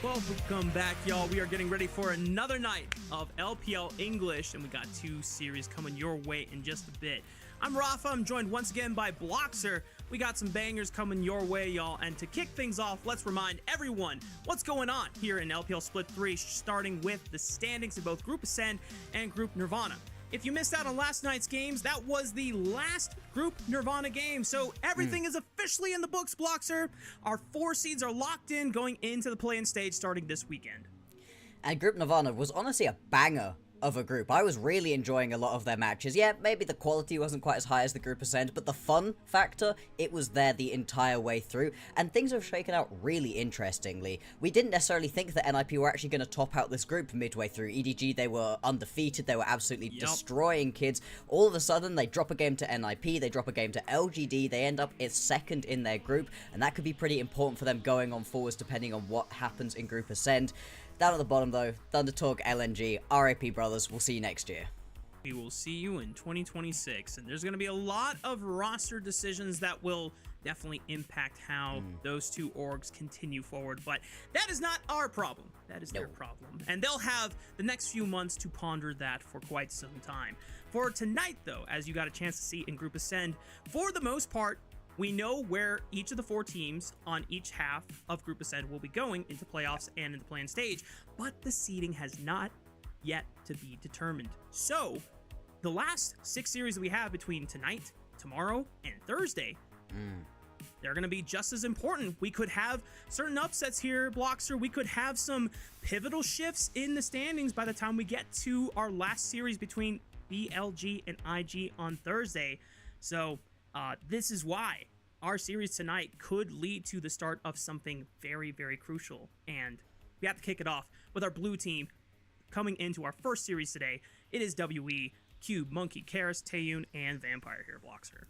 Welcome back, y'all. We are getting ready for another night of LPL English, and we got two series coming your way in just a bit. I'm Rafa. I'm joined once again by Bloxer. We got some bangers coming your way, y'all. And to kick things off, let's remind everyone what's going on here in LPL Split 3, starting with the standings in both Group Ascend and Group Nirvana. If you missed out on last night's games, that was the last Group Nirvana game, so everything is officially in the books, Bloxer. Our 4 seeds are locked in going into the play-in stage starting this weekend. And Group Nirvana was honestly a banger of a group. I was really enjoying a lot of their matches. Yeah, maybe the quality wasn't quite as high as the Group Ascend, but the fun factor, it was there the entire way through, and things have shaken out really interestingly. We didn't necessarily think that NIP were actually going to top out this group midway through. EDG, they were undefeated, they were absolutely destroying kids. All of a sudden, they drop a game to NIP, they drop a game to LGD, they end up as second in their group, and that could be pretty important for them going on forwards depending on what happens in Group Ascend. Down at the bottom though, Thunder Talk, LNG, RIP brothers, we'll see you next year. We will see you in 2026, and there's going to be a lot of roster decisions that will definitely impact how those two orgs continue forward, but that is not our problem. That is their problem, and they'll have the next few months to ponder that for quite some time. For tonight though, as you got a chance to see in Group Ascend, for the most part, we know where each of the 4 teams on each half of Group Ascend will be going into playoffs and in the play-in stage, but the seeding has not yet to be determined. So, the last 6 series that we have between tonight, tomorrow, and Thursday, they're going to be just as important. We could have certain upsets here, Bloxer. We could have some pivotal shifts in the standings by the time we get to our last series between BLG and IG on Thursday. So, this is why our series tonight could lead to the start of something very, very crucial. And we have to kick it off with our blue team coming into our first series today. It is WE, Cube, Monkey, Karis, Taeyun, and Vampire here, Bloxer.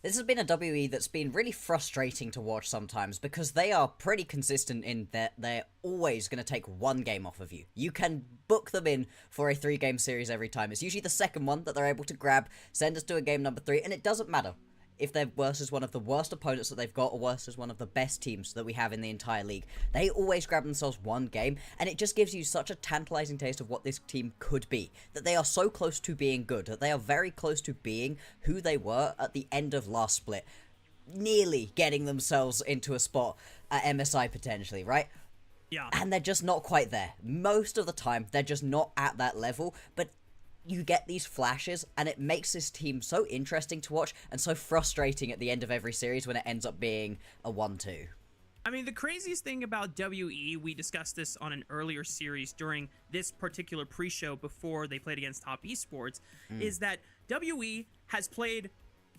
This has been a WE that's been really frustrating to watch sometimes because they are pretty consistent in that they're always going to take one game off of you. You can book them in for a 3-game series every time. It's usually the second one that they're able to grab, send us to a game number 3, and it doesn't matter if they're versus one of the worst opponents that they've got or versus one of the best teams that we have in the entire league. They always grab themselves one game, and it just gives you such a tantalizing taste of what this team could be. That they are so close to being good, that they are very close to being who they were at the end of last split. Nearly getting themselves into a spot at MSI potentially, right? Yeah. And they're just not quite there. Most of the time, they're just not at that level, but you get these flashes, and it makes this team so interesting to watch and so frustrating at the end of every series when it ends up being a 1-2. I mean, the craziest thing about WE, we discussed this on an earlier series during this particular pre-show before they played against Top Esports, is that WE has played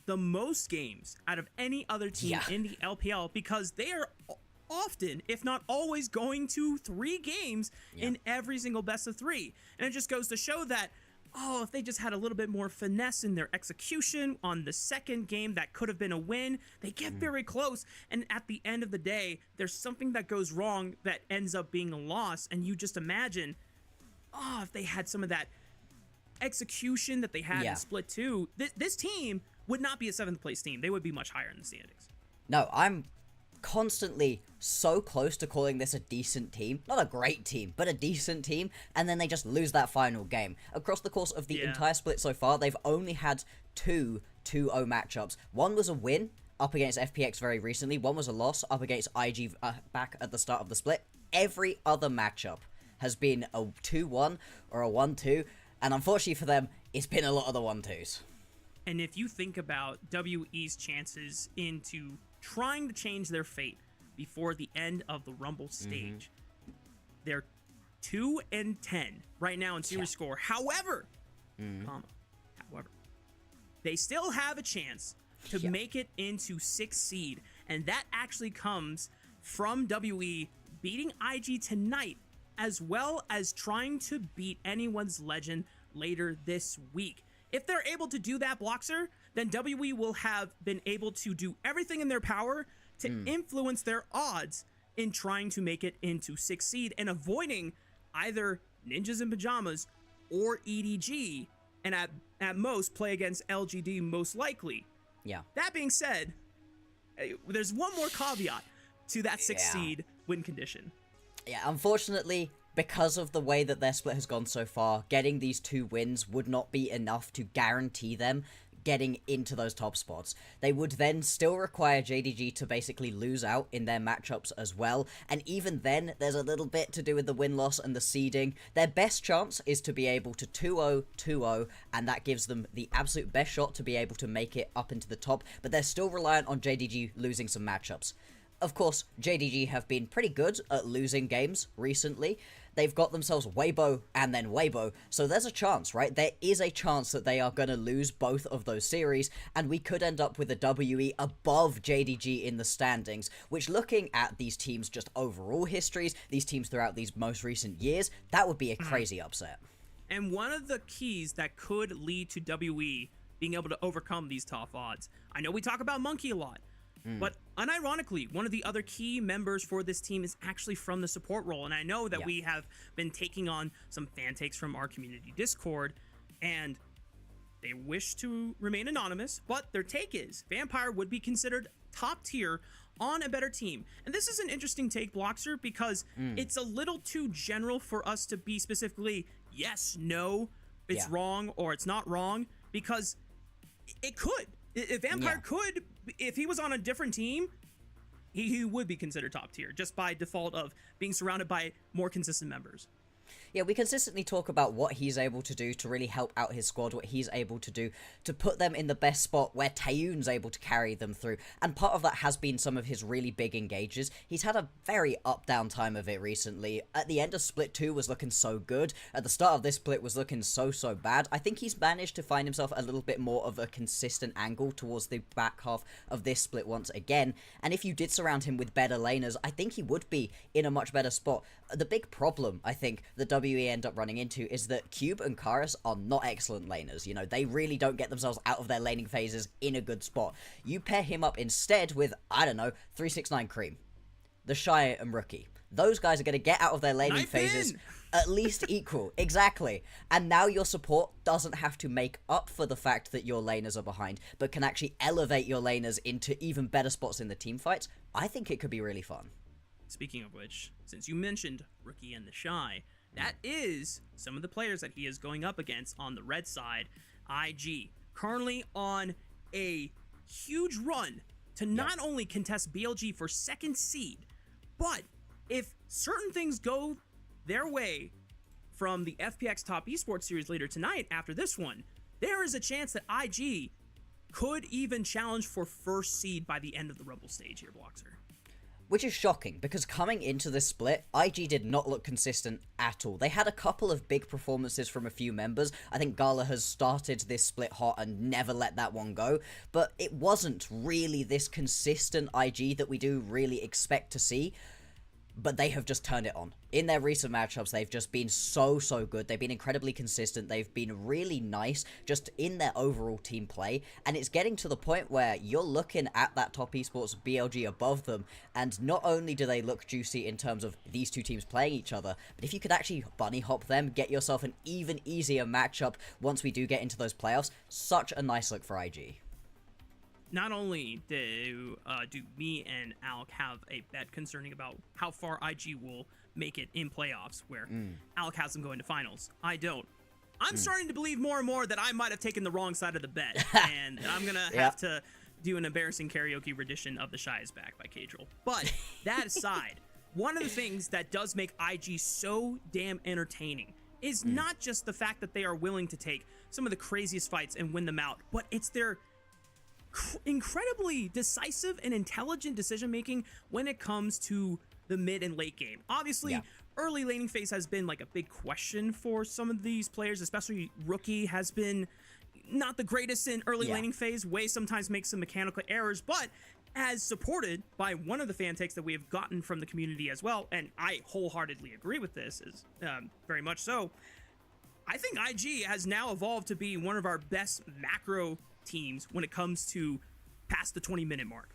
the most games out of any other team in the LPL because they are often, if not always, going to 3 games in every single best of 3. And it just goes to show that if they just had a little bit more finesse in their execution on the second game, that could have been a win. They get very close, and at the end of the day, there's something that goes wrong that ends up being a loss, and you just imagine, if they had some of that execution that they had in Split 2, this team would not be a 7th place team. They would be much higher in the standings. No, I'm constantly so close to calling this a decent team. Not a great team, but a decent team, and then they just lose that final game. Across the course of the entire split so far, they've only had 2 2-0 matchups. One was a win up against FPX very recently, one was a loss up against IG back at the start of the split. Every other matchup has been a 2-1 or a 1-2, and unfortunately for them, it's been a lot of the 1-2s. And if you think about WE's chances into trying to change their fate before the end of the Rumble stage, they're 2-10 right now in series score. However, they still have a chance to make it into 6th seed, and that actually comes from WE beating IG tonight, as well as trying to beat anyone's legend later this week. If they're able to do that, Bloxer, then WE will have been able to do everything in their power to influence their odds in trying to make it into 6th seed and avoiding either Ninjas in Pajamas or EDG, and at most play against LGD most likely. Yeah. That being said, there's one more caveat to that 6th seed win condition. Yeah, unfortunately, because of the way that their split has gone so far, getting these 2 wins would not be enough to guarantee them getting into those top spots. They would then still require JDG to basically lose out in their matchups as well, and even then, there's a little bit to do with the win-loss and the seeding. Their best chance is to be able to 2-0, 2-0, and that gives them the absolute best shot to be able to make it up into the top, but they're still reliant on JDG losing some matchups. Of course, JDG have been pretty good at losing games recently. They've got themselves Weibo and then Weibo, so there's a chance, right? There is a chance that they are going to lose both of those series, and we could end up with a WE above JDG in the standings, which, looking at these teams' just overall histories, these teams throughout these most recent years, that would be a crazy upset. And one of the keys that could lead to WE being able to overcome these tough odds, I know we talk about Monkey a lot, but unironically, one of the other key members for this team is actually from the support role. And I know that we have been taking on some fan takes from our community Discord, and they wish to remain anonymous, but their take is Vampire would be considered top tier on a better team. And this is an interesting take, Bloxer, because it's a little too general for us to be specifically, yes, no, it's wrong, or it's not wrong, because it could. If Vampire could, if he was on a different team, he would be considered top tier, just by default of being surrounded by more consistent members. Yeah, we consistently talk about what he's able to do to really help out his squad, what he's able to do to put them in the best spot where Taeyoon's able to carry them through. And part of that has been some of his really big engages. He's had a very up-down time of it recently. At the end of Split 2 was looking so good. At the start of this split was looking so bad. I think he's managed to find himself a little bit more of a consistent angle towards the back half of this split once again. And if you did surround him with better laners, I think he would be in a much better spot. The big problem, I think, the WE end up running into is that Cube and Karis are not excellent laners. You know, they really don't get themselves out of their laning phases in a good spot. You pair him up instead with, I don't know, 369 Cream, the Shy and Rookie. Those guys are going to get out of their laning phases at least equal. Exactly. And now your support doesn't have to make up for the fact that your laners are behind, but can actually elevate your laners into even better spots in the team fights. I think it could be really fun. Speaking of which, since you mentioned Rookie and the Shy, that is some of the players that he is going up against on the red side. IG, currently on a huge run to not only contest BLG for second seed, but if certain things go their way from the FPX Top Esports Series later tonight after this one, there is a chance that IG could even challenge for first seed by the end of the Rebel stage here, Bloxer. Which is shocking, because coming into this split, IG did not look consistent at all. They had a couple of big performances from a few members. I think Gala has started this split hot and never let that one go, but it wasn't really this consistent IG that we do really expect to see. But they have just turned it on. In their recent matchups, they've just been so good. They've been incredibly consistent. They've been really nice just in their overall team play. And it's getting to the point where you're looking at that top esports BLG above them. And not only do they look juicy in terms of these two teams playing each other, but if you could actually bunny hop them, get yourself an even easier matchup once we do get into those playoffs, such a nice look for IG. Not only do me and Alec have a bet concerning about how far IG will make it in playoffs, where Alec has them going to finals. I don't. I'm starting to believe more and more that I might have taken the wrong side of the bet, and I'm going to have to do an embarrassing karaoke rendition of The Shy Is Back by Cadril. But that aside, one of the things that does make IG so damn entertaining is not just the fact that they are willing to take some of the craziest fights and win them out, but it's their incredibly decisive and intelligent decision making when it comes to the mid and late game. Obviously, early laning phase has been like a big question for some of these players, especially Rookie has been not the greatest in early laning phase. Way sometimes makes some mechanical errors, but as supported by one of the fan takes that we have gotten from the community as well, and I wholeheartedly agree with this, is very much so. I think IG has now evolved to be one of our best macro teams when it comes to past the 20-minute mark.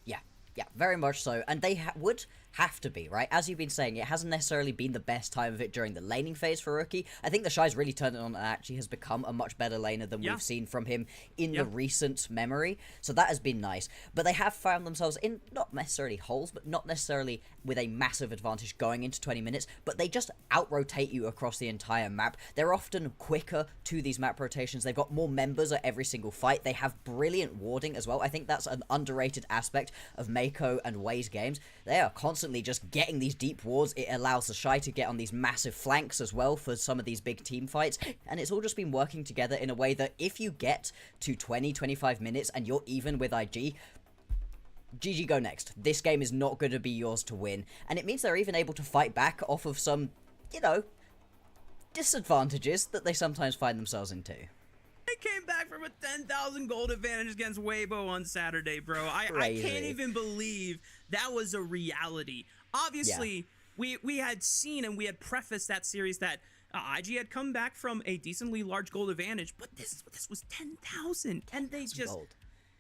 Yeah, Yeah, very much so. And they would have to be, right? As you've been saying, it hasn't necessarily been the best time of it during the laning phase for Rookie. I think the Shy's really turned it on and actually has become a much better laner than we've seen from him in the recent memory. So that has been nice. But they have found themselves in not necessarily holes, but not necessarily with a massive advantage going into 20 minutes, but they just out-rotate you across the entire map. They're often quicker to these map rotations. They've got more members at every single fight. They have brilliant warding as well. I think that's an underrated aspect of Mako and Wei's games. They are constantly just getting these deep wards. It allows the Shy to get on these massive flanks as well for some of these big team fights, and it's all just been working together in a way that if you get to 20-25 minutes and you're even with IG, GG go next. This game is not going to be yours to win, and it means they're even able to fight back off of some, you know, disadvantages that they sometimes find themselves into. They came back from a 10,000 gold advantage against Weibo on Saturday, bro. I can't even believe that was a reality. Obviously, we had seen and we had prefaced that series that IG had come back from a decently large gold advantage, but this was 10,000, and they just gold.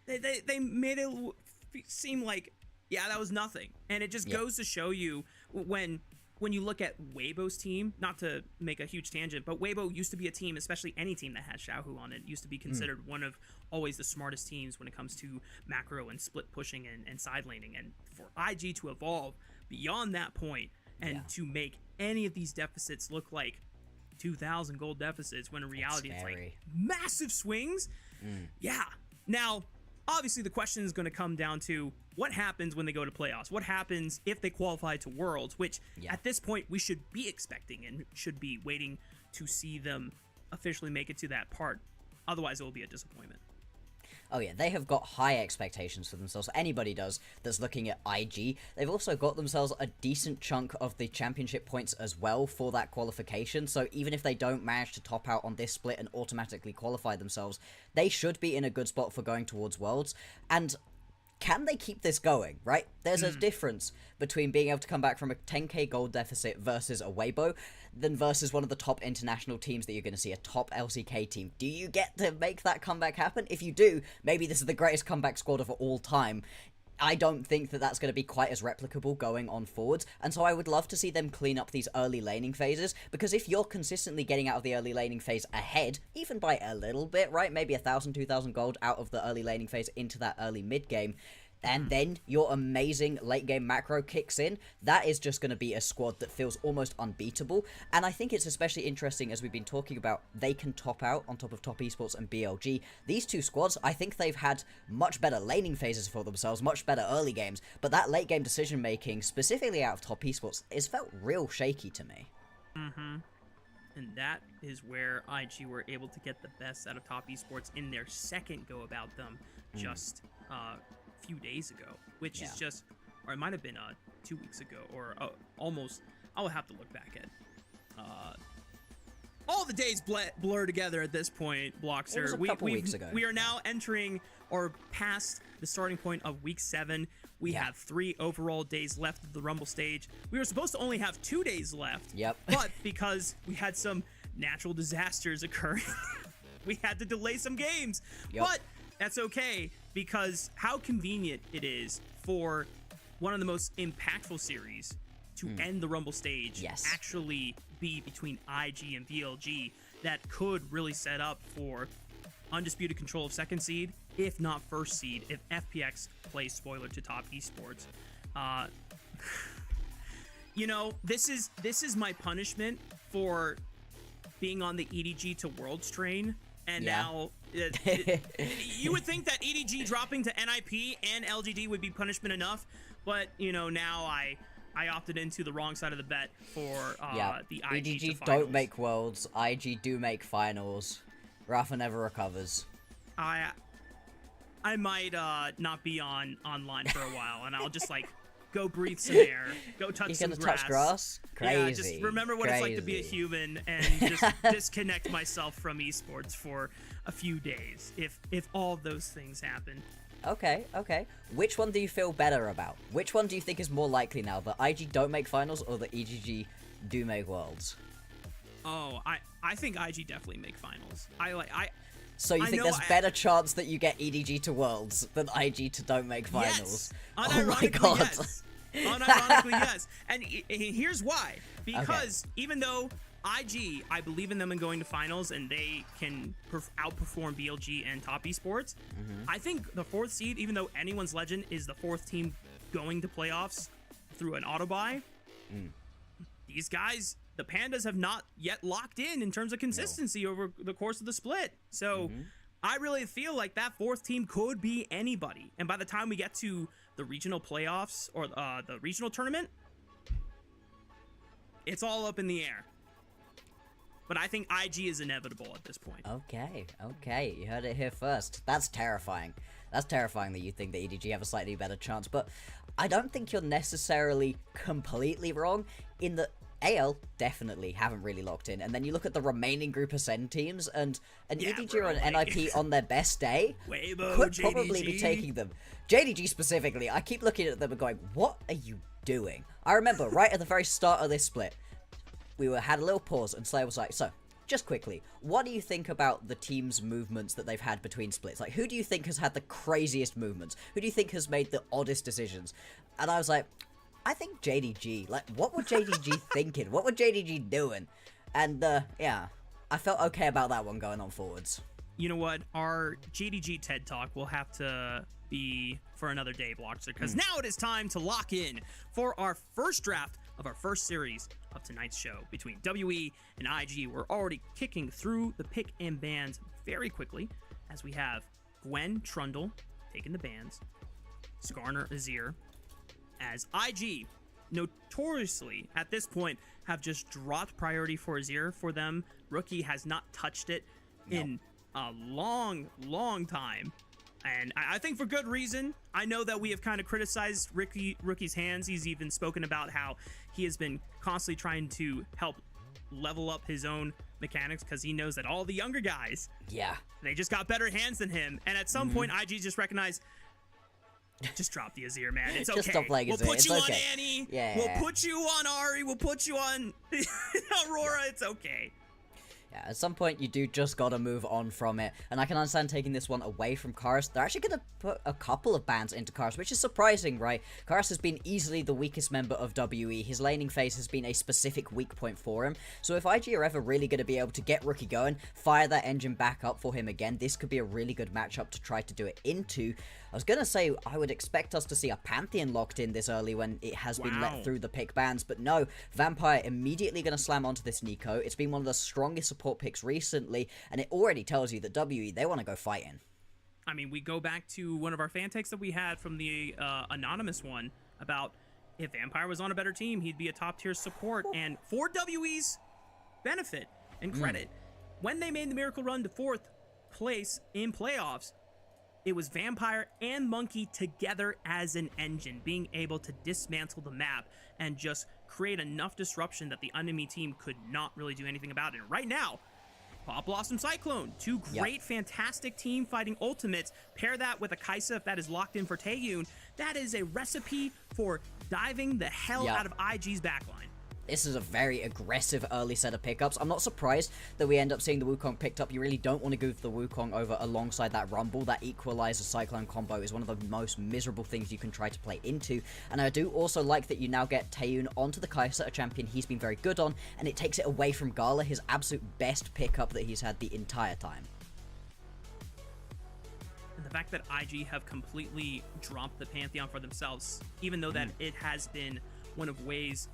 They made it seem like, yeah, that was nothing. And it just goes to show you when you look at Weibo's team, not to make a huge tangent, but Weibo used to be a team, especially any team that had Xiaohu on it, used to be considered one of always the smartest teams when it comes to macro and split pushing and side laning. And for IG to evolve beyond that point and to make any of these deficits look like 2,000 gold deficits, when in reality it's like massive swings. Yeah. Now, obviously the question is going to come down to what happens when they go to playoffs? What happens if they qualify to Worlds, which at this point we should be expecting and should be waiting to see them officially make it to that part. Otherwise, it will be a disappointment. Oh yeah, they have got high expectations for themselves. Anybody does that's looking at IG. They've also got themselves a decent chunk of the championship points as well for that qualification. So even if they don't manage to top out on this split and automatically qualify themselves, they should be in a good spot for going towards Worlds. And can they keep this going, right? There's a difference between being able to come back from a 10k gold deficit versus a Weibo than versus one of the top international teams that you're going to see, a top LCK team. Do you get to make that comeback happen? If you do, maybe this is the greatest comeback squad of all time. I don't think that that's going to be quite as replicable going on forwards, and so I would love to see them clean up these early laning phases, because if you're consistently getting out of the early laning phase ahead, even by a little bit, right, maybe 1,000, 2,000 gold out of the early laning phase into that early mid game, and then your amazing late game macro kicks in, that is just going to be a squad that feels almost unbeatable. And I think it's especially interesting, as we've been talking about, they can top out on top of Top Esports and BLG. These two squads, I think they've had much better laning phases for themselves, much better early games, but that late game decision making, specifically out of Top Esports, has felt real shaky to me. And that is where IG were able to get the best out of Top Esports in their second go about them just few days ago, which is just, or it might have been 2 weeks ago, or almost. I'll have to look back at all the days blur together at this point. Blockster, it was a couple weeks ago. We are now entering or past the starting point of week 7. We have 3 overall days left of the Rumble stage. We were supposed to only have 2 days left, but because we had some natural disasters occurring, we had to delay some games. But that's okay, because how convenient it is for one of the most impactful series to end the Rumble stage actually be between IG and VLG, that could really set up for undisputed control of second seed, if not first seed, if FPX plays spoiler to Top Esports. You know, this is my punishment for being on the EDG to Worlds train. And now, you would think that EDG dropping to NIP and LGD would be punishment enough, but, you know, now I opted into the wrong side of the bet for the IG EDG to finals. don't make Worlds, IG do make finals. Rafa never recovers. I might not be online for a while, and I'll just, like, go breathe some air, go touch some grass. You're gonna touch grass? Crazy. Yeah, just remember what it's like to be a human and just disconnect myself from esports for a few days, if all of those things happen. Okay. Which one do you feel better about? Which one do you think is more likely now, that IG don't make finals or that EGG do make Worlds? Oh, I think IG definitely make finals. So you think there's better chance that you get EDG to Worlds than IG to don't make finals? Yes. Oh my god. Yes. Unironically, yes. And here's why. Because even though IG, I believe in them in going to finals, and they can outperform BLG and top esports, I think the 4th seed, even though anyone's legend is the 4th team going to playoffs through an auto buy, these guys, the Pandas, have not yet locked in terms of consistency over the course of the split. So I really feel like that 4th team could be anybody. And by the time we get to the regional playoffs or the regional tournament, it's all up in the air. But I think IG is inevitable at this point. Okay, you heard it here first. That's terrifying. That's terrifying that you think that EDG have a slightly better chance, but I don't think you're necessarily completely wrong in that AL definitely haven't really locked in, and then you look at the remaining group of Sen teams, and an EDG or an NIP on their best day Weibo, could probably be taking them. JDG specifically, I keep looking at them and going, what are you doing? I remember right at the very start of this split, we had a little pause, and Slayer was like, so, just quickly, what do you think about the team's movements that they've had between splits? Like, who do you think has had the craziest movements? Who do you think has made the oddest decisions? And I was like, I think JDG. Like, what were JDG thinking? What were JDG doing? And, yeah, I felt okay about that one going on forwards. You know what? Our JDG TED Talk will have to be for another day, Blockster, because now it is time to lock in for our first draft of our first series of tonight's show between WE and IG. We're already kicking through the pick and bans very quickly, as we have Gwen Trundle taking the bans, Skarner Azir, as IG notoriously at this point have just dropped priority for Azir for them. Rookie has not touched it in a long time, and I think for good reason. I know that we have kind of criticized Rookie's hands. He's even spoken about how he has been constantly trying to help level up his own mechanics because he knows that all the younger guys, they just got better hands than him. And at some point, IG just recognized, just drop the Azir, man. It's okay. Just stop playing we'll Azir. put you okay. on Annie. Yeah. We'll put you on Ari. We'll put you on Aurora. It's okay. Yeah, at some point you do just gotta move on from it, and I can understand taking this one away from Karis. They're actually gonna put a couple of bans into Karis, which is surprising, right? Karis has been easily the weakest member of WE. His laning phase has been a specific weak point for him, so if IG are ever really gonna be able to get Rookie going, fire that engine back up for him again, this could be a really good matchup to try to do it into. I was gonna say I would expect us to see a Pantheon locked in this early when it has been let through the pick bans, but no, Vampire immediately gonna slam onto this Nico. It's been one of the strongest support picks recently, and it already tells you that WE, they want to go fighting. I mean, we go back to one of our fan takes that we had from the anonymous one about if Vampire was on a better team, he'd be a top tier support. And for WE's benefit and credit, when they made the miracle run to 4th place in playoffs, it was Vampire and Monkey together as an engine, being able to dismantle the map and just create enough disruption that the enemy team could not really do anything about it. And right now, Pop Blossom Cyclone, two great, fantastic team fighting ultimates. Pair that with a Kaisa if that is locked in for Taeyun. That is a recipe for diving the hell out of IG's backline. This is a very aggressive early set of pickups. I'm not surprised that we end up seeing the Wukong picked up. You really don't want to goof the Wukong over alongside that Rumble. That Equalizer Cyclone combo is one of the most miserable things you can try to play into. And I do also like that you now get Taeyun onto the Kai'Sa, a champion he's been very good on, and it takes it away from Gala, his absolute best pickup that he's had the entire time. And the fact that IG have completely dropped the Pantheon for themselves, even though that it has been one of Wei's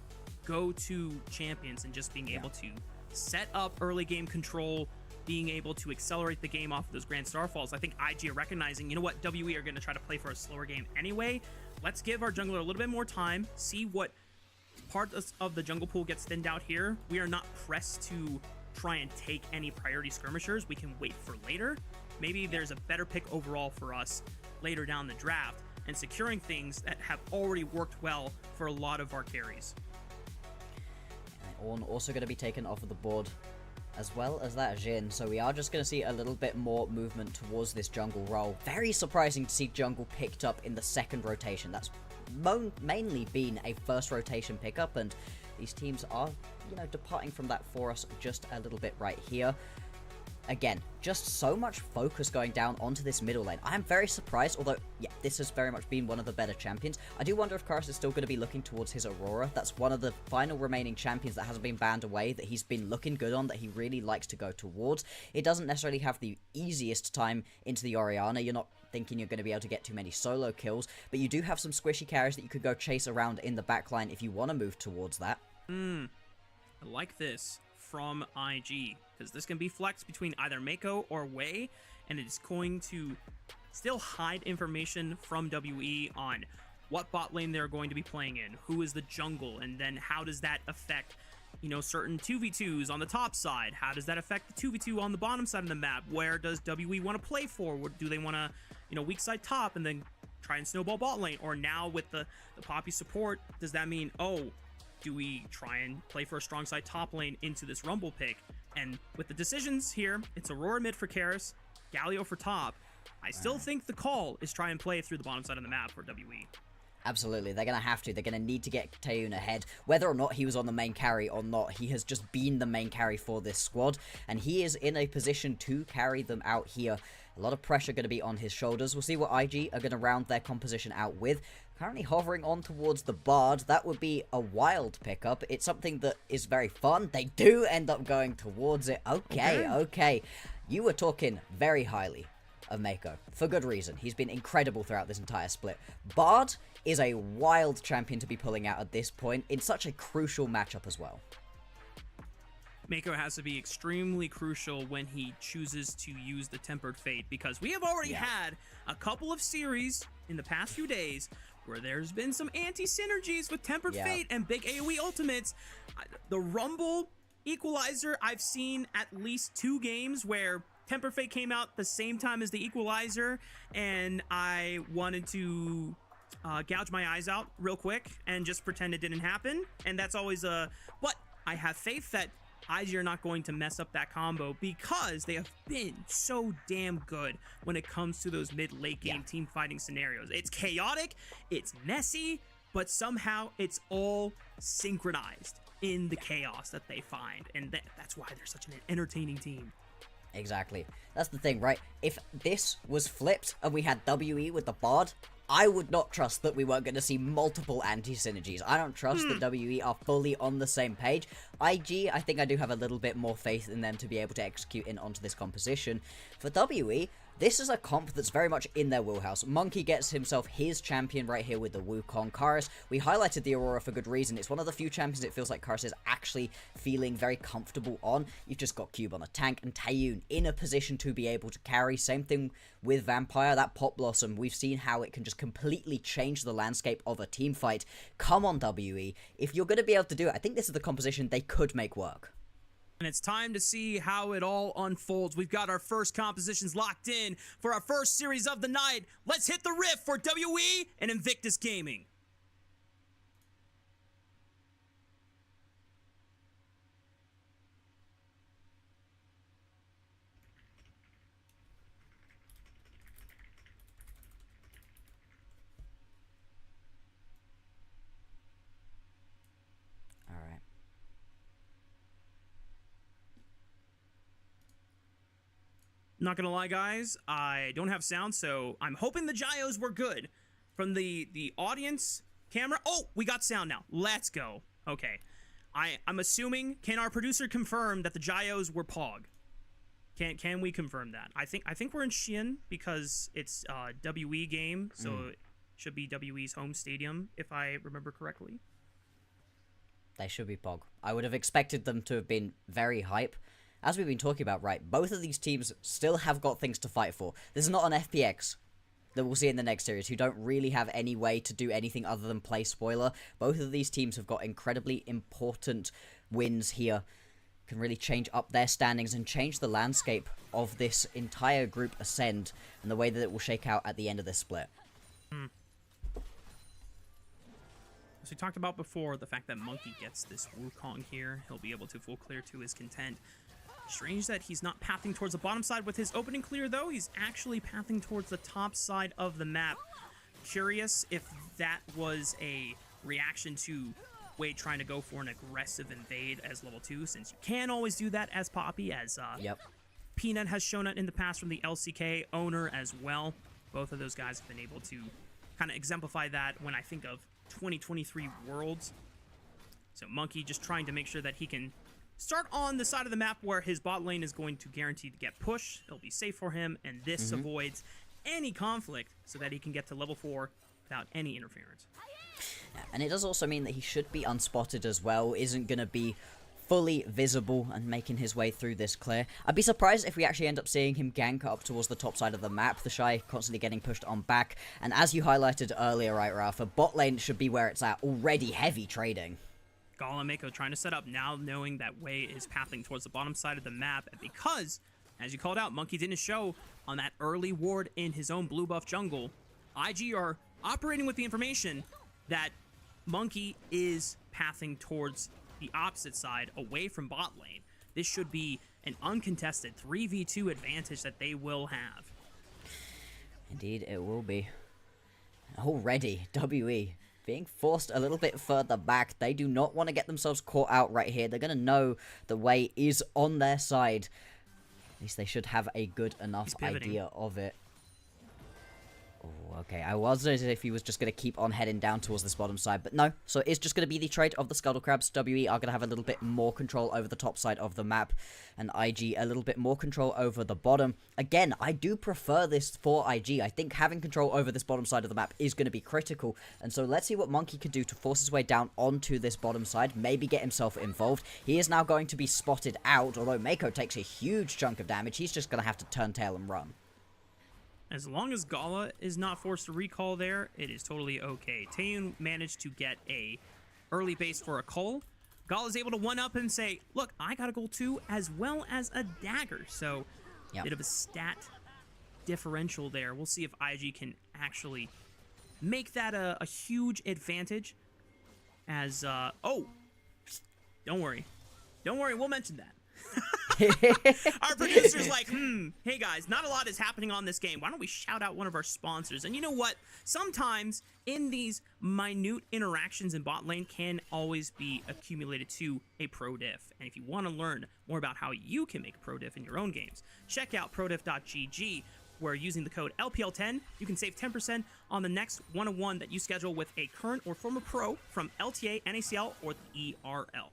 go-to champions and just being able to set up early game control, being able to accelerate the game off of those Grand Starfalls. I think IG are recognizing, you know what, WE are going to try to play for a slower game anyway. Let's give our jungler a little bit more time, see what part of the jungle pool gets thinned out here. We are not pressed to try and take any priority skirmishers. We can wait for later. Maybe there's a better pick overall for us later down the draft and securing things that have already worked well for a lot of our carries. Ornn also going to be taken off of the board, as well as that Jhin, so we are just going to see a little bit more movement towards this jungle role. Very surprising to see jungle picked up in the second rotation. That's mainly been a first rotation pickup, and these teams are, you know, departing from that for us just a little bit right here. Again, just so much focus going down onto this middle lane. I am very surprised, although, yeah, this has very much been one of the better champions. I do wonder if Karis is still going to be looking towards his Aurora. That's one of the final remaining champions that hasn't been banned away, that he's been looking good on, that he really likes to go towards. It doesn't necessarily have the easiest time into the Orianna. You're not thinking you're going to be able to get too many solo kills, but you do have some squishy carries that you could go chase around in the backline if you want to move towards that. I like this from IG, because this can be flexed between either Mako or Wei, and it is going to still hide information from WE on what bot lane they're going to be playing in, who is the jungle, and then how does that affect, you know, certain 2v2s on the top side. How does that affect the 2v2 on the bottom side of the map? Where does WE want to play for? Do they want to, you know, weak side top and then try and snowball bot lane? Or now with the Poppy support, does that mean, oh, do we try and play for a strong side top lane into this Rumble pick? And with the decisions here, it's Aurora mid for Karis, Galio for top. I still think the call is try and play through the bottom side of the map for WE. Absolutely, they're going to have to. They're going to need to get Taeyun ahead. Whether or not he was on the main carry or not, he has just been the main carry for this squad, and he is in a position to carry them out here. A lot of pressure going to be on his shoulders. We'll see what IG are going to round their composition out with. Currently hovering on towards the Bard. That would be a wild pickup. It's something that is very fun. They do end up going towards it. Okay. You were talking very highly of Mako, for good reason. He's been incredible throughout this entire split. Bard is a wild champion to be pulling out at this point in such a crucial matchup as well. Mako has to be extremely crucial when he chooses to use the Tempered Fate, because we have already had a couple of series in the past few days where there's been some anti-synergies with Tempered Fate and big AoE ultimates. The Rumble Equalizer, I've seen at least 2 games where Tempered Fate came out the same time as the Equalizer, and I wanted to gouge my eyes out real quick and just pretend it didn't happen. And that's always a... But I have faith that IG are not going to mess up that combo, because they have been so damn good when it comes to those mid-late game team fighting scenarios. It's chaotic, it's messy, but somehow it's all synchronized in the chaos that they find. And that's why they're such an entertaining team. Exactly. That's the thing, right? If this was flipped and we had WE with the Bard, I would not trust that we weren't going to see multiple anti-synergies. I don't trust that WE are fully on the same page. IG, I think I do have a little bit more faith in them to be able to execute in onto this composition. For WE, this is a comp that's very much in their wheelhouse. Monkey gets himself his champion right here with the Wukong. Karis, we highlighted the Aurora for good reason. It's one of the few champions it feels like Karis is actually feeling very comfortable on. You've just got Cube on a tank, and Taeyun in a position to be able to carry. Same thing with Vampire. That Pop Blossom, we've seen how it can just completely change the landscape of a team fight. Come on, WE. If you're going to be able to do it, I think this is the composition they could make work. And it's time to see how it all unfolds. We've got our first compositions locked in for our first series of the night. Let's hit the riff for WE and Invictus Gaming. Not gonna lie, guys, I don't have sound, so I'm hoping the gyos were good. From the audience camera, oh, we got sound now. Let's go. Okay, I'm assuming, can our producer confirm that the gyos were Pog? Can we confirm that? I think we're in Xi'an because it's WE game, so it should be WE's home stadium if I remember correctly. They should be Pog. I would have expected them to have been very hype. As we've been talking about, right, both of these teams still have got things to fight for. This is not an FPX that we'll see in the next series, who don't really have any way to do anything other than play spoiler. Both of these teams have got incredibly important wins here. Can really change up their standings and change the landscape of this entire group Ascend and the way that it will shake out at the end of this split. As we talked about before, the fact that Monkey gets this Wukong here, he'll be able to full clear to his content. Strange that he's not pathing towards the bottom side with his opening clear, though. He's actually pathing towards the top side of the map. Curious if that was a reaction to Wade trying to go for an aggressive invade as level 2, since you can always do that as Poppy, as Peanut has shown it in the past from the LCK owner as well. Both of those guys have been able to kind of exemplify that when I think of 2023 Worlds. So Monkey just trying to make sure that he can start on the side of the map where his bot lane is going to guarantee to get pushed. It'll be safe for him, and this avoids any conflict so that he can get to level 4 without any interference. Yeah, and it does also mean that he should be unspotted as well, isn't going to be fully visible and making his way through this clear. I'd be surprised if we actually end up seeing him gank up towards the top side of the map, the Shy constantly getting pushed on back. And as you highlighted earlier, right, Rafa, bot lane should be where it's at, already heavy trading. Gala and Mako trying to set up now, knowing that Wei is pathing towards the bottom side of the map, and because, as you called out, Monkey didn't show on that early ward in his own blue buff jungle, IG are operating with the information that Monkey is pathing towards the opposite side, away from bot lane. This should be an uncontested 3v2 advantage that they will have. Indeed, it will be. Already, WE being forced a little bit further back. They do not want to get themselves caught out right here. They're going to know the Wei is on their side. At least they should have a good enough idea of it. Oh, okay, I was as if he was just going to keep on heading down towards this bottom side, but no. So it's just going to be the trade of the Scuttle Crabs. WE are going to have a little bit more control over the top side of the map, and IG a little bit more control over the bottom. Again, I do prefer this for IG. I think having control over this bottom side of the map is going to be critical, and so let's see what Monkey can do to force his way down onto this bottom side, maybe get himself involved. He is now going to be spotted out, although Mako takes a huge chunk of damage. He's just going to have to turn tail and run. As long as Gala is not forced to recall there, it is totally okay. Taeyun managed to get a early base for a call. Gala's able to one-up and say, look, I got a goal too, as well as a dagger. So, bit of a stat differential there. We'll see if IG can actually make that a huge advantage. As, oh, don't worry. Don't worry, we'll mention that. Our producer's like, hey guys, not a lot is happening on this game. Why don't we shout out one of our sponsors? And you know what? Sometimes in these minute interactions in bot lane can always be accumulated to a pro diff. And if you want to learn more about how you can make pro diff in your own games, check out prodiff.gg, where using the code LPL10, you can save 10% on the next one-on-one that you schedule with a current or former pro from LTA, NACL, or the ERL.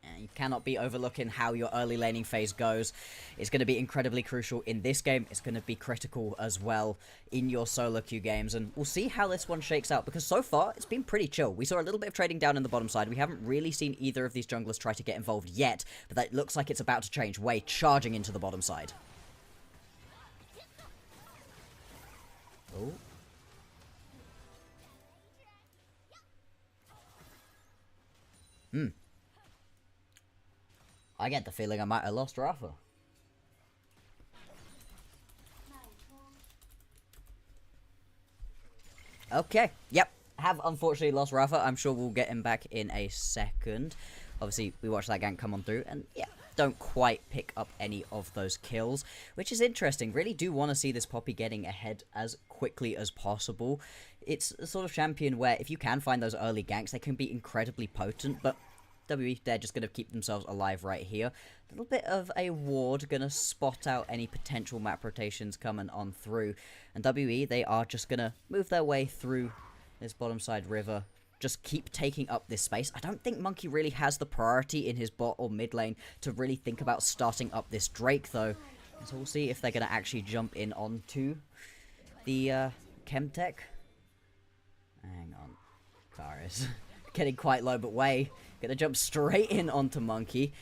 And you cannot be overlooking how your early laning phase goes. It's going to be incredibly crucial in this game. It's going to be critical as well in your solo queue games. And we'll see how this one shakes out, because so far it's been pretty chill. We saw a little bit of trading down in the bottom side. We haven't really seen either of these junglers try to get involved yet, but that looks like it's about to change. Wei charging into the bottom side. Oh. I get the feeling I might have lost Rafa. Okay, yep. Have unfortunately lost Rafa. I'm sure we'll get him back in a second. Obviously, we watched that gank come on through, and yeah, don't quite pick up any of those kills, which is interesting. Really do want to see this Poppy getting ahead as quickly as possible. It's a sort of champion where if you can find those early ganks, they can be incredibly potent, but WE, they're just going to keep themselves alive right here. A little bit of a ward, going to spot out any potential map rotations coming on through. And WE, they are just going to move their way through this bottom side river. Just keep taking up this space. I don't think Monkey really has the priority in his bot or mid lane to really think about starting up this Drake, though. So we'll see if they're going to actually jump in onto the Chemtech. Hang on. Karis. Getting quite low, but Wei gonna jump straight in onto Monkey.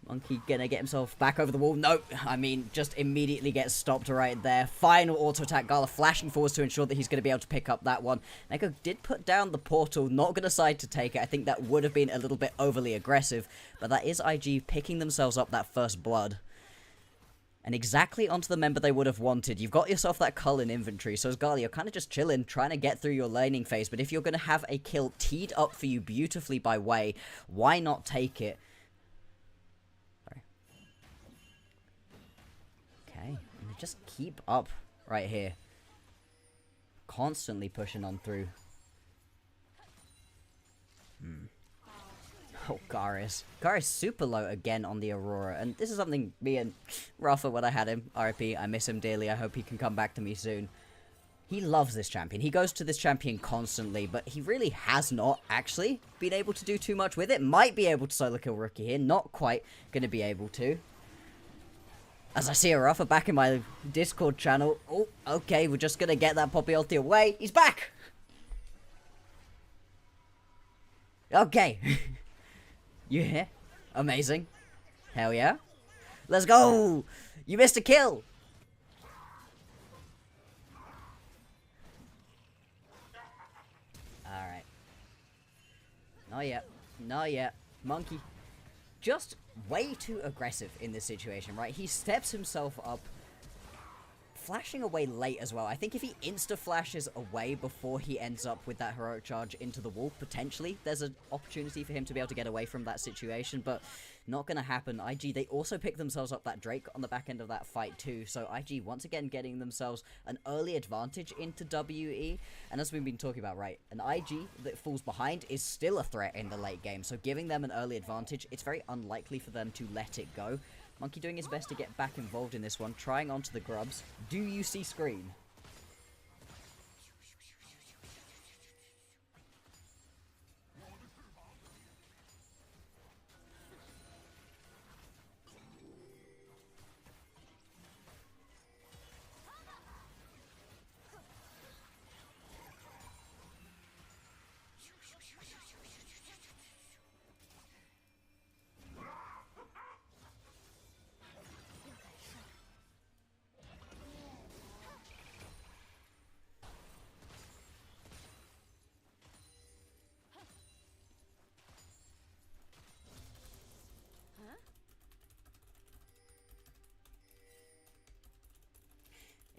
Monkey gonna get himself back over the wall. Nope. I mean, just immediately gets stopped right there. Final auto attack. Gala flashing forwards to ensure that he's gonna be able to pick up that one. Neko did put down the portal. Not gonna decide to take it. I think that would have been a little bit overly aggressive. But that is IG picking themselves up that first blood. And exactly onto the member they would have wanted. You've got yourself that cull in inventory. So as Gala, you're kind of just chilling, trying to get through your laning phase. But if you're going to have a kill teed up for you beautifully by Wei, why not take it? Sorry. Okay. And just keep up right here. Constantly pushing on through. Oh, Garis. Garis super low again on the Aurora, and this is something me and Rafa, when I had him, RIP, I miss him dearly, I hope he can come back to me soon. He loves this champion. He goes to this champion constantly, but he really has not actually been able to do too much with it. Might be able to solo kill Rookie here, not quite going to be able to. As I see a Rafa back in my Discord channel. Oh, okay, we're just going to get that Poppy ulti away. He's back! Okay. You here? Amazing. Hell yeah. Let's go! You missed a kill! Alright. Not yet. Not yet. Monkey. Just way too aggressive in this situation, right? He steps himself up, flashing away late as well. I think if he insta-flashes away before he ends up with that heroic charge into the wall, potentially there's an opportunity for him to be able to get away from that situation, but not gonna happen. IG, they also pick themselves up that Drake on the back end of that fight too, so IG once again getting themselves an early advantage into WE, and as we've been talking about, right, an IG that falls behind is still a threat in the late game, so giving them an early advantage, it's very unlikely for them to let it go. Monkey doing his best to get back involved in this one, trying onto the grubs. Do you see screen?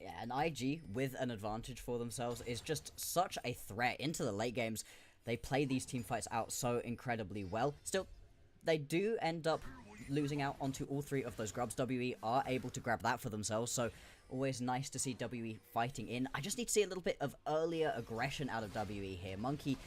Yeah, an IG with an advantage for themselves is just such a threat into the late games. They play these team fights out so incredibly well. Still, they do end up losing out onto all three of those grubs. WE are able to grab that for themselves, so always nice to see WE fighting in. I just need to see a little bit of earlier aggression out of WE here. Monkey,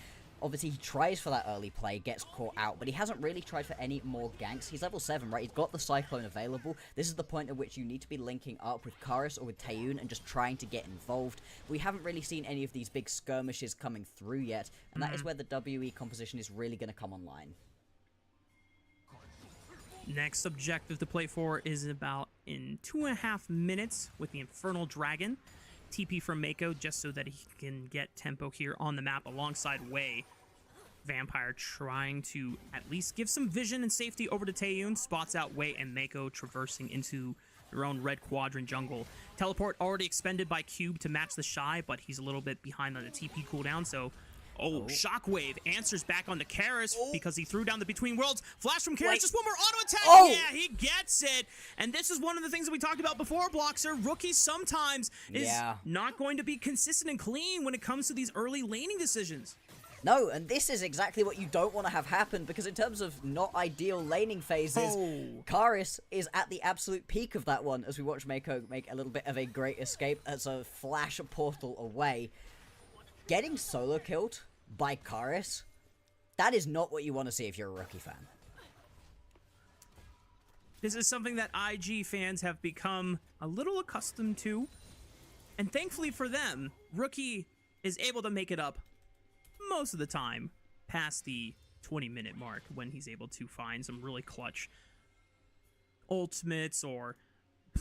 obviously, he tries for that early play, gets caught out, but he hasn't really tried for any more ganks. He's level 7, right? He's got the Cyclone available. This is the point at which you need to be linking up with Karis or with Taeyun and just trying to get involved. We haven't really seen any of these big skirmishes coming through yet, and that is where the WE composition is really going to come online. Next objective to play for is about in 2.5 minutes with the Infernal Dragon. TP from Mako just so that he can get tempo here on the map alongside Wei. Vampire trying to at least give some vision and safety over to Taeyun. Spots out Wei and Mako traversing into their own red quadrant jungle. Teleport already expended by Cube to match the Shy, but he's a little bit behind on the TP cooldown, so... Oh, Shockwave answers back onto Karis because he threw down the Between Worlds. Flash from Karis, just one more auto attack. Yeah, he gets it. And this is one of the things that we talked about before, Bloxer. Rookie sometimes is not going to be consistent and clean when it comes to these early laning decisions. No, and this is exactly what you don't want to have happen, because in terms of not ideal laning phases, Karis is at the absolute peak of that one, as we watch Mako make a little bit of a great escape as a flash portal away. Getting solo killed by Karis, that is not what you want to see if you're a Rookie fan. This is something that IG fans have become a little accustomed to, and thankfully for them, Rookie is able to make it up most of the time past the 20-minute mark when he's able to find some really clutch ultimates or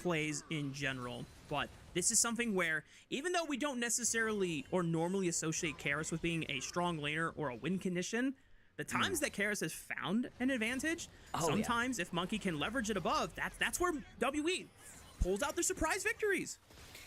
plays in general. But this is something where, even though we don't necessarily or normally associate Karis with being a strong laner or a win condition, the times that Karis has found an advantage, sometimes if Monkey can leverage it above, that's where WE pulls out their surprise victories.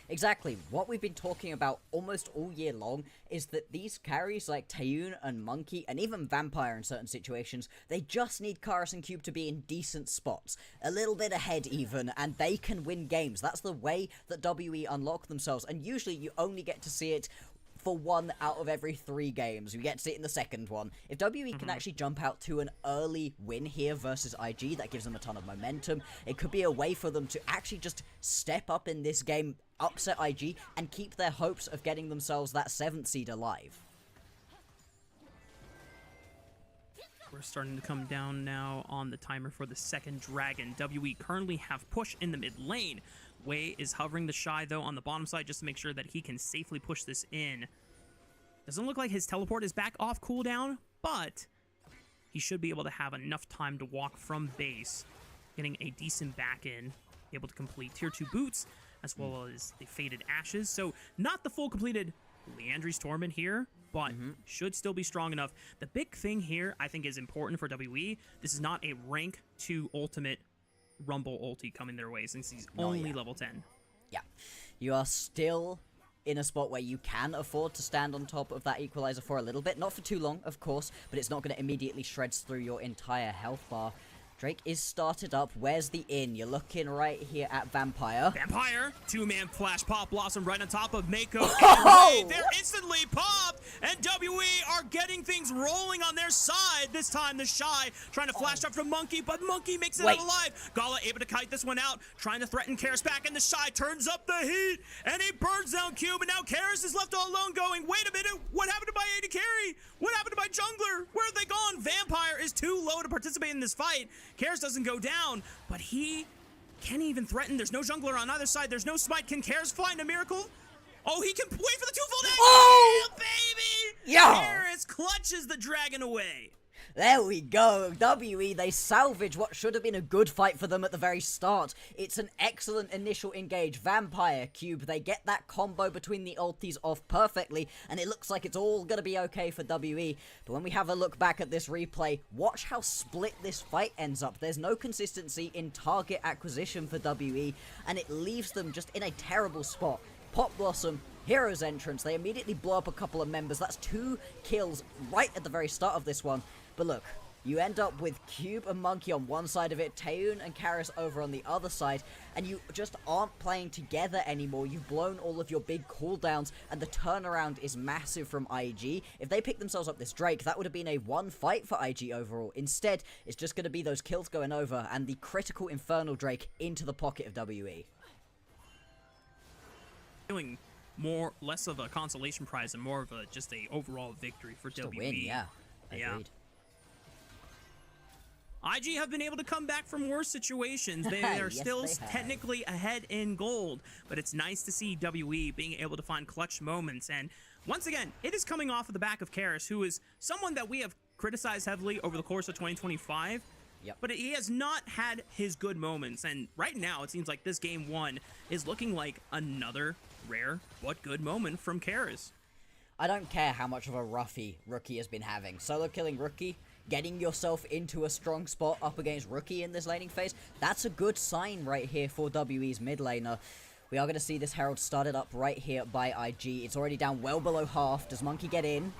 Exactly. What we've been talking about almost all year long is that these carries like Taeyun and Monkey, and even Vampire in certain situations, they just need Karis and Cube to be in decent spots. A little bit ahead even, and they can win games. That's the way that WE unlock themselves, and usually you only get to see it for 1 out of every 3 games. You get to see it in the second one. If WE can actually jump out to an early win here versus IG, that gives them a ton of momentum. It could be a way for them to actually just step up in this game, upset IG, and keep their hopes of getting themselves that 7th seed alive. We're starting to come down now on the timer for the second dragon. WE currently have push in the mid lane. Wei is hovering the Shy, though, on the bottom side just to make sure that he can safely push this in. Doesn't look like his teleport is back off cooldown, but he should be able to have enough time to walk from base, getting a decent back in, able to complete tier 2 boots, as well as the Faded Ashes. So not the full completed Leandry's Torment here, but should still be strong enough. The big thing here, I think, is important for WE. This is not a rank 2 ultimate Rumble ulti coming their way, since he's only level 10. Yeah. You are still in a spot where you can afford to stand on top of that equalizer for a little bit. Not for too long, of course, but it's not going to immediately shreds through your entire health bar. Drake is started up. Where's the in? You're looking right here at Vampire. Vampire, two-man flash pop blossom right on top of Mako. Oh! And they're instantly popped, and WE are getting things rolling on their side. This time, the Shy trying to flash up from Monkey, but Monkey makes it out alive. Gala able to kite this one out, trying to threaten Karis back, and the Shy turns up the heat, and he burns down Cube, and now Karis is left all alone going, wait a minute, what happened to my AD carry? What happened to my jungler? Where have they gone? Vampire is too low to participate in this fight. Karis doesn't go down, but he can't even threaten. There's no jungler on either side. There's no smite. Can Karis find a miracle? Oh, he can wait for the two-fold egg. Oh! Yeah, baby! Yeah! Karis clutches the dragon away. There we go. WE, they salvage what should have been a good fight for them at the very start. It's an excellent initial engage. Vampire, Cube, they get that combo between the ultis off perfectly, and it looks like it's all going to be okay for WE. But when we have a look back at this replay, watch how split this fight ends up. There's no consistency in target acquisition for WE, and it leaves them just in a terrible spot. Pop Blossom, Hero's Entrance, they immediately blow up a couple of members. That's 2 kills right at the very start of this one. But look, you end up with Cube and Monkey on one side of it, Taeyoon and Karis over on the other side, and you just aren't playing together anymore. You've blown all of your big cooldowns, and the turnaround is massive from IG. If they pick themselves up this Drake, that would have been a 1 fight for IG overall. Instead, it's just going to be those kills going over, and the critical Infernal Drake into the pocket of WE. Feeling less of a consolation prize and more of just a overall victory for Just WE. a win, yeah. Agreed. Yeah. IG have been able to come back from worse situations. They are Yes, still they have. technically ahead in gold, but it's nice to see WE being able to find clutch moments. And once again, it is coming off of the back of Karis, who is someone that we have criticized heavily over the course of 2025. Yep. But he has not had his good moments, and right now it seems like this game 1 is looking like another rare but good moment from Karis. I don't care how much of a roughie Rookie has been having. Solo killing Rookie, getting yourself into a strong spot up against Rookie in this laning phase, that's a good sign right here for WE's mid laner. We are going to see this Herald started up right here by IG. It's already down well below half. Does Monkey get in?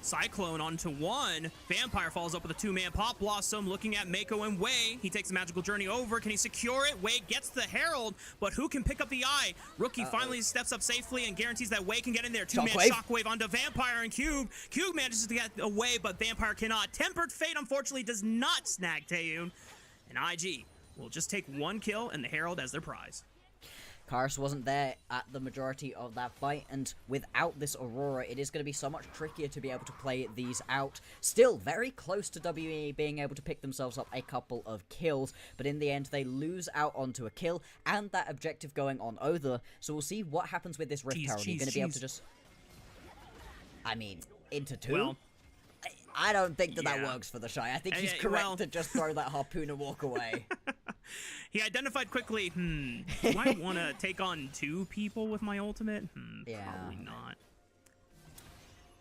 Cyclone onto 1. Vampire follows up with a 2-man Pop Blossom, looking at Mako and Wei. He takes the magical journey over. Can he secure it? Wei gets the Herald, but who can pick up the eye? Rookie finally steps up safely and guarantees that Wei can get in there. 2-man Shockwave onto Vampire and Cube. Cube manages to get away, but Vampire cannot. Tempered Fate, unfortunately, does not snag Taeyoon. And IG will just take 1 kill and the Herald as their prize. Karis wasn't there at the majority of that fight, and without this Aurora, it is going to be so much trickier to be able to play these out. Still very close to WE being able to pick themselves up a couple of kills, but in the end, they lose out onto a kill, and that objective going on Other. So we'll see what happens with this Rift Herald. Are you going to be able to just... I mean, into 2? Well, I don't think that works for the Shy. I think he's correct to just throw that harpoon and walk away. He identified quickly, do I want to take on 2 people with my ultimate? Probably not.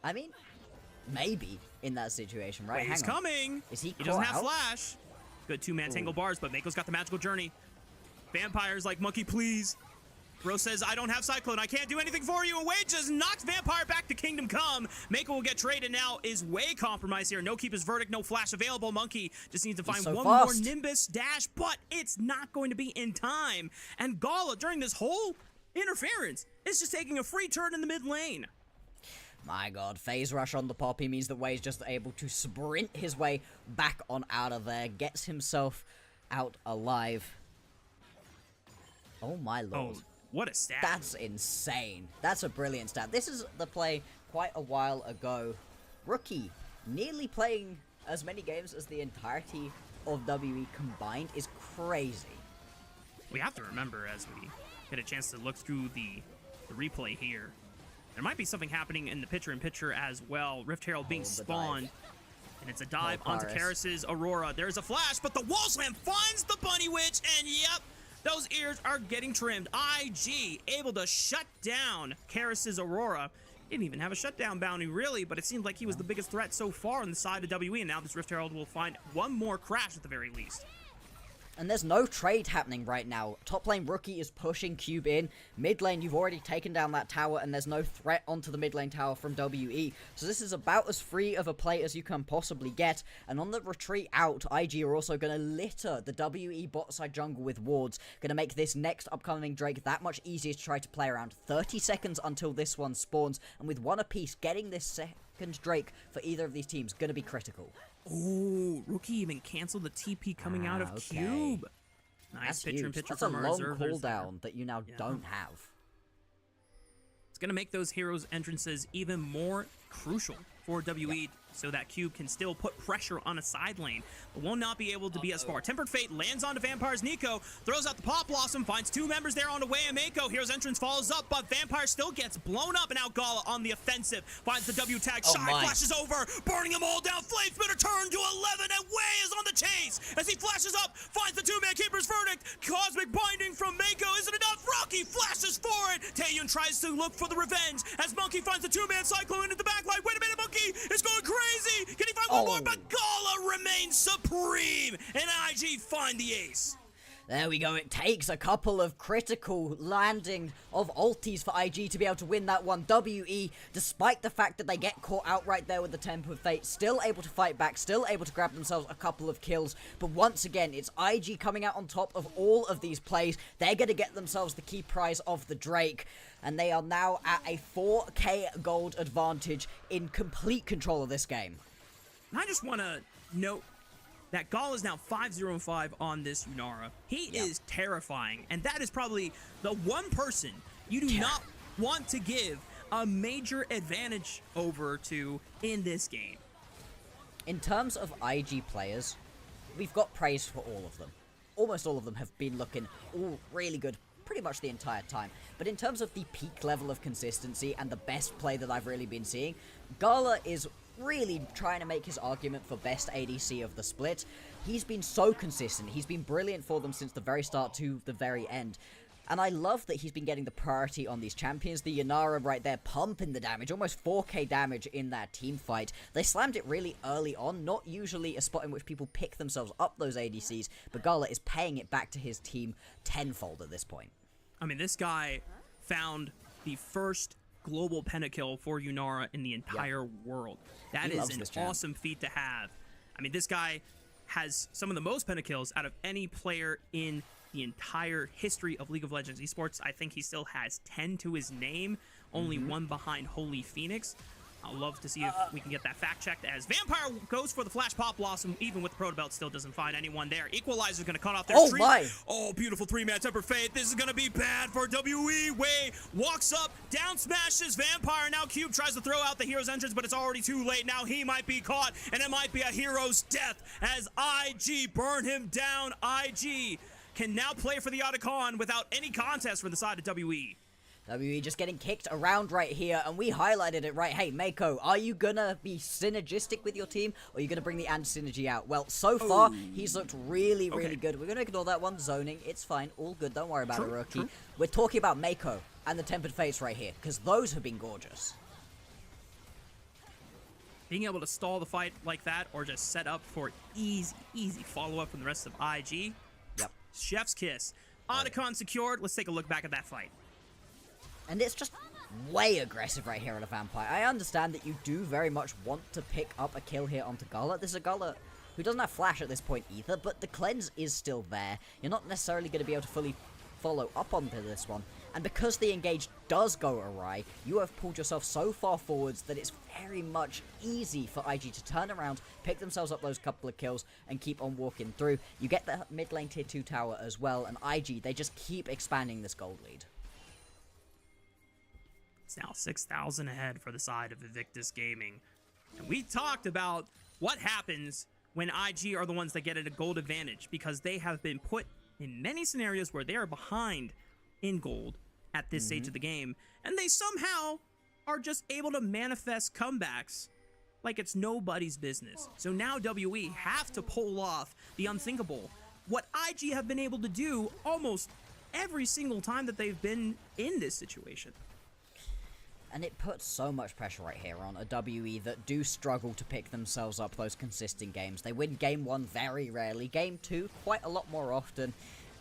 I mean, maybe in that situation, right? Wait, he's coming. Is he doesn't have flash. Good 2-man tangle bars, but Mako's got the magical journey. Vampire's like, Monkey, please. Bro says, I don't have Cyclone. I can't do anything for you. Away just knocks Vampire back to Kingdom Come. Mako will get traded now. Is way compromised here. No keep his verdict. No flash available. Monkey just needs to find one more Nimbus dash, but it's not going to be in time. And Gala, during this whole interference, is just taking a free turn in the mid lane. My god, phase rush on the Poppy means that Wei's just able to sprint his way back on out of there. Gets himself out alive. Oh my lord. Oh. What a stat. That's insane. That's a brilliant stat. This is the play quite a while ago. Rookie nearly playing as many games as the entirety of WE combined is crazy. We have to remember as we get a chance to look through the replay here, there might be something happening in the picture-in-picture as well. Rift Herald being spawned, and it's a dive onto Karis's Aurora. There's a flash, but the wall slam finds the Bunny Witch, and yep, those ears are getting trimmed. IG able to shut down Karis's Aurora. Didn't even have a shutdown bounty, really, but it seemed like he was the biggest threat so far on the side of WE, and now this Rift Herald will find one more crash at the very least. And there's no trade happening right now. Top lane Rookie is pushing Cube in. Mid lane, you've already taken down that tower, and there's no threat onto the mid lane tower from WE. So this is about as free of a play as you can possibly get. And on the retreat out, IG are also going to litter the WE bot side jungle with wards. Going to make this next upcoming Drake that much easier to try to play around. 30 seconds until this one spawns. And with one apiece, getting this second Drake for either of these teams going to be critical. Oh, Rookie even canceled the TP coming out of Cube. Nice picture-in-picture from our That's reserve. a long cooldown that you now don't have. It's going to make those heroes' entrances even more crucial for WE, so that Cube can still put pressure on a side lane, but will not be able to be as far. Tempered Fate lands onto Vampire's Nico, throws out the Pop Blossom, finds two members there on the way, and Mako. Hero's entrance follows up, but Vampire still gets blown up, and now Gala on the offensive finds the W tag. Shy flashes over, burning them all down. Flame Spitter turn to 11, and Way is on the chase as he flashes up, finds the two-man Keeper's Verdict. Cosmic Binding from Mako isn't enough. Rocky flashes for it. Taeyun tries to look for the revenge as Monkey finds the two-man Cyclone into the backline. Wait a minute, Monkey is going crazy. Can he find one more? But Gala remains supreme, and IG find the ace. There we go. It takes a couple of critical landing of ultis for IG to be able to win that one. WE, despite the fact that they get caught out right there with the Temper of Fate, still able to fight back, still able to grab themselves a couple of kills. But once again, it's IG coming out on top of all of these plays. They're going to get themselves the key prize of the Drake. And they are now at a 4k gold advantage in complete control of this game. I just want to note that Gala is now 5-0-5 on this Yunara. He is terrifying, and that is probably the one person you do not want to give a major advantage over to in this game. In terms of IG players, we've got praise for all of them. Almost all of them have been looking all really good pretty much the entire time. But in terms of the peak level of consistency and the best play that I've really been seeing, Gala is really trying to make his argument for best ADC of the split. He's been so consistent. He's been brilliant for them since the very start to the very end. And I love that he's been getting the priority on these champions. The Yunara right there pumping the damage, almost 4k damage in that team fight. They slammed it really early on, not usually a spot in which people pick themselves up those ADCs, but Gala is paying it back to his team tenfold at this point. I mean, this guy found the first global pentakill for Yunara in the entire world. That is an awesome feat to have. I mean, this guy has some of the most pentakills out of any player in the entire history of League of Legends esports. I think he still has 10 to his name, only one behind Holy Phoenix. I'll love to see if we can get that fact checked, as Vampire goes for the Flash Pop Blossom, even with the Proto Belt, still doesn't find anyone there. Equalizer's gonna cut off their streak. Oh, beautiful 3-man Temper Fate. This is gonna be bad for WE. Way walks up, down smashes Vampire. Now Cube tries to throw out the hero's entrance, but it's already too late. Now he might be caught, and it might be a hero's death as IG burn him down. IG can now play for the Otacon without any contest for the side of WE. WE just getting kicked around right here, and we highlighted it right. Hey, Mako, are you gonna be synergistic with your team, or are you gonna bring the anti-synergy out? Well, so far, he's looked really, really good. We're gonna ignore that one, zoning. It's fine, all good, don't worry about it, Rookie. We're talking about Mako and the Tempered Fates right here, because those have been gorgeous. Being able to stall the fight like that, or just set up for easy follow-up from the rest of IG. Yep. Chef's kiss. Otacon secured. Let's take a look back at that fight. And it's just way aggressive right here on a Vampire. I understand that you do very much want to pick up a kill here onto Gala. This is a Gala who doesn't have flash at this point either, but the cleanse is still there. You're not necessarily going to be able to fully follow up onto this one. And because the engage does go awry, you have pulled yourself so far forwards that it's very much easy for IG to turn around, pick themselves up those couple of kills, and keep on walking through. You get the mid lane tier 2 tower as well, and IG, they just keep expanding this gold lead. It's now 6,000 ahead for the side of Invictus Gaming. And we talked about what happens when IG are the ones that get at a gold advantage, because they have been put in many scenarios where they are behind in gold at this stage of the game, and they somehow are just able to manifest comebacks like it's nobody's business. So now WE have to pull off the unthinkable, what IG have been able to do almost every single time that they've been in this situation. And it puts so much pressure right here on a WE that do struggle to pick themselves up those consistent games. They win game 1 very rarely, game 2 quite a lot more often,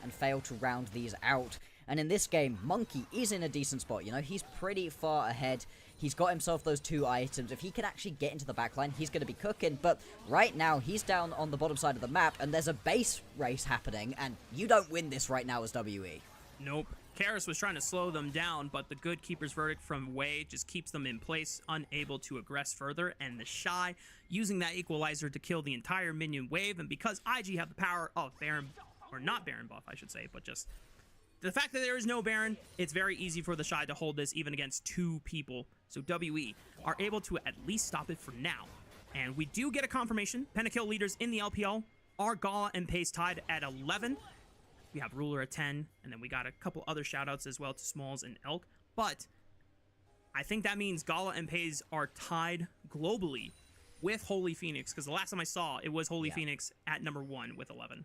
and fail to round these out. And in this game, Monkey is in a decent spot, you know, he's pretty far ahead. He's got himself those 2 items. If he can actually get into the backline, he's going to be cooking. But right now, he's down on the bottom side of the map, and there's a base race happening, and you don't win this right now as WE. Nope. Karis was trying to slow them down, but the good keeper's verdict from Wei just keeps them in place, unable to aggress further, and the Shy using that equalizer to kill the entire minion wave. And because IG have the power of Baron, or not Baron buff, I should say, but just the fact that there is no Baron, it's very easy for the Shy to hold this even against 2 people. So WE are able to at least stop it for now. And we do get a confirmation. Pentakill leaders in the LPL are Gala and Pace tied at 11. We have Ruler at 10, and then we got a couple other shoutouts as well to Smalls and Elk. But I think that means Gala and Pace are tied globally with Holy Phoenix, because the last time I saw, it was Holy Phoenix at number 1 with 11.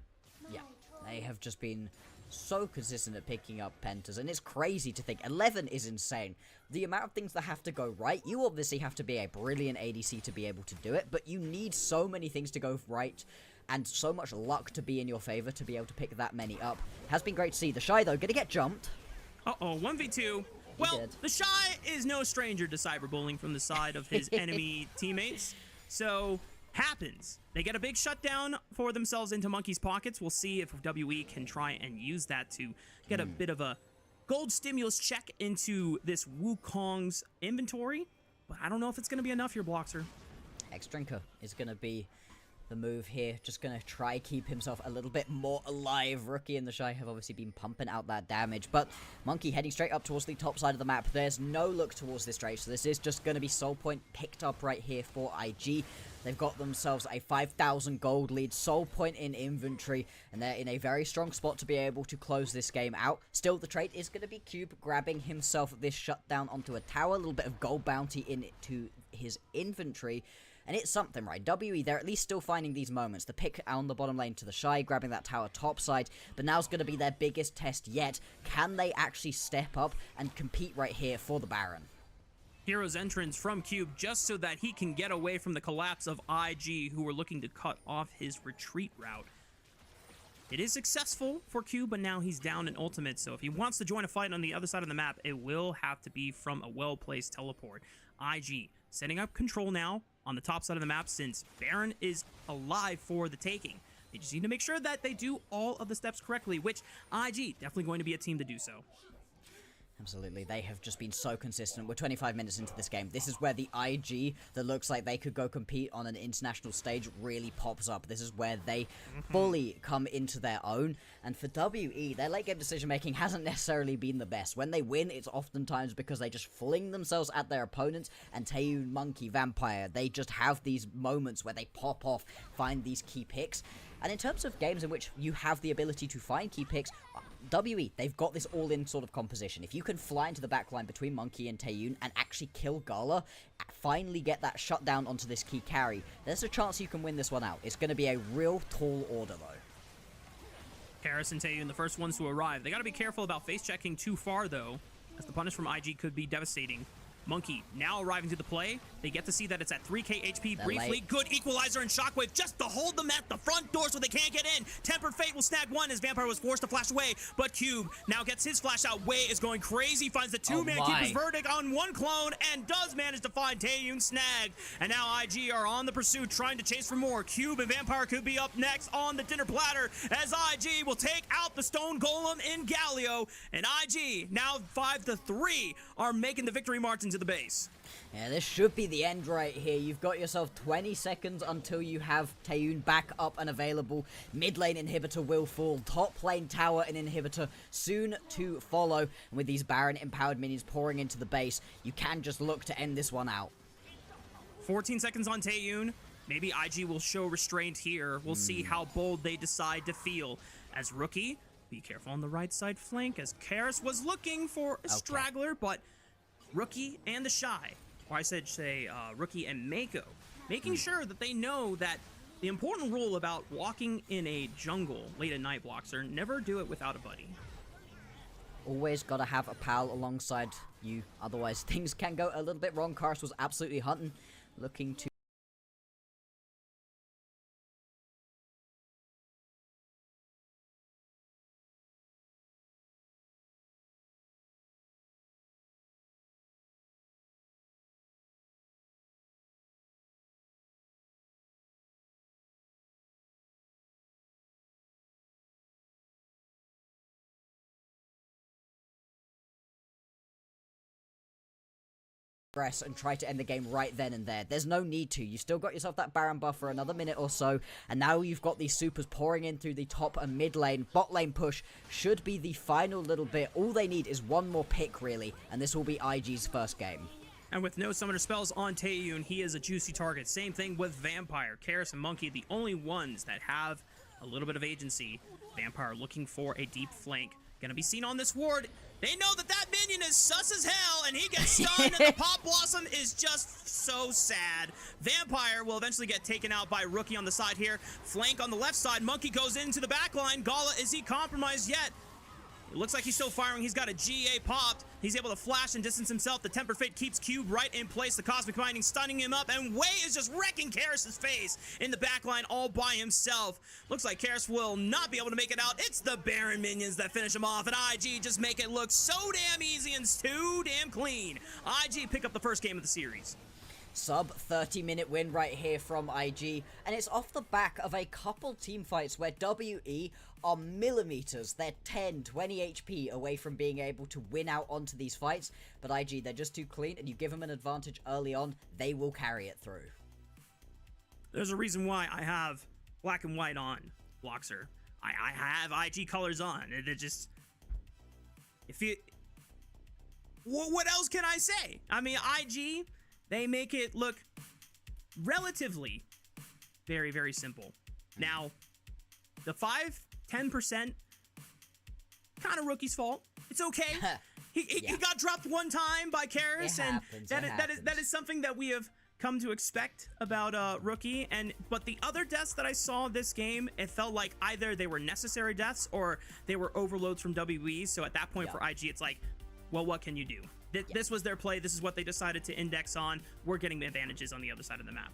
Yeah, they have just been so consistent at picking up pentas, and it's crazy to think 11 is insane. The amount of things that have to go right, you obviously have to be a brilliant ADC to be able to do it, but you need so many things to go right and so much luck to be in your favor to be able to pick that many up. Has been great to see. The Shy, though, gonna get jumped. Uh-oh, 1v2. Well, the Shy is no stranger to cyberbullying from the side of his enemy teammates, so happens. They get a big shutdown for themselves into Monkey's pockets. We'll see if WE can try and use that to get a bit of a gold stimulus check into this Wukong's inventory, but I don't know if it's going to be enough here, Bloxer. X-Drinker is going to be the move here, just gonna try keep himself a little bit more alive. Rookie and the Shy have obviously been pumping out that damage, but Monkey heading straight up towards the top side of the map. There's no look towards this trade, so this is just gonna be Soul Point picked up right here for IG. They've got themselves a 5,000 gold lead, Soul Point in inventory, and they're in a very strong spot to be able to close this game out. Still, the trade is going to be Cube grabbing himself this shutdown onto a tower, a little bit of gold bounty into his inventory. And it's something, right? WE, they're at least still finding these moments. The pick on the bottom lane to the Shy, grabbing that tower topside. But now's going to be their biggest test yet. Can they actually step up and compete right here for the Baron? Hero's entrance from Cube just so that he can get away from the collapse of IG, who were looking to cut off his retreat route. It is successful for Cube, but now he's down in ultimate, so if he wants to join a fight on the other side of the map, it will have to be from a well-placed teleport. IG setting up control now on the top side of the map, since Baron is alive for the taking. They just need to make sure that they do all of the steps correctly, which IG definitely going to be a team to do so. Absolutely, they have just been so consistent. We're 25 minutes into this game. This is where the IG that looks like they could go compete on an international stage really pops up. This is where they fully come into their own. And for WE, their late game decision making hasn't necessarily been the best. When they win, it's oftentimes because they just fling themselves at their opponents. And Taeyoon, Monkey, Vampire, they just have these moments where they pop off, find these key picks. And in terms of games in which you have the ability to find key picks, WE, they've got this all-in sort of composition. If you can fly into the backline between Monkey and Taeyoon and actually kill Gala, finally get that shutdown onto this key carry, there's a chance you can win this one out. It's going to be a real tall order, though. Karis and Taeyoon, the first ones to arrive. They got to be careful about face-checking too far, though, as the punish from IG could be devastating. Monkey now arriving to the play. They get to see that it's at 3k HP briefly. Good equalizer and shockwave just to hold them at the front door so they can't get in. Tempered Fate will snag one as Vampire was forced to flash away, but Cube now gets his flash out. Wei is going crazy, finds the two-man keeper's verdict on one clone and does manage to find Taeyoon snagged. And now IG are on the pursuit, trying to chase for more. Cube and Vampire could be up next on the dinner platter as IG will take out the Stone Golem in Galio. And IG, now 5-3, are making the victory march into the base. Yeah, this should be the end right here. You've got yourself 20 seconds until you have Taeyoon back up and available. Mid lane inhibitor will fall. Top lane tower and inhibitor soon to follow. And with these Baron empowered minions pouring into the base, you can just look to end this one out. 14 seconds on Taeyoon. Maybe IG will show restraint here. We'll see how bold they decide to feel. As Rookie, be careful on the right side flank, as Karis was looking for a straggler, but Rookie and the Shy, or I should say Rookie and Mako, making sure that they know that the important rule about walking in a jungle late at night blocks are never do it without a buddy. Always gotta have a pal alongside you, otherwise things can go a little bit wrong. Karis was absolutely hunting, looking to press and try to end the game right then and there. There's no need to. You still got yourself that Baron buff for another minute or so, and now you've got these supers pouring in through the top and mid lane. Bot lane push should be the final little bit. All they need is one more pick, really, and this will be IG's first game. And with no summoner spells on Taeyun, he is a juicy target. Same thing with Vampire. Karis and Monkey, the only ones that have a little bit of agency. Vampire looking for a deep flank. Gonna be seen on this ward. They know that that minion is sus as hell, and he gets stunned, and the Pop Blossom is just so sad. Vampire will eventually get taken out by Rookie on the side here. Flank on the left side. Monkey goes into the back line. Gala, is he compromised yet? It looks like he's still firing. He's got a GA popped. He's able to flash and distance himself. The Temper Fate keeps Cube right in place. The Cosmic Binding stunning him up. And Wei is just wrecking Karis' face in the backline all by himself. Looks like Karis will not be able to make it out. It's the Baron minions that finish him off. And IG just make it look so damn easy and too damn clean. IG pick up the first game of the series. Sub 30-minute win right here from IG, and it's off the back of a couple team fights where WE are millimeters. They're 10, 20 HP away from being able to win out onto these fights, but IG, they're just too clean, and you give them an advantage early on, they will carry it through. There's a reason why I have black and white on, Bloxer. I have IG colors on. It just... If you... What else can I say? I mean, IG... They make it look relatively very, very simple. Now, the 5-10%, kind of Rookie's fault. It's okay. He got dropped one time by Karis, and that is something that we have come to expect about Rookie. But the other deaths that I saw this game, it felt like either they were necessary deaths or they were overloads from WE. So at that point for IG, it's like, well, what can you do? This was their play. This is what they decided to index on. We're getting advantages on the other side of the map.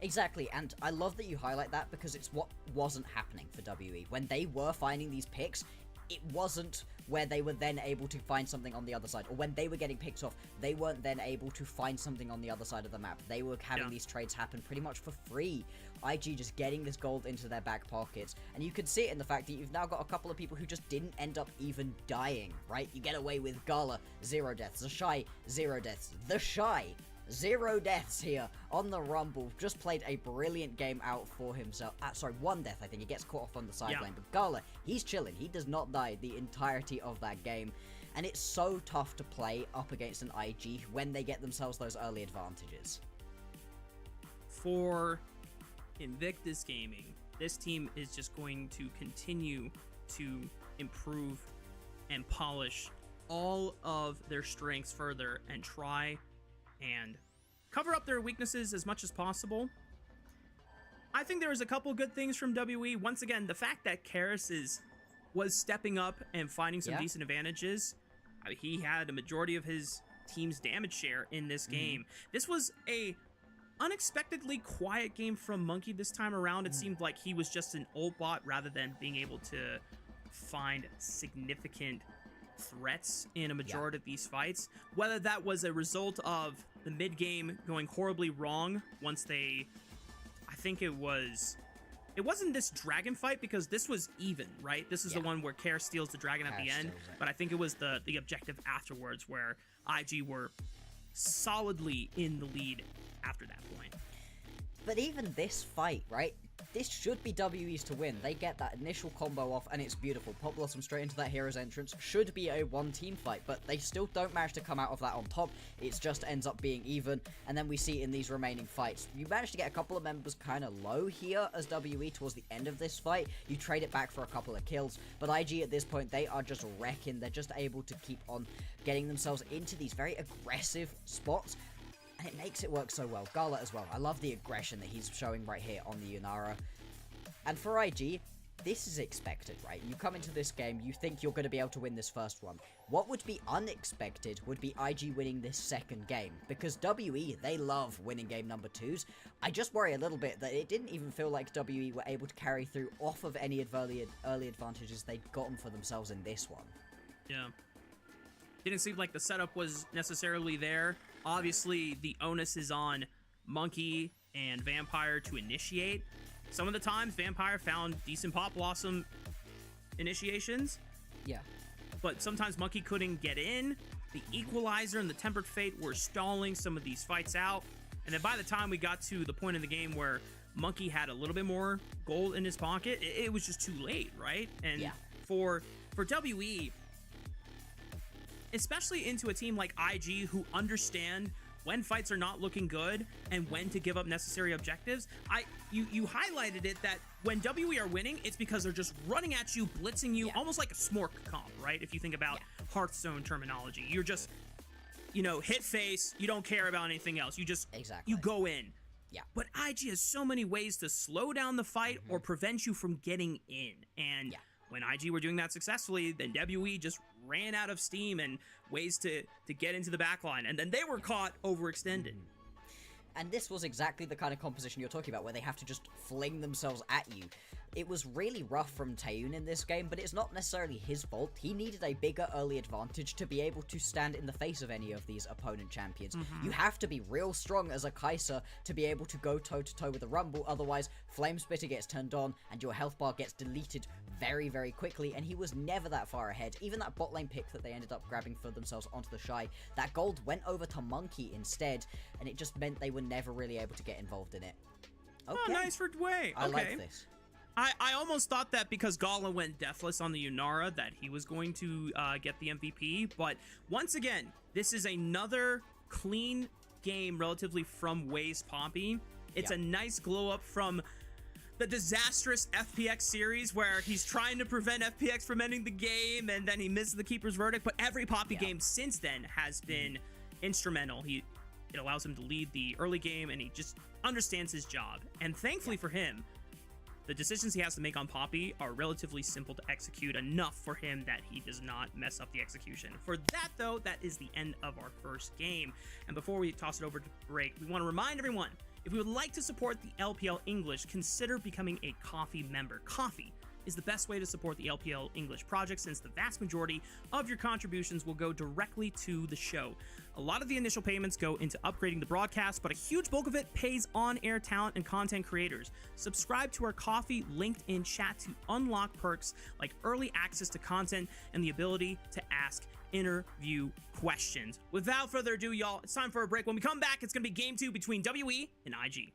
Exactly, and I love that you highlight that because it's what wasn't happening for WE. When they were finding these picks, it wasn't where they were then able to find something on the other side. Or when they were getting picked off, they weren't then able to find something on the other side of the map. They were having these trades happen pretty much for free. IG just getting this gold into their back pockets. And you can see it in the fact that you've now got a couple of people who just didn't end up even dying, right? You get away with Gala, 0 deaths. The Shy, 0 deaths. The Shy, 0 deaths here on the Rumble. Just played a brilliant game out for himself. Sorry, 1 death, I think. He gets caught off on the side lane. But Gala, he's chilling. He does not die the entirety of that game. And it's so tough to play up against an IG when they get themselves those early advantages. For Invictus Gaming, this team is just going to continue to improve and polish all of their strengths further and try and cover up their weaknesses as much as possible. I think there was a couple good things from WE. Once again, the fact that Karis was stepping up and finding some decent advantages. He had a majority of his team's damage share in this game. This was a unexpectedly quiet game from Monkey this time around. It seemed like he was just an ult bot rather than being able to find significant threats in a majority of these fights. Whether that was a result of the mid game going horribly wrong once they, I think it wasn't this dragon fight because this was even, right? This is the one where Karis steals the dragon at the end, but I think it was the objective afterwards where IG were solidly in the lead after that point. But even this fight, right? This should be WE's to win. They get that initial combo off, and it's beautiful. Pop Blossom straight into that hero's entrance. Should be a one-team fight, but they still don't manage to come out of that on top. It just ends up being even, and then we see in these remaining fights, you manage to get a couple of members kind of low here as WE towards the end of this fight. You trade it back for a couple of kills, but IG at this point, they are just wrecking. They're just able to keep on getting themselves into these very aggressive spots, and it makes it work so well. Gala as well. I love the aggression that he's showing right here on the Yunara. And for IG, this is expected, right? You come into this game, you think you're going to be able to win this first one. What would be unexpected would be IG winning this second game, because WE, they love winning game number 2s. I just worry a little bit that it didn't even feel like WE were able to carry through off of any early advantages they'd gotten for themselves in this one. Yeah. Didn't seem like the setup was necessarily there. Obviously, the onus is on Monkey and Vampire to initiate. Some of the times, Vampire found decent Pop Blossom initiations. Yeah. But sometimes Monkey couldn't get in. The Equalizer and the Tempered Fate were stalling some of these fights out. And then by the time we got to the point in the game where Monkey had a little bit more gold in his pocket, it was just too late, right? And yeah. for WE, especially into a team like IG who understand when fights are not looking good and when to give up necessary objectives. You highlighted it that when WE are winning, it's because they're just running at you, blitzing you, almost like a smork comp, right? If you think about Hearthstone terminology, you're just, hit face, you don't care about anything else. You just, you go in. Yeah. But IG has so many ways to slow down the fight or prevent you from getting in. And when IG were doing that successfully, then WE just ran out of steam and ways to get into the backline, and then they were caught overextended. And this was exactly the kind of composition you're talking about, where they have to just fling themselves at you. It was really rough from Taeyoon in this game, but it's not necessarily his fault. He needed a bigger early advantage to be able to stand in the face of any of these opponent champions. You have to be real strong as a Kai'Sa to be able to go toe-to-toe with a Rumble, otherwise Flame Spitter gets turned on and your health bar gets deleted very, very quickly, and he was never that far ahead. Even that bot lane pick that they ended up grabbing for themselves onto the Shy, that gold went over to Monkey instead, and it just meant they were never really able to get involved in it. Okay. Oh, nice for Dway. I like this. I almost thought that because Gala went deathless on the Yunara that he was going to get the MVP, but once again, this is another clean game relatively from Way's Poppy. It's a nice glow up from the disastrous FPX series where he's trying to prevent FPX from ending the game and then he misses the Keeper's Verdict, but every Poppy game since then has been instrumental. It allows him to lead the early game and he just understands his job. And thankfully for him, the decisions he has to make on Poppy are relatively simple to execute, enough for him that he does not mess up the execution. For that, though, that is the end of our first game. And before we toss it over to break, we want to remind everyone, if you would like to support the LPL English, consider becoming a Ko-fi member. Ko-fi is the best way to support the LPL English project, since the vast majority of your contributions will go directly to the show. A lot of the initial payments go into upgrading the broadcast, but a huge bulk of it pays on-air talent and content creators. Subscribe to our Ko-fi linked in chat to unlock perks like early access to content and the ability to ask interview questions. Without further ado, y'all, it's time for a break. When we come back, it's going to be Game 2 between WE and IG.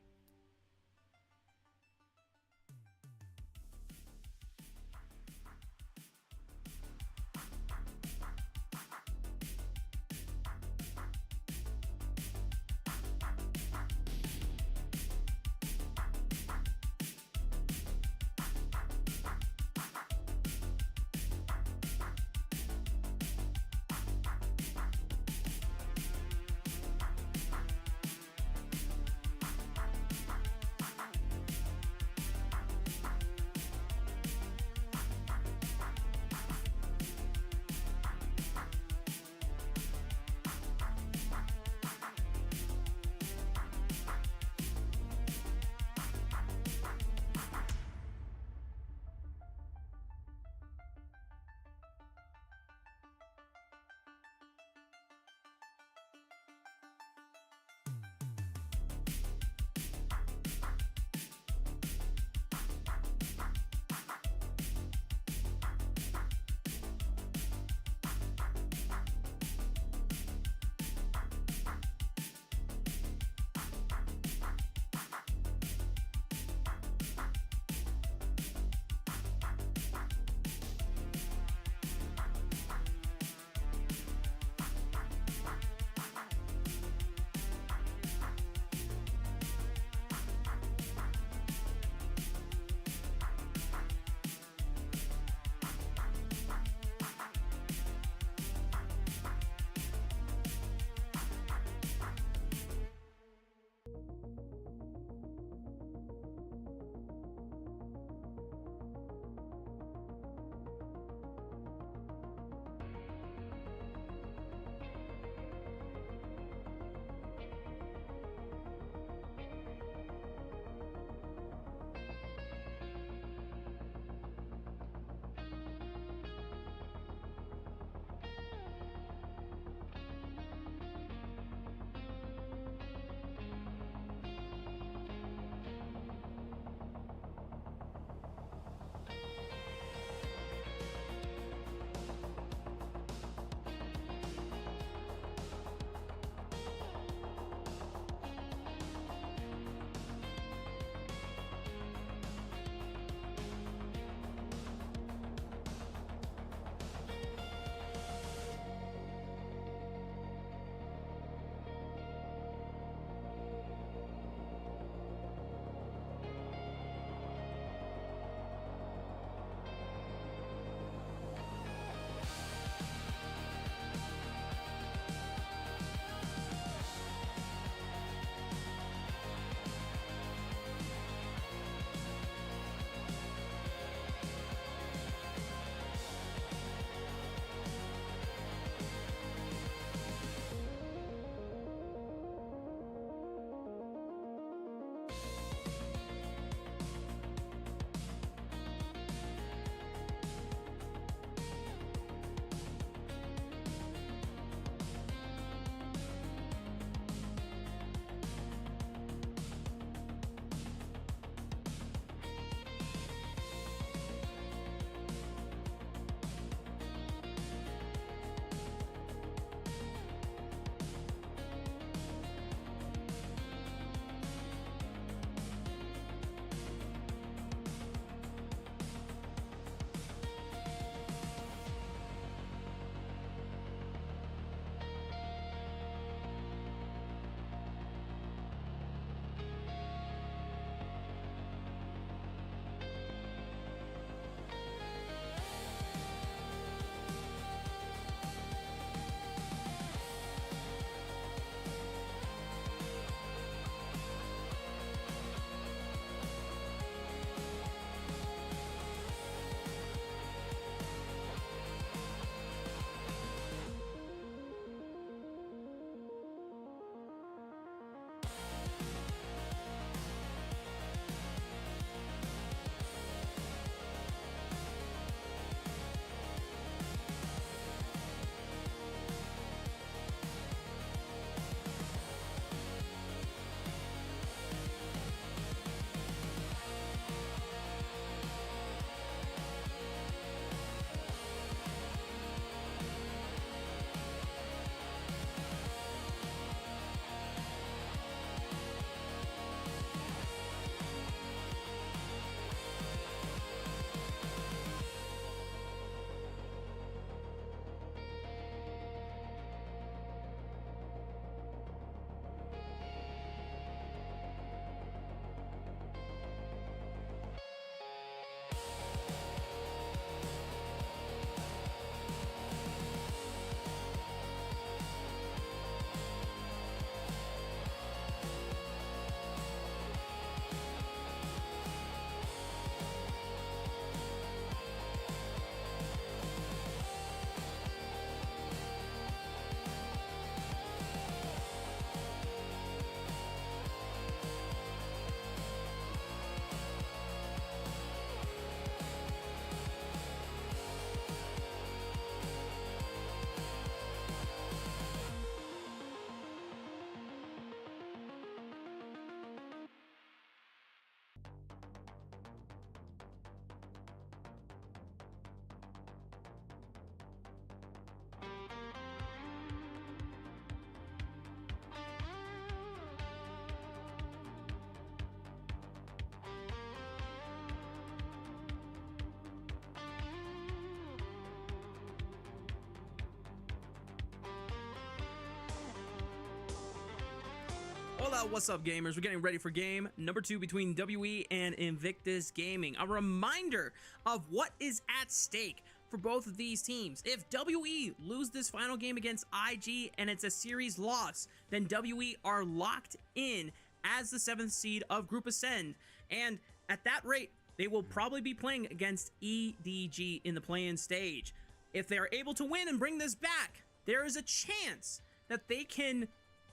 Well, what's up, gamers? We're getting ready for game number 2 between WE and Invictus Gaming. A reminder of what is at stake for both of these teams. If WE lose this final game against IG and it's a series loss, then WE are locked in as the 7th seed of Group Ascend. And at that rate, they will probably be playing against EDG in the play-in stage. If they are able to win and bring this back, there is a chance that they can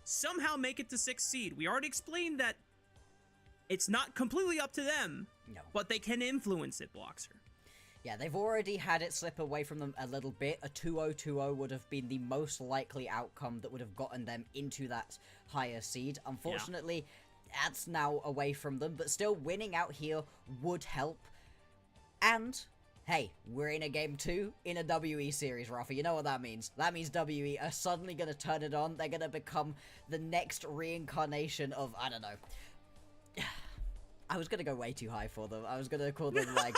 somehow make it to 6th seed. We already explained that it's not completely up to them, but they can influence it, Bloxer. Yeah, they've already had it slip away from them a little bit. A 2-0-2-0 would have been the most likely outcome that would have gotten them into that higher seed. Unfortunately, that's now away from them, but still winning out here would help. And hey, we're in a game 2 in a WE series, Rafa. You know what that means. That means WE are suddenly going to turn it on. They're going to become the next reincarnation of, I don't know. I was going to go way too high for them. I was going to call them like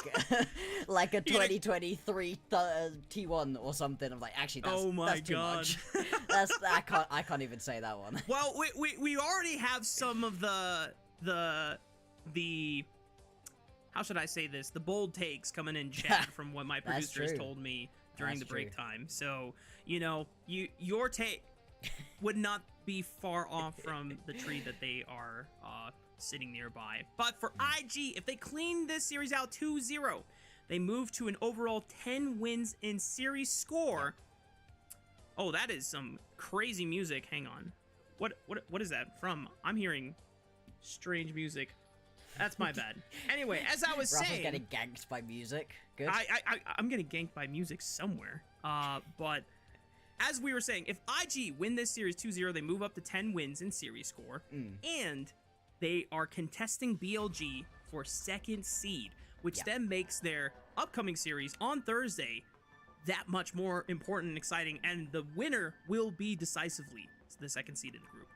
like a 2023 T1 or something. I'm like, actually, that's too much. I can't even say that one. Well, we already have some of the how should I say this? The bold takes coming in chat from what my producers told me during the break time. So, you know, your take would not be far off from the tree that they are sitting nearby. But for IG, if they clean this series out 2-0, they move to an overall 10 wins in series score. Oh, that is some crazy music. Hang on. What is that from? I'm hearing strange music. That's my bad. Anyway, as I was saying, getting ganked by music. Good. I'm getting ganked by music somewhere. But as we were saying, if IG win this series 2-0, they move up to 10 wins in series score, and they are contesting BLG for 2nd seed, which then makes their upcoming series on Thursday that much more important and exciting, and the winner will be decisively the 2nd seed in the group.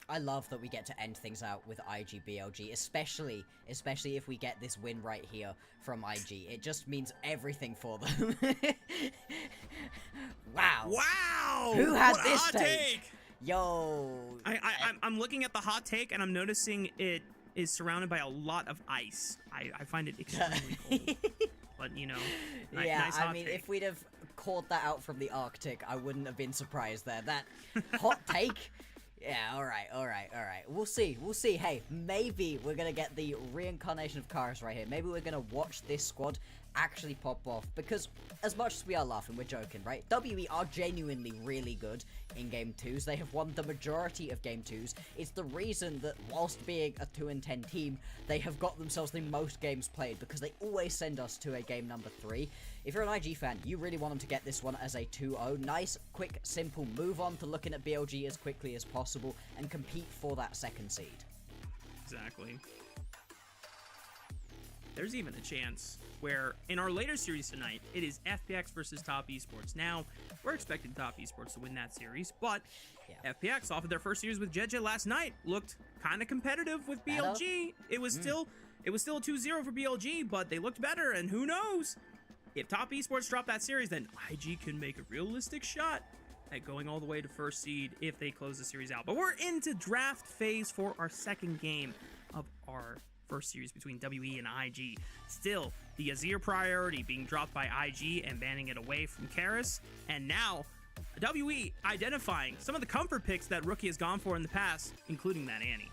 I love that we get to end things out with IG BLG, especially if we get this win right here from IG. It just means everything for them. Wow. Wow! Who had what this hot take? Yo. I'm looking at the hot take, and I'm noticing it is surrounded by a lot of ice. I find it extremely cold. But, you know, nice hot take. If we'd have called that out from the Arctic, I wouldn't have been surprised there. That hot take... Yeah, alright. We'll see. Hey, maybe we're gonna get the reincarnation of Karis right here. Maybe we're gonna watch this squad actually pop off, because as much as we are laughing, we're joking, right? WE are genuinely really good in Game 2s. They have won the majority of Game 2s. It's the reason that whilst being a 2-10 team, they have got themselves the most games played, because they always send us to a game number 3. If you're an IG fan, you really want them to get this one as a 2-0. Nice, quick, simple move on to looking at BLG as quickly as possible and compete for that 2nd seed. Exactly. There's even a chance where in our later series tonight, it is FPX versus Top Esports. Now, we're expecting Top Esports to win that series, but FPX off of their first series with JJ last night looked kind of competitive with BLG. It was still a 2-0 for BLG, but they looked better, and who knows? If Top Esports drop that series, then IG can make a realistic shot at going all the way to 1st seed if they close the series out. But we're into draft phase for our 2nd game of our first series between WE and IG. Still, the Azir priority being dropped by IG and banning it away from Karis. And now, WE identifying some of the comfort picks that Rookie has gone for in the past, including that Annie.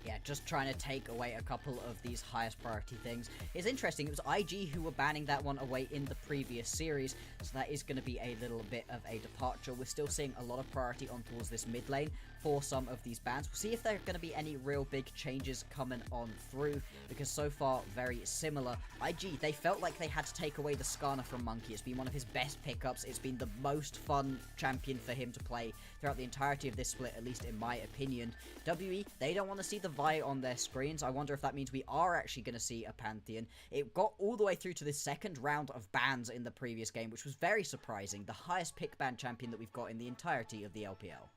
Yeah, just trying to take away a couple of these highest priority things. It's interesting, it was IG who were banning that one away in the previous series, so that is going to be a little bit of a departure. We're still seeing a lot of priority on towards this mid lane for some of these bans. We'll see if there are going to be any real big changes coming on through, because so far, very similar. IG, they felt like they had to take away the Skarner from Monkey. It's been one of his best pickups. It's been the most fun champion for him to play throughout the entirety of this split, at least in my opinion. WE, they don't want to see the Vi on their screens. I wonder if that means we are actually going to see a Pantheon. It got all the way through to the 2nd round of bans in the previous game, which was very surprising. The highest pick ban champion that we've got in the entirety of the LPL.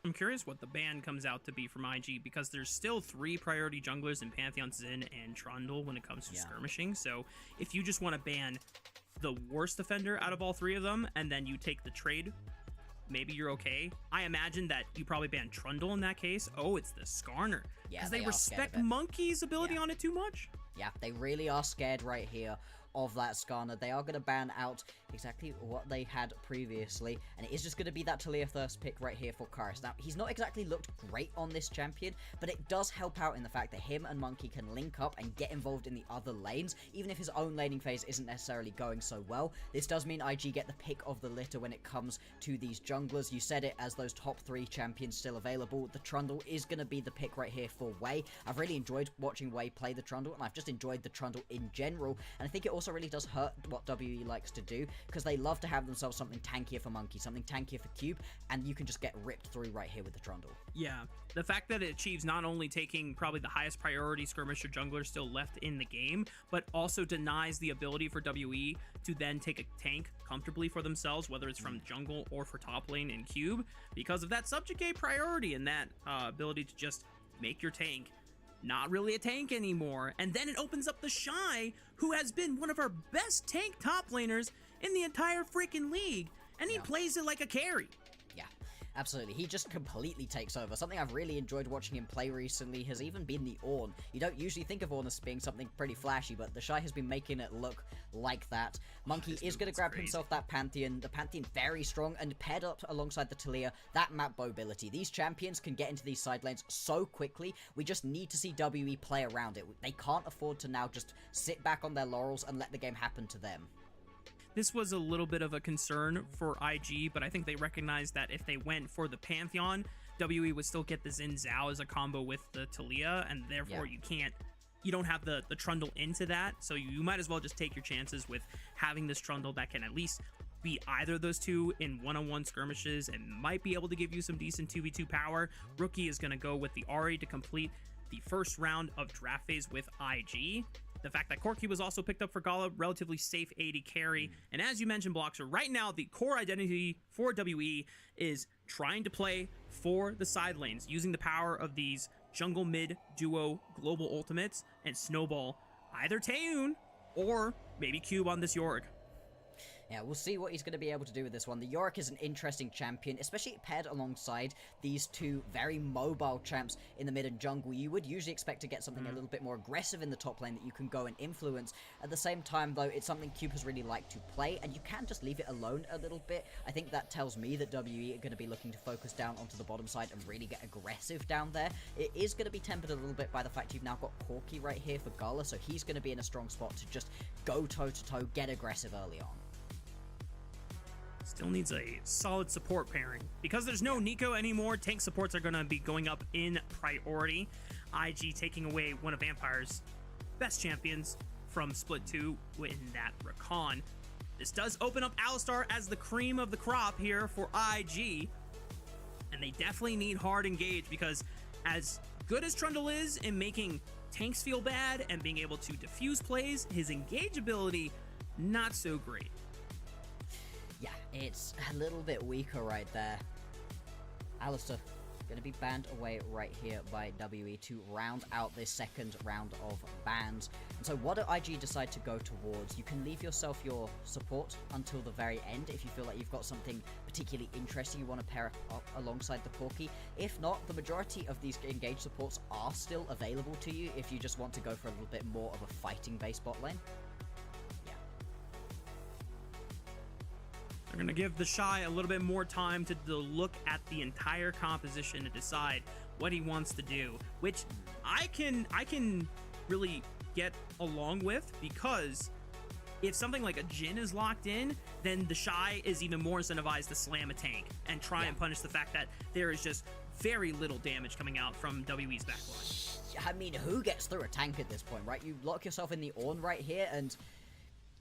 I'm curious what the ban comes out to be from IG, because there's still 3 priority junglers in Pantheon, Xin, and Trundle when it comes to skirmishing. So if you just want to ban the worst defender out of all 3 of them, and then you take the trade maybe you're okay. I imagine that you probably ban Trundle in that case. Oh, it's the Skarner. Yeah, because they respect Monkey's ability on it too much. Yeah, they really are scared right here of that Skarner. They are going to ban out exactly what they had previously, and it is just going to be that Talia Thirst pick right here for Karis. Now, he's not exactly looked great on this champion, but it does help out in the fact that him and Monkey can link up and get involved in the other lanes, even if his own laning phase isn't necessarily going so well. This does mean IG get the pick of the litter when it comes to these junglers. You said it, as those top 3 champions still available, the Trundle is going to be the pick right here for Wei. I've really enjoyed watching Wei play the Trundle, and I've just enjoyed the Trundle in general, and I think it also really does hurt what WE likes to do, because they love to have themselves something tankier for Monkey, something tankier for Cube, and you can just get ripped through right here with the Trundle. Yeah, the fact that it achieves not only taking probably the highest priority skirmisher jungler still left in the game, but also denies the ability for WE to then take a tank comfortably for themselves, whether it's from jungle or for top lane in Cube, because of that subjugate priority and that ability to just make your tank not really a tank anymore. And then it opens up the Shy, who has been one of our best tank top laners in the entire freaking league, and he plays it like a carry. Yeah, absolutely. He just completely takes over. Something I've really enjoyed watching him play recently has even been the Ornn. You don't usually think of Ornn as being something pretty flashy, but the Shy has been making it look like that. Monkey is going to grab himself that Pantheon. The Pantheon very strong, and paired up alongside the Talia, that map mobility. These champions can get into these side lanes so quickly. We just need to see WE play around it. They can't afford to now just sit back on their laurels and let the game happen to them. This was a little bit of a concern for IG, but I think they recognized that if they went for the Pantheon, WE would still get the Xin Zhao as a combo with the Talia, and therefore you don't have the Trundle into that, so you might as well just take your chances with having this Trundle that can at least beat either of those two in one-on-one skirmishes and might be able to give you some decent 2v2 power. Rookie is going to go with the Ahri to complete the first round of draft phase with IG. The fact that Corki was also picked up for Gala, relatively safe AD carry. And as you mentioned, Bloxer, right now the core identity for WE is trying to play for the side lanes, using the power of these jungle mid duo global ultimates and snowball either Taeyoon or maybe Cube on this Yorick. Yeah, we'll see what he's going to be able to do with this one. The Yorick is an interesting champion, especially paired alongside these two very mobile champs in the mid and jungle. You would usually expect to get something a little bit more aggressive in the top lane that you can go and influence. At the same time, though, it's something Cube has really liked to play, and you can just leave it alone a little bit. I think that tells me that WE are going to be looking to focus down onto the bottom side and really get aggressive down there. It is going to be tempered a little bit by the fact you've now got Corki right here for Gala, so he's going to be in a strong spot to just go toe-to-toe, get aggressive early on. Still needs a solid support pairing. Because there's no Nico anymore, tank supports are going to be going up in priority. IG taking away one of Vampire's best champions from Split 2 in that Rakan. This does open up Alistar as the cream of the crop here for IG. And they definitely need hard engage, because as good as Trundle is in making tanks feel bad and being able to diffuse plays, his engage ability, not so great. Yeah, it's a little bit weaker right there. Alistar going to be banned away right here by WE to round out this second round of bans. And so what do IG decide to go towards? You can leave yourself your support until the very end if you feel like you've got something particularly interesting you want to pair up alongside the Corki. If not, the majority of these engaged supports are still available to you if you just want to go for a little bit more of a fighting-based bot lane. They're going to give the Shy a little bit more time to look at the entire composition to decide what he wants to do, which I can really get along with, because if something like a Jhin is locked in, then the Shy is even more incentivized to slam a tank and try and punish the fact that there is just very little damage coming out from WE's backline. I mean, who gets through a tank at this point, right? You lock yourself in the Ornn right here, and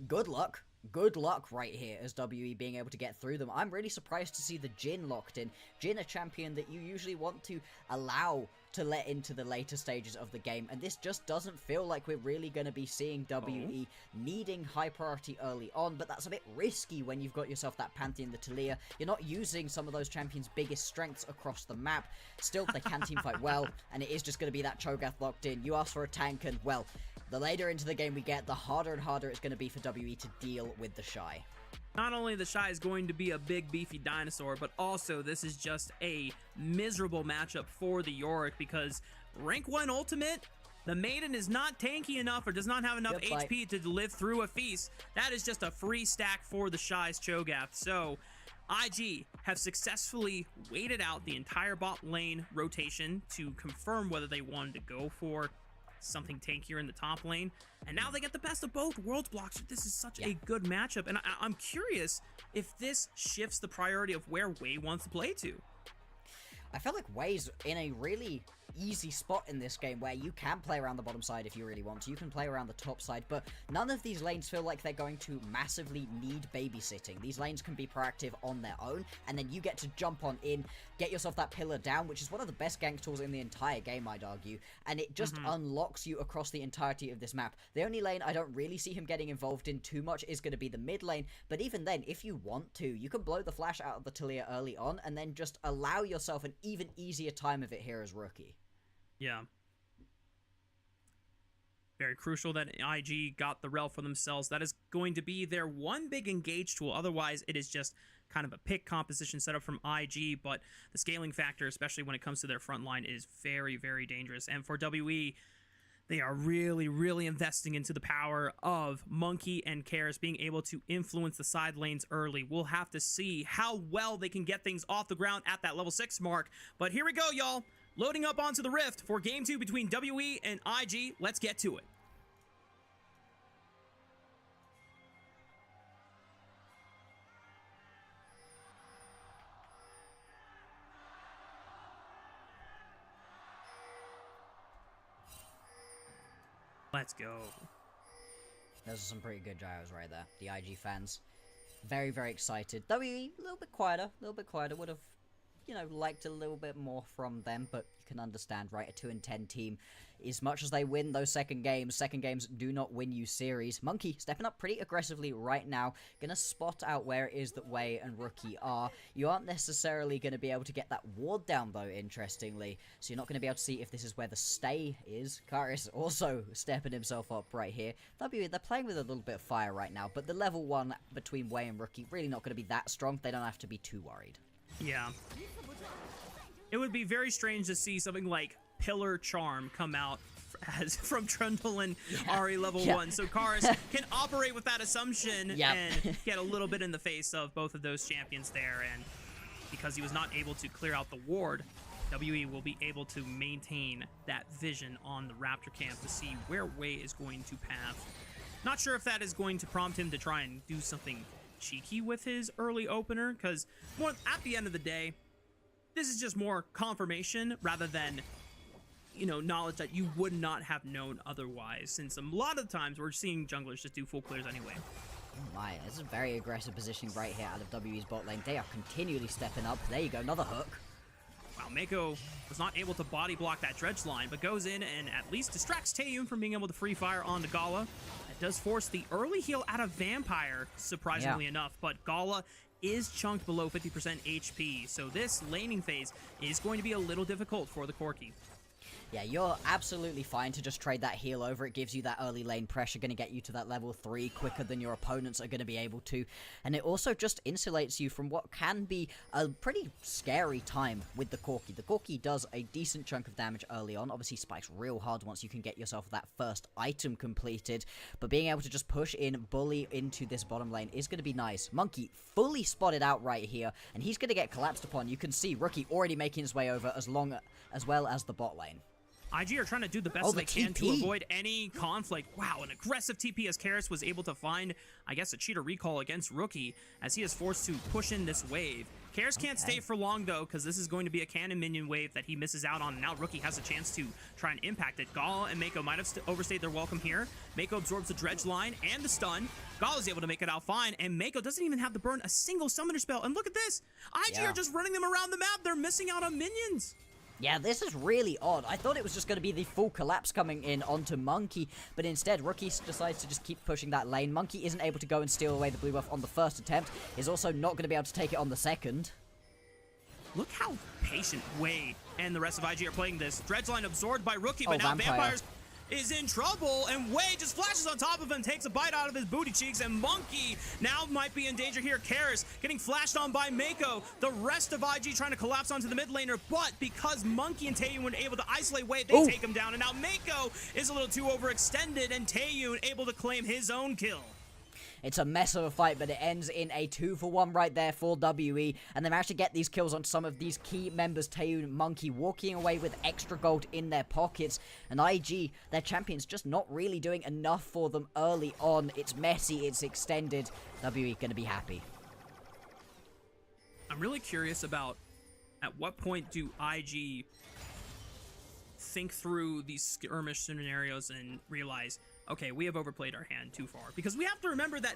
good luck. Good luck right here as WE being able to get through them. I'm really surprised to see the Jhin locked in. Jhin, a champion that you usually want to allow to let into the later stages of the game, and this just doesn't feel like we're really going to be seeing WE needing high priority early on, but that's a bit risky when you've got yourself that Pantheon, the Talia. You're not using some of those champions' biggest strengths across the map. Still, they can teamfight well, and it is just going to be that Cho'Gath locked in. You ask for a tank, and well, the later into the game we get, the harder and harder it's going to be for WE to deal with the Shy. Not only the Shy is going to be a big beefy dinosaur, but also this is just a miserable matchup for the Yorick because rank 1 ultimate, the Maiden is not tanky enough or does not have enough HP to live through a feast. That is just a free stack for the Shy's Cho'Gath. So IG have successfully waited out the entire bot lane rotation to confirm whether they wanted to go for something tankier in the top lane, and now they get the best of both worlds blocks. This is such a good matchup, and I'm curious if this shifts the priority of where Wei wants to play to. I feel like Wei's in a really easy spot in this game where you can play around the bottom side if you really want to. You can play around the top side, but none of these lanes feel like they're going to massively need babysitting. These lanes can be proactive on their own, and then you get to jump on in, get yourself that pillar down, which is one of the best gank tools in the entire game, I'd argue, and it just unlocks you across the entirety of this map. The only lane I don't really see him getting involved in too much is going to be the mid lane, but even then, if you want to, you can blow the flash out of the Talia early on, and then just allow yourself an even easier time of it here as Rookie. Yeah. Very crucial that IG got the rel for themselves. That is going to be their one big engage tool. Otherwise, it is just kind of a pick composition setup from IG, but the scaling factor, especially when it comes to their front line, is very, very dangerous. And for WE, they are really, really investing into the power of Monkey and Karis being able to influence the side lanes early. We'll have to see how well they can get things off the ground at that level 6 mark. But here we go, y'all. Loading up onto the Rift for Game 2 between WE and IG. Let's get to it. Let's go. Those are some pretty good gyros right there. The IG fans, very, very excited. WE, a little bit quieter, Would have, you know, liked a little bit more from them, but you can understand, right? A 2-10 team, as much as they win those second games do not win you series. Monkey stepping up pretty aggressively right now, gonna spot out where it is that Wei and Rookie are. You aren't necessarily gonna be able to get that ward down though, interestingly, so you're not gonna be able to see if this is where the stay is. Karis also stepping himself up right here. WE, they're playing with a little bit of fire right now, but the level 1 between Wei and Rookie really not gonna be that strong. They don't have to be too worried. Yeah. It would be very strange to see something like Pillar Charm come out from Trundle and Ari level 1. So Karis can operate with that assumption and get a little bit in the face of both of those champions there. And because he was not able to clear out the ward, WE will be able to maintain that vision on the Raptor camp to see where Wei is going to path. Not sure if that is going to prompt him to try and do something cheeky with his early opener, because at the end of the day, this is just more confirmation rather than, you know, knowledge that you would not have known otherwise, since a lot of times we're seeing junglers just do full clears anyway. Oh my, this is a very aggressive positioning right here out of WE's bot lane. They are continually stepping up. There you go, another hook. Wow, Mako was not able to body block that dredge line, but goes in and at least distracts Taeyun from being able to free fire onto Gala. That does force the early heal out of Vampire, surprisingly enough, but Gala is chunked below 50% HP, so this laning phase is going to be a little difficult for the Corki. Yeah, you're absolutely fine to just trade that heal over. It gives you that early lane pressure, going to get you to that level 3 quicker than your opponents are going to be able to. And it also just insulates you from what can be a pretty scary time with the Corki. The Corki does a decent chunk of damage early on. Obviously spikes real hard once you can get yourself that first item completed. But being able to just push in, bully into this bottom lane is going to be nice. Monkey fully spotted out right here, and he's going to get collapsed upon. You can see Rookie already making his way over as well as the bot lane. IG are trying to do the best they can to avoid any conflict. Wow, an aggressive TP as Karis was able to find, I guess, a cheater recall against Rookie as he is forced to push in this wave. Karis can't stay for long, though, because this is going to be a cannon minion wave that he misses out on, and now Rookie has a chance to try and impact it. Gala and Mako might have overstayed their welcome here. Mako absorbs the dredge line and the stun. Gala is able to make it out fine, and Mako doesn't even have to burn a single summoner spell. And look at this! IG are just running them around the map. They're missing out on minions. Yeah, this is really odd. I thought it was just going to be the full collapse coming in onto Monkey, but instead Rookie decides to just keep pushing that lane. Monkey isn't able to go and steal away the blue buff on the first attempt. Is also not going to be able to take it on the second. Look how patient Wei and the rest of IG are playing this. Dredge line absorbed by Rookie, but now Vampires is in trouble, and Wei just flashes on top of him, takes a bite out of his booty cheeks, and Monkey now might be in danger here. Karis getting flashed on by Mako. The rest of IG trying to collapse onto the mid laner, but because Monkey and Taeyun were able to isolate Wei, they take him down, and now Mako is a little too overextended, and Taeyun able to claim his own kill. It's a mess of a fight, but it ends in a 2-for-1 right there for WE, and they managed to get these kills on some of these key members, Taeyun, Monkey, walking away with extra gold in their pockets, and IG, their champions, just not really doing enough for them early on. It's messy, it's extended. WE gonna be happy. I'm really curious about at what point do IG think through these skirmish scenarios and realize, okay, we have overplayed our hand too far. Because we have to remember that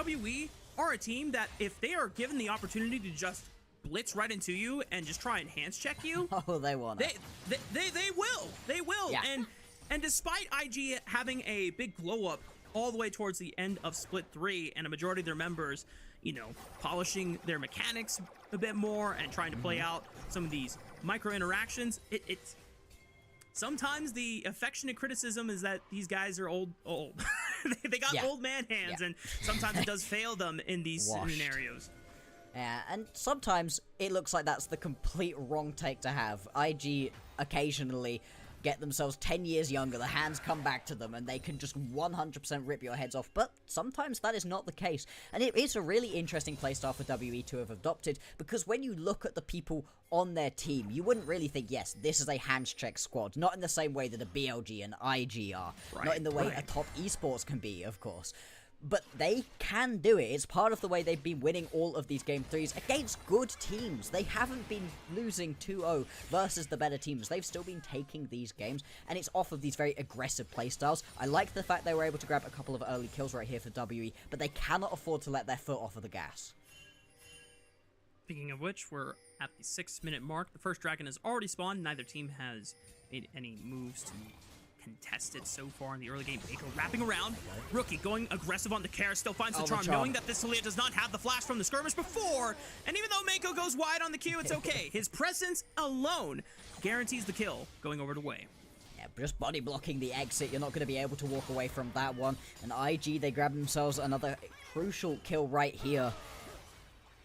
WE are a team that if they are given the opportunity to just blitz right into you and just try and hands check you, oh, they want it. They will. Yeah. And despite IG having a big glow up all the way towards the end of Split 3 and a majority of their members, you know, polishing their mechanics a bit more and trying to play out some of these micro interactions, it's sometimes the affectionate criticism is that these guys are old. They got old man hands, and sometimes it does fail them in these scenarios. Yeah, and sometimes it looks like that's the complete wrong take to have. IG occasionally get themselves 10 years younger, the hands come back to them, and they can just 100% rip your heads off, but sometimes that is not the case. And it is a really interesting playstyle for WE to have adopted, because when you look at the people on their team, you wouldn't really think, yes, this is a hands check squad, not in the same way that a BLG and IG are, not in the way a top esports can be, of course. But they can do it. It's part of the way they've been winning all of these Game 3s against good teams. They haven't been losing 2-0 versus the better teams. They've still been taking these games, and it's off of these very aggressive playstyles. I like the fact they were able to grab a couple of early kills right here for WE, but they cannot afford to let their foot off of the gas. Speaking of which, we're at the 6-minute mark. The first dragon has already spawned. Neither team has made any moves to contested so far in the early game. Mako wrapping around. Rookie going aggressive on the Karis, still finds the charm, knowing that this Talia does not have the flash from the skirmish before. And even though Mako goes wide on the Q, it's okay. His presence alone guarantees the kill going over to Wei. Yeah, just body blocking the exit. You're not going to be able to walk away from that one. And IG, they grab themselves another crucial kill right here.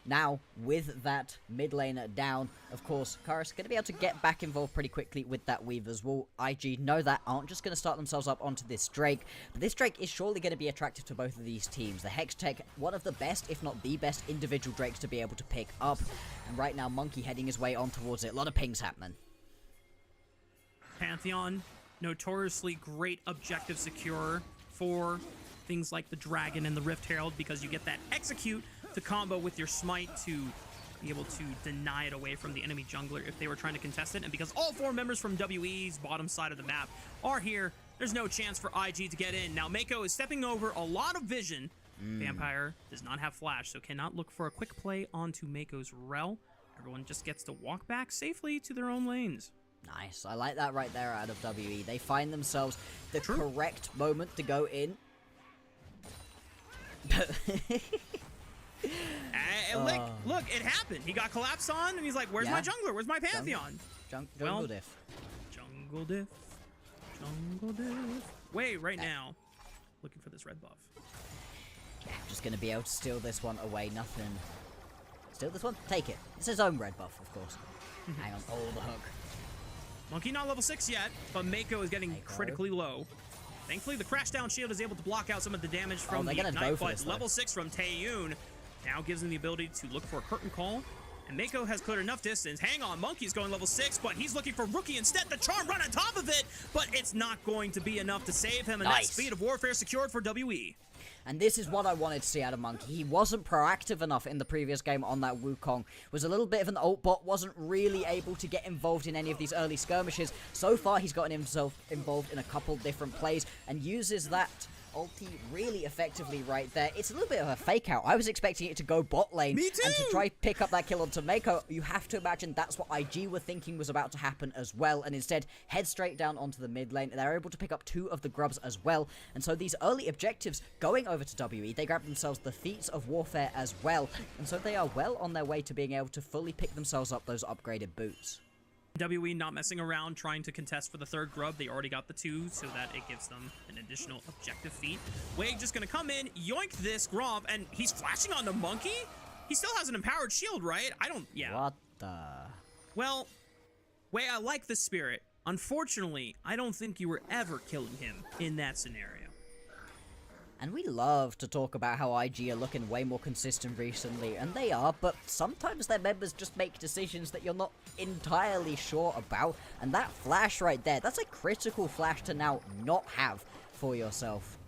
Now, with that mid laner down, of course, Karis going to be able to get back involved pretty quickly with that Weaver's Wall. IG know that, aren't just going to start themselves up onto this Drake, but this Drake is surely going to be attractive to both of these teams. The Hextech, one of the best, if not the best, individual Drakes to be able to pick up, and right now, Monkey heading his way on towards it. A lot of pings happening. Pantheon, notoriously great objective securer for things like the Dragon and the Rift Herald, because you get that execute to combo with your smite to be able to deny it away from the enemy jungler if they were trying to contest it. And because all 4 members from WE's bottom side of the map are here, there's no chance for IG to get in. Now Mako is stepping over a lot of vision. Vampire does not have flash, so cannot look for a quick play onto Mako's Rel. Everyone just gets to walk back safely to their own lanes. Nice, I like that right there out of WE. They find themselves the correct moment to go in. Look, it happened. He got collapsed on, and he's like, where's my jungler? Where's my Pantheon? Jungle diff. Jungle diff. Jungle diff. Wait, right now. Looking for this red buff. Yeah, just going to be able to steal this one away. Nothing. Steal this one? Take it. It's his own red buff, of course. Hang on. Oh, the hook. Monkey not level 6 yet, but Mako is getting critically low. Thankfully, the crash down shield is able to block out some of the damage from the Ignite, but level 6 from Taeyun now gives him the ability to look for a curtain call. And Mako has cleared enough distance. Hang on, Monkey's going level 6, but he's looking for Rookie instead. The charm run on top of it, but it's not going to be enough to save him. And that speed of warfare secured for WE. And this is what I wanted to see out of Monkey. He wasn't proactive enough in the previous game on that Wukong. Was a little bit of an ult bot, wasn't really able to get involved in any of these early skirmishes. So far, he's gotten himself involved in a couple different plays and uses that ulti really effectively right there. It's a little bit of a fake out. I was expecting it to go bot lane and to try pick up that kill onto Mako. You have to imagine that's what IG were thinking was about to happen as well, and instead head straight down onto the mid lane. They're able to pick up 2 of the grubs as well, and so these early objectives going over to WE, they grab themselves the feats of warfare as well, and so they are well on their way to being able to fully pick themselves up those upgraded boots. WE not messing around trying to contest for the third grub. They already got the 2, so that it gives them an additional objective feat. Wade just gonna come in, yoink this Gromp, and he's flashing on the Monkey? He still has an empowered shield, right? What the? Well, Wade, I like the spirit. Unfortunately, I don't think you were ever killing him in that scenario. And we love to talk about how IG are looking way more consistent recently, and they are, but sometimes their members just make decisions that you're not entirely sure about, and that flash right there, that's a critical flash to now not have for yourself.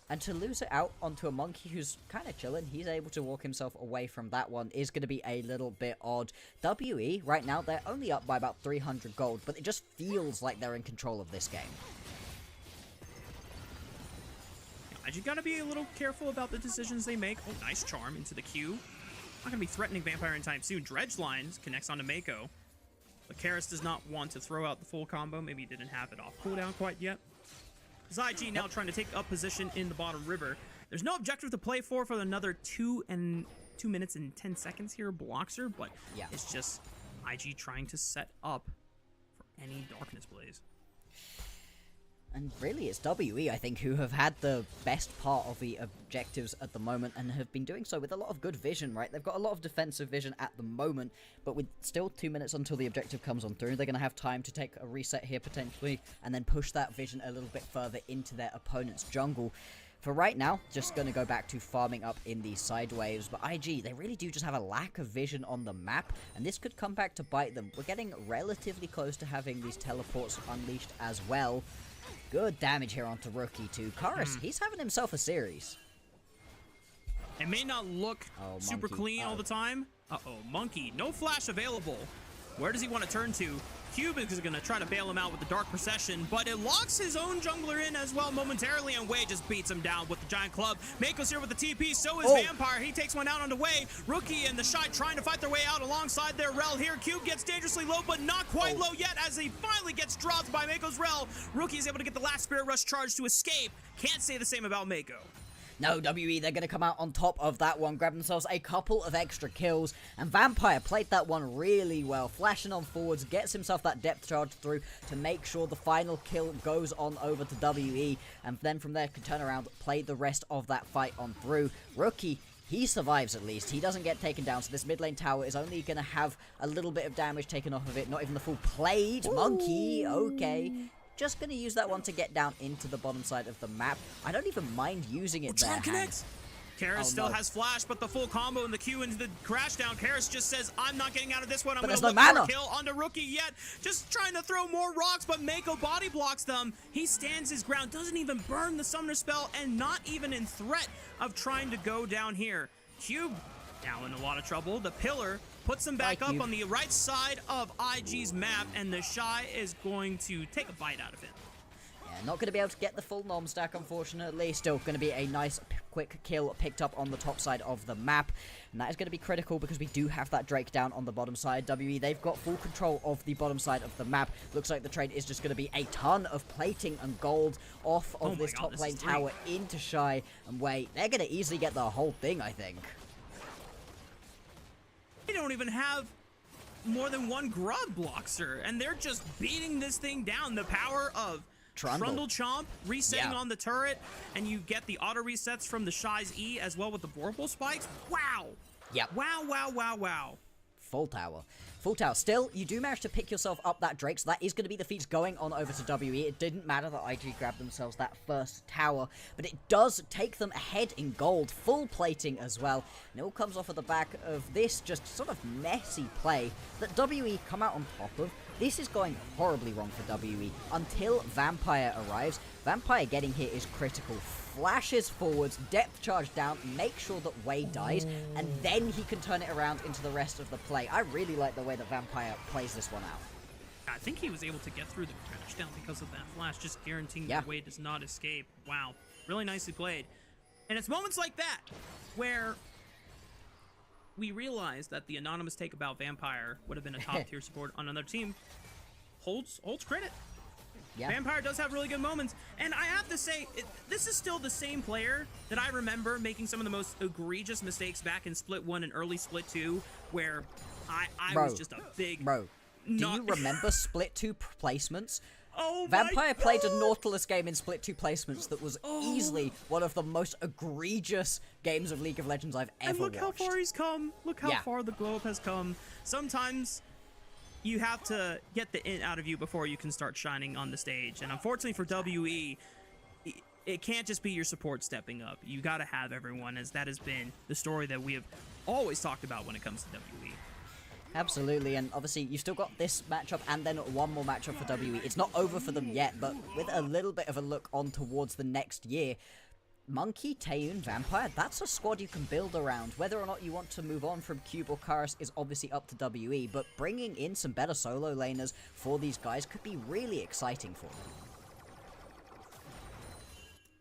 And to lose it out onto a Monkey who's kind of chilling, he's able to walk himself away from that one, is going to be a little bit odd. WE, right now, they're only up by about 300 gold, but it just feels like they're in control of this game. You gotta be a little careful about the decisions they make. Oh, nice charm into the Q. Not gonna be threatening Vampire anytime soon. Dredge lines connects onto Mako. But Karis does not want to throw out the full combo. Maybe he didn't have it off cooldown quite yet. ZyG now trying to take up position in the bottom river. There's no objective to play for another 2 minutes and 10 seconds here, Bloxer, but yeah, it's just IG trying to set up for any Darkness Blaze. And really, it's WE, I think, who have had the best part of the objectives at the moment and have been doing so with a lot of good vision, right? They've got a lot of defensive vision at the moment, but with still 2 minutes until the objective comes on through, they're going to have time to take a reset here potentially and then push that vision a little bit further into their opponent's jungle. For right now, just going to go back to farming up in the sideways, but IG, they really do just have a lack of vision on the map, and this could come back to bite them. We're getting relatively close to having these teleports unleashed as well. Good damage here onto Rookie too. Karis, he's having himself a series. It may not look super clean all the time. Uh-oh, Monkey. No flash available. Where does he want to turn to? Cube is going to try to bail him out with the Dark Procession, but it locks his own jungler in as well momentarily, and Wade just beats him down with the Giant Club. Mako's here with the TP, so is Vampire. He takes one out onto Wade. Rookie and the Shy trying to fight their way out alongside their Rel here. Cube gets dangerously low, but not quite low yet as he finally gets dropped by Mako's Rel. Rookie is able to get the last Spirit Rush charge to escape. Can't say the same about Mako. No, WE, they're going to come out on top of that one, grab themselves a couple of extra kills, and Vampire played that one really well, flashing on forwards, gets himself that depth charge through to make sure the final kill goes on over to WE, and then from there can turn around, play the rest of that fight on through. Rookie, he survives at least. He doesn't get taken down, so this mid lane tower is only going to have a little bit of damage taken off of it, not even the full plate. Ooh. Monkey, okay. Just going to use that one to get down into the bottom side of the map. I don't even mind using it there. Karis still has flash, but the full combo and the Q into the crash down. Karis just says, I'm not getting out of this one. I'm going to look for a kill onto Rookie yet. Just trying to throw more rocks, but Mako body blocks them. He stands his ground, doesn't even burn the summoner spell, and not even in threat of trying to go down here. Cube now in a lot of trouble. The pillar puts him back up on the right side of IG's map, and the Shy is going to take a bite out of him. Yeah, not going to be able to get the full Nom stack, unfortunately. Still going to be a nice quick kill picked up on the top side of the map, and that is going to be critical because we do have that Drake down on the bottom side. WE, they've got full control of the bottom side of the map. Looks like the trade is just going to be a ton of plating and gold off of this top lane tower into Shy, and Wait, they're going to easily get the whole thing, I think. They don't even have more than one grub Bloxer, and they're just beating this thing down. The power of Trundle Chomp resetting on the turret, and you get the auto resets from the Shy's E as well with the Vorpal spikes. Wow. Yep. Wow, wow, wow, wow. Full tower. Full tower. Still, you do manage to pick yourself up that Drake, so that is going to be the feats going on over to WE. It didn't matter that IG grabbed themselves that first tower, but it does take them ahead in gold, full plating as well. And it all comes off of the back of this just sort of messy play that WE come out on top of. This is going horribly wrong for WE until Vampire arrives. Vampire getting here is critical. Flashes forwards, depth charge down, make sure that Wade dies, and then he can turn it around into the rest of the play. I really like the way that Vampire plays this one out. I think he was able to get through the crash down because of that flash, just guaranteeing that Wade does not escape. Wow, really nicely played. And it's moments like that where we realize that the anonymous take about Vampire would have been a top tier support on another team. Holds credit. Yeah. Vampire does have really good moments, and I have to say, this is still the same player that I remember making some of the most egregious mistakes back in Split 1 and early Split 2, where I was just a big Do you remember Split 2 placements? Oh Vampire my played a God. Nautilus game in Split 2 placements that was easily one of the most egregious games of League of Legends I've ever And look watched. how far he's come. Look how far the glow up has come. Sometimes you have to get the int out of you before you can start shining on the stage. And unfortunately for WE, it can't just be your support stepping up. You got to have everyone, as that has been the story that we have always talked about when it comes to WE. Absolutely, and obviously you've still got this matchup and then one more matchup for WE. It's not over for them yet, but with a little bit of a look on towards the next year, Monkey, Taeyoon, Vampire, that's a squad you can build around. Whether or not you want to move on from Cube or Karis is obviously up to WE, but bringing in some better solo laners for these guys could be really exciting for them.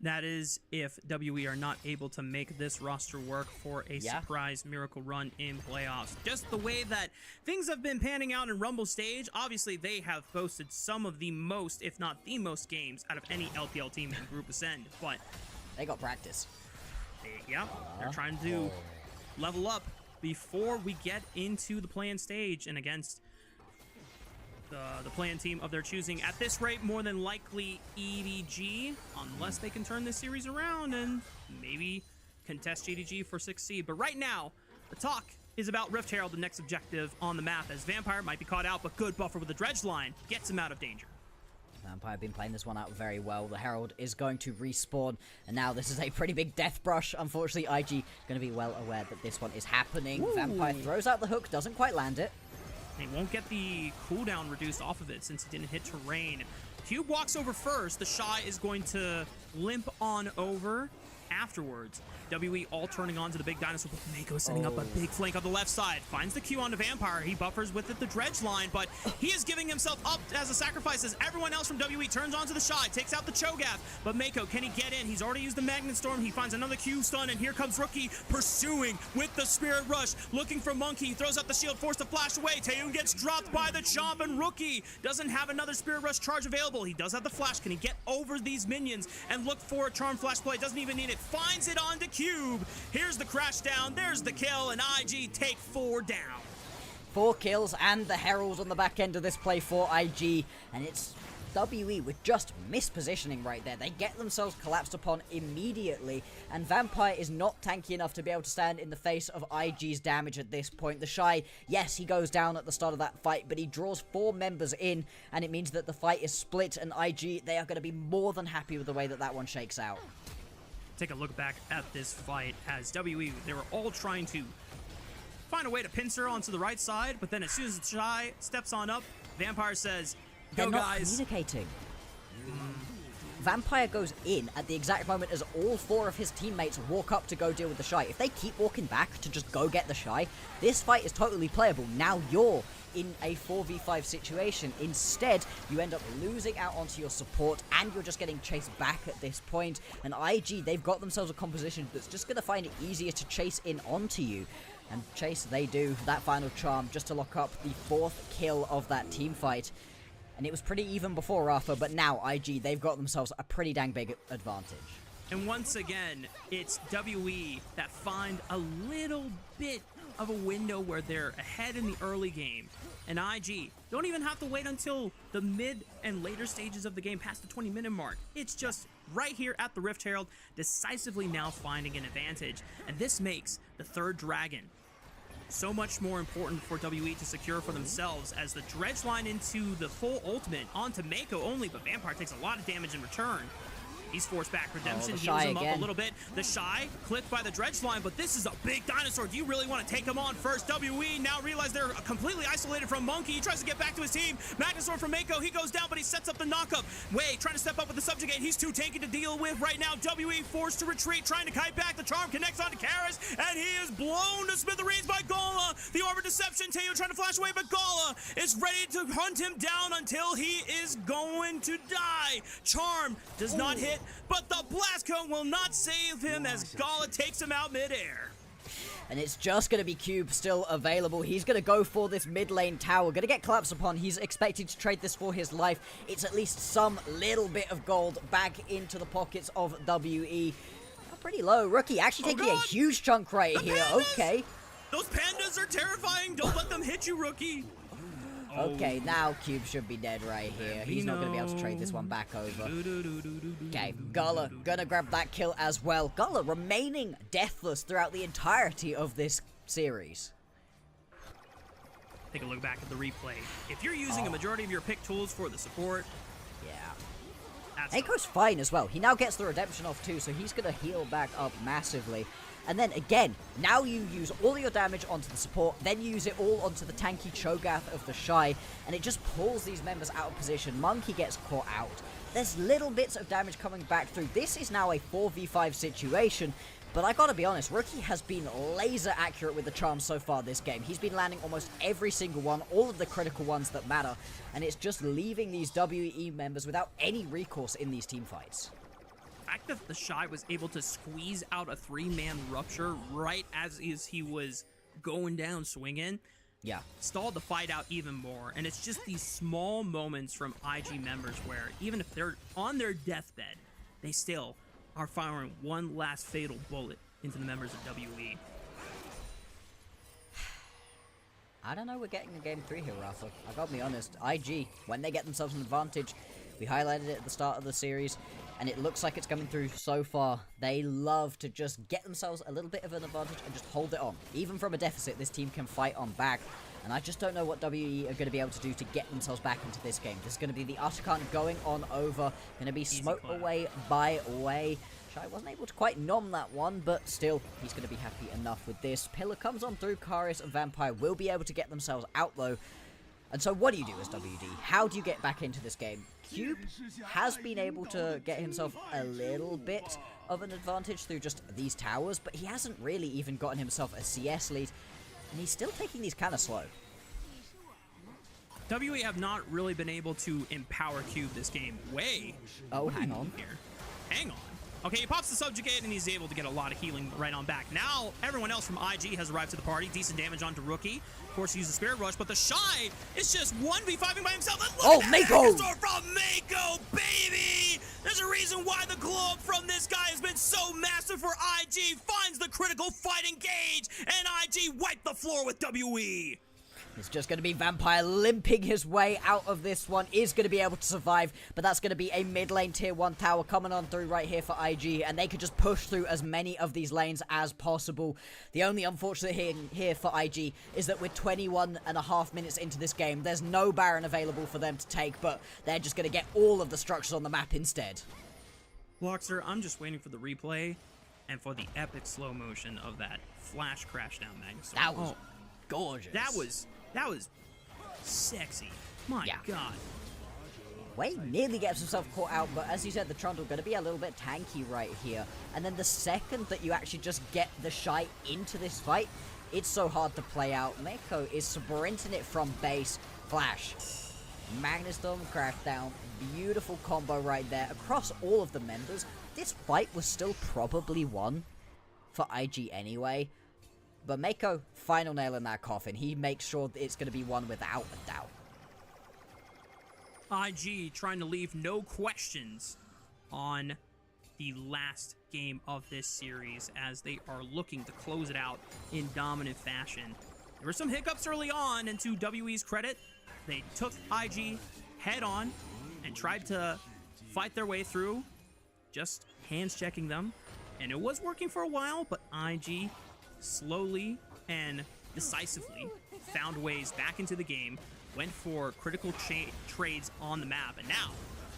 That is if WE are not able to make this roster work for a surprise miracle run in playoffs. Just the way that things have been panning out in Rumble stage, obviously they have boasted some of the most, if not the most games out of any LPL team in Group Ascend, but they got practice. They're trying to level up before we get into the play-in stage, and against the play-in team of their choosing. At this rate, more than likely EDG, unless they can turn this series around and maybe contest GDG for 6th seed. But right now, the talk is about Rift Herald, the next objective on the map, as Vampire might be caught out, but good buffer with the Dredge line gets him out of danger. Vampire been playing this one out very well. The Herald is going to respawn, and now this is a pretty big death brush. Unfortunately, IG going to be well aware that this one is happening. Ooh. Vampire throws out the hook, doesn't quite land it. He won't get the cooldown reduced off of it since he didn't hit terrain. Cube walks over first. The Shy is going to limp on over afterwards. WE all turning on to the big dinosaur, but Mako setting up a big flank on the left side. Finds the Q on the Vampire. He buffers with it, the Dredge line, but he is giving himself up as a sacrifice as everyone else from WE turns onto the Shy, takes out the Cho'Gath, but Mako, can he get in? He's already used the Magnet Storm. He finds another Q stun, and here comes Rookie pursuing with the Spirit Rush, looking for Monkey. He throws out the shield, forced to flash away. Taeyoon gets dropped by the Chomp, and Rookie doesn't have another Spirit Rush charge available. He does have the flash. Can he get over these minions and look for a Charm Flash play? Doesn't even need it. Finds it onto Cube. Here's the crash down, there's the kill, and IG take 4 down. 4 kills and the Herald on the back end of this play for IG, and it's WE with just mispositioning right there. They get themselves collapsed upon immediately, and Vampire is not tanky enough to be able to stand in the face of IG's damage at this point. The Shy, yes, he goes down at the start of that fight, but he draws 4 members in, and it means that the fight is split, and IG, they are going to be more than happy with the way that that one shakes out. Take a look back at this fight as WE, they were all trying to find a way to pincer onto the right side, but then as soon as the Shy steps on up, Vampire says, go They're not guys. communicating. Vampire goes in at the exact moment as all 4 of his teammates walk up to go deal with the Shy. If they keep walking back to just go get the Shy, this fight is totally playable. Now you're in a 4v5 situation. Instead, you end up losing out onto your support, and you're just getting chased back at this point. And IG, they've got themselves a composition that's just going to find it easier to chase in onto you. And chase they do, that final charm, just to lock up the 4th kill of that team fight. And it was pretty even before Rafa, but now IG, they've got themselves a pretty dang big advantage. And once again, it's WE that find a little bit of a window where they're ahead in the early game. And IG don't even have to wait until the mid and later stages of the game past the 20-minute mark. It's just right here at the Rift Herald, decisively now finding an advantage. And this makes the 3rd Dragon so much more important for WE to secure for themselves, as the Dredge line into the full ultimate onto Mako only, but Vampire takes a lot of damage in return. He's forced back redemption, heals him up a little bit. The Shy clipped by the Dredge line, but this is a big dinosaur. Do you really want to take him on first? WE now realize they're completely isolated from Monkey. He tries to get back to his team. Magnus from Mako, he goes down, but he sets up the knockup. Wei trying to step up with the Subjugate. He's too tanky to deal with right now. WE forced to retreat, trying to kite back. The charm connects onto Karis, and he is blown to smithereens by Gala. The Orb of Deception, Taeyoon trying to flash away, but Gala is ready to hunt him down until he is going to die. Charm does not hit, but the Blast Cone will not save him as Gala takes him out midair. And it's just going to be Cube still available. He's going to go for this mid lane tower. Going to get collapsed upon. He's expected to trade this for his life. It's at least some little bit of gold back into the pockets of WE. Pretty low. Rookie actually taking a huge chunk right here. Pandas! Okay. Those pandas are terrifying. Don't let them hit you, Rookie. Okay, now Cube should be dead right here. He's not going to be able to trade this one back over. Okay, Gala gonna grab that kill as well. Gala remaining deathless throughout the entirety of this series. Take a look back at the replay. If you're using a majority of your pick tools for the support, Eiko's fine as well. He now gets the redemption off too, so he's going to heal back up massively. And then again, now you use all your damage onto the support, then you use it all onto the tanky Cho'Gath of the Shy, and it just pulls these members out of position. Monkey gets caught out. There's little bits of damage coming back through. This is now a 4v5 situation, but I gotta be honest, Rookie has been laser accurate with the charms so far this game. He's been landing almost every single one, all of the critical ones that matter, and it's just leaving these WE members without any recourse in these team fights. The fact that the Shy was able to squeeze out a 3-man rupture right as he was going down swinging, stalled the fight out even more. And it's just these small moments from IG members where even if they're on their deathbed, they still are firing one last fatal bullet into the members of WE. I don't know, we're getting a game 3 here, Rafa. I gotta be honest, IG, when they get themselves an advantage, we highlighted it at the start of the series, and it looks like it's coming through so far. They love to just get themselves a little bit of an advantage and just hold it on. Even from a deficit, this team can fight on back, and I just don't know what WE are going to be able to do to get themselves back into this game. This is going to be the Utterkan going on over, going to be smoked away by Way. Shy wasn't able to quite nom that one, but still, he's going to be happy enough with this. Pillar comes on through, Karius and Vampire will be able to get themselves out though. And so what do you do as WD? How do you get back into this game? Cube has been able to get himself a little bit of an advantage through just these towers, but he hasn't really even gotten himself a CS lead, and he's still taking these kind of slow. WE have not really been able to empower Cube this game. Oh, hang on. Here. Hang on. Okay, he pops the subjugate and he's able to get a lot of healing right on back. Now, everyone else from IG has arrived to the party. Decent damage onto Rookie. Of course, he uses Spirit Rush, but the Shy is just 1v5ing by himself. And look at that Mako! from Mako, baby! There's a reason why the glow up from this guy has been so massive for IG. Finds the critical fight engage, and IG wiped the floor with WE. It's just going to be Vampire limping his way out of this one. Is going to be able to survive, but that's going to be a mid lane tier 1 tower coming on through right here for IG, and they could just push through as many of these lanes as possible. The only unfortunate thing here for IG is that we're 21.5 minutes into this game. There's no Baron available for them to take, but they're just going to get all of the structures on the map instead. Blockster, I'm just waiting for the replay and for the epic slow motion of that flash crash down Magnus. That was gorgeous. That was sexy. My God. Way nearly gets himself caught out, but as you said, the Trundle going to be a little bit tanky right here. And then the second that you actually just get the Shy into this fight, it's so hard to play out. Mako is sprinting it from base. Flash. Magnus Dome Crackdown. Beautiful combo right there. Across all of the members, this fight was still probably won for IG anyway. But Mako, final nail in that coffin. He makes sure that it's going to be won without a doubt. IG trying to leave no questions on the last game of this series as they are looking to close it out in dominant fashion. There were some hiccups early on, and to WE's credit, they took IG head on and tried to fight their way through, just hands checking them. And it was working for a while, but IG slowly and decisively found ways back into the game, went for critical trades on the map, and now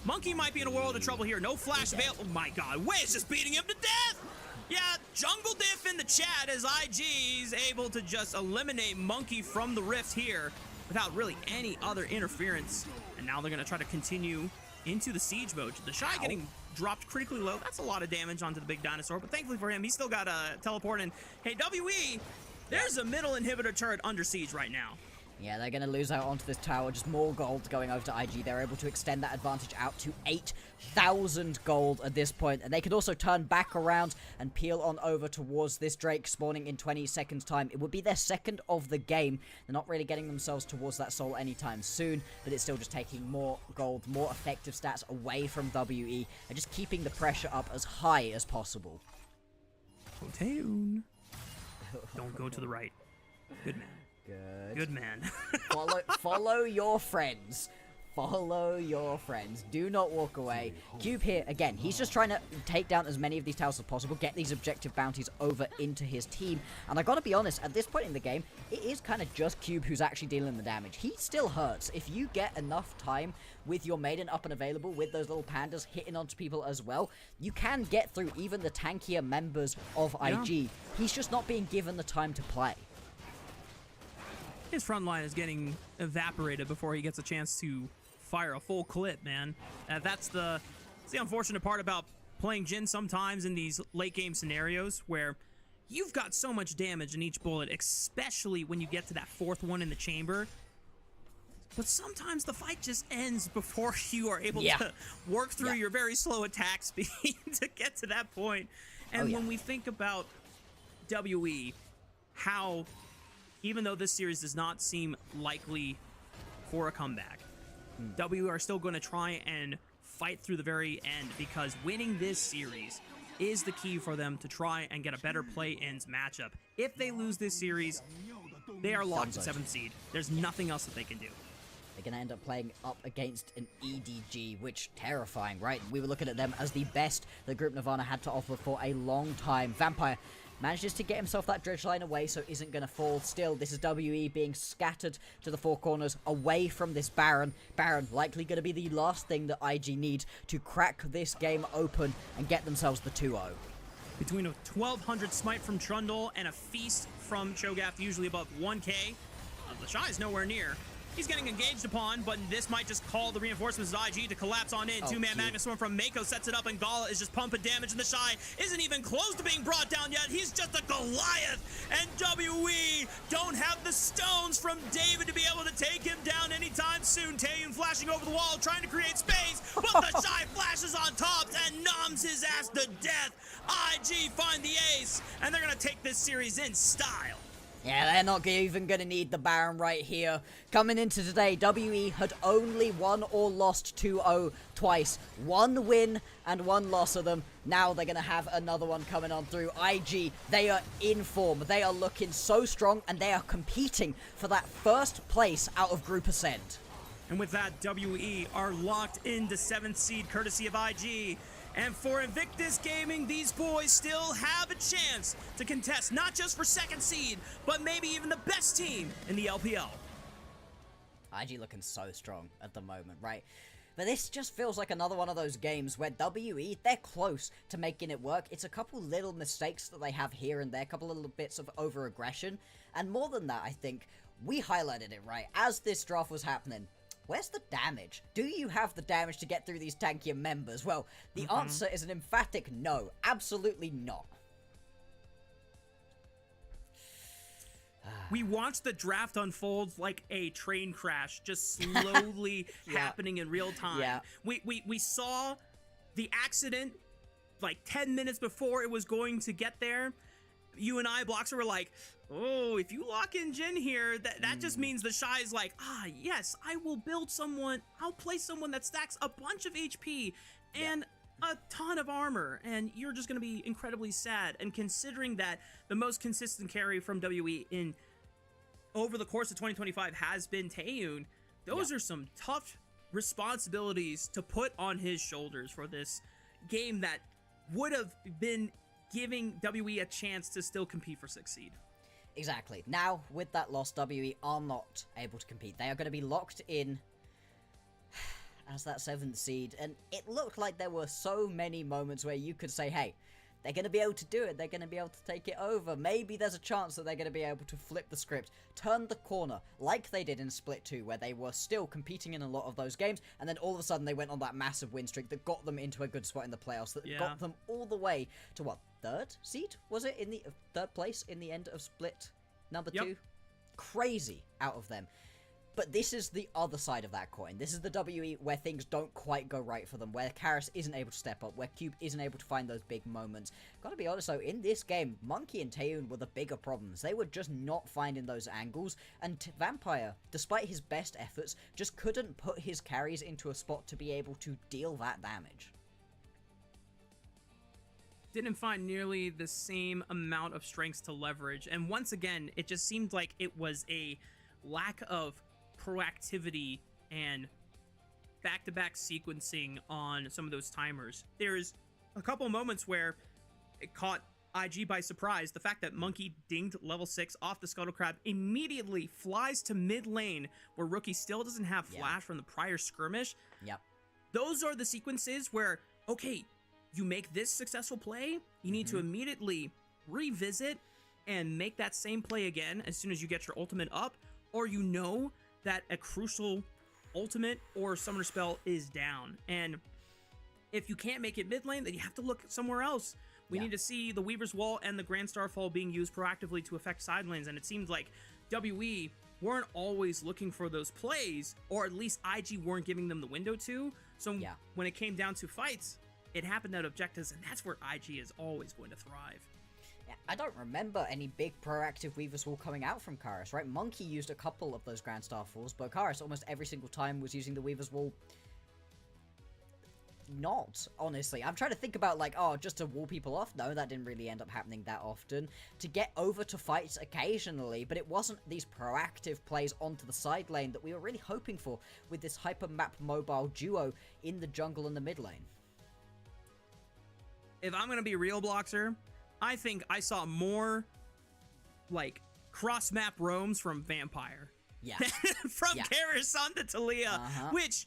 Monkey might be in a world of trouble here. No flash available. Oh my God, Way is just beating him to death. Yeah, jungle diff in the chat as IG is able to just eliminate Monkey from the rift here without really any other interference. And now they're going to try to continue into the siege mode. The Shy getting dropped critically low. That's a lot of damage onto the big dinosaur, but thankfully for him, he's still got a teleport. And hey, WE, there's a middle inhibitor turret under siege right now. Yeah, they're going to lose out onto this tower. Just more gold going over to IG. They're able to extend that advantage out to 8,000 gold at this point. And they could also turn back around and peel on over towards this Drake spawning in 20 seconds time. It would be their second of the game. They're not really getting themselves towards that soul anytime soon, but it's still just taking more gold, more effective stats away from WE, and just keeping the pressure up as high as possible. Don't go to the right. Good man. Good. Good man. Follow your friends. Follow your friends. Do not walk away. Cube here, again, he's just trying to take down as many of these towers as possible, get these objective bounties over into his team. And I gotta be honest, at this point in the game, it is kind of just Cube who's actually dealing the damage. He still hurts. If you get enough time with your Maiden up and available, with those little pandas hitting onto people as well, you can get through even the tankier members of IG. He's just not being given the time to play. His front line is getting evaporated before he gets a chance to fire a full clip, man. That's the unfortunate part about playing Jhin sometimes in these late game scenarios where you've got so much damage in each bullet, especially when you get to that fourth one in the chamber. But sometimes the fight just ends before you are able to work through your very slow attack speed to get to that point. And when we think about WE, how even though this series does not seem likely for a comeback, W are still going to try and fight through the very end, because winning this series is the key for them to try and get a better play-ins matchup. If they lose this series, they are locked at 7th seed. There's nothing else that they can do. They're going to end up playing up against an EDG, which, terrifying, right? We were looking at them as the best that Group Nirvana had to offer for a long time. Vampire manages to get himself that dredge line away, so isn't going to fall. Still, this is WE being scattered to the four corners away from this Baron. Baron likely going to be the last thing that IG need to crack this game open and get themselves the 2-0. Between a 1200 smite from Trundle and a feast from Cho'Gath, usually above 1k, the Shy is nowhere near. He's getting engaged upon, but this might just call the reinforcements of IG to collapse on in. Two-man Magnus Storm from Mako sets it up, and Gala is just pumping damage, and the Shy isn't even close to being brought down yet. He's just a Goliath, and WE don't have the stones from David to be able to take him down anytime soon. Taeyun flashing over the wall, trying to create space, but the Shy flashes on top and noms his ass to death. IG find the ace, and they're going to take this series in style. Yeah, they're not even going to need the Baron right here. Coming into today, WE had only won or lost 2-0 twice. One win and one loss of them. Now they're going to have another one coming on through. IG, they are in form. They are looking so strong, and they are competing for that first place out of Group Ascent. And with that, WE are locked into 7th seed, courtesy of IG. And for Invictus Gaming, these boys still have a chance to contest not just for 2nd seed, but maybe even the best team in the LPL. IG looking so strong at the moment, right? But this just feels like another one of those games where WE, they're close to making it work. It's a couple little mistakes that they have here and there, a couple little bits of over-aggression. And more than that, I think, we highlighted it, right? As this draft was happening, where's the damage? Do you have the damage to get through these tankier members? Well, the answer is an emphatic no. Absolutely not. We watched the draft unfold like a train crash, just slowly happening in real time. Yeah. We saw the accident like 10 minutes before it was going to get there. You and I, Bloxer, were like, oh, if you lock in Jhin here, that just means the Shy is like, yes, I will build someone, I'll play someone that stacks a bunch of HP and a ton of armor, and you're just going to be incredibly sad. And considering that the most consistent carry from WE in over the course of 2025 has been Taeyun, those are some tough responsibilities to put on his shoulders for this game that would have been giving WE a chance to still compete for 6th seed. Exactly. Now, with that loss, WE are not able to compete. They are going to be locked in as that 7th seed, and it looked like there were so many moments where you could say, hey, they're going to be able to do it. They're going to be able to take it over. Maybe there's a chance that they're going to be able to flip the script, turn the corner, like they did in Split 2, where they were still competing in a lot of those games, and then all of a sudden they went on that massive win streak that got them into a good spot in the playoffs, that got them all the way to, what, 3rd seed? Was it? In the 3rd place in the end of Split number 2? Crazy out of them. But this is the other side of that coin. This is the WE where things don't quite go right for them, where Karras isn't able to step up, where Cube isn't able to find those big moments. Gotta be honest though, in this game, Monkey and Taeyun were the bigger problems. They were just not finding those angles, and Vampire, despite his best efforts, just couldn't put his carries into a spot to be able to deal that damage. didn't find nearly the same amount of strengths to leverage. And once again, it just seemed like it was a lack of proactivity and back-to-back sequencing on some of those timers. There's a couple moments where it caught IG by surprise. The fact that Monkey dinged level 6 off the Scuttle Crab, immediately flies to mid lane where Rookie still doesn't have flash from the prior skirmish. Yep. Those are the sequences where, okay, you make this successful play, you need to immediately revisit and make that same play again as soon as you get your ultimate up, or you know that a crucial ultimate or summoner spell is down. And if you can't make it mid lane, then you have to look somewhere else. We need to see the Weaver's Wall and the Grand Starfall being used proactively to affect side lanes, and it seemed like WE weren't always looking for those plays, or at least IG weren't giving them the window to. So when it came down to fights, it happened at objectives, and that's where IG is always going to thrive. I don't remember any big proactive Weaver's Wall coming out from Kairos, right? Monkey used a couple of those Grand Starfalls, but Kairos almost every single time was using the Weaver's Wall. Not, honestly. I'm trying to think about, like, oh, just to wall people off. No, that didn't really end up happening that often. To get over to fights occasionally, but it wasn't these proactive plays onto the side lane that we were really hoping for with this hyper-map mobile duo in the jungle and the mid lane. If I'm going to be real, Bloxer, I think I saw more, like, cross-map roams from Vampire. Yeah. From Karis onto Talia, which...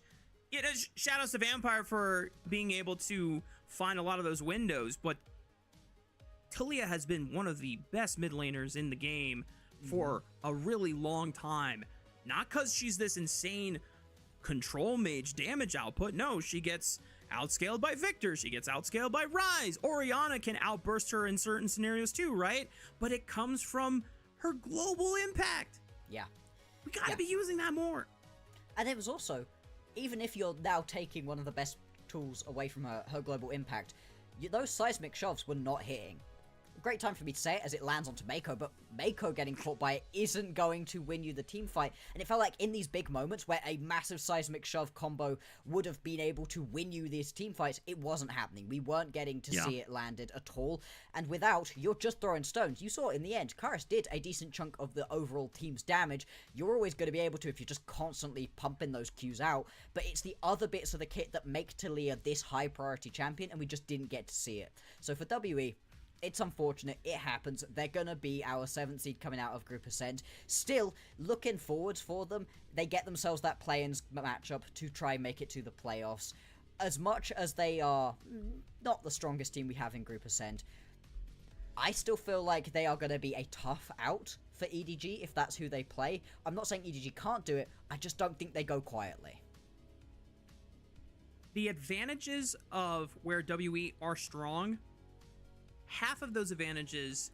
shout outs to Vampire for being able to find a lot of those windows, but Talia has been one of the best mid laners in the game for a really long time. Not because she's this insane control mage damage output. No, she gets outscaled by Victor. She gets outscaled by Ryze. Orianna can outburst her in certain scenarios too, right? But it comes from her global impact. Yeah. We gotta be using that more. And it was also... even if you're now taking one of the best tools away from her global impact, those seismic shoves were not hitting. Great time for me to say it as it lands onto Mako, but Mako getting caught by it isn't going to win you the team fight. And it felt like in these big moments where a massive seismic shove combo would have been able to win you these team fights, it wasn't happening. We weren't getting to see it landed at all. And without, you're just throwing stones. You saw in the end, Kairos did a decent chunk of the overall team's damage. You're always going to be able to if you're just constantly pumping those Qs out. But it's the other bits of the kit that make Talia this high priority champion, and we just didn't get to see it. So for WE, it's unfortunate, it happens. They're going to be our 7th seed coming out of Group Ascent. Still, looking forwards for them. They get themselves that play-ins matchup to try and make it to the playoffs. As much as they are not the strongest team we have in Group Ascent, I still feel like they are going to be a tough out for EDG if that's who they play. I'm not saying EDG can't do it, I just don't think they go quietly. The advantages of where WE are strong, half of those advantages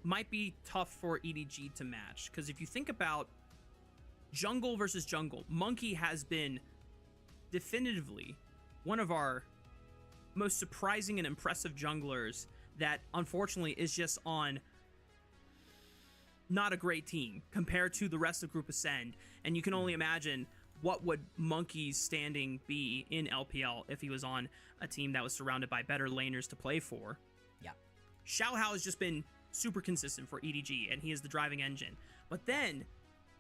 might be tough for EDG to match. Because if you think about jungle versus jungle, Monkey has been definitively one of our most surprising and impressive junglers that unfortunately is just on not a great team compared to the rest of Group Ascend. And you can only imagine what would Monkey's standing be in LPL if he was on a team that was surrounded by better laners to play for. Xiaohao has just been super consistent for EDG, and he is the driving engine. But then,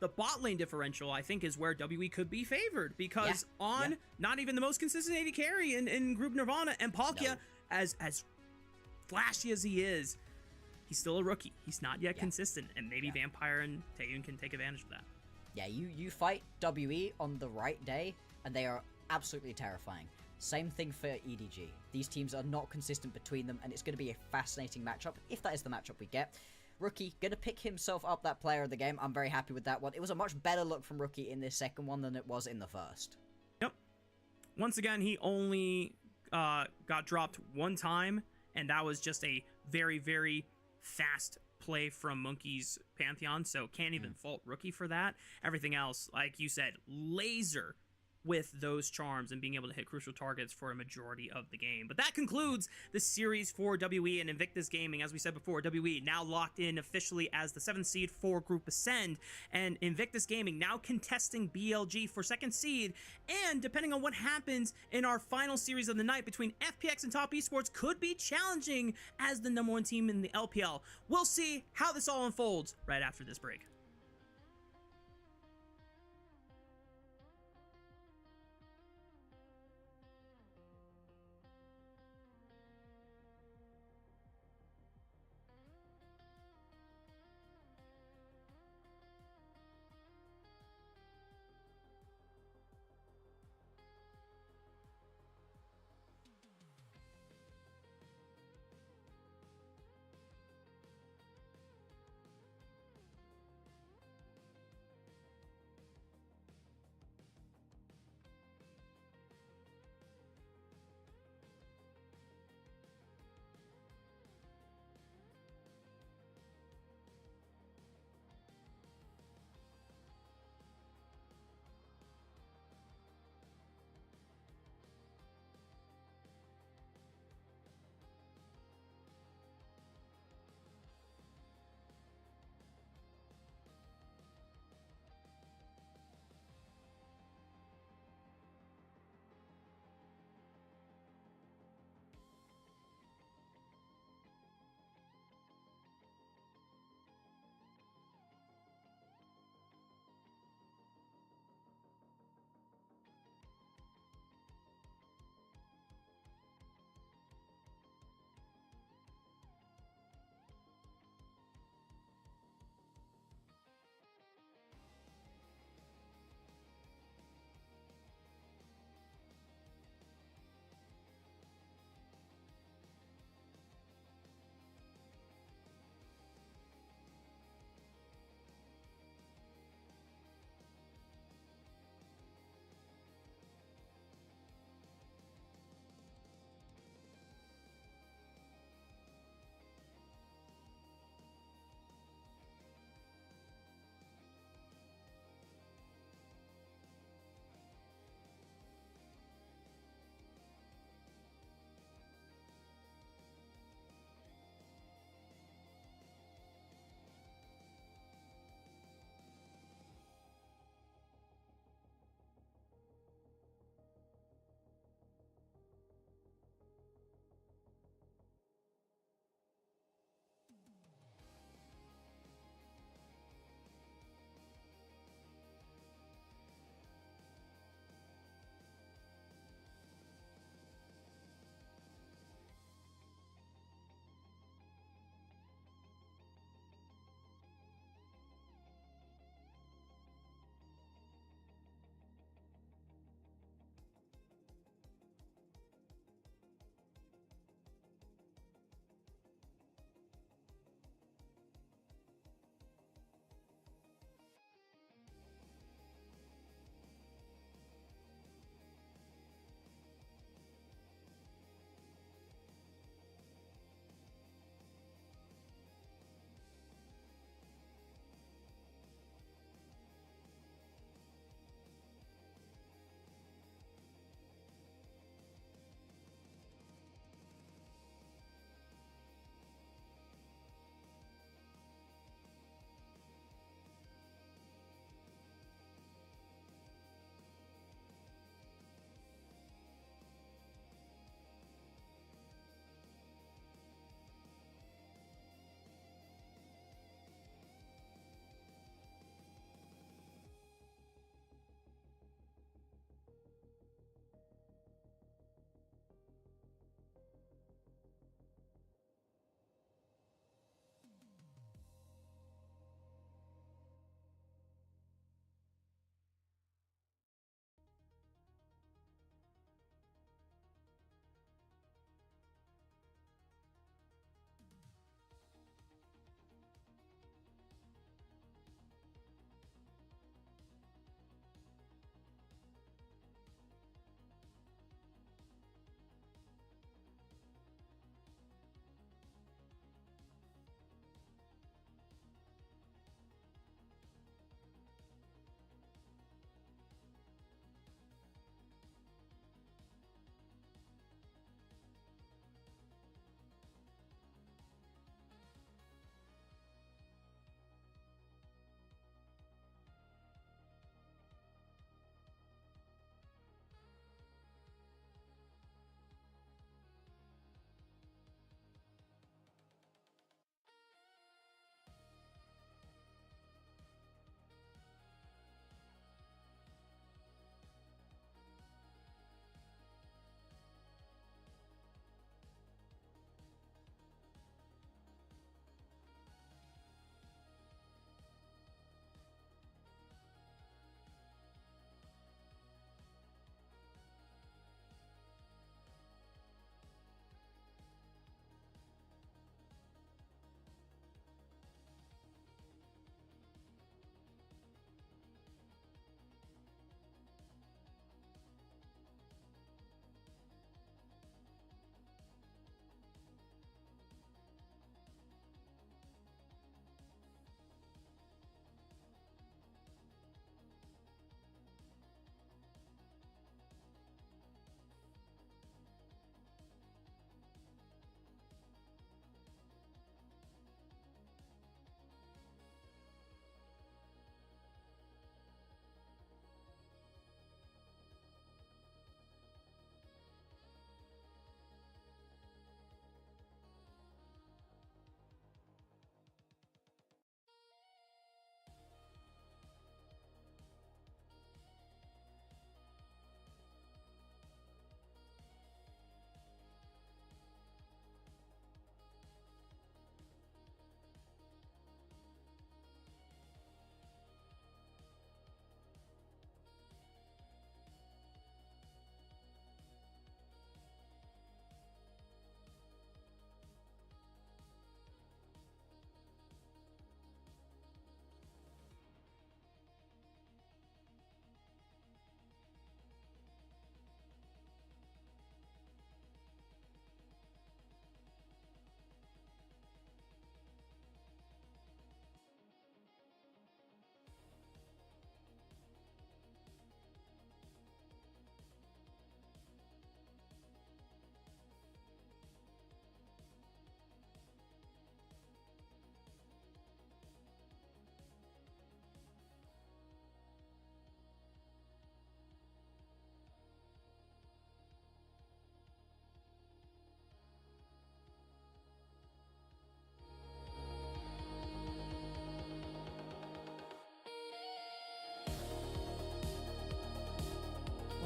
the bot lane differential, I think, is where WE could be favored, because not even the most consistent AD carry in Group Nirvana, and Palkia, as flashy as he is, he's still a rookie. He's not yet consistent, and maybe Vampire and Taeyun can take advantage of that. Yeah, you fight WE on the right day, and they are absolutely terrifying. Same thing for EDG. These teams are not consistent between them, and it's going to be a fascinating matchup, if that is the matchup we get. Rookie, going to pick himself up that player of the game. I'm very happy with that one. It was a much better look from Rookie in this second one than it was in the first. Yep. Once again, he only got dropped one time, and that was just a very, very fast play from Monkey's Pantheon, so can't even fault Rookie for that. Everything else, like you said, laser with those charms and being able to hit crucial targets for a majority of the game. But that concludes the series for WE and Invictus Gaming. As we said before, WE now locked in officially as the 7th seed for Group Ascend, and Invictus Gaming now contesting BLG for 2nd seed, and depending on what happens in our final series of the night between FPX and Top Esports, could be challenging as the #1 team in the LPL. We'll see how this all unfolds right after this break.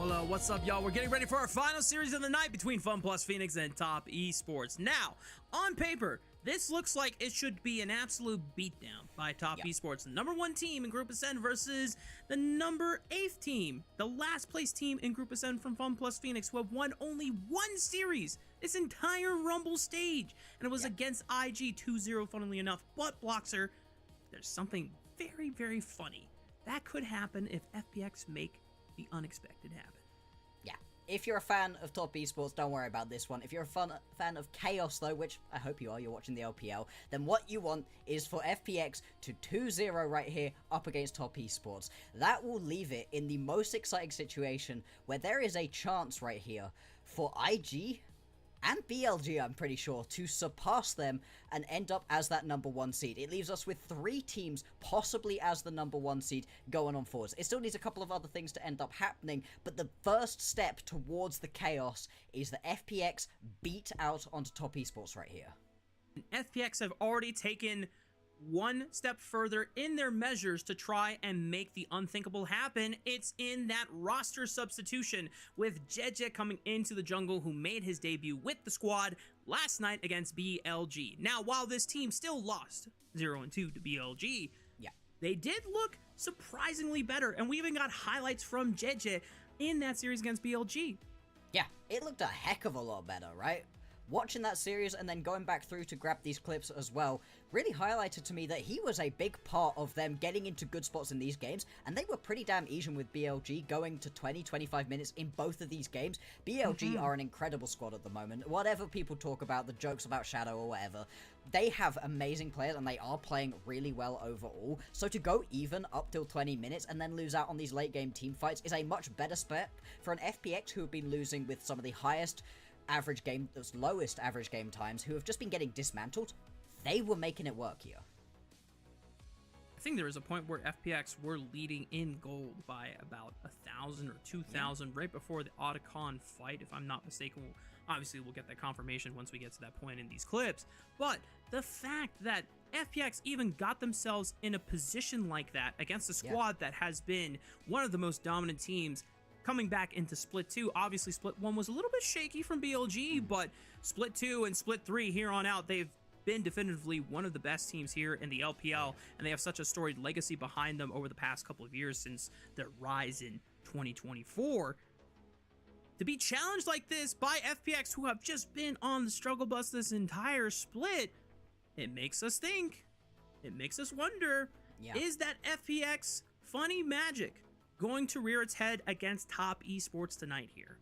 Hello, what's up, y'all? We're getting ready for our final series of the night between FunPlus Phoenix and Top Esports. Now, on paper, this looks like it should be an absolute beatdown by Top Esports, the number 1 team in Group Ascend versus the number 8th team, the last place team in Group Ascend from FunPlus Phoenix, who have won only 1 series this entire Rumble stage, and it was against IG 2-0, funnily enough. But Bloxer, there's something very, very funny that could happen if FPX make the unexpected happen. Yeah. If you're a fan of Top Esports, don't worry about this one. If you're a fan of Chaos, though, which I hope you are, you're watching the LPL, then what you want is for FPX to 2-0 right here up against Top Esports. That will leave it in the most exciting situation where there is a chance right here for IG and BLG, I'm pretty sure, to surpass them and end up as that number 1 seed. It leaves us with 3 teams possibly as the number 1 seed going on forwards. It still needs a couple of other things to end up happening, but the first step towards the chaos is that FPX beat out onto Top Esports right here. FPX have already taken 1 step further in their measures to try and make the unthinkable happen. It's in that roster substitution with JJ coming into the jungle, who made his debut with the squad last night against BLG. Now, while this team still lost 0-2 to BLG, they did look surprisingly better, and we even got highlights from JJ in that series against BLG. Yeah, it looked a heck of a lot better, right? Watching that series and then going back through to grab these clips as well really highlighted to me that he was a big part of them getting into good spots in these games, and they were pretty damn even with BLG, going to 20-25 minutes in both of these games. BLG are an incredible squad at the moment. Whatever people talk about, the jokes about Shadow or whatever, they have amazing players and they are playing really well overall. So to go even up till 20 minutes and then lose out on these late game team fights is a much better spec for an FPX who have been losing with some of the lowest average game times, who have just been getting dismantled. They were making it work here. I think there was a point where FPX were leading in gold by about 1,000 or 2,000 right before the Otacon fight, if I'm not mistaken. Obviously, we'll get that confirmation once we get to that point in these clips. But the fact that FPX even got themselves in a position like that against a squad that has been one of the most dominant teams coming back into Split 2. Obviously, Split 1 was a little bit shaky from BLG, but Split 2 and Split 3 here on out, they've been definitively one of the best teams here in the LPL, and they have such a storied legacy behind them over the past couple of years since their rise in 2024. To be challenged like this by FPX, who have just been on the struggle bus this entire split, it makes us think, it makes us wonder, is that FPX funny magic going to rear its head against Top Esports tonight here?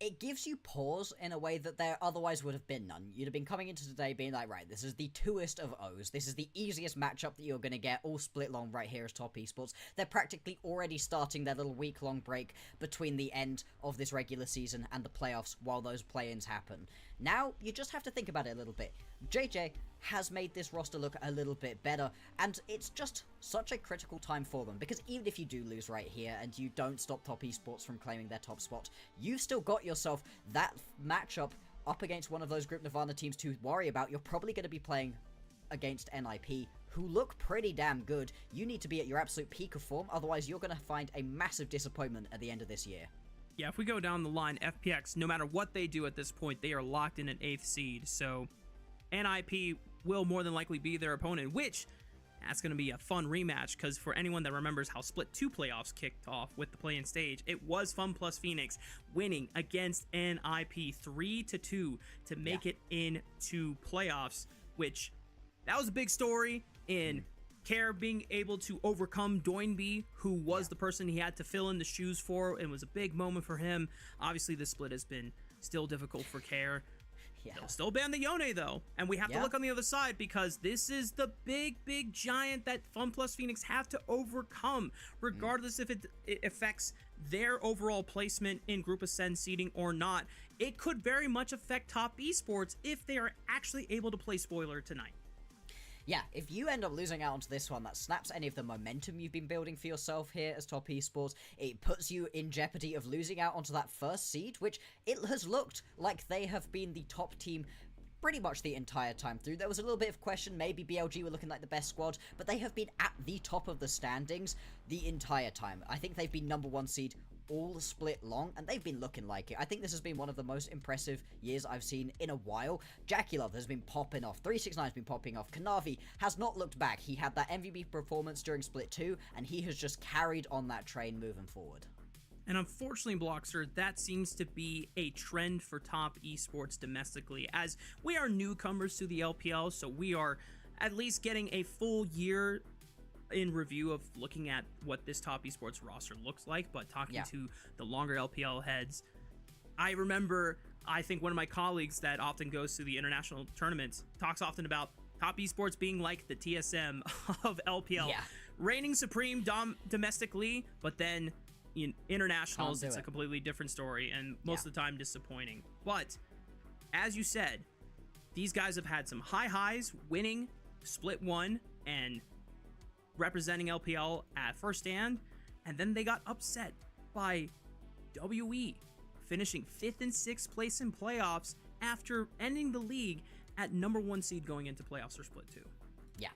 It gives you pause in a way that there otherwise would have been none. You'd have been coming into today being like, right, this is the 2est of O's. This is the easiest matchup that you're going to get all split long right here as Top Esports. They're practically already starting their little week-long break between the end of this regular season and the playoffs while those play-ins happen. Now, you just have to think about it a little bit. JJ has made this roster look a little bit better, and it's just such a critical time for them, because even if you do lose right here and you don't stop Top Esports from claiming their top spot, you've still got yourself that matchup up against one of those Group Nirvana teams to worry about. You're probably going to be playing against NIP, who look pretty damn good. You need to be at your absolute peak of form, otherwise you're going to find a massive disappointment at the end of this year. Yeah, if we go down the line, FPX, no matter what they do at this point, they are locked in an 8th seed, so NIP will more than likely be their opponent, which that's going to be a fun rematch, because for anyone that remembers how Split 2 playoffs kicked off with the play-in stage, it was FunPlus Phoenix winning against NIP 3-2 to make it into playoffs, which that was a big story in Care being able to overcome Doinby, who was the person he had to fill in the shoes for, and was a big moment for him. Obviously, this split has been still difficult for Care. They'll still ban the Yone, though, and we have to look on the other side, because this is the big giant that FunPlus Phoenix have to overcome, regardless if it affects their overall placement in Group Ascend seeding or not. It could very much affect Top Esports if they are actually able to play spoiler tonight. Yeah, if you end up losing out onto this one, that snaps any of the momentum you've been building for yourself here as Top Esports. It puts you in jeopardy of losing out onto that first seed, which it has looked like they have been the top team pretty much the entire time through. There was a little bit of question, maybe BLG were looking like the best squad, but they have been at the top of the standings the entire time. I think they've been number 1 seed all split long, and they've been looking like it. I think this has been one of the most impressive years I've seen in a while. Jackie Love has been popping off. 369 has been popping off. Kanavi has not looked back. He had that MVP performance during Split 2, and he has just carried on that train moving forward. And unfortunately, Blockster, that seems to be a trend for top esports domestically, as we are newcomers to the LPL, so we are at least getting a full year in review of looking at what this top esports roster looks like. But talking to the longer LPL heads, I remember, I think one of my colleagues that often goes to the international tournaments talks often about top esports being like the TSM of LPL, reigning supreme domestically, but then in internationals it's a completely different story, and most of the time disappointing. But as you said, these guys have had some high highs, winning Split 1 and representing LPL at first stand, and then they got upset by WE, finishing 5th and 6th place in playoffs after ending the league at number 1 seed going into playoffs for Split 2. Yeah,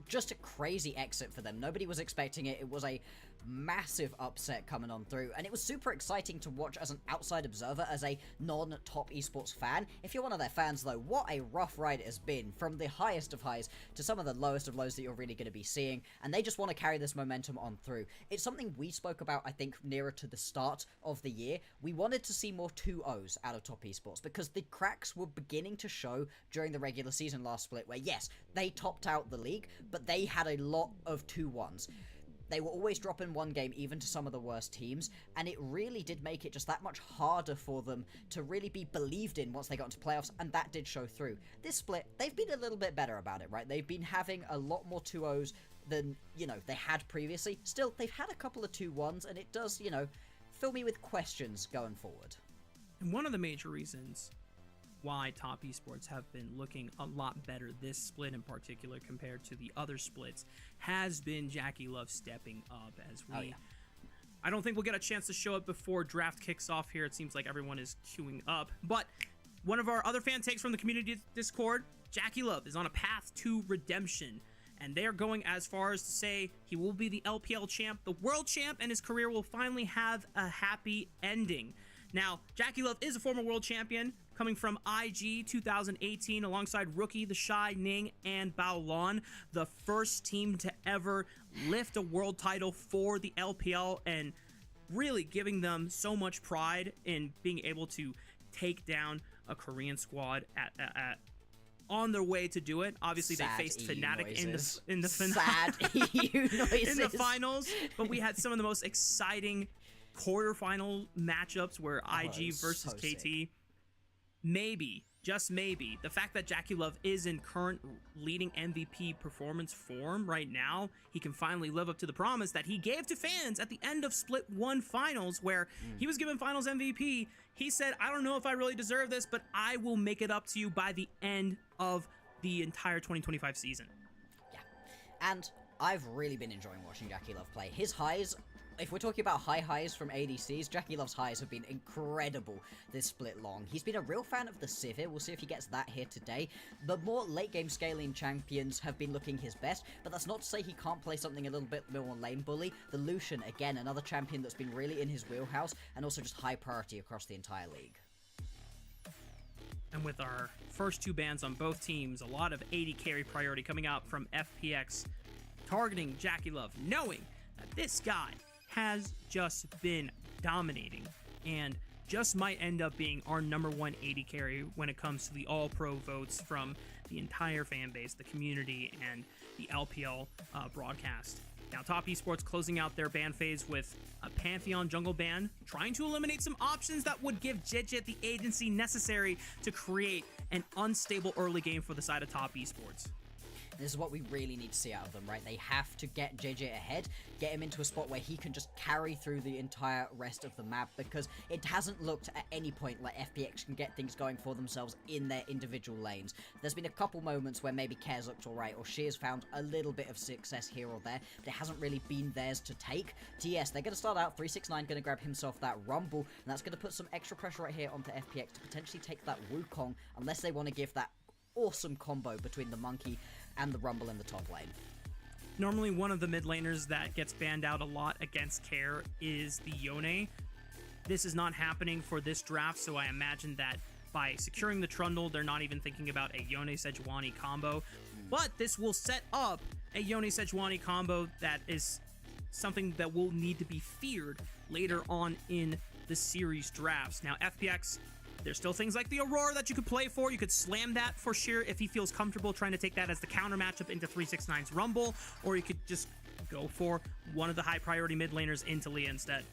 just a crazy exit for them. Nobody was expecting it. It was a massive upset coming on through, and it was super exciting to watch as an outside observer, as a non-top esports fan. If you're one of their fans though, what a rough ride it has been, from the highest of highs to some of the lowest of lows that you're really going to be seeing, and they just want to carry this momentum on through. It's something we spoke about, I think, nearer to the start of the year. We wanted to see more 2-0s out of top esports, because the cracks were beginning to show during the regular season last split, where yes, they topped out the league, but they had a lot of 2-1s. They were always dropping one game even to some of the worst teams, and it really did make it just that much harder for them to really be believed in once they got into playoffs, and that did show through. This split, they've been a little bit better about it, right? They've been having a lot more 2-0s than, you know, they had previously. Still, they've had a couple of 2-1s, and it does, you know, fill me with questions going forward. And one of the major reasons why top esports have been looking a lot better this split in particular compared to the other splits has been Jackie Love stepping up, as we I don't think we'll get a chance to show it before draft kicks off here. It seems like everyone is queuing up, but one of our other fan takes from the community Discord, Jackie Love is on a path to redemption, and they are going as far as to say he will be the LPL champ, the world champ, and his career will finally have a happy ending. Now, Jackie Love is a former world champion, coming from IG 2018 alongside Rookie, The Shy, Ning, and Baolon, the first team to ever lift a world title for the LPL, and really giving them so much pride in being able to take down a Korean squad on their way to do it. Obviously, they faced Fnatic in the finals, but we had some of the most exciting quarterfinal matchups where IG versus KT. Sick. Maybe, just maybe, the fact that Jackie Love is in current leading MVP performance form right now, he can finally live up to the promise that he gave to fans at the end of Split 1 finals, where he was given finals MVP. He said, I don't know if I really deserve this, but I will make it up to you by the end of the entire 2025 season. Yeah, and I've really been enjoying watching Jackie Love play. His highs, if we're talking about high highs from ADCs, Jackie Love's highs have been incredible this split long. He's been a real fan of the Sivir. We'll see if he gets that here today. The more late game scaling champions have been looking his best, but that's not to say he can't play something a little bit more lane bully. The Lucian, again, another champion that's been really in his wheelhouse, and also just high priority across the entire league. And with our first 2 bans on both teams, a lot of AD carry priority coming out from FPX, targeting Jackie Love, knowing that this guy has just been dominating and just might end up being our #1 AD carry when it comes to the all-pro votes from the entire fan base, the community, and the LPL broadcast. Now, Top Esports closing out their ban phase with a Pantheon jungle ban, trying to eliminate some options that would give Jit the agency necessary to create an unstable early game for the side of Top Esports. This is what we really need to see out of them, right? They have to get JJ ahead, get him into a spot where he can just carry through the entire rest of the map, because it hasn't looked at any point like FPX can get things going for themselves in their individual lanes. There's been a couple moments where maybe Cares looked alright, or Shears found a little bit of success here or there, but it hasn't really been theirs to take. TES, they're going to start out, 369 going to grab himself that Rumble, and that's going to put some extra pressure right here onto FPX to potentially take that Wukong, unless they want to give that awesome combo between the Monkey and the Rumble in the top lane. Normally, one of the mid laners that gets banned out a lot against Care is the Yone. this is not happening for this draft, so I imagine that by securing the Trundle, they're not even thinking about a Yone Sejuani combo. But this will set up a Yone Sejuani combo that is something that will need to be feared later on in the series drafts. Now, FPX, there's still things like the Aurora that you could play for. You could slam that for Sheer if he feels comfortable trying to take that as the counter matchup into 369's Rumble, or you could just go for one of the high priority mid laners into Leah instead.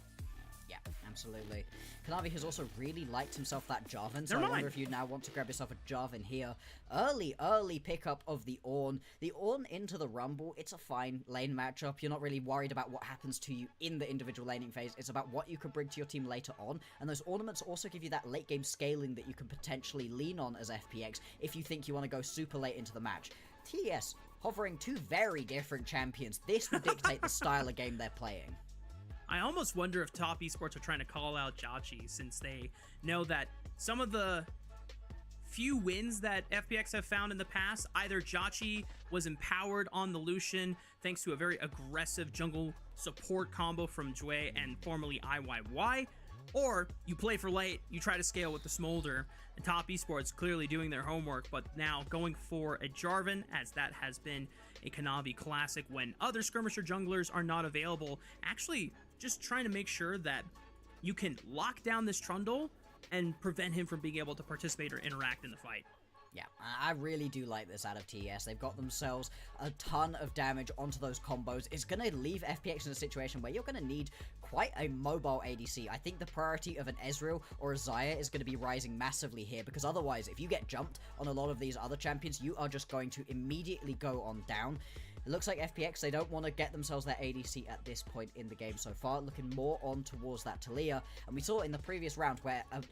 Yeah, absolutely. Kanavi has also really liked himself that Jarvan, so I wonder if you now want to grab yourself a Jarvan here. Early pickup of the Ornn. The Ornn into the Rumble, it's a fine lane matchup. You're not really worried about what happens to you in the individual laning phase. It's about what you can bring to your team later on, and those ornaments also give you that late game scaling that you can potentially lean on as FPX if you think you want to go super late into the match. TES, hovering two very different champions. This will dictate the style of game they're playing. I almost wonder if Top Esports are trying to call out Jauchi, since they know that some of the few wins that FPX have found in the past, either Jauchi was empowered on the Lucian thanks to a very aggressive jungle support combo from Jue and formerly IYY, or you play for late, you try to scale with the Smolder, and Top Esports clearly doing their homework, but now going for a Jarvan, as that has been a Kanavi classic when other skirmisher junglers are not available, actually just trying to make sure that you can lock down this Trundle and prevent him from being able to participate or interact in the fight. Yeah, I really do like this out of TES. They've got themselves a ton of damage onto those combos. It's going to leave FPX in a situation where you're going to need quite a mobile ADC. I think the priority of an Ezreal or a Xayah is going to be rising massively here, because otherwise, if you get jumped on a lot of these other champions, you are just going to immediately go on down. It looks like FPX, they don't want to get themselves their ADC at this point in the game so far, looking more on towards that Taliyah. And we saw in the previous round where a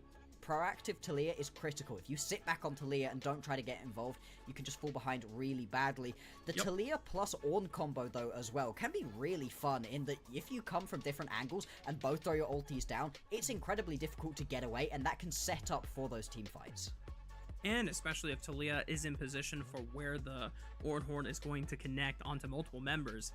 proactive Taliyah is critical. If you sit back on Taliyah and don't try to get involved, you can just fall behind really badly. The Taliyah plus Ornn combo, though, as well, can be really fun in that if you come from different angles and both throw your ultis down, it's incredibly difficult to get away, and that can set up for those team fights. And especially if Taliyah is in position for where the Ornn is going to connect onto multiple members.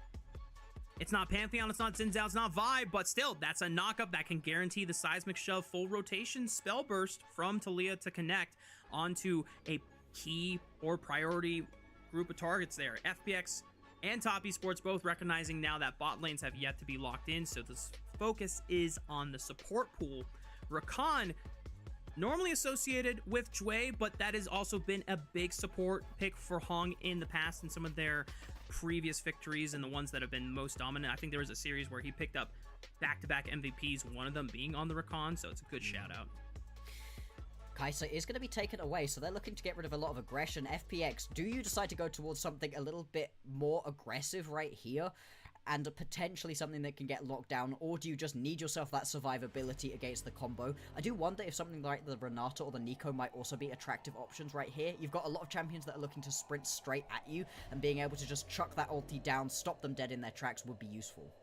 It's not Pantheon, it's not Xin Zhao, it's not Vibe, but still, that's a knockup that can guarantee the Seismic Shove full rotation spell burst from Taliyah to connect onto a key or priority group of targets there. FPX and Top Esports both recognizing now that bot lanes have yet to be locked in, so this focus is on the support pool. Rakan, normally associated with Jue, but that has also been a big support pick for Hong in the past in some of their previous victories and the ones that have been most dominant. I think there was a series where he picked up back-to-back MVPs, one of them being on the Rakan, so it's a good shout-out. Kai'Sa is going to be taken away, so they're looking to get rid of a lot of aggression. FPX, do you decide to go towards something a little bit more aggressive right here, and potentially something that can get locked down, or do you just need yourself that survivability against the combo? I do wonder if something like the Renata or the Nico might also be attractive options right here. You've got a lot of champions that are looking to sprint straight at you, and being able to just chuck that ulti down, stop them dead in their tracks would be useful.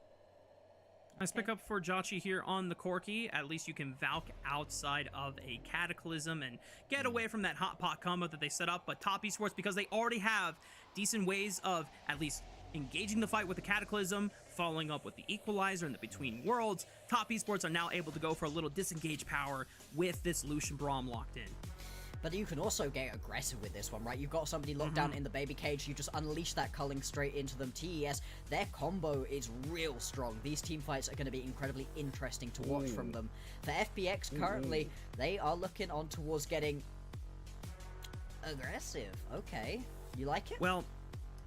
Nice pick up for Jauchi here on the Corki. At least you can Valk outside of a Cataclysm and get away from that hot pot combo that they set up, but Top Esports, because they already have decent ways of at least engaging the fight with the Cataclysm, following up with the Equalizer in the Between Worlds, Top Esports are now able to go for a little disengage power with this Lucian Braum locked in. But you can also get aggressive with this one, right? You've got somebody locked down in the baby cage, you just unleash that culling straight into them. TES, their combo is real strong. These team fights are going to be incredibly interesting to watch from them. For FPX, currently, they are looking on towards getting aggressive. Okay, you like it? Well,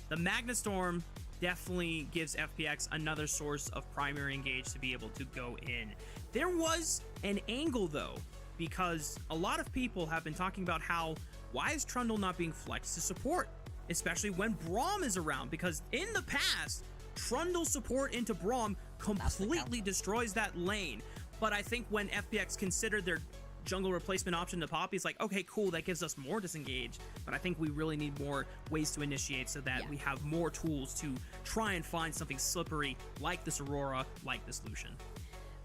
the Magnastorm definitely gives FPX another source of primary engage to be able to go in. There was an angle, though, because a lot of people have been talking about why is Trundle not being flexed to support, especially when Braum is around, because in the past, Trundle support into Braum completely destroys that lane. But I think when FPX considered their jungle replacement option to Poppy, it's like, okay, cool, that gives us more disengage, but I think we really need more ways to initiate so that we have more tools to try and find something slippery like this Aurora, like this Lucian.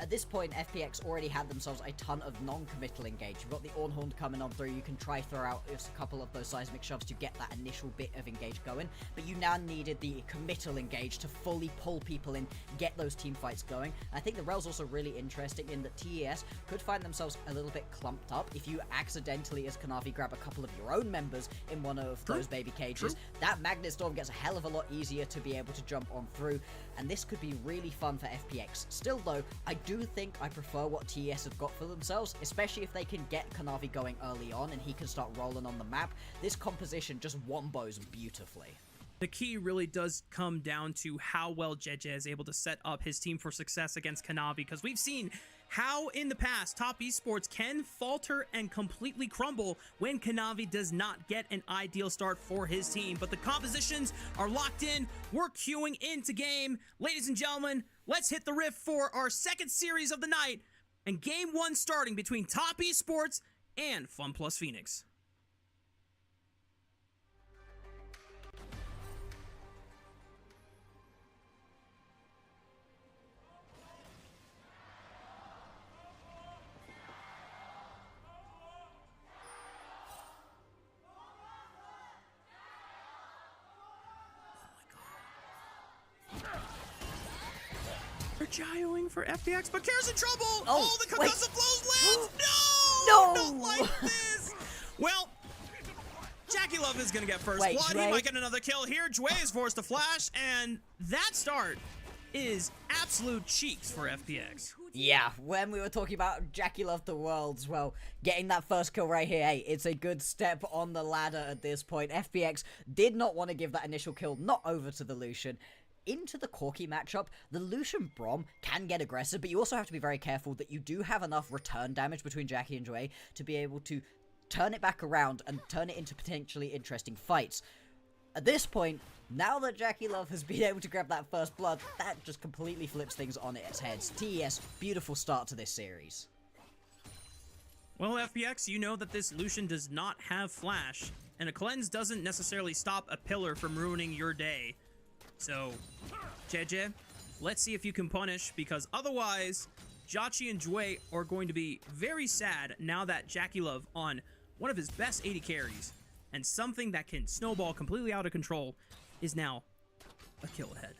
At this point, FPX already had themselves a ton of non-committal engage. You've got the Ornhorn coming on through, you can try throw out just a couple of those seismic shoves to get that initial bit of engage going, but you now needed the committal engage to fully pull people in, get those team fights going. I think the rail's also really interesting in that TES could find themselves a little bit clumped up if you accidentally, as Kanavi, grab a couple of your own members in one of those baby cages. That Magnet Storm gets a hell of a lot easier to be able to jump on through, and this could be really fun for FPX. Still though, I do think I prefer what TES have got for themselves, especially if they can get Kanavi going early on and he can start rolling on the map. This composition just wombos beautifully. The key really does come down to how well JJ is able to set up his team for success against Kanavi, because we've seen how in the past Top Esports can falter and completely crumble when Kanavi does not get an ideal start for his team. But the compositions are locked in. We're queuing into game. Ladies and gentlemen, let's hit the riff for our second series of the night, and game one starting between Top Esports and FunPlus Phoenix. They're gyroing for FPX, but Kair's in trouble! Oh, the concussive blows lands! No! Not like this! Well, Jackie Love is gonna get first blood. Jway. He might get another kill here. Jway is forced to flash, and that start is absolute cheeks for FPX. Yeah, when we were talking about Jackie Love the Worlds, well, getting that first kill right here, hey, it's a good step on the ladder at this point. FPX did not want to give that initial kill, not over to the Lucian. Into the Corki matchup, the Lucian Brom can get aggressive, but you also have to be very careful that you do have enough return damage between Jackie and Jway to be able to turn it back around and turn it into potentially interesting fights. At this point, now that Jackie Love has been able to grab that first blood, that just completely flips things on its head. TES, beautiful start to this series. Well, FPX, you know that this Lucian does not have flash, and a cleanse doesn't necessarily stop a pillar from ruining your day. So, JJ, let's see if you can punish, because otherwise, Jachi and Jway are going to be very sad now that Jackie Love, on one of his best 80 carries, and something that can snowball completely out of control, is now a kill ahead.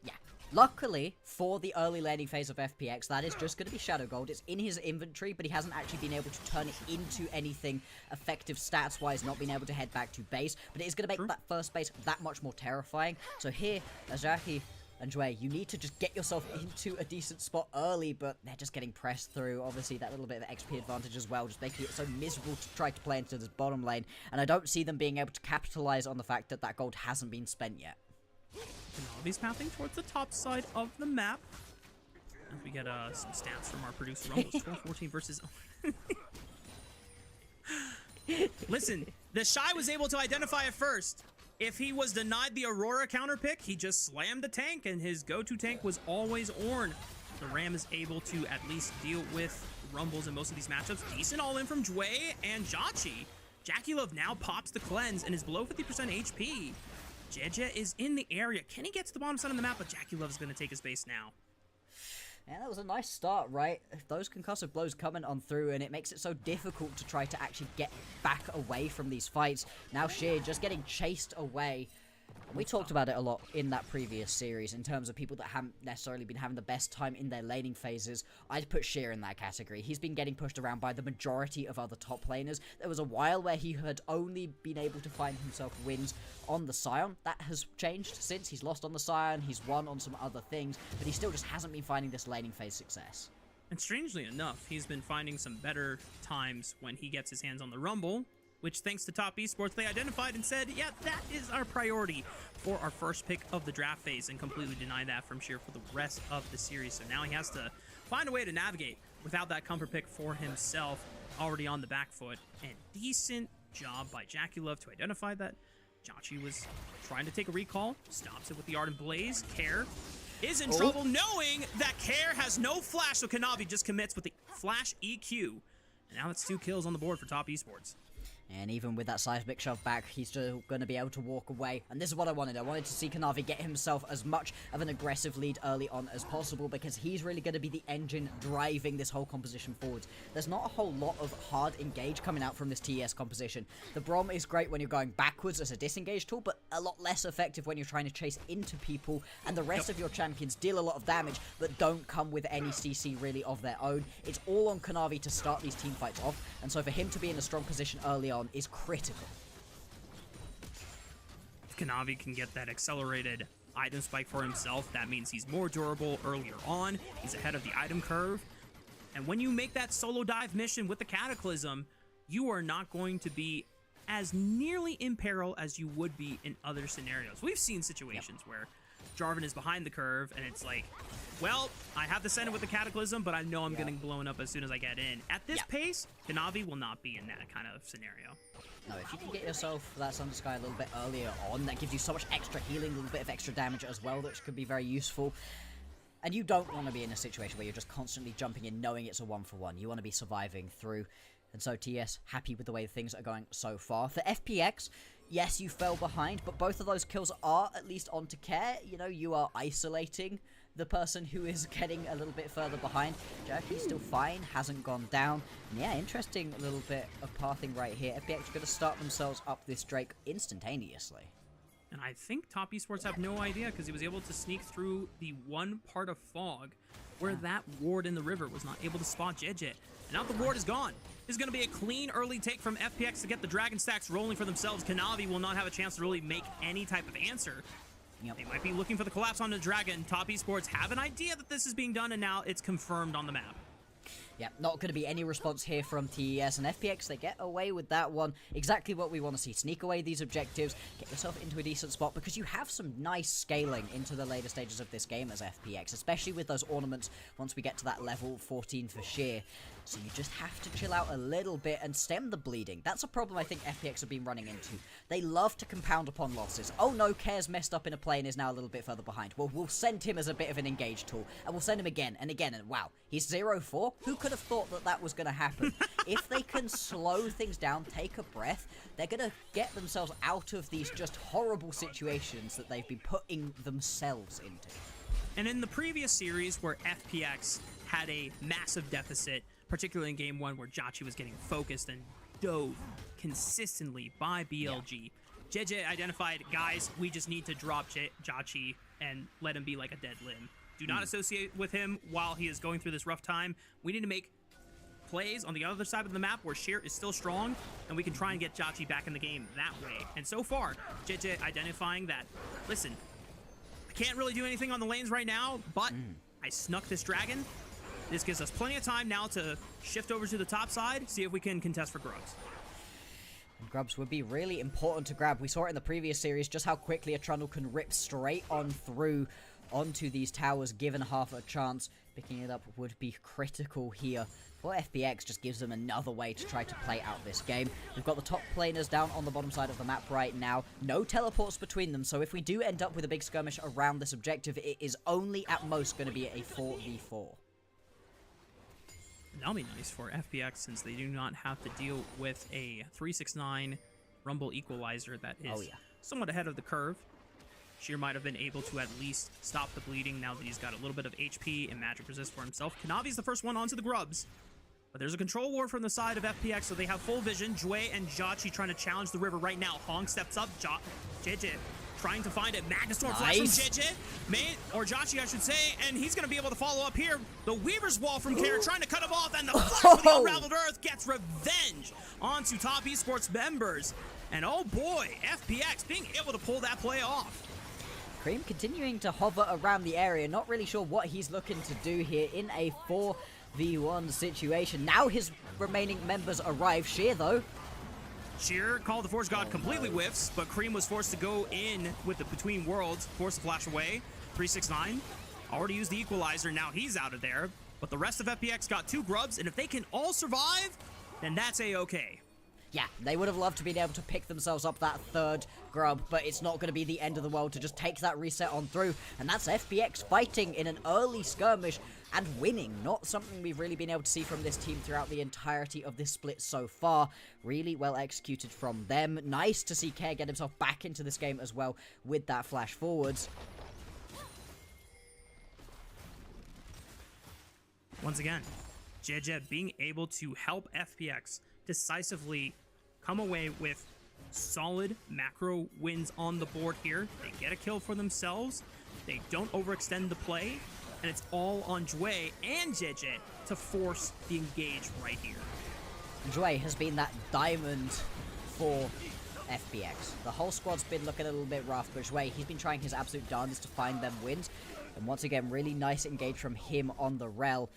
Yeah. Luckily, for the early laning phase of FPX, that is just going to be Shadow Gold. It's in his inventory, but he hasn't actually been able to turn it into anything effective stats-wise, not being able to head back to base. But it is going to make that first base that much more terrifying. So here, Jackie and Jway, you need to just get yourself into a decent spot early, but they're just getting pressed through. Obviously, that little bit of XP advantage as well, just making it so miserable to try to play into this bottom lane. And I don't see them being able to capitalize on the fact that that gold hasn't been spent yet. He's pathing towards the top side of the map. As we get some stats from our producer, Rumbles 12-14 versus... Listen, the Shy was able to identify it first. If he was denied the Aurora counter pick, he just slammed the tank, and his go-to tank was always Ornn. The Ram is able to at least deal with Rumbles in most of these matchups. Decent all-in from Jway and Jachi. Jackie Love now pops the cleanse and is below 50% HP. JJ is in the area. Can he get to the bottom side of the map? But Jackie Love is going to take his base now. Yeah, that was a nice start, right? Those concussive blows coming on through, and it makes it so difficult to try to actually get back away from these fights. Now Sheer just getting chased away. We talked about it a lot in that previous series in terms of people that haven't necessarily been having the best time in their laning phases. I'd put Sheer in that category. He's been getting pushed around by the majority of other top laners. There was a while where he had only been able to find himself wins on the Scion. That has changed since. He's lost on the Scion, he's won on some other things, but he still just hasn't been finding this laning phase success. And strangely enough, he's been finding some better times when he gets his hands on the Rumble, which, thanks to Top Esports, they identified and said, yeah, that is our priority for our first pick of the draft phase, and completely denied that from Sheer for the rest of the series. So now he has to find a way to navigate without that comfort pick for himself, already on the back foot. And decent job by Jackie Love to identify that Jachi was trying to take a recall, stops it with the Ardent Blaze. Kair is in trouble, knowing that Kair has no flash, so Kanavi just commits with the flash EQ. And now it's 2 kills on the board for Top Esports. And even with that seismic shove back, he's still going to be able to walk away. And this is what I wanted. I wanted to see Kanavi get himself as much of an aggressive lead early on as possible, because he's really going to be the engine driving this whole composition forwards. There's not a whole lot of hard engage coming out from this TES composition. The Brom is great when you're going backwards as a disengage tool, but a lot less effective when you're trying to chase into people, and the rest of your champions deal a lot of damage, but don't come with any CC really of their own. It's all on Kanavi to start these team fights off, and so for him to be in a strong position early on is critical. If Kanavi can get that accelerated item spike for himself, that means he's more durable earlier on. He's ahead of the item curve. And when you make that solo dive mission with the Cataclysm, you are not going to be as nearly in peril as you would be in other scenarios. We've seen situations where Jarvan is behind the curve, and it's like, well, I have to send it with the Cataclysm, but I know I'm getting blown up as soon as I get in. At this pace, Kanavi will not be in that kind of scenario. No, if you can get yourself that Thunder Sky a little bit earlier on, that gives you so much extra healing, a little bit of extra damage as well, which could be very useful. And you don't want to be in a situation where you're just constantly jumping in knowing it's a 1-for-1. You want to be surviving through. And so TS happy with the way things are going so far. For FPX, yes, you fell behind, but both of those kills are at least onto Care. You know, you are isolating the person who is getting a little bit further behind. Jerky's still fine, hasn't gone down. And yeah, interesting little bit of pathing right here. FPX are going to start themselves up this Drake instantaneously. And I think Top Esports have no idea, because he was able to sneak through the one part of fog where that ward in the river was not able to spot JJ. And now the ward is gone. This is going to be a clean early take from FPX to get the Dragon stacks rolling for themselves. Kanavi will not have a chance to really make any type of answer. They might be looking for the collapse on the Dragon. Top Esports have an idea that this is being done, and now it's confirmed on the map. Yeah, not going to be any response here from TES, and FPX, they get away with that one. Exactly what we want to see. Sneak away these objectives, get yourself into a decent spot, because you have some nice scaling into the later stages of this game as FPX, especially with those ornaments once we get to that level 14 for sheer. So you just have to chill out a little bit and stem the bleeding. That's a problem I think FPX have been running into. They love to compound upon losses. Oh no, Care's messed up in a play and is now a little bit further behind. Well, we'll send him as a bit of an engage tool, and we'll send him again and again, and wow, he's 0-4? Who could have thought that that was going to happen? If they can slow things down, take a breath, they're going to get themselves out of these just horrible situations that they've been putting themselves into. And in the previous series where FPX had a massive deficit, particularly in game 1 where Jachi was getting focused and dove consistently by BLG, JJ identified, guys, we just need to drop Jachi and let him be like a dead limb. Do not associate with him while he is going through this rough time. We need to make plays on the other side of the map where Sheer is still strong, and we can try and get Jachi back in the game that way. And so far, JJ identifying that, listen, I can't really do anything on the lanes right now, but I snuck this Dragon. This gives us plenty of time now to shift over to the top side, see if we can contest for Grubs. And Grubs would be really important to grab. We saw it in the previous series, just how quickly a Trundle can rip straight on through onto these towers, given half a chance. Picking it up would be critical here. For FPX, just gives them another way to try to play out this game. We've got the top laners down on the bottom side of the map right now. No teleports between them, so if we do end up with a big skirmish around this objective, it is only at most going to be a 4v4. That'll be nice for FPX, since they do not have to deal with a 369 Rumble Equalizer that is somewhat ahead of the curve. Sheer might have been able to at least stop the bleeding now that he's got a little bit of HP and magic resist for himself. Kanavi's the first one onto the Grubs, but there's a control ward from the side of FPX, so they have full vision. Jue and Jachi trying to challenge the river right now. Hong steps up. JJ trying to find it. Magnustorm flash from JJ. Or Jachi, I should say, and he's going to be able to follow up here. The Weaver's Wall from Care trying to cut him off, and the flash of the Unraveled Earth gets revenge onto Top Esports members. And oh boy, FPX being able to pull that play off. Cream continuing to hover around the area, not really sure what he's looking to do here in a 4v1 situation. Now his remaining members arrive. Sheer, though. Sheer, Call of the Force God, completely whiffs, but Cream was forced to go in with the Between Worlds, forced to flash away. 369, already used the Equalizer, now he's out of there. But the rest of FPX got 2 Grubs, and if they can all survive, then that's A-okay. yeah, they would have loved to be able to pick themselves up that third grub, but it's not going to be the end of the world to just take that reset on through. And that's FPX fighting in an early skirmish and winning. Not something we've really been able to see from this team throughout the entirety of this split so far. Really well executed from them. Nice to see Care get himself back into this game as well with that flash forwards. Once again, JJ being able to help FPX decisively come away with solid macro wins on the board here. They get a kill for themselves, they don't overextend the play, and it's all on Jue and JJ to force the engage right here. Jue has been that diamond for FPX. The whole squad's been looking a little bit rough, but Jue, he's been trying his absolute darndest to find them wins. And once again, really nice engage from him on the rel.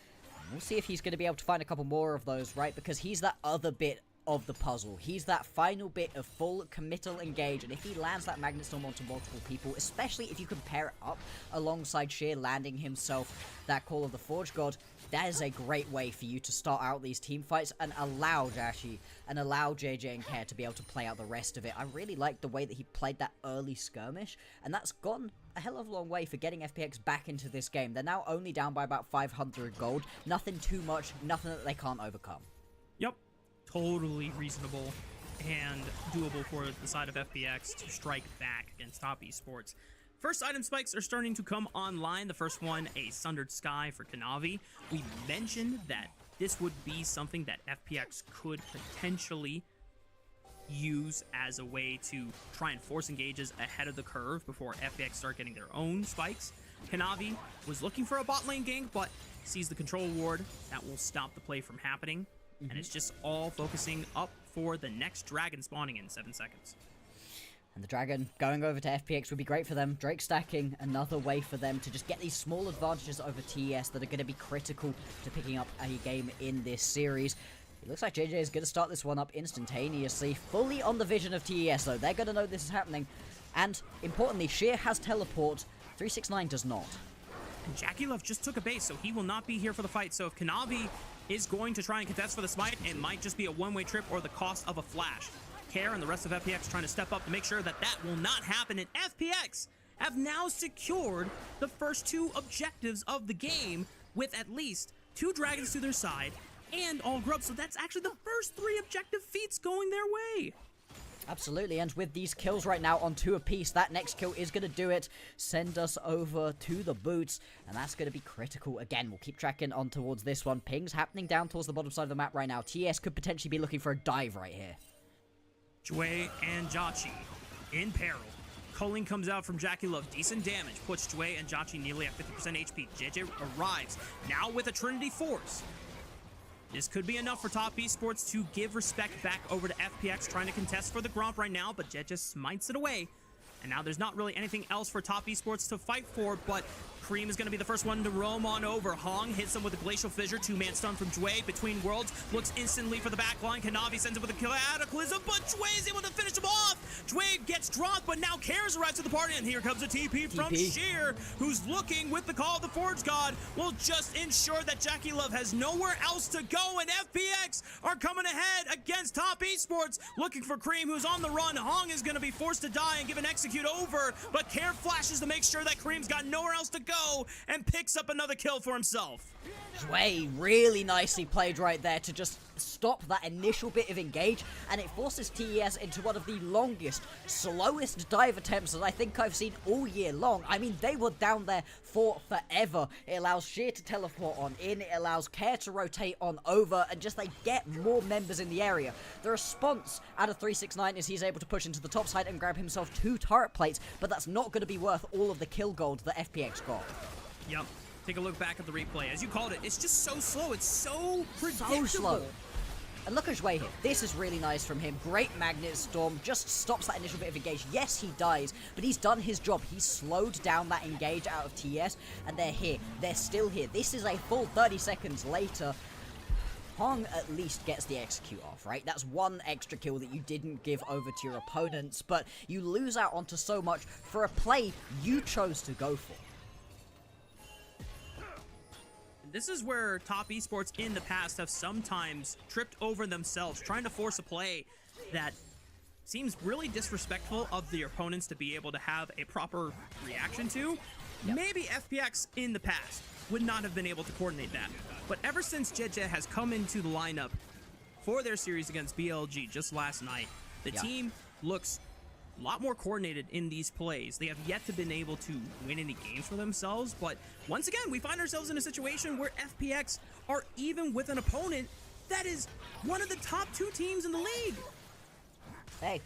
We'll see if he's going to be able to find a couple more of those, right? Because he's that other bit of the puzzle. He's that final bit of full committal engage, and if he lands that Magnet Storm onto multiple people, especially if you can pair it up alongside Sheer landing himself that Call of the Forge God, that is a great way for you to start out these team fights and allow Jashi and allow JJ and Care to be able to play out the rest of it. I really like the way that he played that early skirmish, and that's gone a hell of a long way for getting FPX back into this game. They're now only down by about 500 gold. Nothing too much, nothing that they can't overcome. Yep. Totally reasonable and doable for the side of FPX to strike back against Top Esports. First item spikes are starting to come online. The first one, a Sundered Sky for Kanavi. We mentioned that this would be something that FPX could potentially use as a way to try and force engages ahead of the curve before FPX start getting their own spikes. Kanavi was looking for a bot lane gank, but sees the control ward. That will stop the play from happening. And it's just all focusing up for the next dragon spawning in 7 seconds. And the dragon going over to FPX would be great for them. Drake stacking, another way for them to just get these small advantages over TES that are going to be critical to picking up a game in this series. It looks like JJ is going to start this one up instantaneously. Fully on the vision of TES though. They're going to know this is happening. And importantly, Sheer has teleport. 369 does not. And Jackie Love just took a base, so he will not be here for the fight. So if Kanavi is going to try and contest for the smite, it might just be a one-way trip or the cost of a flash. Care and the rest of FPX trying to step up to make sure that that will not happen. And FPX have now secured the first 2 objectives of the game with at least 2 dragons to their side and all grubs. So that's actually the first 3 objective feats going their way. Absolutely, and with these kills right now on 2 apiece, that next kill is going to do it. Send us over to the boots, and that's going to be critical. Again, we'll keep tracking on towards this one. Pings happening down towards the bottom side of the map right now. TES could potentially be looking for a dive right here. Jue and Jachi in peril. Culling comes out from Jackie Love. Decent damage. Puts Jue and Jachi nearly at 50% HP. JJ arrives now with a Trinity Force. This could be enough for Top Esports to give respect back over to FPX, trying to contest for the Gromp right now, but Jet just smites it away. And now there's not really anything else for Top Esports to fight for, but Cream is going to be the first one to roam on over. Hong hits him with a Glacial Fissure, 2-man stun from Jue. Between Worlds, looks instantly for the backline. Kanavi sends him with a Cataclysm, but Jue is able to finish him off. Jue gets dropped, but now Cares arrives to the party, and here comes a TP from Sheer, who's looking with the Call of the Forge God. Will just ensure that Jackie Love has nowhere else to go, and FPX are coming ahead against Top Esports, looking for Cream, who's on the run. Hong is going to be forced to die and give an execute over, but Care flashes to make sure that Cream's got nowhere else to go and picks up another kill for himself. Jue really nicely played right there to just stop that initial bit of engage, and it forces TES into one of the longest, slowest dive attempts that I think I've seen all year long. I mean, they were down there for forever. It allows Sheer to teleport on in, it allows Care to rotate on over, and just they get more members in the area. The response out of 369 is he's able to push into the top side and grab himself 2 turret plates, but that's not going to be worth all of the kill gold that FPX got. Yep. Take a look back at the replay. As you called it, it's just so slow. It's so predictable. So slow. And look at Jue here. This is really nice from him. Great Magnet Storm. Just stops that initial bit of engage. Yes, he dies, but he's done his job. He's slowed down that engage out of TES, and they're here. They're still here. This is a full 30 seconds later. Hong at least gets the execute off, right? That's 1 extra kill that you didn't give over to your opponents, but you lose out onto so much for a play you chose to go for. This is where Top Esports in the past have sometimes tripped over themselves, trying to force a play that seems really disrespectful of the opponents to be able to have a proper reaction to. Maybe FPX in the past would not have been able to coordinate that. But ever since JJ has come into the lineup for their series against BLG just last night, the team looks a lot more coordinated in these plays. They have yet to been able to win any games for themselves, but once again, we find ourselves in a situation where FPX are even with an opponent that is one of the top 2 teams in the league. Hey,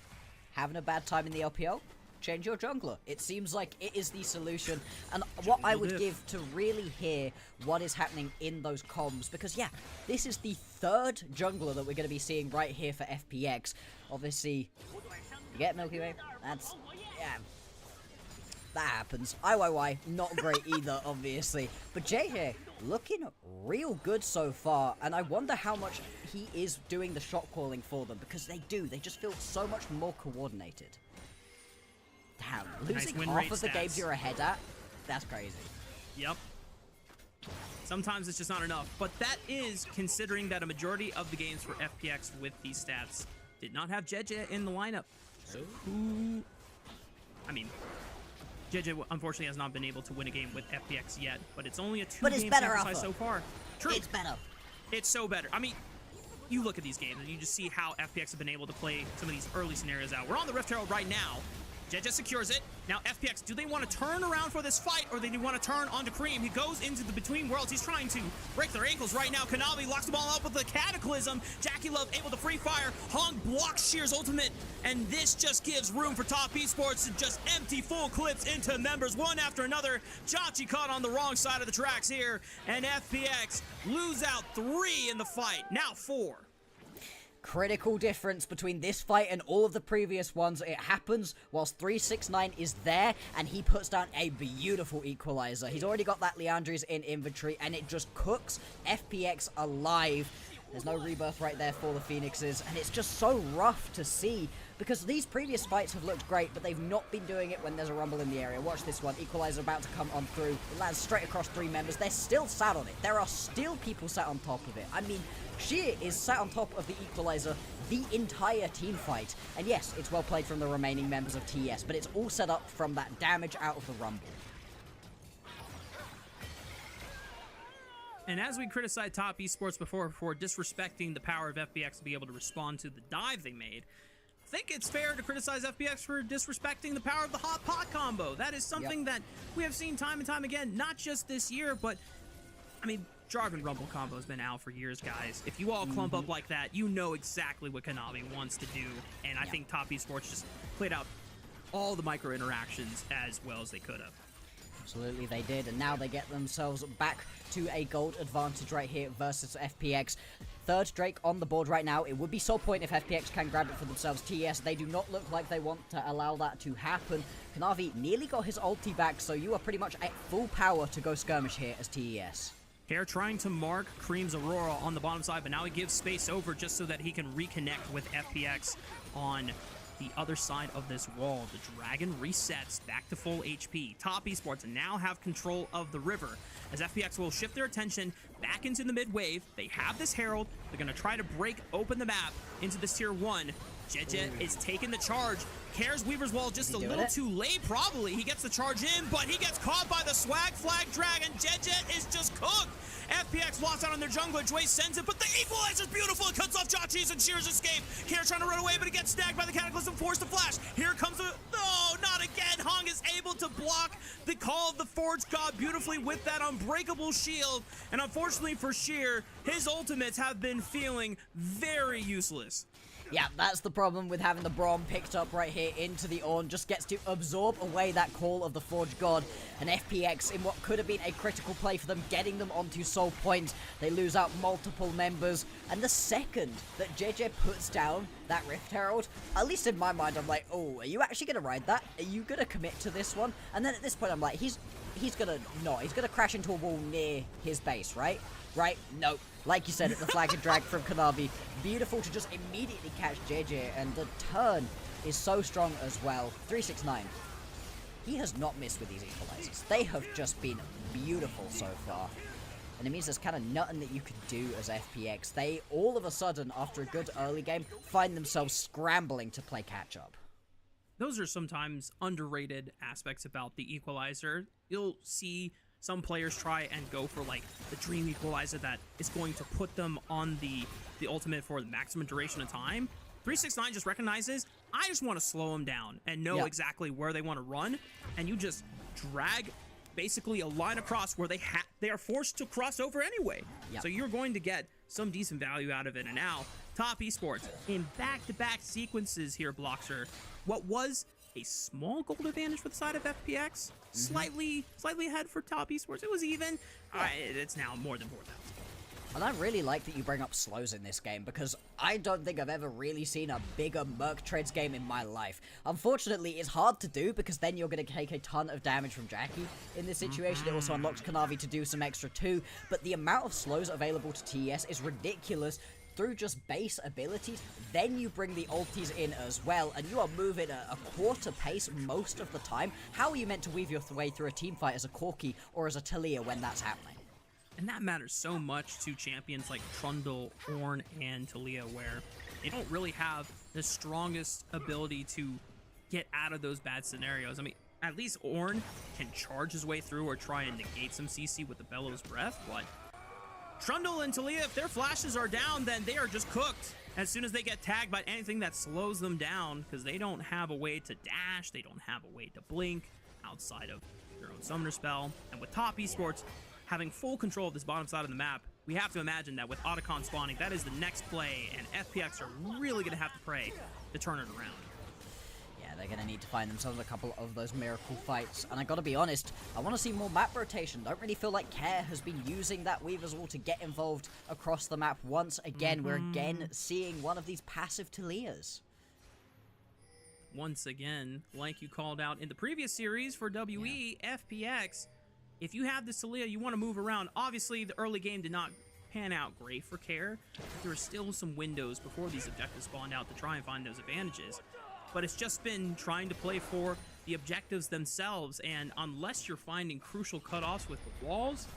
having a bad time in the LPL? Change your jungler. It seems like it is the solution. And what I would give to really hear what is happening in those comms, because yeah, this is the 3rd jungler that we're going to be seeing right here for FPX. Obviously, you get Milky Way? That's, yeah, that happens. IYY, not great either, obviously. But JJ, looking real good so far, and I wonder how much he is doing the shot calling for them, because they just feel so much more coordinated. Damn, losing half of the games you're ahead at, that's crazy. Yep. Sometimes it's just not enough, but that is considering that a majority of the games for FPX with these stats did not have JJ in the lineup. So who... I mean, JJ unfortunately has not been able to win a game with FPX yet, but it's only a 2-game sample size so far. True. It's better. It's so better. I mean, you look at these games and you just see how FPX have been able to play some of these early scenarios out. We're on the Rift Herald right now. JJ secures it. Now FPX, do they want to turn around for this fight, or do they want to turn onto Cream? He goes into the between worlds. He's trying to break their ankles right now. Kanavi locks the ball up with the Cataclysm. Jackie Love able to free fire. Hong blocks Sheer's ultimate, and this just gives room for Top Esports to just empty full clips into members one after another. Chachi caught on the wrong side of the tracks here, and FPX lose out 3 in the fight. Now 4. Critical difference between this fight and all of the previous ones. It happens whilst 369 is there, and he puts down a beautiful equalizer. He's already got that Leandri's in inventory, and it just cooks FPX alive. There's no rebirth right there for the Phoenixes, and it's just so rough to see, because these previous fights have looked great, but they've not been doing it when there's a rumble in the area. Watch this one. Equalizer about to come on through. It lands straight across 3 members. They're still sat on it. There are still people sat on top of it. I mean, Sheer is sat on top of the equalizer the entire team fight. And yes, it's well played from the remaining members of TES, but it's all set up from that damage out of the rumble. And as we criticized Top Esports before for disrespecting the power of FPX to be able to respond to the dive they made, I think it's fair to criticize FPX for disrespecting the power of the hot pot combo. That is something that we have seen time and time again, not just this year, but, I mean, Jarvan Rumble combo has been out for years, guys. If you all clump up like that, you know exactly what Kanavi wants to do, and I think Top Esports just played out all the micro interactions as well as they could have. Absolutely, they did, and now they get themselves back to a gold advantage right here versus FPX. 3rd Drake on the board right now. It would be Soul Point if FPX can grab it for themselves. TES, they do not look like they want to allow that to happen. Kanavi nearly got his ulti back, so you are pretty much at full power to go skirmish here as TES. Hair trying to mark Cream's Aurora on the bottom side, but now he gives space over just so that he can reconnect with FPX on the other side of this wall. The dragon resets back to full HP. Top Esports now have control of the river, as FPX will shift their attention back into the mid wave. They have this Herald. They're going to try to break open the map into this tier 1. Jeje is taking the charge. Cares Weaver's Wall just a little too late, probably. He gets the charge in, but he gets caught by the swag flag dragon. Jeje is just cooked. FPX lost out on their jungler. Dwayne sends it, but the equalizer's beautiful. It cuts off Chachi's and Sheer's escape. Care trying to run away, but he gets snagged by the Cataclysm, forced to flash. Here comes the... No, not again. Hong is able to block the call of the Forge God beautifully with that unbreakable shield. And unfortunately for Sheer, his ultimates have been feeling very useless. Yeah, that's the problem with having the Braum picked up right here into the Ornn. Just gets to absorb away that call of the Forge God. And FPX, in what could have been a critical play for them, getting them onto Soul Point. They lose out multiple members. And the second that JJ puts down that Rift Herald, at least in my mind, I'm like, oh, are you actually going to ride that? Are you going to commit to this one? And then at this point, I'm like, he's going to not. He's going to crash into a wall near his base, right? Right? Nope. Like you said, the flag and drag from Kanavi. Beautiful to just immediately catch JJ, and the turn is so strong as well. 369. He has not missed with these equalizers. They have just been beautiful so far. and it means there's kind of nothing that you can do as FPX. They, all of a sudden, after a good early game, find themselves scrambling to play catch-up. Those are sometimes underrated aspects about the equalizer. You'll see some players try and go for like the dream equalizer that is going to put them on the ultimate for the maximum duration of time. 369 just recognizes, I just want to slow them down and know exactly where they want to run, and you just drag basically a line across where they are forced to cross over anyway. So you're going to get some decent value out of it. And now, Top Esports in back-to-back sequences here, Bloxer. What was a small gold advantage for the side of FPX, slightly ahead for Top Esports. It was even. It's now more than 4,000. And I really like that you bring up slows in this game, because I don't think I've ever really seen a bigger Merc Trades game in my life. Unfortunately, it's hard to do, because then you're going to take a ton of damage from Jackie in this situation. It also unlocks Kanavi to do some extra too, but the amount of slows available to TES is ridiculous through just base abilities. Then you bring the ultis in as well, and you are moving a quarter pace most of the time. How are you meant to weave your way through a team fight as a Corki or as a Talia when that's happening? And that matters so much to champions like Trundle, Ornn, and Talia, where they don't really have the strongest ability to get out of those bad scenarios. I mean, at least Ornn can charge his way through or try and negate some CC with the Bellows Breath, but Trundle and Talia, if their flashes are down, then they are just cooked as soon as they get tagged by anything that slows them down, because they don't have a way to dash, they don't have a way to blink outside of their own Summoner spell. And with Top Esports having full control of this bottom side of the map, we have to imagine that with Otacon spawning, that is the next play, and FPX are really going to have to pray to turn it around. Yeah, they're going to need to find themselves a couple of those miracle fights, and I gotta be honest, I want to see more map rotation. Don't really feel like Care has been using that Weaver's Wall to get involved across the map once again. We're again seeing one of these passive Talias. Once again, like you called out in the previous series for WE, FPX, if you have this Talia, you want to move around. Obviously, the early game did not pan out great for Care. There are still some windows before these objectives spawned out to try and find those advantages. But it's just been trying to play for the objectives themselves, and unless you're finding crucial cutoffs with the walls,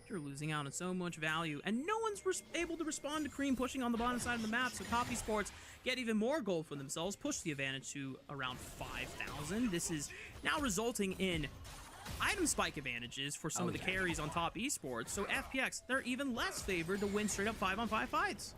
you're losing out on so much value. And no one's able to respond to Cream pushing on the bottom side of the map, so Top Esports get even more gold for themselves, push the advantage to around 5,000. This is now resulting in item spike advantages for some of the carries on Top Esports, so FPX, they're even less favored to win straight up 5-on-5 fights.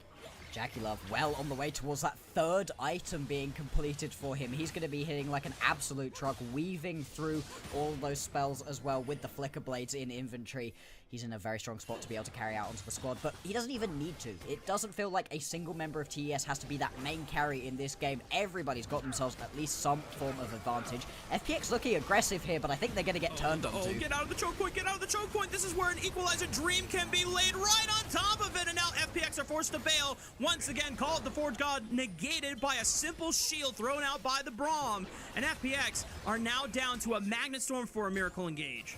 Jackie Love well on the way towards that third item being completed for him. He's going to be hitting like an absolute truck, weaving through all those spells as well with the Flicker Blades in inventory. He's in a very strong spot to be able to carry out onto the squad, but he doesn't even need to. It doesn't feel like a single member of TES has to be that main carry in this game. Everybody's got themselves at least some form of advantage. FPX looking aggressive here, but I think they're going to get turned onto. Get out of the choke point, get out of the choke point. This is where an equalizer dream can be laid right on top of it, and now FPX are forced to bail. Once again, Call of the Forge God negated by a simple shield thrown out by the Braum, and FPX are now down to a Magnet Storm for a Miracle Engage.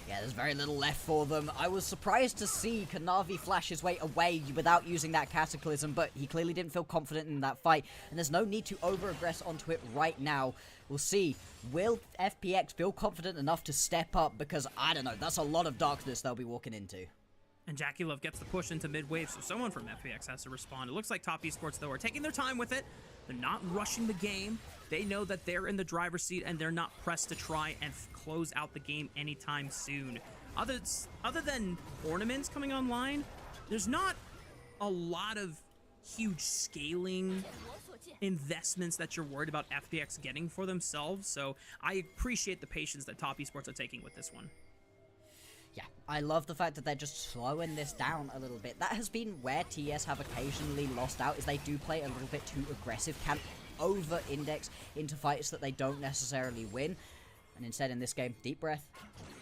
Yeah, there's very little left for them. I was surprised to see Kanavi flash his way away without using that Cataclysm, but he clearly didn't feel confident in that fight, and there's no need to over-aggress onto it right now. We'll see. Will FPX feel confident enough to step up? Because, I don't know, that's a lot of darkness they'll be walking into. And Jackie Love gets the push into mid-wave, so someone from FPX has to respond. It looks like Top Esports, though, are taking their time with it. They're not rushing the game. They know that they're in the driver's seat, and they're not pressed to try and close out the game anytime soon. Other than ornaments coming online, there's not a lot of huge scaling investments that you're worried about FPX getting for themselves, so I appreciate the patience that Top Esports are taking with this one. Yeah, I love the fact that they're just slowing this down a little bit. That has been where TES have occasionally lost out, is they do play a little bit too aggressive, can over-index into fights that they don't necessarily win. And instead in this game, deep breath,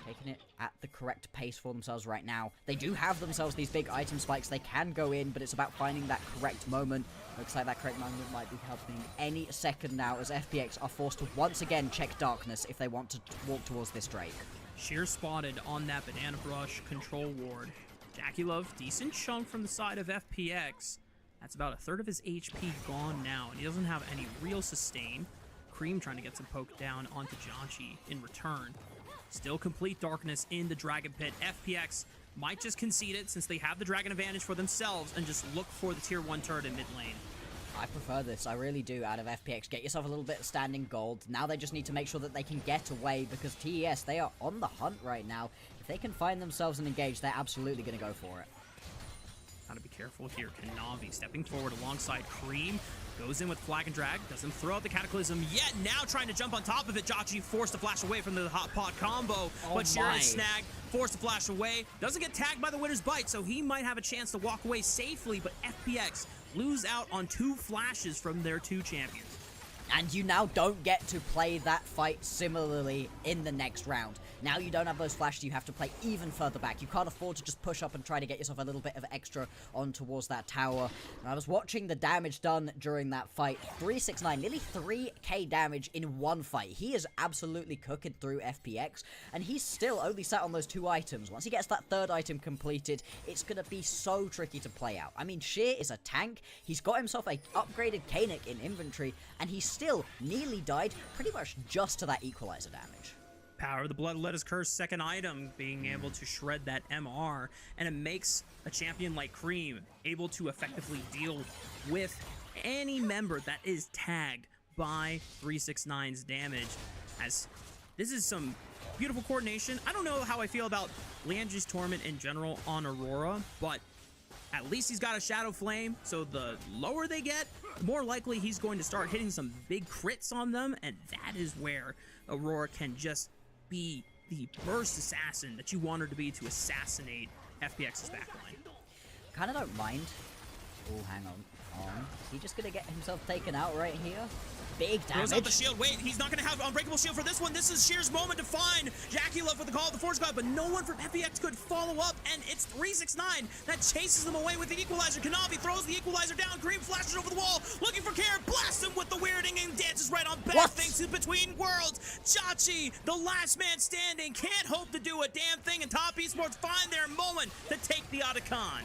taking it at the correct pace for themselves right now. They do have themselves these big item spikes they can go in, but it's about finding that correct moment. Looks like that correct moment might be happening any second now, as FPX are forced to once again check darkness if they want to walk towards this Drake. Sheer spotted on that Banana Brush control ward. Jackie Love, decent chunk from the side of FPX. That's about a third of his HP gone now, and he doesn't have any real sustain. Cream trying to get some poke down onto Janchi in return. Still complete darkness in the Dragon Pit. FPX might just concede it since they have the dragon advantage for themselves and just look for the tier 1 turret in mid lane. I prefer this, I really do, out of FPX. Get yourself a little bit of standing gold. Now they just need to make sure that they can get away, because TES, they are on the hunt right now. If they can find themselves and engage, they're absolutely going to go for it. Gotta be careful here. Kanavi stepping forward alongside Cream. Goes in with Flag and Drag. Doesn't throw out the Cataclysm yet. Now trying to jump on top of it. Jotji forced to flash away from the Hot Pot combo. But Sheer is snagged. Forced to flash away. Doesn't get tagged by the Winner's Bite, so he might have a chance to walk away safely. But FPX lose out on 2 flashes from their 2 champions. And you now don't get to play that fight similarly in the next round. Now you don't have those flashes, you have to play even further back. You can't afford to just push up and try to get yourself a little bit of extra on towards that tower. And I was watching the damage done during that fight. 369, nearly 3k damage in one fight. He is absolutely cooking through FPX, and he's still only sat on those 2 items. Once he gets that 3rd item completed, it's going to be so tricky to play out. I mean, Sheer is a tank. He's got himself a upgraded Kanik in inventory, and he's still nearly died pretty much just to that equalizer damage. Power of the Bloodletter's Curse, 2nd item, being able to shred that MR, and it makes a champion like Cream able to effectively deal with any member that is tagged by 369's damage, as this is some beautiful coordination. I don't know how I feel about Liandry's Torment in general on Aurora, but at least he's got a Shadow Flame, so the lower they get, the more likely he's going to start hitting some big crits on them, and that is where Aurora can just be the burst assassin that you want her to be to assassinate FPX's backline. Kind of don't mind. Oh, hang on. Is he just going to get himself taken out right here? Big damage. Throws out the shield. Wait, he's not going to have Unbreakable Shield for this one. This is Sheer's moment to find Jackie Love with the Call of the Force God, but no one from FPX could follow up, and it's 369 that chases them away with the Equalizer. Kanavi throws the Equalizer down. Cream flashes over the wall, looking for Care, blasts him with the weirding, and dances right on back. Thanks to Between Worlds. Jotji, the last man standing, can't hope to do a damn thing, and Top Esports find their moment to take the Otacon.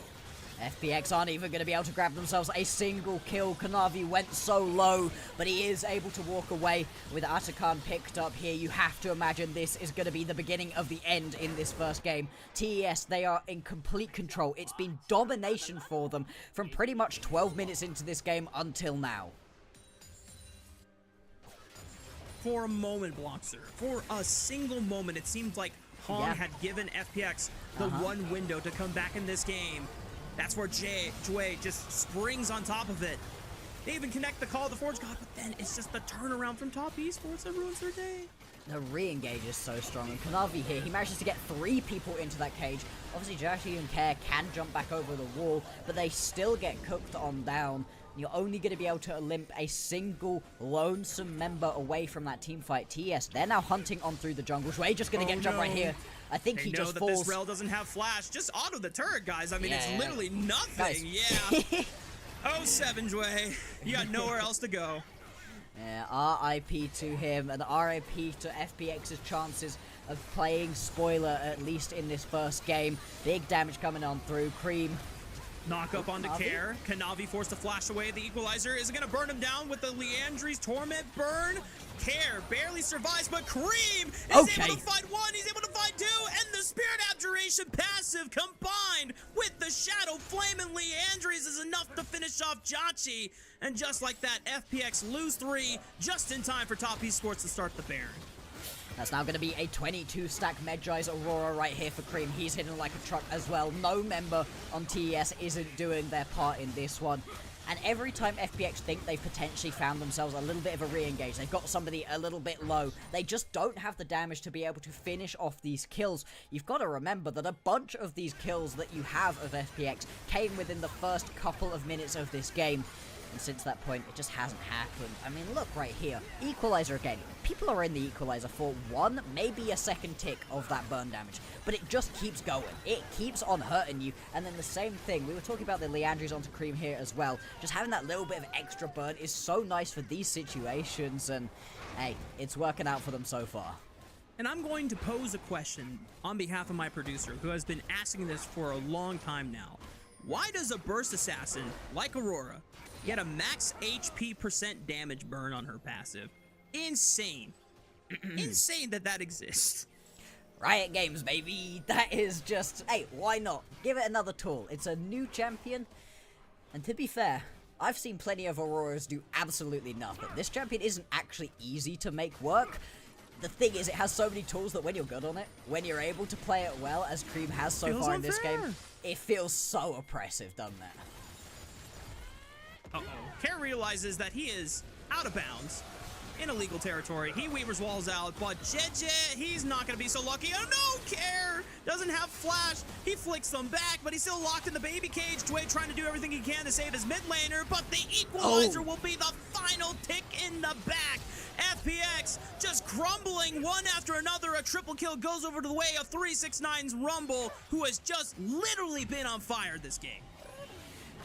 FPX aren't even going to be able to grab themselves a single kill. Kanavi went so low, but he is able to walk away with Otacon picked up here. You have to imagine this is going to be the beginning of the end in this first game. TES, they are in complete control. It's been domination for them from pretty much 12 minutes into this game until now. For a moment, Blockster, for a single moment, it seemed like Hong had given FPX the one window to come back in this game. That's where Jue just springs on top of it. They even connect the Call of the Forge God, but then it's just the turnaround from Top Esports that ruins their day. The re-engage is so strong, and Kanavi here, he manages to get 3 people into that cage. Obviously, Jackie and Care can jump back over the wall, but they still get cooked on down. You're only going to be able to limp a single lonesome member away from that team fight. TES, they're now hunting on through the jungle. Shui just going to get jumped right here. I think he just falls. This Rel doesn't have flash. Just auto the turret, guys. I mean, it's literally nothing. Guys. Yeah. Oh, 7, Jue. You got nowhere else to go. Yeah, RIP to him, and RIP to FPX's chances of playing spoiler, at least in this first game. Big damage coming on through. Cream. Knock up onto Care. Kanavi forced to flash away. The Equalizer is going to burn him down with the Liandry's Torment burn. Care barely survives, but Cream is able to find 1. He's able to find 2, and the Spirit Abjuration passive combined with the Shadow Flame and Liandry's is enough to finish off Jotji. And just like that, FPX lose 3 just in time for Top Esports to start the Baron. That's now going to be a 22-stack Medjai's Aurora right here for Cream. He's hitting like a truck as well. No member on TES isn't doing their part in this one. And every time FPX think they've potentially found themselves a little bit of a re-engage, they've got somebody a little bit low, they just don't have the damage to be able to finish off these kills. You've got to remember that a bunch of these kills that you have of FPX came within the first couple of minutes of this game. And since that point, it just hasn't happened. I mean, look right here. Equalizer again. People are in the Equalizer for 1, maybe a second tick of that burn damage. But it just keeps going. It keeps on hurting you. And then the same thing. We were talking about the Liandry's onto Cream here as well. Just having that little bit of extra burn is so nice for these situations. And, hey, it's working out for them so far. And I'm going to pose a question on behalf of my producer, who has been asking this for a long time now. Why does a burst assassin like Aurora get a max HP % damage burn on her passive? Insane. Insane that exists. Riot Games, baby! That is just... Hey, why not? Give it another tool. It's a new champion. And to be fair, I've seen plenty of Auroras do absolutely nothing. This champion isn't actually easy to make work. The thing is, it has so many tools that when you're good on it, when you're able to play it well, as Cream has so far in this game, it feels so oppressive, doesn't it? Uh-oh. Care realizes that he is out of bounds in illegal territory. He weavers walls out, but JJ, he's not going to be so lucky. Oh no, Care doesn't have flash. He flicks them back, but he's still locked in the baby cage. Dwayne trying to do everything he can to save his mid laner, but the equalizer will be the final tick in the back. FPX just crumbling one after another. A triple kill goes over to the way of 369's Rumble, who has just literally been on fire this game.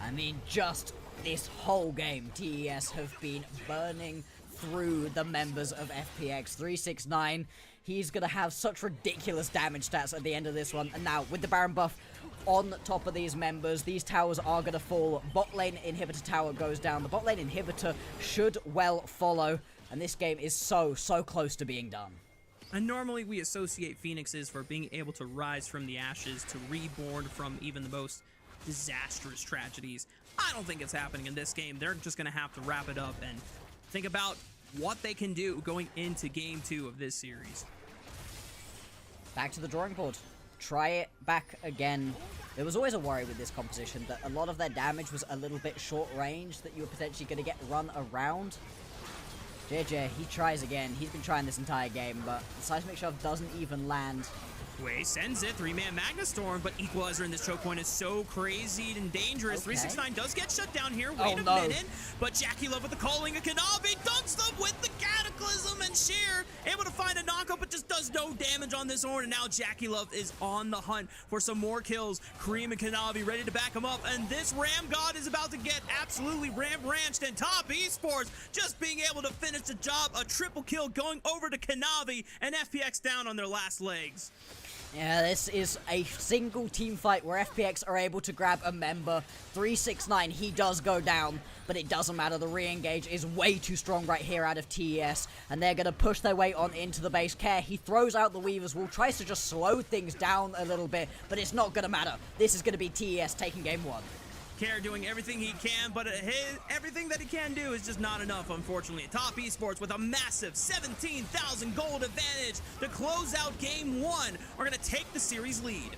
I mean, just this whole game, TES have been burning through the members of FPX. 369, he's gonna have such ridiculous damage stats at the end of this one. And now, with the Baron buff on top of these members, these towers are gonna fall. Bot lane inhibitor tower goes down. The bot lane inhibitor should well follow. And this game is so close to being done. And normally we associate Phoenixes for being able to rise from the ashes, to reborn from even the most disastrous tragedies. I don't think it's happening in this game. They're just gonna have to wrap it up and think about what they can do going into game 2 of this series. Back to the drawing board. Try it back again. There was always a worry with this composition that a lot of their damage was a little bit short range, that you were potentially going to get run around. JJ, he tries again. He's been trying this entire game, but the seismic shove doesn't even land. Way sends it, 3-man Magna Storm, but Equalizer in this choke point is so crazy and dangerous. Okay. 369 does get shut down here. Wait a no. minute, but Jackie Love with the calling of Kanavi dunks them with the Cataclysm, and Sheer able to find a knockup, but just does no damage on this horn. And now Jackie Love is on the hunt for some more kills. Cream and Kanavi ready to back him up, and this Ram God is about to get absolutely ram-ranched. And Top Esports just being able to finish the job. A triple kill going over to Kanavi, and FPX down on their last legs. Yeah, this is a single team fight where FPX are able to grab a member. 369, he does go down, but it doesn't matter. The re-engage is way too strong right here out of TES, and they're going to push their way on into the base. Care, he throws out the Weaver's Wall, tries to just slow things down a little bit, but it's not going to matter. This is going to be TES taking game 1. Care doing everything he can, but everything that he can do is just not enough, unfortunately. Top Esports with a massive 17,000 gold advantage to close out game 1 are going to take the series lead.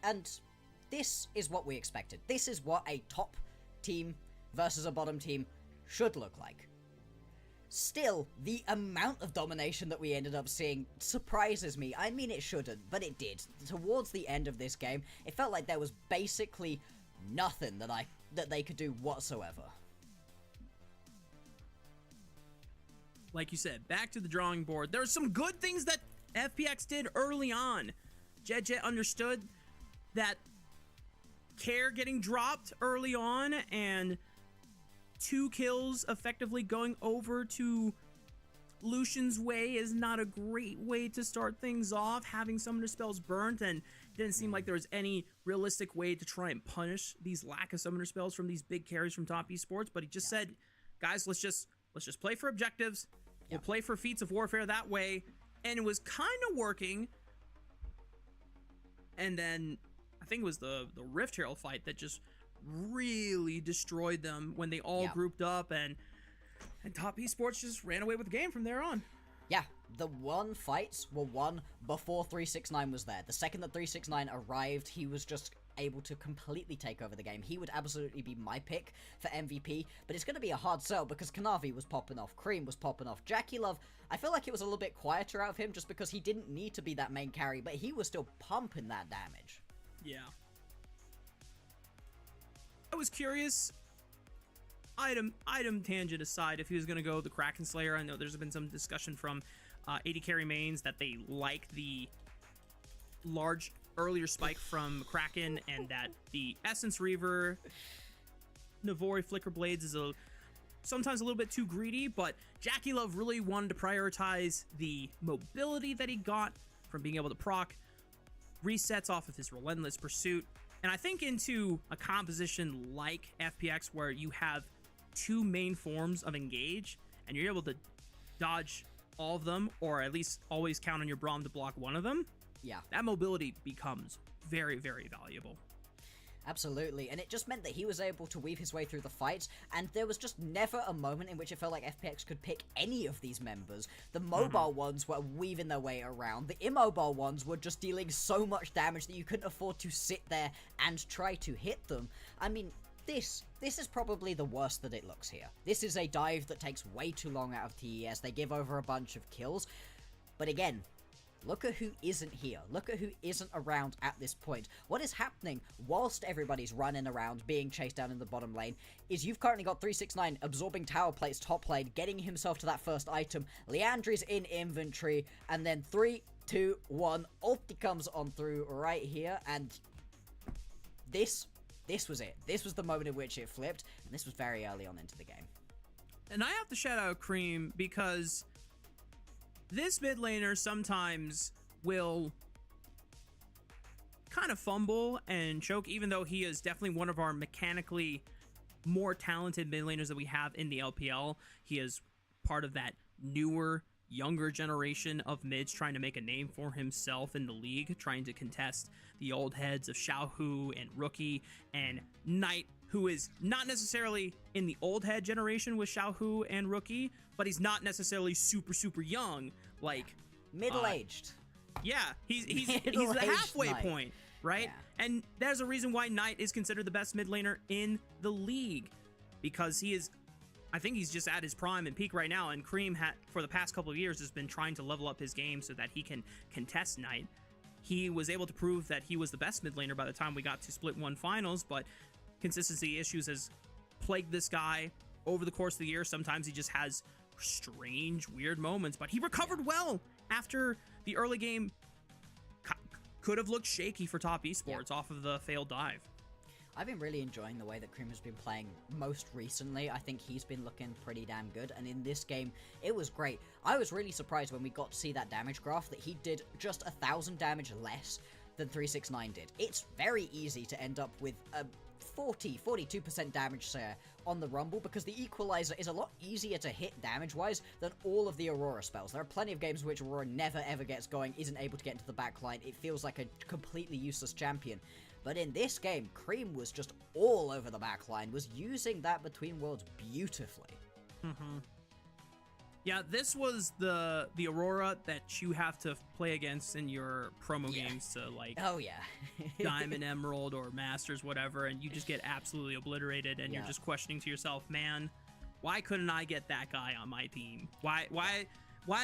And this is what we expected. This is what a top team versus a bottom team should look like. Still, the amount of domination that we ended up seeing surprises me. I mean, it shouldn't, but it did. Towards the end of this game, it felt like there was basically nothing that they could do whatsoever. Like you said, back to the drawing board. There are some good things that FPX did early on. JJ understood that Care getting dropped early on and 2 kills effectively going over to Lucian's way is not a great way to start things off. Having summoner spells burnt, and it didn't seem like there was any realistic way to try and punish these lack of summoner spells from these big carries from Top Esports. But he just said, guys, let's just play for objectives. We'll play for feats of warfare that way. And it was kind of working. And then I think it was the Rift Herald fight that just really destroyed them when they all grouped up, and Top Esports just ran away with the game from there on. Yeah, the one fights were won before 369 was there. The second that 369 arrived, he was just able to completely take over the game. He would absolutely be my pick for MVP, but it's going to be a hard sell because Kanavi was popping off, Cream was popping off, Jackie Love, I feel like it was a little bit quieter out of him just because he didn't need to be that main carry, but he was still pumping that damage. Yeah. I was curious, item tangent aside, if he was going to go the Kraken Slayer. I know there's been some discussion from AD carry mains that they like the large earlier spike from Kraken, and that the Essence Reaver Navori Flicker Blades is sometimes a little bit too greedy, but Jackie Love really wanted to prioritize the mobility that he got from being able to proc resets off of his Relentless Pursuit. And I think into a composition like FPX where you have 2 main forms of engage and you're able to dodge all of them, or at least always count on your Braum to block one of them, Yeah. that mobility becomes very, very valuable. Absolutely, and it just meant that he was able to weave his way through the fights, and there was just never a moment in which it felt like FPX could pick any of these members. The mobile ones were weaving their way around, the immobile ones were just dealing so much damage that you couldn't afford to sit there and try to hit them. I mean, this is probably the worst that it looks here. This is a dive that takes way too long out of TES, they give over a bunch of kills, but again, look at who isn't here. Look at who isn't around at this point. What is happening whilst everybody's running around, being chased down in the bottom lane, is you've currently got 369 absorbing tower plates top lane, getting himself to that first item. Leandri's in inventory, and then 3, 2, 1, ulti comes on through right here, and this was it. This was the moment in which it flipped, and this was very early on into the game. And I have to shout out Cream because this mid laner sometimes will kind of fumble and choke, even though he is definitely one of our mechanically more talented mid laners that we have in the LPL. He is part of that newer, younger generation of mids trying to make a name for himself in the league, trying to contest the old heads of Xiaohu and Rookie and Knight, who is not necessarily in the old head generation with Xiaohu and Rookie, but he's not necessarily super young, like middle-aged. Yeah, he's the halfway Knight. point, right? Yeah. And there's a reason why Knight is considered the best mid laner in the league, because he is, I think he's just at his prime and peak right now, and Cream for the past couple of years has been trying to level up his game so that he can contest Knight. He was able to prove that he was the best mid laner by the time we got to Split 1 finals, but consistency issues has plagued this guy over the course of the year. Sometimes he just has strange, weird moments, but he recovered well after the early game could have looked shaky for top esports off of the failed dive. I've been really enjoying the way that Cream has been playing most recently. I think he's been looking pretty damn good, and in this game, it was great. I was really surprised when we got to see that damage graph that he did just 1,000 damage less than 369 did. It's very easy to end up with a 42% damage share on the Rumble, because the Equalizer is a lot easier to hit damage-wise than all of the Aurora spells. There are plenty of games in which Aurora never ever gets going, isn't able to get into the backline. It feels like a completely useless champion. But in this game, Cream was just all over the backline, was using that between worlds beautifully. Yeah, this was the Aurora that you have to play against in your promo games to, like, Oh yeah. Diamond, Emerald, or Masters, whatever, and you just get absolutely obliterated, and you're just questioning to yourself, man, why couldn't I get that guy on my team? Why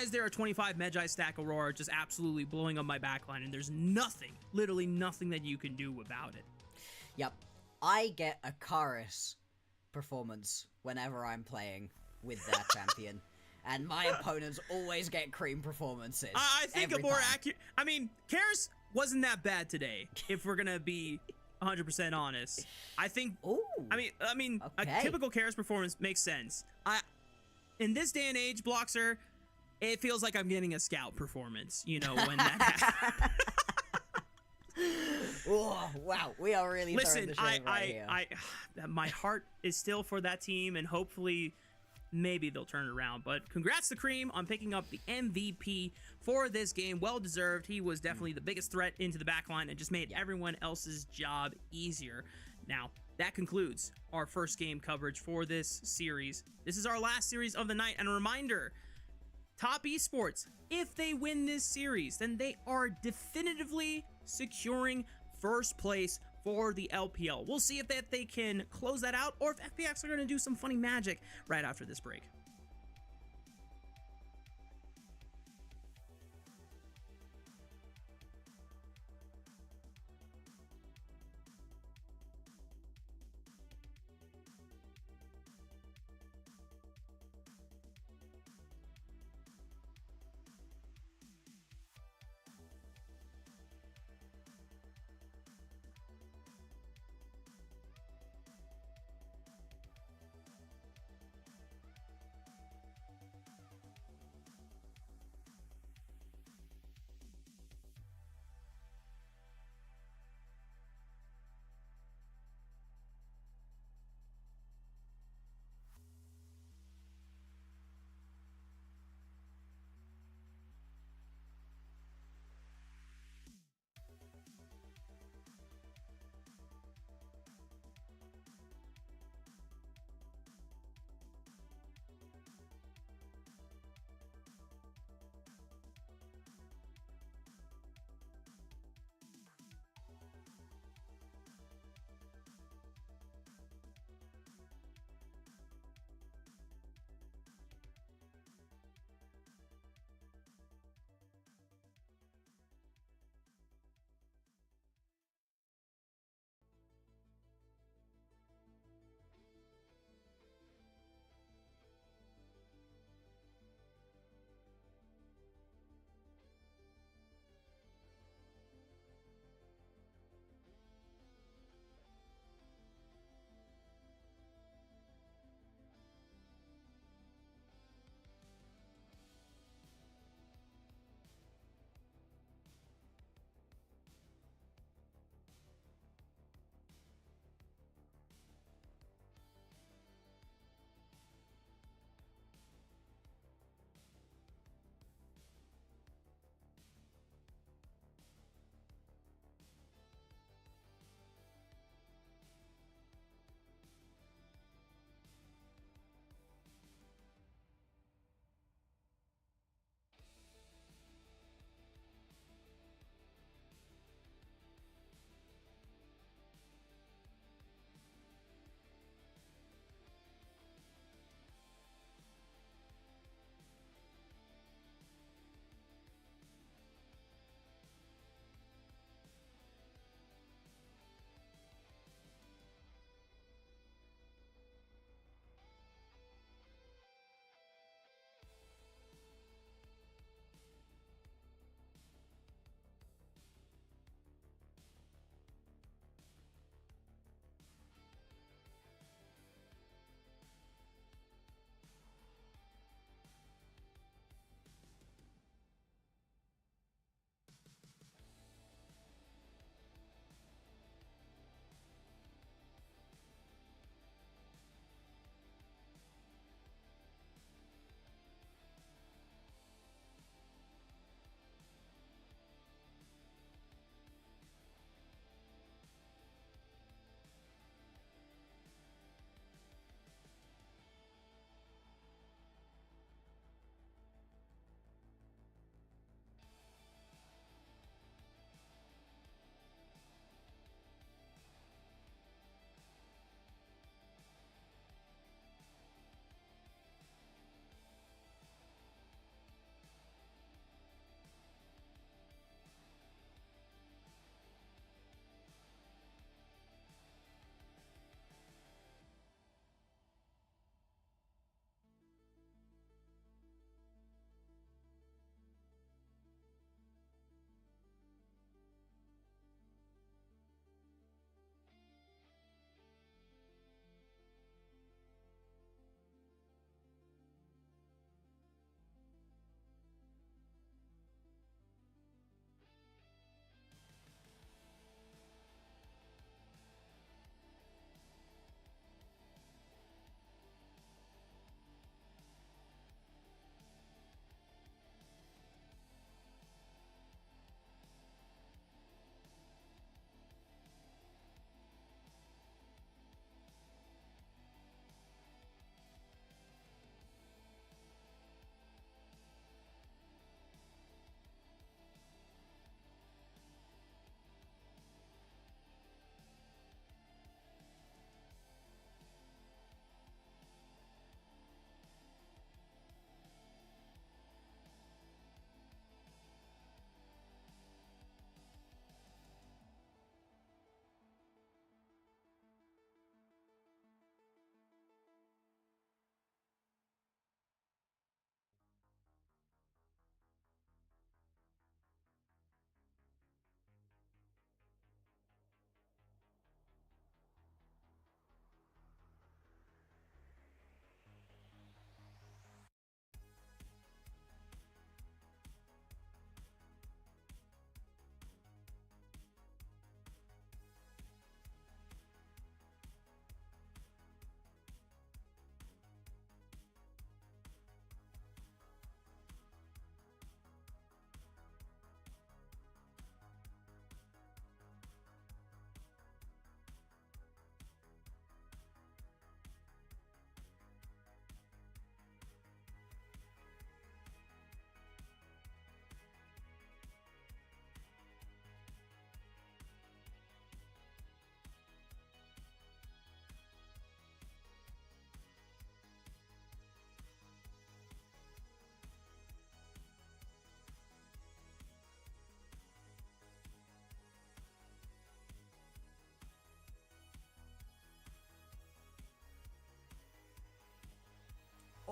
is there a 25 Magi stack Aurora just absolutely blowing up my backline, and there's nothing, literally nothing that you can do about it? Yep. I get a Karis performance whenever I'm playing with that champion. And my opponents always get Cream performances. I think every a more time. accurate... I mean, Karis wasn't that bad today, if we're going to be 100% honest. I think... Ooh. I mean, Okay. a typical Karis performance makes sense. In this day and age, Bloxer, it feels like I'm getting a scout performance, you know, when that happens. Oh, wow, we are really throwing Listen, the shade right here. my heart is still for that team, and hopefully... maybe they'll turn it around. But congrats to Cream on picking up the MVP for this game. Well deserved. He was definitely the biggest threat into the backline and just made everyone else's job easier. Now, that concludes our first game coverage for this series. This is our last series of the night. And a reminder, Top Esports, if they win this series, then they are definitively securing first place for the LPL. We'll see if they can close that out, or if FPX are going to do some funny magic right after this break.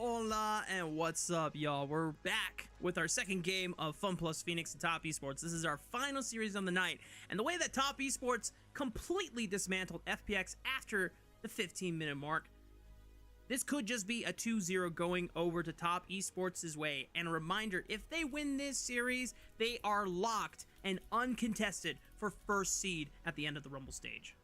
Hola and what's up, y'all? We're back with our second game of Fun Plus Phoenix and Top Esports. This is our final series on the night, and the way that Top Esports completely dismantled FPX after the 15-minute mark, this could just be a 2-0 going over to Top Esports' way. And a reminder, if they win this series, they are locked and uncontested for first seed at the end of the Rumble stage.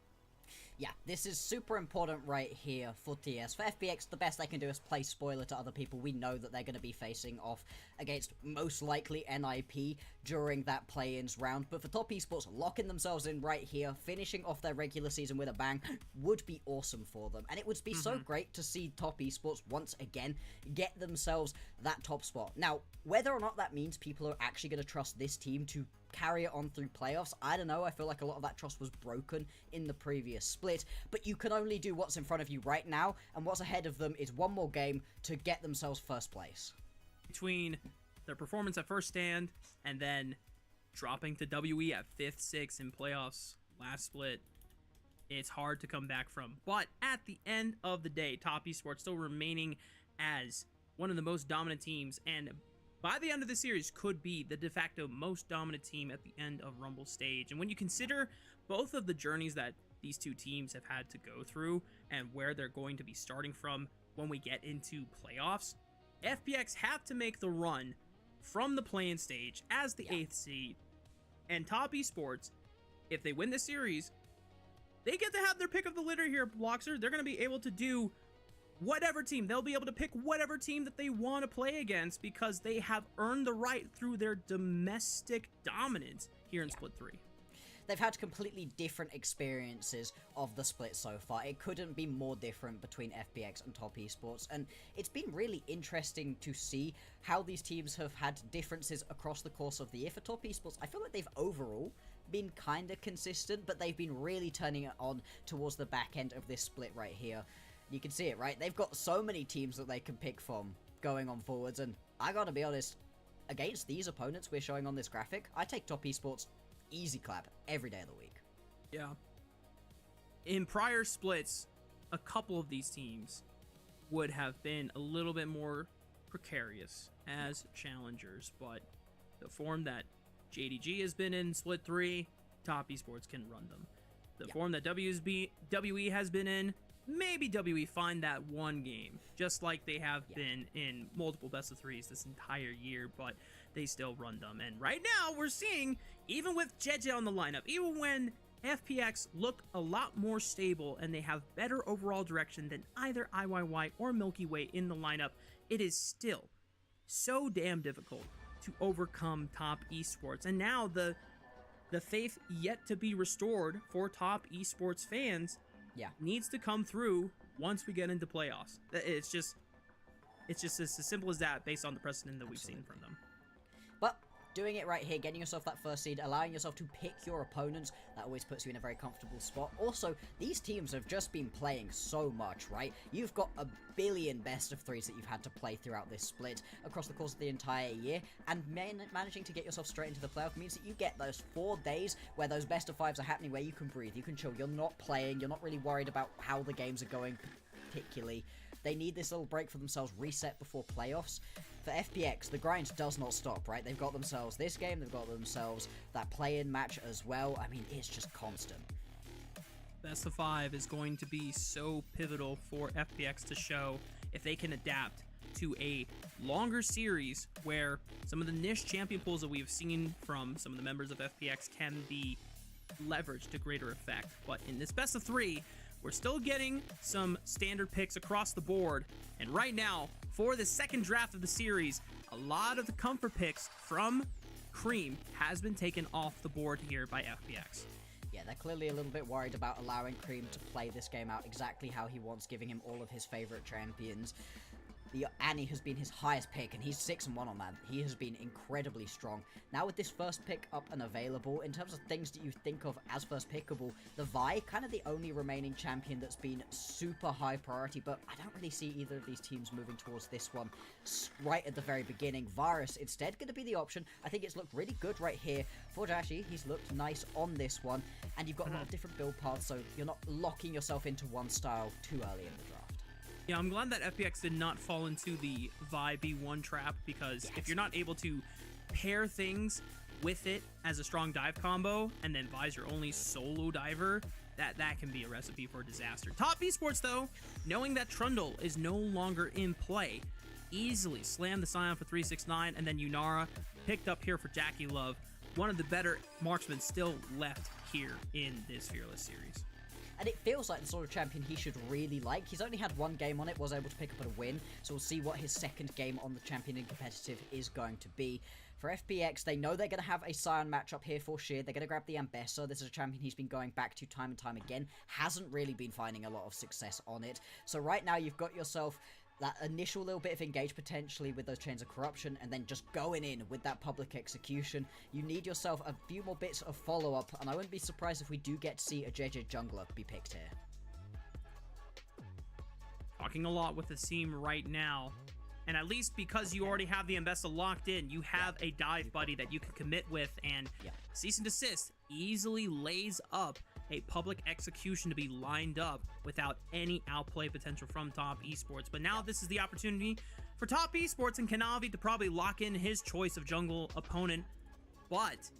Yeah, this is super important right here for TES. For FPX, the best they can do is play spoiler to other people. We know that they're going to be facing off against most likely NIP during that play-ins round. But for Top Esports, locking themselves in right here, finishing off their regular season with a bang, would be awesome for them. And it would be so great to see Top Esports once again get themselves that top spot. Now, whether or not that means people are actually going to trust this team to carry it on through playoffs, I don't know. I feel like a lot of that trust was broken in the previous split, but you can only do what's in front of you right now, and what's ahead of them is one more game to get themselves first place. Between their performance at first stand and then dropping to WE at 5th, 6th in playoffs last split, it's hard to come back from. But at the end of the day, Top Esports still remaining as one of the most dominant teams, and by the end of the series could be the de facto most dominant team at the end of Rumble stage. And when you consider both of the journeys that these two teams have had to go through and where they're going to be starting from when we get into playoffs, FPX have to make the run from the play-in stage as the 8th seed. And Top Esports, if they win the series, they get to have their pick of the litter here, Bloxer. They're going to be able to do whatever team. They'll be able to pick whatever team that they want to play against because they have earned the right through their domestic dominance here in Split 3. They've had completely different experiences of the split so far. It couldn't be more different between FPX and Top Esports, and it's been really interesting to see how these teams have had differences across the course of the year. For Top Esports, I feel like they've overall been kind of consistent, but they've been really turning it on towards the back end of this split right here. You can see it, right? They've got so many teams that they can pick from going on forwards, and I gotta be honest, against these opponents we're showing on this graphic, I take Top Esports easy clap every day of the week. Yeah. In prior splits, a couple of these teams would have been a little bit more precarious as challengers, but the form that JDG has been in Split 3, Top Esports can run them. The form that WE has been in, maybe WE find that one game, just like they have been in multiple best of threes this entire year, but they still run them. And right now, we're seeing, even with JJ on the lineup, even when FPX look a lot more stable and they have better overall direction than either IYY or Milky Way in the lineup, it is still so damn difficult to overcome Top Esports. And now the faith yet to be restored for Top Esports fans needs to come through once we get into playoffs. It's just as simple as that based on the precedent that we've seen from them. But doing it right here, getting yourself that first seed, allowing yourself to pick your opponents, that always puts you in a very comfortable spot. Also, these teams have just been playing so much, right? You've got a billion best of threes that you've had to play throughout this split across the course of the entire year, and managing to get yourself straight into the playoff means that you get those 4 days where those best of 5s are happening, where you can breathe, you can chill, you're not playing, you're not really worried about how the games are going particularly. They need this little break for themselves, reset before playoffs. For FPX, the grind does not stop, right? They've got themselves this game, they've got themselves that play-in match as well. I mean, it's just constant. Best of 5 is going to be so pivotal for FPX to show if they can adapt to a longer series where some of the niche champion pools that we've seen from some of the members of FPX can be leveraged to greater effect. But in this best of 3, we're still getting some standard picks across the board. And right now, for the second draft of the series, a lot of the comfort picks from Cream has been taken off the board here by FPX. Yeah, they're clearly a little bit worried about allowing Cream to play this game out exactly how he wants, giving him all of his favorite champions. The Annie has been his highest pick, and he's 6-1 on that. He has been incredibly strong. Now with this first pick up and available, in terms of things that you think of as first pickable, the Vi, kind of the only remaining champion that's been super high priority, but I don't really see either of these teams moving towards this one right at the very beginning. Varus instead going to be the option. I think it's looked really good right here for Dashi. He's looked nice on this one, and you've got a lot of different build paths, so you're not locking yourself into one style too early in the draft. Yeah, I'm glad that FPX did not fall into the Vi B1 trap, because if you're not able to pair things with it as a strong dive combo, and then Vi's your only solo diver, that can be a recipe for disaster. Top Esports, though, knowing that Trundle is no longer in play, easily slammed the Scion for 369, and then Yunara picked up here for Jackie Love, one of the better marksmen still left here in this Fearless series. And it feels like the sort of champion he should really like. He's only had one game on it, was able to pick up a win, so we'll see what his second game on the champion in competitive is going to be. For FPX, they know they're going to have a Scion matchup here for Sheer. They're going to grab the Ambessa. This is a champion he's been going back to time and time again. Hasn't really been finding a lot of success on it. So right now you've got yourself that initial little bit of engage potentially with those Chains of Corruption, and then just going in with that public execution. You need yourself a few more bits of follow-up, and I wouldn't be surprised if we do get to see a JJ jungler be picked here. Talking a lot with the team right now, and at least because you already have the Ambessa locked in, you have a dive buddy that you can commit with, and Cease and Desist easily lays up a public execution to be lined up without any outplay potential from Top Esports. But now this is the opportunity for Top Esports and Kanavi to probably lock in his choice of jungle opponent. But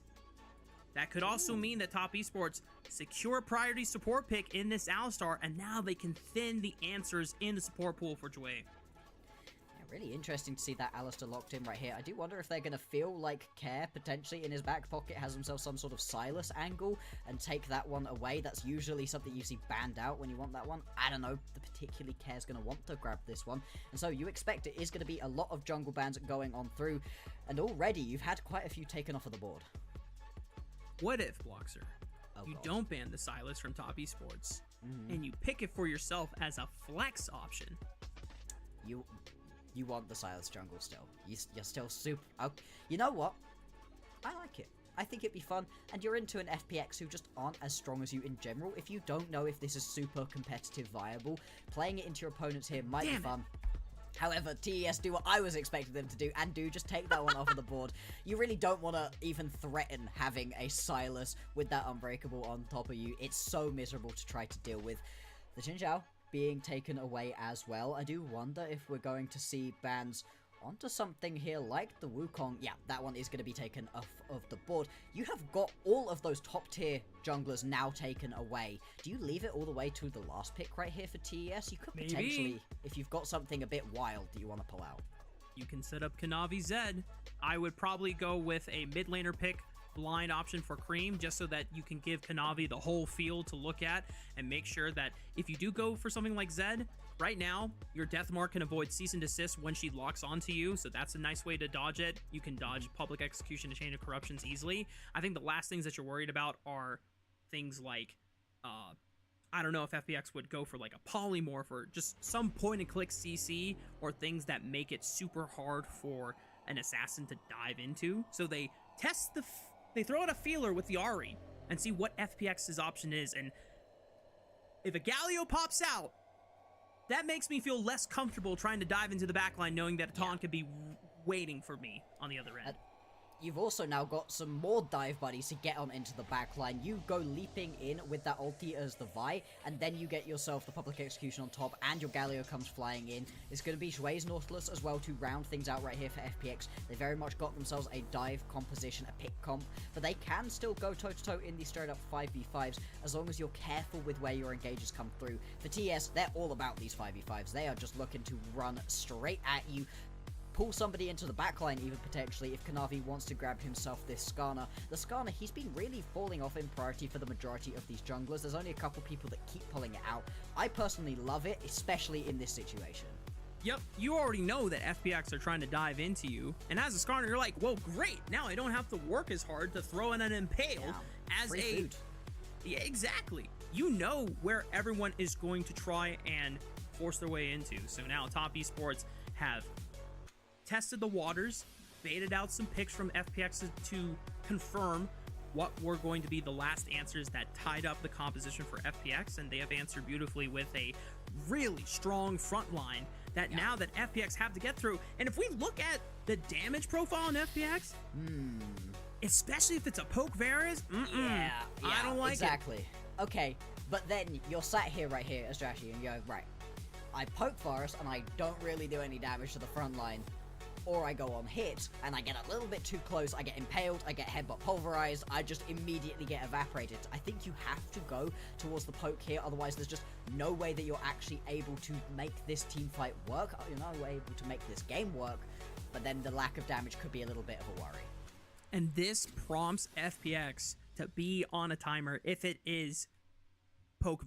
that could also mean that Top Esports secure a priority support pick in this Alistar, and now they can thin the answers in the support pool for Jue. Really interesting to see that Alistar locked in right here. I do wonder if they're going to feel like Care potentially in his back pocket has himself some sort of Silas angle and take that one away. That's usually something you see banned out when you want that one. I don't know, the particularly Care's going to want to grab this one. And so you expect it is going to be a lot of jungle bans going on through, and already you've had quite a few taken off of the board. What if, Bloxer, you God. don't ban the Silas from Top Esports, and you pick it for yourself as a flex option? You want the Silas jungle still. You're still super... Oh, you know what? I like it. I think it'd be fun, and you're into an FPX who just aren't as strong as you in general. If you don't know if this is super competitive viable, playing it into your opponents here might be fun. However, TES do what I was expecting them to do, and do just take that one off of the board. You really don't want to even threaten having a Silas with that Unbreakable on top of you. It's so miserable to try to deal with. The Xin Zhao being taken away as well. I do wonder if we're going to see bans onto something here like the Wukong. Yeah, that one is going to be taken off of the board. You have got all of those top tier junglers now taken away. Do you leave it all the way to the last pick right here for TES? You could potentially, if you've got something a bit wild that you want to pull out. You can set up Kanavi Zed. I would probably go with a mid laner pick, blind option for Cream, just so that you can give Kanavi the whole field to look at and make sure that if you do go for something like Zed, right now, your Deathmark can avoid Cease and Desist when she locks onto you, so that's a nice way to dodge it. You can dodge Public Execution and Chain of Corruptions easily. I think the last things that you're worried about are things like, I don't know if FPX would go for like a Polymorph or just some point-and-click CC, or things that make it super hard for an assassin to dive into. So they test they throw out a feeler with the Ahri and see what FPX's option is, and if a Galio pops out, that makes me feel less comfortable trying to dive into the backline, knowing that a taunt could be waiting for me on the other end. You've also now got some more dive buddies to get on into the backline. You go leaping in with that ulti as the Vi, and then you get yourself the public execution on top, and your Galio comes flying in. It's going to be Xue's Nautilus as well to round things out right here for FPX. They very much got themselves a dive composition, a pick comp, but they can still go toe-to-toe in these straight-up 5v5s as long as you're careful with where your engages come through. For TS, they're all about these 5v5s. They are just looking to run straight at you, pull somebody into the backline even potentially if Kanavi wants to grab himself this Skarner. The Skarner, he's been really falling off in priority for the majority of these junglers. There's only a couple people that keep pulling it out. I personally love it, especially in this situation. Yep, you already know that FPX are trying to dive into you, and as a Skarner, you're like, well, great, now I don't have to work as hard to throw in an Impale as free a... food. Yeah, exactly. You know where everyone is going to try and force their way into. So now Top Esports have tested the waters, baited out some picks from FPX to confirm what were going to be the last answers that tied up the composition for FPX, and they have answered beautifully with a really strong front line that now that FPX have to get through. And if we look at the damage profile on FPX, especially if it's a poke Varus, I don't like it. Exactly. Okay, but then you're sat here right here as Strategy and you go, right, I poke Varus and I don't really do any damage to the front line, or I go on hit and I get a little bit too close, I get impaled, I get headbutt pulverized, I just immediately get evaporated. I think you have to go towards the poke here, otherwise there's just no way that you're actually able to make this team fight work. You're not able to make this game work, but then the lack of damage could be a little bit of a worry. And this prompts FPX to be on a timer if it is poke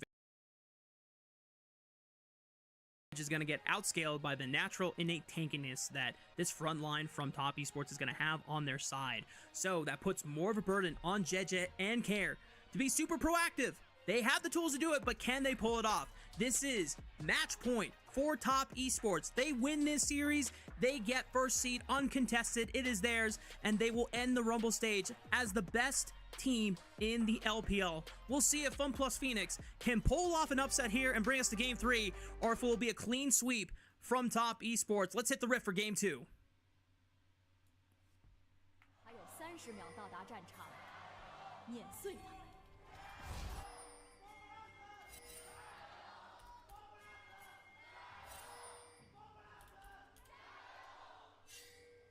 is going to get outscaled by the natural innate tankiness that this front line from Top Esports is going to have on their side. So that puts more of a burden on JJ and Care to be super proactive. They have the tools to do it, but can they pull it off? This is match point for Top Esports. They win this series, they get first seed uncontested, it is theirs, and they will end the Rumble stage as the best team in the LPL. We'll see if FunPlus Phoenix can pull off an upset here and bring us to game 3, or if it will be a clean sweep from Top Esports. Let's hit the riff for game 2.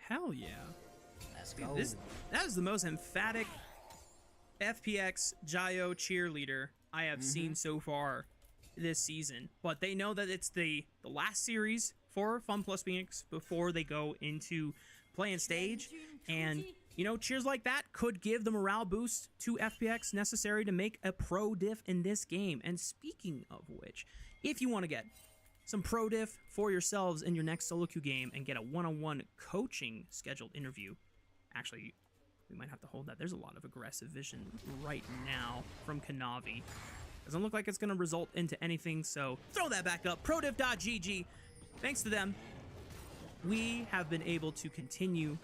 Hell yeah. Let's go. That is the most emphatic FPX Jayo cheerleader I have seen so far this season. But they know that it's the last series for FunPlus Phoenix before they go into play-in stage. And, you know, cheers like that could give the morale boost to FPX necessary to make a pro diff in this game. And speaking of which, if you want to get some pro diff for yourselves in your next solo queue game and get a one-on-one coaching scheduled interview, actually, we might have to hold that. There's a lot of aggressive vision right now from Kanavi. Doesn't look like it's going to result into anything, so throw that back up. ProDiff.gg. Thanks to them, we have been able to continue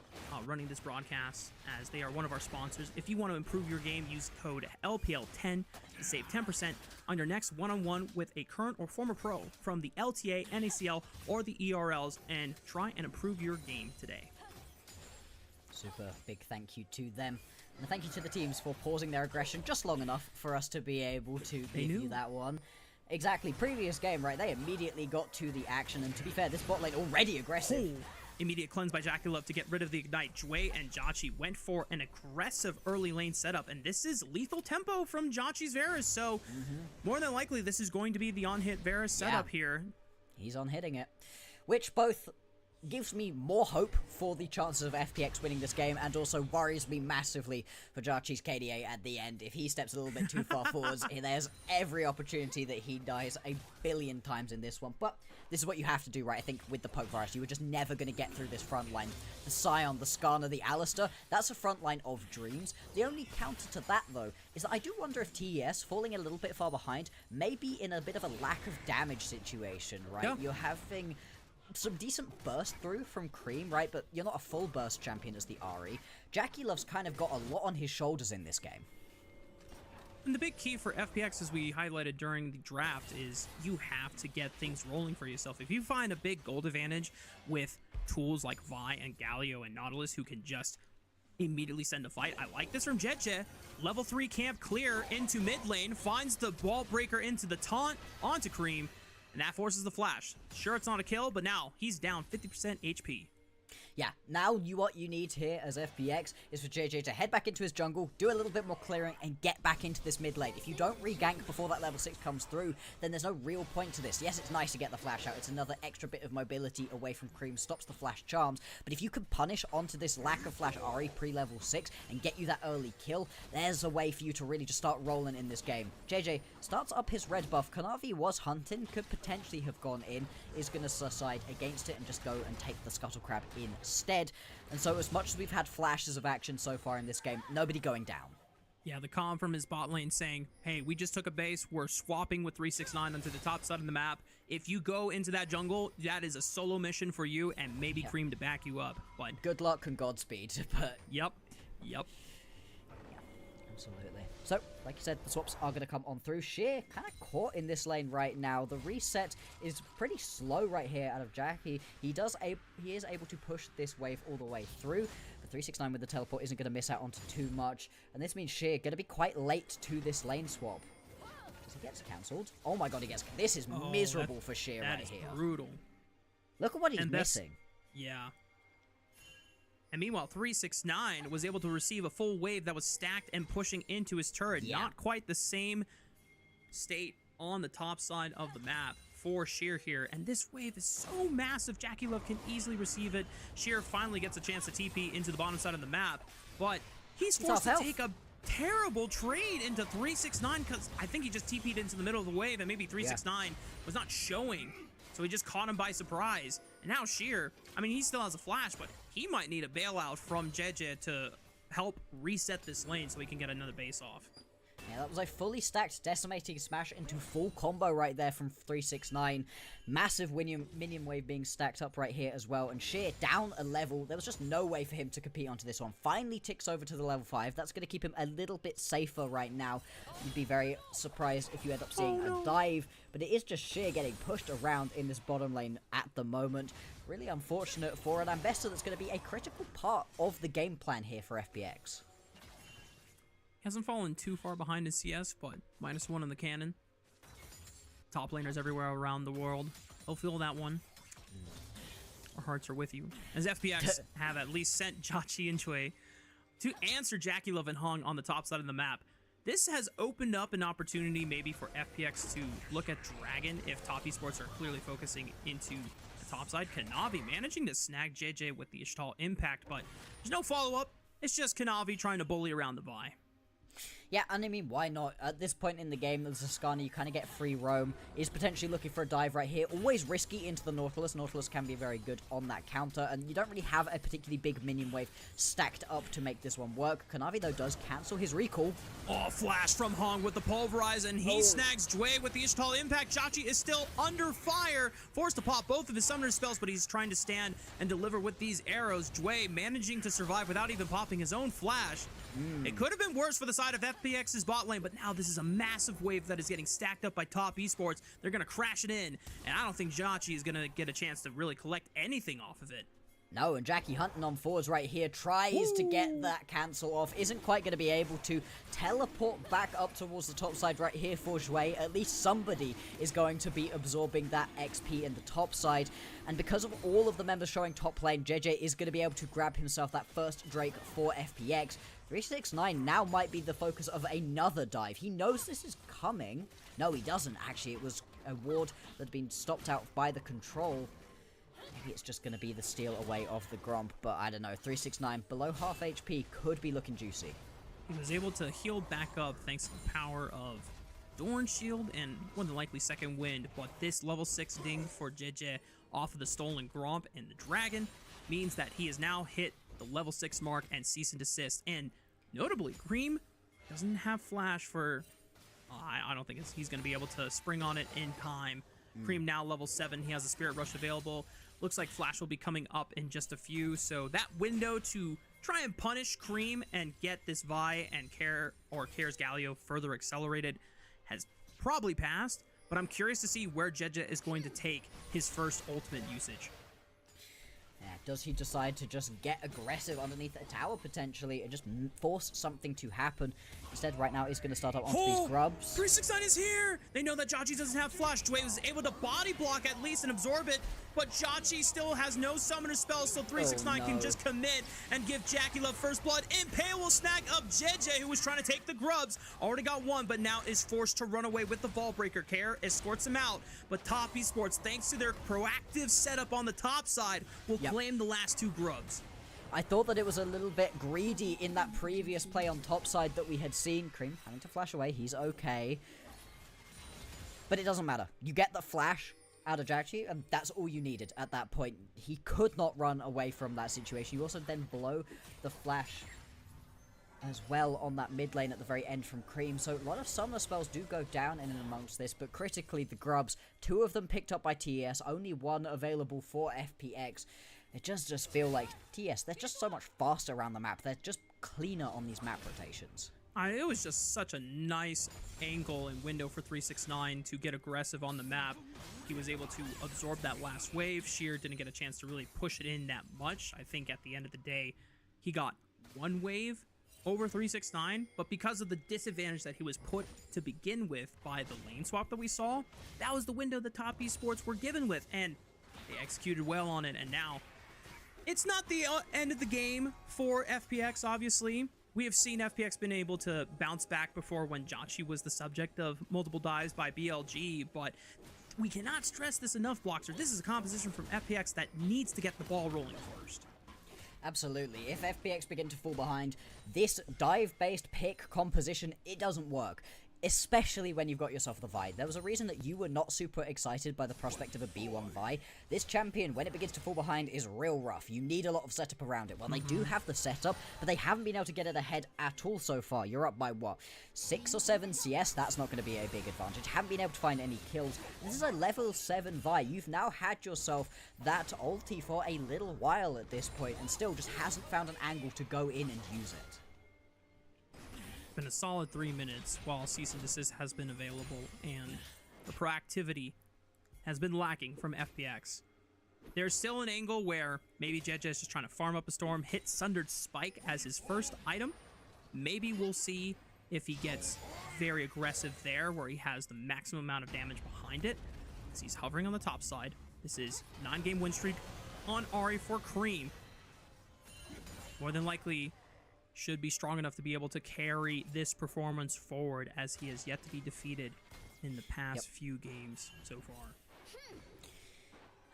running this broadcast as they are one of our sponsors. If you want to improve your game, use code LPL10 to save 10% on your next one-on-one with a current or former pro from the LTA, NACL, or the ERLs, and try and improve your game today. Super big thank you to them. And thank you to the teams for pausing their aggression just long enough for us to be able to give you that one. Exactly, previous game, right? They immediately got to the action, and to be fair, this bot lane already aggressive. Immediate cleanse by Jackie Love to get rid of the Ignite. Jway and Jachi went for an aggressive early lane setup, and this is lethal tempo from Jachi's Varus, so more than likely this is going to be the on-hit Varus setup here. He's on hitting it, which both gives me more hope for the chances of FPX winning this game, and also worries me massively for Jachi's KDA at the end. If he steps a little bit too far forwards, there's every opportunity that he dies a billion times in this one. But this is what you have to do, right? I think with the poke virus, you were just never going to get through this front line. The Scion, the Skarner, the Alistar, that's a front line of dreams. The only counter to that, though, is that I do wonder if TES, falling a little bit far behind, may be in a bit of a lack of damage situation, right? Yeah. You're having some decent burst through from Cream, right? But you're not a full burst champion as the Ahri. Jackie Love's kind of got a lot on his shoulders in this game. And the big key for FPX, as we highlighted during the draft, is you have to get things rolling for yourself. If you find a big gold advantage with tools like Vi and Galio and Nautilus who can just immediately send a fight. I like this from Jeje. Level 3 camp clear into mid lane, finds the wall breaker into the taunt onto Cream, and that forces the flash. Sure, it's not a kill, but now he's down 50% HP. Yeah, now what you need here as FPX is for JJ to head back into his jungle, do a little bit more clearing, and get back into this mid lane. If you don't re-gank before that level 6 comes through, then there's no real point to this. Yes, it's nice to get the flash out. It's another extra bit of mobility away from Cream, stops the flash charms. But if you can punish onto this lack of flash Ahri pre-level 6 and get you that early kill, there's a way for you to really just start rolling in this game. JJ starts up his red buff. Kanavi was hunting, could potentially have gone in, is going to decide against it and just go and take the Scuttle Crab instead. And so as much as we've had flashes of action so far in this game, nobody going down. Yeah, the comm from his bot lane saying, hey, we just took a base, we're swapping with 369 onto the top side of the map. If you go into that jungle, that is a solo mission for you, and maybe Cream to back you up. But good luck and Godspeed. But Yep. Absolutely. So, like you said, the swaps are going to come on through. Sheer kind of caught in this lane right now. The reset is pretty slow right here out of Jackie. He is able to push this wave all the way through. The 369 with the teleport isn't going to miss out onto too much. And this means Sheer going to be quite late to this lane swap. Just he gets cancelled. Oh my god, he gets... This is miserable for Sheer right here. That is brutal. Look at what he's missing. Yeah. And meanwhile, 369 was able to receive a full wave that was stacked and pushing into his turret. Yeah. Not quite the same state on the top side of the map for Sheer here. And this wave is so massive, Jackie Love can easily receive it. Sheer finally gets a chance to TP into the bottom side of the map, but he's forced to take a terrible trade into 369 because I think he just TP'd into the middle of the wave and maybe 369 was not showing. So he just caught him by surprise. And now Sheer, I mean, he still has a flash, but he might need a bailout from JJ to help reset this lane so he can get another base off. Yeah, that was a fully stacked Decimating Smash into full combo right there from 369. Massive minion wave being stacked up right here as well. And Sheer down a level. There was just no way for him to compete onto this one. Finally ticks over to the level 5. That's going to keep him a little bit safer right now. You'd be very surprised if you end up seeing a dive. But it is just Sheer getting pushed around in this bottom lane at the moment. Really unfortunate for an Ambessa that's going to be a critical part of the game plan here for FPX. Hasn't fallen too far behind in CS, but -1 on the cannon. Top laners everywhere around the world. He'll feel that one. Our hearts are with you. As FPX have at least sent Jachi and Chue to answer Jackie Love and Hong on the top side of the map. This has opened up an opportunity maybe for FPX to look at Dragon if top esports are clearly focusing into the top side. Kanavi managing to snag JJ with the Ishtal impact, but there's no follow-up. It's just Kanavi trying to bully around the Vi. Yeah, and I mean, why not? At this point in the game, the Zascani, you kind of get free roam. He's potentially looking for a dive right here. Always risky into the Nautilus. Nautilus can be very good on that counter, and you don't really have a particularly big minion wave stacked up to make this one work. Kanavi, though, does cancel his recall. Oh, flash from Hong with the Pulverize, and he snags Jue with the Ishtal impact. Jachi is still under fire, forced to pop both of his summoner spells, but he's trying to stand and deliver with these arrows. Jue managing to survive without even popping his own flash. It could have been worse for the side of FPX's bot lane, but now this is a massive wave that is getting stacked up by top esports. They're going to crash it in, and I don't think Jachi is going to get a chance to really collect anything off of it. No, and Jackie hunting on forwards right here, tries to get that cancel off, isn't quite going to be able to teleport back up towards the top side right here for Jue. At least somebody is going to be absorbing that XP in the top side, and because of all of the members showing top lane, JJ is going to be able to grab himself that first Drake for FPX. 369 now might be the focus of another dive. He knows this is coming. No, he doesn't, actually. It was a ward that had been stopped out by the control. Maybe it's just going to be the steal away of the Gromp, but I don't know. 369 below half HP could be looking juicy. He was able to heal back up thanks to the power of Thorn Shield and more than likely second wind, but this level 6 ding for JJ off of the stolen Gromp and the Dragon means that he has now hit the level 6 mark and cease and desist. And notably, Cream doesn't have flash for... I don't think he's going to be able to spring on it in time. Cream now level 7. He has a Spirit Rush available. Looks like flash will be coming up in just a few. So that window to try and punish Cream and get this Vi and Kair's Galio further accelerated has probably passed. But I'm curious to see where Jeja is going to take his first ultimate usage. Yeah, does he decide to just get aggressive underneath a tower potentially and just force something to happen? Instead, right now, he's going to start up onto these grubs. 369 is here! They know that Jachi doesn't have flash. Jue was able to body block at least and absorb it, but Jachi still has no summoner spells, so 369 can just commit and give Jackie Love first blood. Impale will snag up JJ, who was trying to take the grubs. Already got one, but now is forced to run away with the Vault Breaker. Kair escorts him out, but top esports, thanks to their proactive setup on the top side, will claim the last two grubs. I thought that it was a little bit greedy in that previous play on top side that we had seen. Cream having to flash away. He's okay. But it doesn't matter. You get the flash out of Jachi, and that's all you needed at that point. He could not run away from that situation. You also then blow the flash as well on that mid lane at the very end from Cream. So a lot of summoner spells do go down in and amongst this, but critically the grubs, 2 of them picked up by TES, only 1 available for FPX. It just feel like TES, they're just so much faster around the map. They're just cleaner on these map rotations. It was just such a nice angle and window for 369 to get aggressive on the map. He was able to absorb that last wave. Sheer didn't get a chance to really push it in that much. I think at the end of the day, he got 1 wave over 369, but because of the disadvantage that he was put to begin with by the lane swap that we saw, that was the window the top esports were given with, and they executed well on it. And now it's not the end of the game for FPX, obviously. We have seen FPX been able to bounce back before when Jachi was the subject of multiple dives by BLG, but we cannot stress this enough, Bloxer. This is a composition from FPX that needs to get the ball rolling first. Absolutely. If FPX begin to fall behind, this dive-based pick composition, it doesn't work. Especially when you've got yourself the Vi. There was a reason that you were not super excited by the prospect of a B1 Vi. This champion, when it begins to fall behind, is real rough. You need a lot of setup around it. Well, they do have the setup, but they haven't been able to get it ahead at all so far. You're up by, what, 6 or 7 CS? That's not going to be a big advantage. Haven't been able to find any kills. This is a level 7 Vi. You've now had yourself that ulti for a little while at this point, and still just hasn't found an angle to go in and use it. Been a solid 3 minutes while cease and desist has been available, and the proactivity has been lacking from FPX. There's still an angle where maybe JJ is just trying to farm up a storm, hit Sundered Spike as his first item. Maybe we'll see if he gets very aggressive there, where he has the maximum amount of damage behind it, as he's hovering on the top side. This is 9-game win streak on Ahri for Cream. More than likely should be strong enough to be able to carry this performance forward, as he has yet to be defeated in the past few games so far.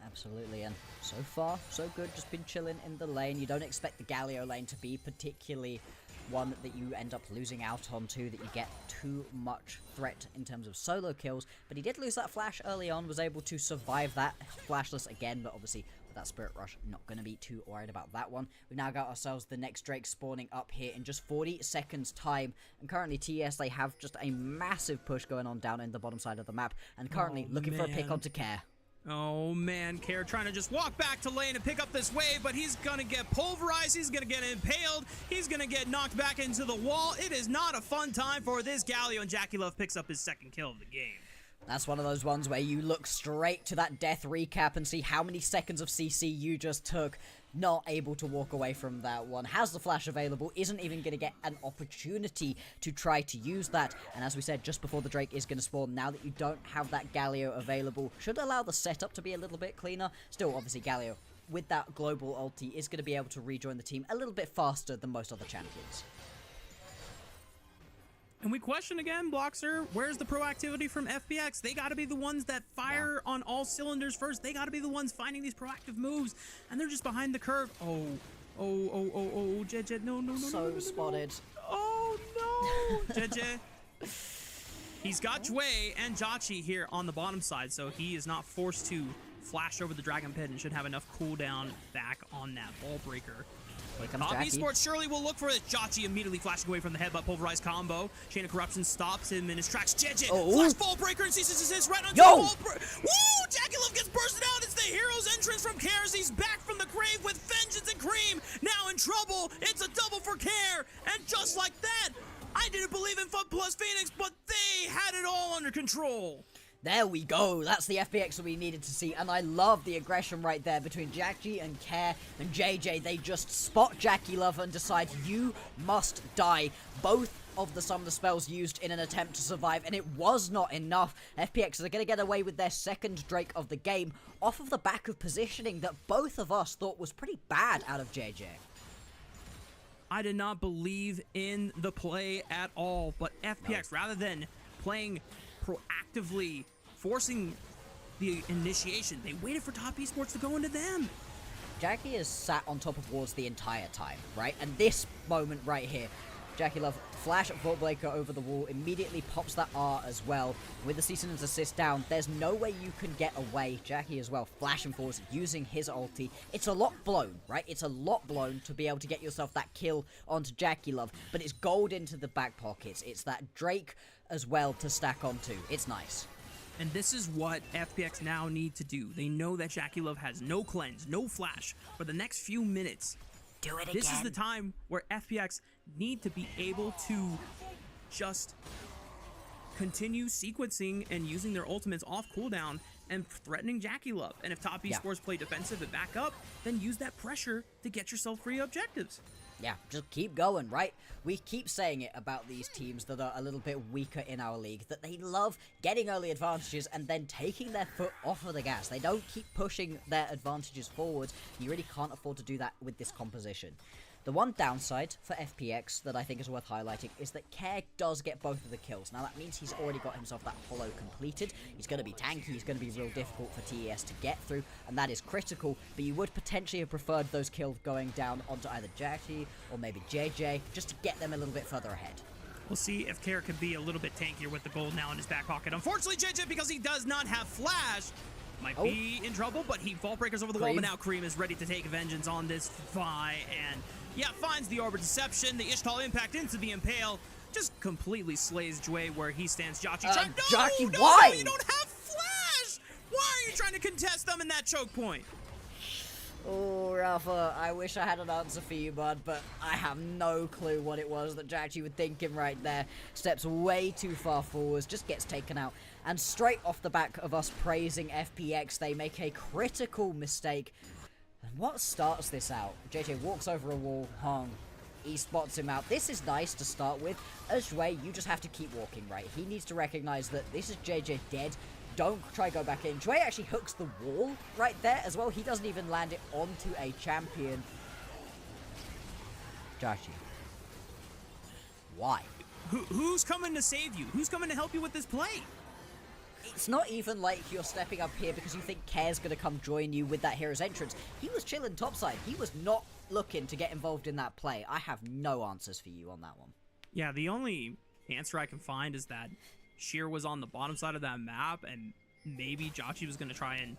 Absolutely, and so far, so good. Just been chilling in the lane. You don't expect the Galio lane to be particularly one that you end up losing out on to, that you get too much threat in terms of solo kills, but he did lose that flash early on, was able to survive that flashless again, but obviously with that Spirit Rush, not going to be too worried about that one. We've now got ourselves the next Drake spawning up here in just 40 seconds time, and currently TES, they have just a massive push going on down in the bottom side of the map, and currently looking for a pick onto Care. Oh man, Care trying to just walk back to lane and pick up this wave, but he's gonna get pulverized, he's gonna get impaled, he's gonna get knocked back into the wall. It is not a fun time for this Galio, and JackeyLove picks up his second kill of the game. That's one of those ones where you look straight to that death recap and see how many seconds of CC you just took. Not able to walk away from that one. Has the flash available, isn't even going to get an opportunity to try to use that. And as we said, just before the Drake is going to spawn, now that you don't have that Galio available, should allow the setup to be a little bit cleaner. Still, obviously, Galio, with that global ulti, is going to be able to rejoin the team a little bit faster than most other champions. And we question again, Bloxer, where's the proactivity from FPX? They got to be the ones that fire on all cylinders first. They got to be the ones finding these proactive moves, and they're just behind the curve. JJ, no. So spotted. Oh, no. JJ. He's got Jway and Jachi here on the bottom side, so he is not forced to flash over the Dragon Pit and should have enough cooldown back on that Ball Breaker. Top esports surely will look for it. Jachi immediately flashing away from the headbutt pulverized combo. Chain of Corruption stops him in his tracks. JJ flash Ball Breaker and ceases desist right onto the Ball Breaker. Woo! JackeyLove gets bursted out. It's the hero's entrance from Care. He's back from the grave with vengeance, and Cream now in trouble. It's a double for Care, and just like that, I didn't believe in FUT plus Phoenix, but they had it all under control. There we go. That's the FPX that we needed to see, and I love the aggression right there between Jackie and Care and JJ. They just spot JackeyLove and decide, you must die. Both of the summoner spells used in an attempt to survive, and it was not enough. FPX are going to get away with their second Drake of the game off of the back of positioning that both of us thought was pretty bad out of JJ. I did not believe in the play at all, but FPX, rather than playing proactively, forcing the initiation, they waited for top esports to go into them. Jackie is sat on top of wards the entire time, right? And this moment right here, JackeyLove flash Vault Breaker over the wall, immediately pops that R as well. With the cease and desist down, there's no way you can get away. Jackie as well, flashing forwards, using his ulti. It's a lot blown, right? It's a lot blown to be able to get yourself that kill onto JackeyLove, but it's gold into the back pockets. It's that Drake as well to stack onto. It's nice. And this is what FPX now need to do. They know that JackeyLove has no cleanse, no flash for the next few minutes. Do it again. This is the time where FPX need to be able to just continue sequencing and using their ultimates off cooldown and threatening JackeyLove. And if top esports play defensive and back up, then use that pressure to get yourself free objectives. Yeah, just keep going, right? We keep saying it about these teams that are a little bit weaker in our league, that they love getting early advantages and then taking their foot off of the gas. They don't keep pushing their advantages forward. You really can't afford to do that with this composition. The one downside for FPX that I think is worth highlighting is that Care does get both of the kills. Now that means he's already got himself that holo completed. He's going to be tanky, he's going to be real difficult for TES to get through, and that is critical, but you would potentially have preferred those kills going down onto either Jackie or maybe JJ, just to get them a little bit further ahead. We'll see if Care can be a little bit tankier with the gold now in his back pocket. Unfortunately, JJ, because he does not have flash, might be in trouble, but he vault breakers over the wall, but now Cream is ready to take vengeance on this Vi, and yeah, finds the Orb of Deception, the Ishtal impact into the Impale, just completely slays Jway where he stands. Jackie, no, why? You don't have flash! Why are you trying to contest them in that choke point? Oh, Rafa, I wish I had an answer for you, bud, but I have no clue what it was that Jackie was thinking right there. Steps way too far forwards, just gets taken out. And straight off the back of us praising FPX, they make a critical mistake. And what starts this out? JJ walks over a wall, Hong. He spots him out. This is nice to start with. As Jway, you just have to keep walking, right? He needs to recognize that this is JJ dead. Don't try to go back in. Jway actually hooks the wall right there as well. He doesn't even land it onto a champion. Jackie. Why? Who's coming to save you? Who's coming to help you with this play? It's not even like you're stepping up here because you think Care's going to come join you with that hero's entrance. He was chilling topside. He was not looking to get involved in that play. I have no answers for you on that one. Yeah, the only answer I can find is that Sheer was on the bottom side of that map, and maybe Jackie was going to try and,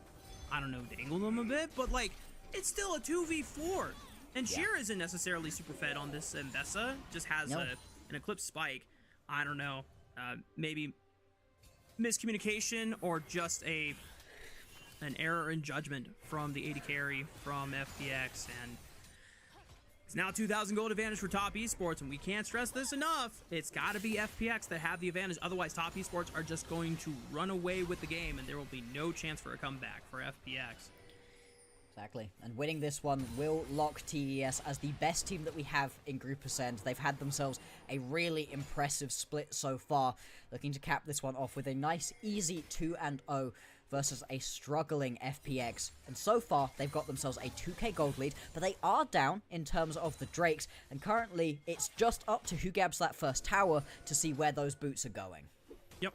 I don't know, dangle them a bit, but, like, it's still a 2v4. And Sheer isn't necessarily super fed on this Mbessa, just has an Eclipse Spike. I don't know, maybe miscommunication or just an error in judgment from the AD carry from FPX, and it's now 2,000 gold advantage for Top Esports, and we can't stress this enough. It's got to be FPX that have the advantage. Otherwise, Top Esports are just going to run away with the game, and there will be no chance for a comeback for FPX. Exactly. And winning this one will lock TES as the best team that we have in Group Ascend. They've had themselves a really impressive split so far. Looking to cap this one off with a nice, easy 2-0 versus a struggling FPX. And so far, they've got themselves a 2k gold lead, but they are down in terms of the Drakes. And currently, it's just up to who grabs that first tower to see where those boots are going. Yep.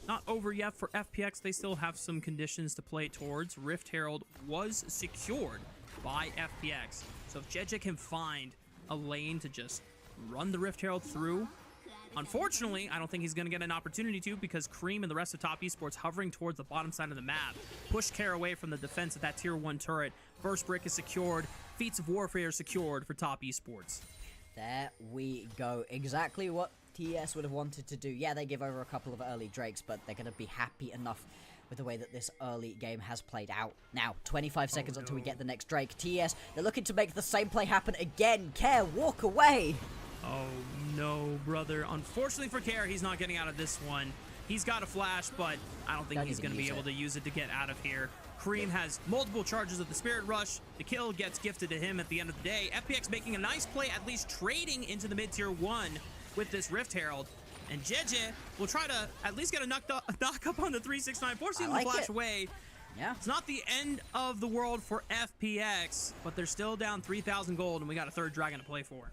Not over yet for FPX. They still have some conditions to play towards. Rift Herald was secured by FPX. So if JJ can find a lane to just run the Rift Herald through, unfortunately, I don't think he's going to get an opportunity to, because Cream and the rest of Top Esports hovering towards the bottom side of the map push Care away from the defense of that tier 1 turret. Burst Brick is secured. Feats of Warfare are secured for Top Esports. There we go. Exactly what TES would have wanted to do. Yeah, they give over a couple of early Drakes, but they're going to be happy enough with the way that this early game has played out. Now, 25 seconds until we get the next Drake. TES, they're looking to make the same play happen again. Care, walk away. Oh no, brother. Unfortunately for Care, he's not getting out of this one. He's got a flash, but I don't think he's going to be able to use it to get out of here. Cream has multiple charges of the Spirit Rush. The kill gets gifted to him at the end of the day. FPX making a nice play, at least trading into the mid-tier 1 with this Rift Herald. And JJ will try to at least get a knock up on the 369, forcing him to flash away. Yeah. It's not the end of the world for FPX, but they're still down 3,000 gold, and we got a third dragon to play for.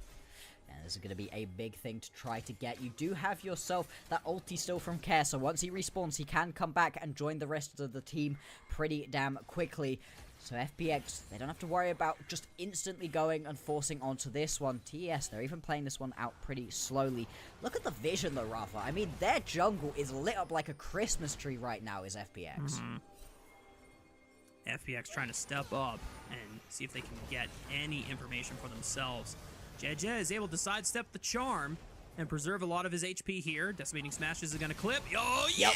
And this is going to be a big thing to try to get. You do have yourself that ulti still from Care, so once he respawns, he can come back and join the rest of the team pretty damn quickly. So FPX, they don't have to worry about just instantly going and forcing onto this one. TES, they're even playing this one out pretty slowly. Look at the vision though, Rafa. I mean, their jungle is lit up like a Christmas tree right now, is FPX. FPX trying to step up and see if they can get any information for themselves. JJ is able to sidestep the charm and preserve a lot of his HP here. Decimating Smashes is going to clip. Oh, yeah!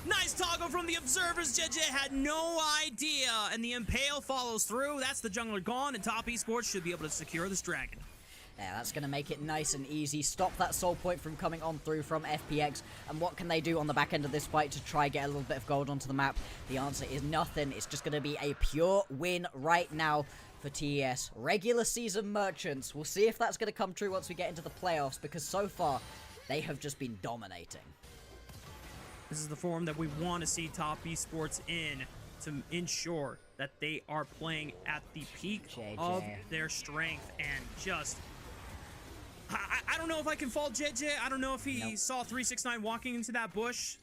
Nice toggle from the observers. JJ had no idea, and the Impale follows through. That's the jungler gone, and Top Esports should be able to secure this dragon. Yeah, that's going to make it nice and easy. Stop that soul point from coming on through from FPX. And what can they do on the back end of this fight to try get a little bit of gold onto the map? The answer is nothing. It's just going to be a pure win right now for TES. Regular season merchants. We'll see if that's going to come true once we get into the playoffs, because so far, they have just been dominating. This is the form that we want to see top esports in to ensure that they are playing at the peak of their strength. And just, I don't know if I can fault JJ. I don't know if he saw 369 walking into that bush.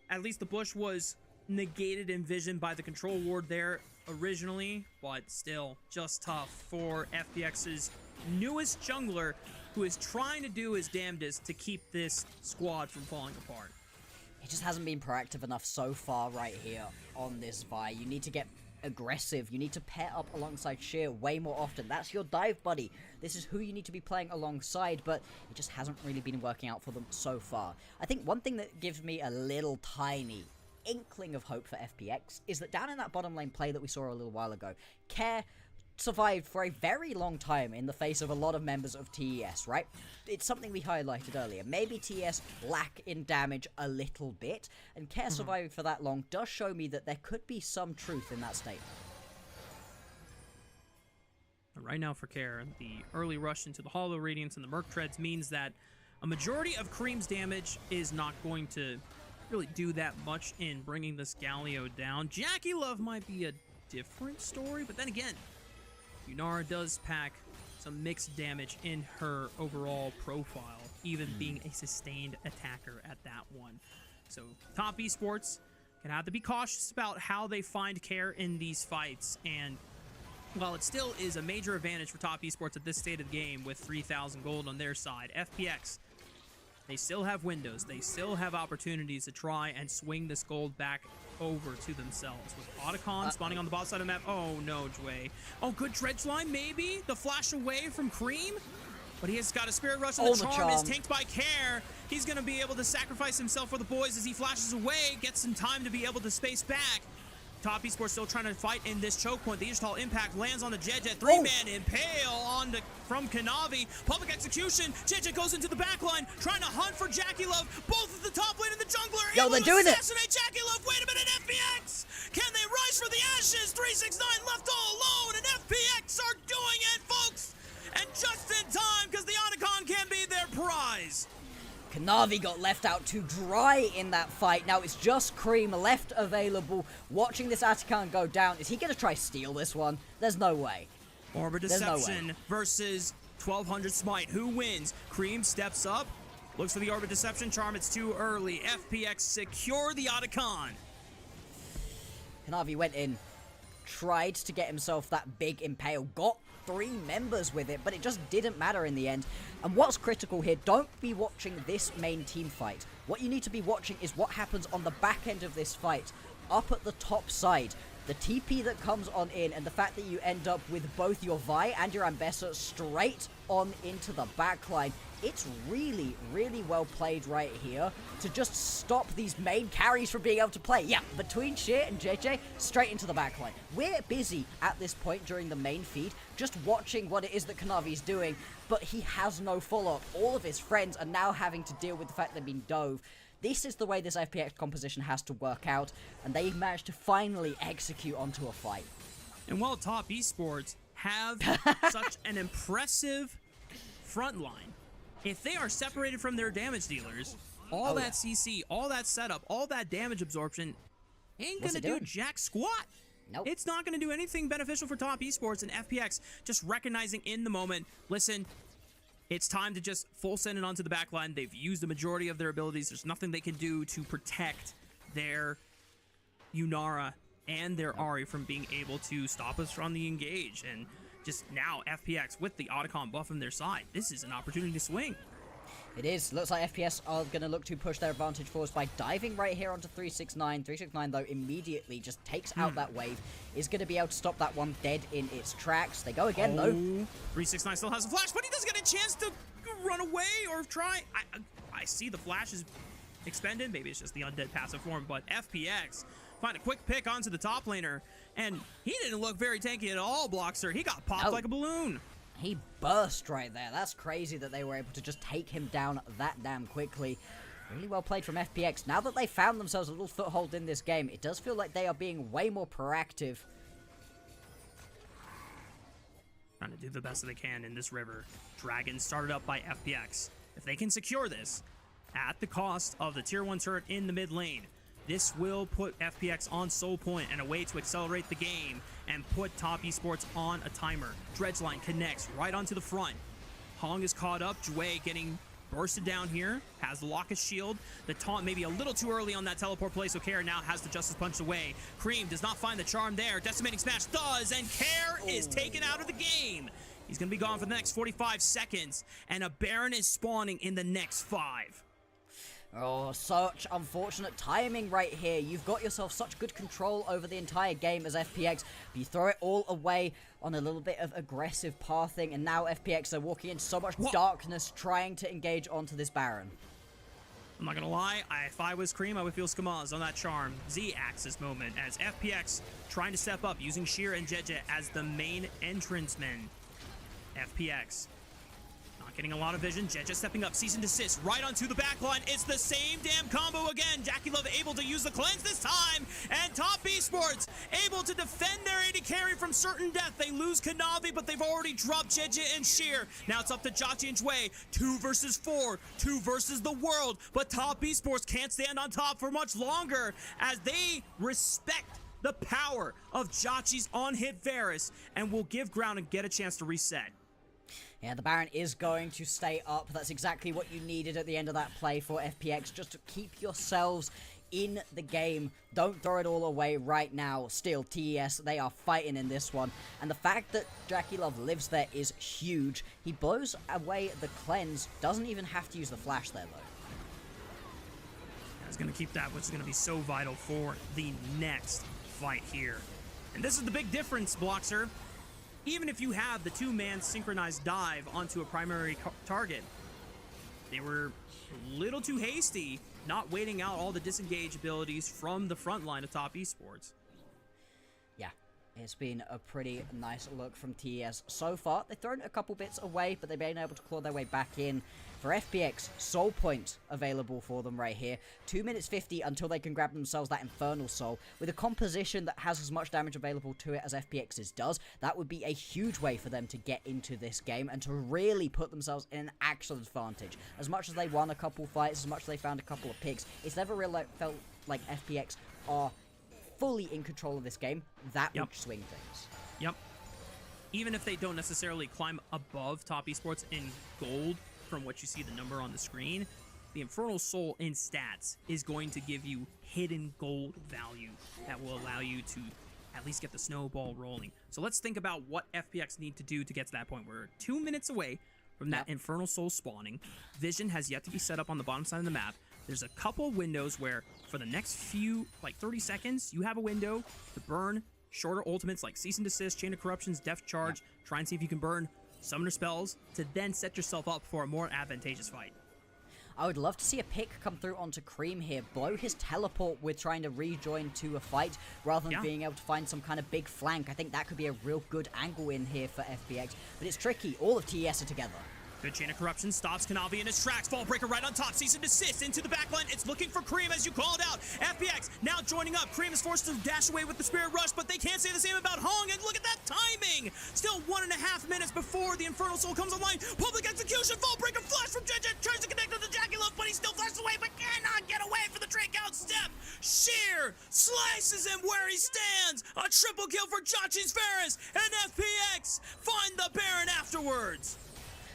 At least the bush was negated in vision by the control ward there originally, but still just tough for FPX's newest jungler, who is trying to do his damnedest to keep this squad from falling apart. He just hasn't been proactive enough so far right here on this Vi. You need to get aggressive. You need to pair up alongside Sheer way more often. That's your dive buddy. This is who you need to be playing alongside, but it just hasn't really been working out for them so far. I think one thing that gives me a little tiny inkling of hope for FPX is that down in that bottom lane play that we saw a little while ago, Care survived for a very long time in the face of a lot of members of TES, right? It's something we highlighted earlier. Maybe TES lack in damage a little bit, and Care surviving for that long does show me that there could be some truth in that statement. Right now for Care, the early rush into the Hollow Radiance and the Merc Treads means that a majority of Cream's damage is not going to really do that much in bringing this Galio down. Jackie Love might be a different story, but then again, Yunara does pack some mixed damage in her overall profile, even being a sustained attacker at that one. So top esports gonna have to be cautious about how they find Care in these fights, and while it still is a major advantage for top esports at this state of the game with 3,000 gold on their side, FPX, they still have windows. They still have opportunities to try and swing this gold back over to themselves. With Otacon spawning on the bot side of the map. Oh, no, Jway. Oh, good dredge line, maybe? The flash away from Cream? But he has got a Spirit Rush, and the charm is tanked by Care. He's going to be able to sacrifice himself for the boys as he flashes away, gets some time to be able to space back. Top esports still trying to fight in this choke point. The Ishtal impact lands on the Jejet. Three-man impale on from Kanavi. Public execution. Jejet goes into the backline, trying to hunt for Jackie Love. Both at the top lane and the jungler. Yo, they're doing it. Assassinate Jackie Love. Wait a minute, FPX. Can they rise for the ashes? 369 left all alone, and FPX are doing it, folks. And just in time, because the Otacon can be their prize. Kanavi got left out to dry in that fight. Now it's just Cream left available, watching this Atacon go down. Is he going to try steal this one? There's no way. Orb Deception versus 1200 Smite. Who wins? Cream steps up, looks for the Orb Deception charm. It's too early. FPX secure the Otacon. Kanavi went in, tried to get himself that big impale, got 3 members with it, but it just didn't matter in the end. And what's critical here, don't be watching this main team fight. What you need to be watching is what happens on the back end of this fight, up at the top side. The TP that comes on in, and the fact that you end up with both your Vi and your Ambessa straight on into the backline. It's really, really well played right here to just stop these main carries from being able to play. Yeah, between Sheer and JJ, straight into the backline. We're busy at this point during the main feed, just watching what it is that Kanavi's doing, but he has no follow-up. All of his friends are now having to deal with the fact they've been dove. This is the way this FPX composition has to work out, and they managed to finally execute onto a fight. And while top esports have such an impressive front line, if they are separated from their damage dealers, all that CC, all that setup, all that damage absorption ain't gonna do jack squat. Nope. It's not gonna do anything beneficial for top esports, and FPX just recognizing in the moment, listen, it's time to just full send it onto the backline. They've used the majority of their abilities. There's nothing they can do to protect their Yunara and their Ahri from being able to stop us from the engage. And just now, FPX with the Otacon buff on their side, this is an opportunity to swing. It is. Looks like FPS are going to look to push their advantage forwards by diving right here onto 369. 369, though, immediately just takes out that wave. Is going to be able to stop that one dead in its tracks. They go again, though. 369 still has a flash, but he doesn't get a chance to run away or try. I see the flash is expended. Maybe it's just the undead passive form, but FPX find a quick pick onto the top laner, and he didn't look very tanky at all, Blockster. He got popped like a balloon. He burst right there. That's crazy that they were able to just take him down that damn quickly. Really well played from FPX. Now that they found themselves a little foothold in this game, it does feel like they are being way more proactive. do the best that they can in this river. Dragon started up by FPX. If they can secure this at the cost of the tier 1 turret in the mid lane, this will put FPX on soul point and a way to accelerate the game and put Top Esports on a timer. Dredgeline connects right onto the front. Hong is caught up. Jue getting bursted down here. Has the Locust shield. The taunt maybe a little too early on that teleport play, so Care now has the Justice Punch away. Cream does not find the charm there. Decimating Smash does, and Care is taken out of the game. He's going to be gone for the next 45 seconds, and a Baron is spawning in the next 5. Oh, such unfortunate timing right here. You've got yourself such good control over the entire game as FPX, but you throw it all away on a little bit of aggressive pathing, and now FPX are walking into so much darkness trying to engage onto this Baron. I'm not gonna lie, if I was Cream, I would feel Skamaz on that charm. Z-Axis moment as FPX trying to step up using Sheer and Jeje as the main entrance men. FPX not getting a lot of vision. Jeje stepping up, cease and desist right onto the back line. It's the same damn combo again. Jackie Love able to use the cleanse this time, and Top Esports able to defend their AD carry from certain death. They lose Kanavi, but they've already dropped Jeje and Sheer. Now it's up to Jackie and Jue. 2 versus 4, 2 versus the world, but Top Esports can't stand on top for much longer as they respect the power of Jachi's on-hit Varus and will give ground and get a chance to reset. Yeah, the Baron is going to stay up. That's exactly what you needed at the end of that play for FPX, just to keep yourselves in the game. Don't throw it all away right now. Still, TES, they are fighting in this one. And the fact that Jackie Love lives there is huge. He blows away the cleanse. Doesn't even have to use the flash there, though. He's going to keep that, which is going to be so vital for the next fight here. And this is the big difference, Bloxer. Even if you have the 2-man synchronized dive onto a primary target, they were a little too hasty, not waiting out all the disengage abilities from the front line of Top Esports. Yeah, it's been a pretty nice look from TES so far. They've thrown a couple bits away, but they've been able to claw their way back in. For FPX, Soul Point available for them right here. 2 minutes 50 until they can grab themselves that Infernal Soul. With a composition that has as much damage available to it as FPX's does, that would be a huge way for them to get into this game and to really put themselves in an actual advantage. As much as they won a couple fights, as much as they found a couple of picks, it's never really felt like FPX are fully in control of this game. That would swing things. Yep. Even if they don't necessarily climb above Top Esports in gold, from what you see the number on the screen, the Infernal Soul in stats is going to give you hidden gold value that will allow you to at least get the snowball rolling. So let's think about what FPX need to do to get to that point. We're 2 minutes away from that Infernal Soul spawning. Vision has yet to be set up on the bottom side of the map. There's a couple windows where for the next few, like 30 seconds, you have a window to burn shorter ultimates like Cease and Desist, Chain of Corruptions, Deft Charge. Try and see if you can burn summoner spells to then set yourself up for a more advantageous fight. I would love to see a pick come through onto Cream here, blow his teleport with trying to rejoin to a fight rather than being able to find some kind of big flank. I think that could be a real good angle in here for FPX, but it's tricky. All of TES are together. Good Chain of Corruption stops Kanavi in his tracks. Fall Breaker right on top. Cease and Desist into the backline. It's looking for Cream as you called out. FPX now joining up. Cream is forced to dash away with the Spirit Rush, but they can't say the same about Hong. And look at that timing. Still 1.5 minutes before the Infernal Soul comes online. Public execution. Fall Breaker flash from Jeje. Tries to connect with the Jackie Love, but he still flashes away, but cannot get away for the Drake out step. Sheer slices him where he stands. A triple kill for Jachi's Varus. And FPX find the Baron afterwards.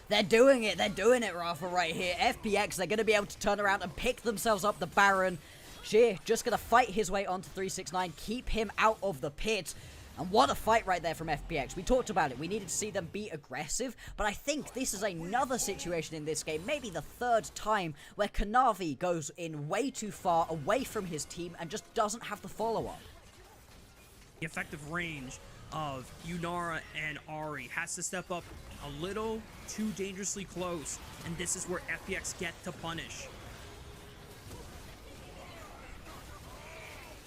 They're doing it, Rafa, right here. FPX, they're going to be able to turn around and pick themselves up the Baron. Sheer just going to fight his way onto 369, keep him out of the pit. And what a fight right there from FPX. We talked about it. We needed to see them be aggressive, but I think this is another situation in this game, maybe the 3rd time, where Kanavi goes in way too far away from his team and just doesn't have the follow-up. The effective range of Yunara and Ari has to step up a little too dangerously close, and this is where FPX get to punish.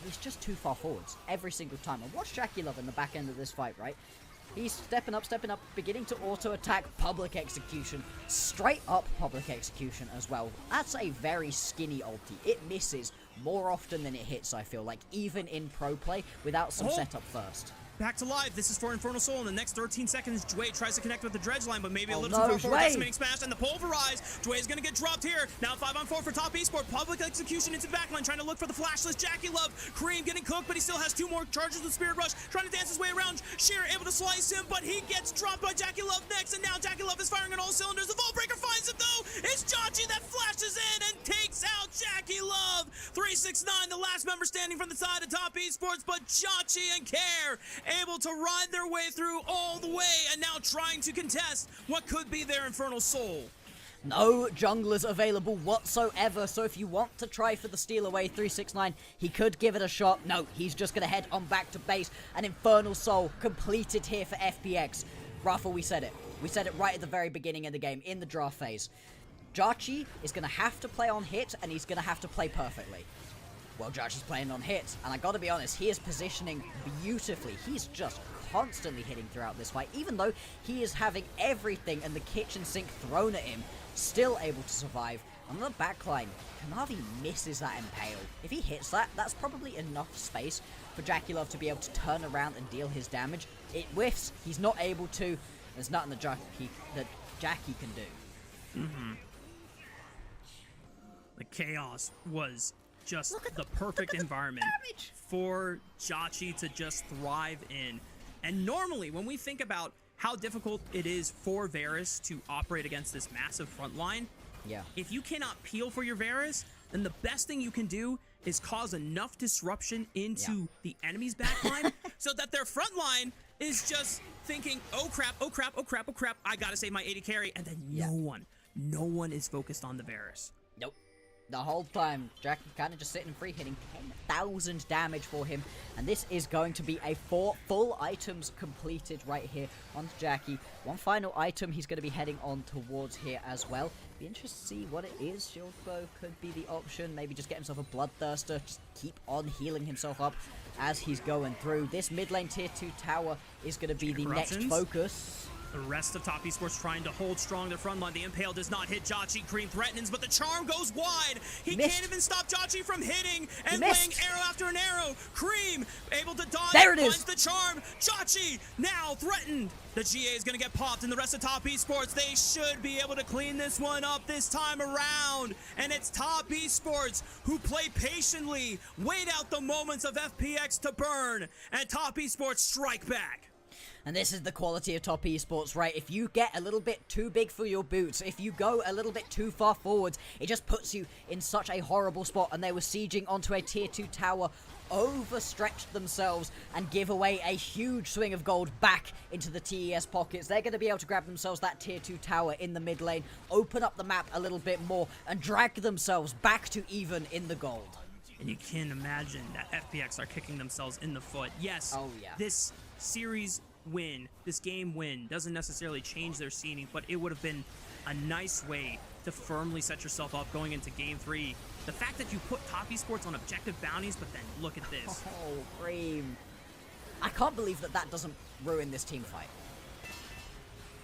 He's just too far forwards every single time. And watch Jackie Love in the back end of this fight, right? He's stepping up, beginning to auto-attack. Public execution. Straight up public execution as well. That's a very skinny ulti. It misses more often than it hits, I feel like, even in pro play without some setup first. back to live. This is for Infernal Soul. In the next 13 seconds, Jway tries to connect with the dredge line, but maybe a little too far forward. Decimating smash and the pulverize. Jway is going to get dropped here. Now 5-on-4 for top esports. Public execution into the backline, trying to look for the flashless Jackie Love. Cream getting cooked, but he still has 2 more charges with Spirit Rush, trying to dance his way around. Sheer able to slice him, but he gets dropped by Jackie Love next, and now Jackie Love is firing on all cylinders. The Vault Breaker finds him though. It's Jackie that flashes in and takes out Jackie Love. 369, the last member standing from the side of top esports, but Jackie and Care able to ride their way through all the way, and now trying to contest what could be their Infernal Soul. No junglers available whatsoever, so if you want to try for the steal away 369, he could give it a shot. No, he's just going to head on back to base. An Infernal Soul completed here for FPX. Raffle, we said it. We said it right at the very beginning of the game, in the draft phase. Jackie is going to have to play on hit, and he's going to have to play perfectly. Well, Jacky's playing on hit, and I gotta be honest, he is positioning beautifully. He's just constantly hitting throughout this fight, even though he is having everything and the kitchen sink thrown at him, still able to survive. On the backline, Kanavi misses that impale. If he hits that, that's probably enough space for Jackie Love to be able to turn around and deal his damage. It whiffs, he's not able to. There's nothing that Jackie can do. The chaos was just the perfect environment for Jackie to just thrive in. And normally, when we think about how difficult it is for Varus to operate against this massive front line, if you cannot peel for your Varus, then the best thing you can do is cause enough disruption into the enemy's backline so that their front line is just thinking, oh crap, oh crap, oh crap, oh crap, I gotta save my AD carry, and then no one is focused on the Varus. Nope. The whole time, Jackie kind of just sitting free, hitting 10,000 damage for him. And this is going to be a 4 full items completed right here on Jackie. One final item he's going to be heading on towards here as well. Be interested to see what it is. Shield Bow could be the option. Maybe just get himself a Bloodthirster. Just keep on healing himself up as he's going through. This mid lane tier 2 tower is going to be the next focus. The rest of top esports trying to hold strong their front line. The impale does not hit Jackie. Cream threatens, but the charm goes wide. He can't even stop Jackie from hitting and laying arrow after an arrow. Cream able to dodge. There it finds is. the charm. Jackie now threatened. The GA is going to get popped, and the rest of top esports, they should be able to clean this one up this time around. And it's top esports who play patiently, wait out the moments of FPX to burn, and top esports strike back. And this is the quality of top esports, right? If you get a little bit too big for your boots, if you go a little bit too far forwards, it just puts you in such a horrible spot. And they were sieging onto a tier 2 tower, overstretched themselves, and give away a huge swing of gold back into the TES pockets. They're going to be able to grab themselves that tier 2 tower in the mid lane, open up the map a little bit more, and drag themselves back to even in the gold. And you can imagine that FPX are kicking themselves in the foot. Yes, this series win, this game win, doesn't necessarily change their seeding, but it would have been a nice way to firmly set yourself up going into game 3. The fact that you put top esports on objective bounties, but then look at this. Oh, Cream. I can't believe that that doesn't ruin this team fight.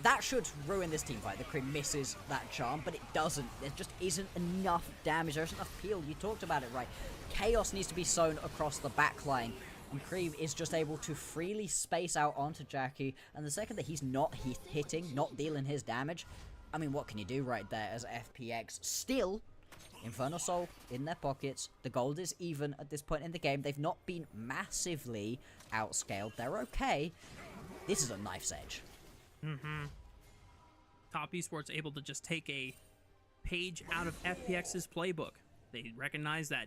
That should ruin this team fight. The Cream misses that charm, but it doesn't. There just isn't enough damage. There isn't enough peel. You talked about it, right? Chaos needs to be sown across the backline. And Cream is just able to freely space out onto Jackie. And the second that he's not hitting, not dealing his damage, I mean, what can you do right there as FPX? Still, Infernal Soul in their pockets. The gold is even at this point in the game. They've not been massively outscaled. They're okay. This is a knife's edge. Top esports able to just take a page out of FPX's playbook. They recognize that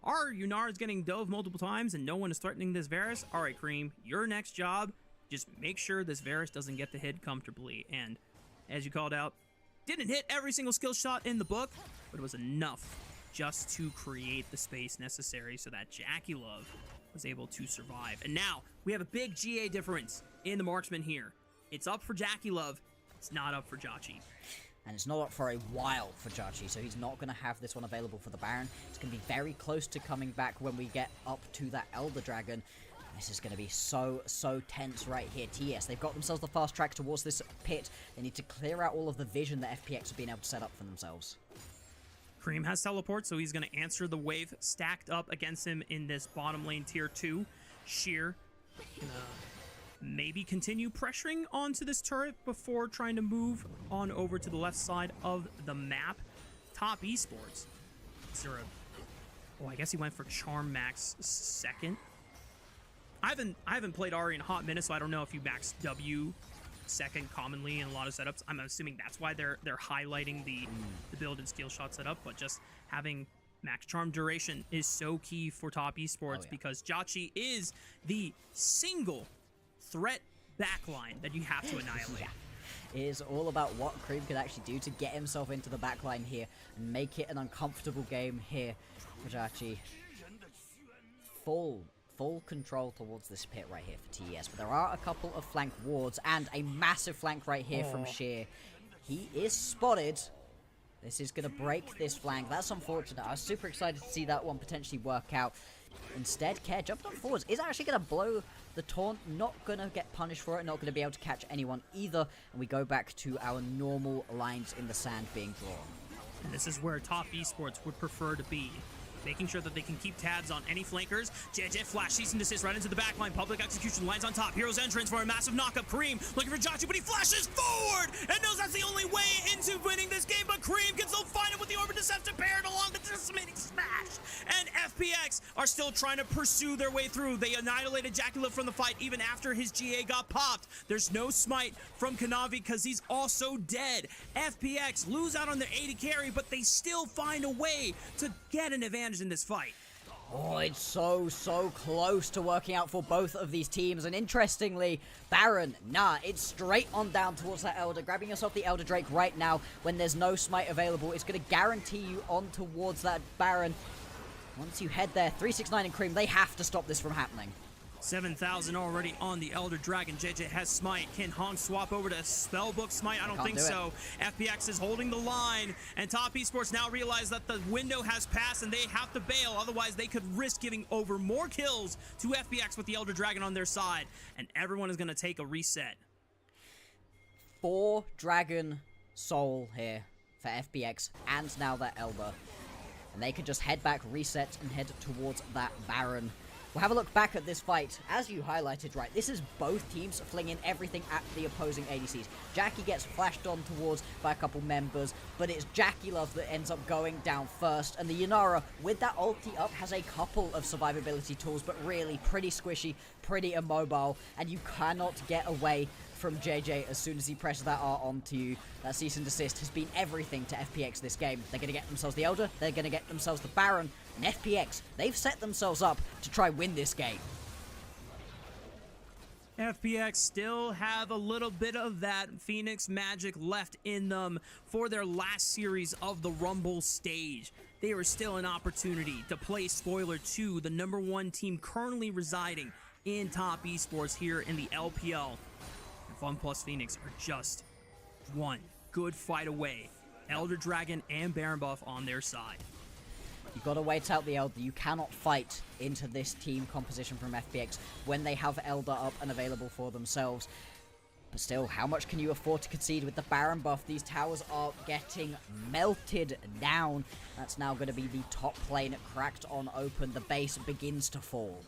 our Yunar is getting dove multiple times and no one is threatening this Varus. All right, Cream, your next job, just make sure this Varus doesn't get the hit comfortably. And as you called out, didn't hit every single skill shot in the book, but it was enough just to create the space necessary so that Jackie Love was able to survive. And now we have a big GA difference in the marksman here. It's up for Jackie Love. It's not up for Jackie. And it's not up for a while for Jackie, so he's not going to have this one available for the Baron. It's going to be very close to coming back when we get up to that Elder Dragon. This is going to be so tense right here. TES, they've got themselves the fast track towards this pit. They need to clear out all of the vision that FPX have been able to set up for themselves. Cream has teleport, so he's going to answer the wave stacked up against him in this bottom lane tier 2. Sheer gonna maybe continue pressuring onto this turret before trying to move on over to the left side of the map. Top Esports. Is there a... Oh, I guess he went for Charm Max second. I haven't played Ari in a hot minute, so I don't know if you max W second commonly in a lot of setups. I'm assuming that's why they're highlighting the build and skill shot setup, but just having max charm duration is so key for Top Esports because Jachi is the single threat backline that you have to annihilate. It is all about what Cream could actually do to get himself into the backline here and make it an uncomfortable game here for Jachi. Full control towards this pit right here for TES, but there are a couple of flank wards and a massive flank right here from Sheer. He is spotted. This is going to break this flank. That's unfortunate. I was super excited to see that one potentially work out. Instead, Care jumped on forwards. Is actually going to blow the taunt. Not going to get punished for it. Not going to be able to catch anyone either. And we go back to our normal lines in the sand being drawn. And this is where Top Esports would prefer to be. Making sure that they can keep tabs on any flankers. JJ flash, cease and desist right into the backline. Public execution lines on top. Hero's entrance for a massive knockup. Cream looking for Jachi, but he flashes forward and knows that's the only way into winning this game. But Cream can still find it with the Orbit Deception paired along the decimating smash. And FPX are still trying to pursue their way through. They annihilated Jackie from the fight even after his GA got popped. There's no smite from Kanavi because he's also dead. FPX lose out on their AD carry, but they still find a way to get an advantage in this fight. Oh, it's so close to working out for both of these teams. And interestingly, Baron, it's straight on down towards that Elder. Grabbing yourself the Elder Drake right now when there's no smite available. It's going to guarantee you on towards that Baron. Once you head there, 369 and Cream, they have to stop this from happening. 7,000 already on the Elder Dragon. JJ has smite. Can Hong swap over to Spellbook smite? I don't think so. FPX is holding the line, and Top Esports now realize that the window has passed and they have to bail. Otherwise, they could risk giving over more kills to FPX with the Elder Dragon on their side, and everyone is going to take a reset. 4 Dragon Soul here for FPX, and now that Elder. And they could just head back, reset, and head towards that Baron. We'll have a look back at this fight. As you highlighted, right, this is both teams flinging everything at the opposing ADCs. Jackie gets flashed on towards by a couple members, but it's Jackie Love that ends up going down first. And the Yanara, with that ulti up, has a couple of survivability tools, but really pretty squishy, pretty immobile, and you cannot get away from JJ as soon as he presses that R onto you. That cease and desist has been everything to FPX this game. They're going to get themselves the Elder, they're going to get themselves the Baron, and FPX, they've set themselves up to try win this game. FPX still have a little bit of that Phoenix magic left in them for their last series of the Rumble stage. There is still an opportunity to play spoiler to the #1 team currently residing in Top Esports here in the LPL. Fun plus Phoenix are just one good fight away. Elder Dragon and Baron buff on their side. You've got to wait out the Elder. You cannot fight into this team composition from FPX when they have Elder up and available for themselves. But still, how much can you afford to concede with the Baron buff? These towers are getting melted down. That's now going to be the top lane cracked on open. The base begins to fall.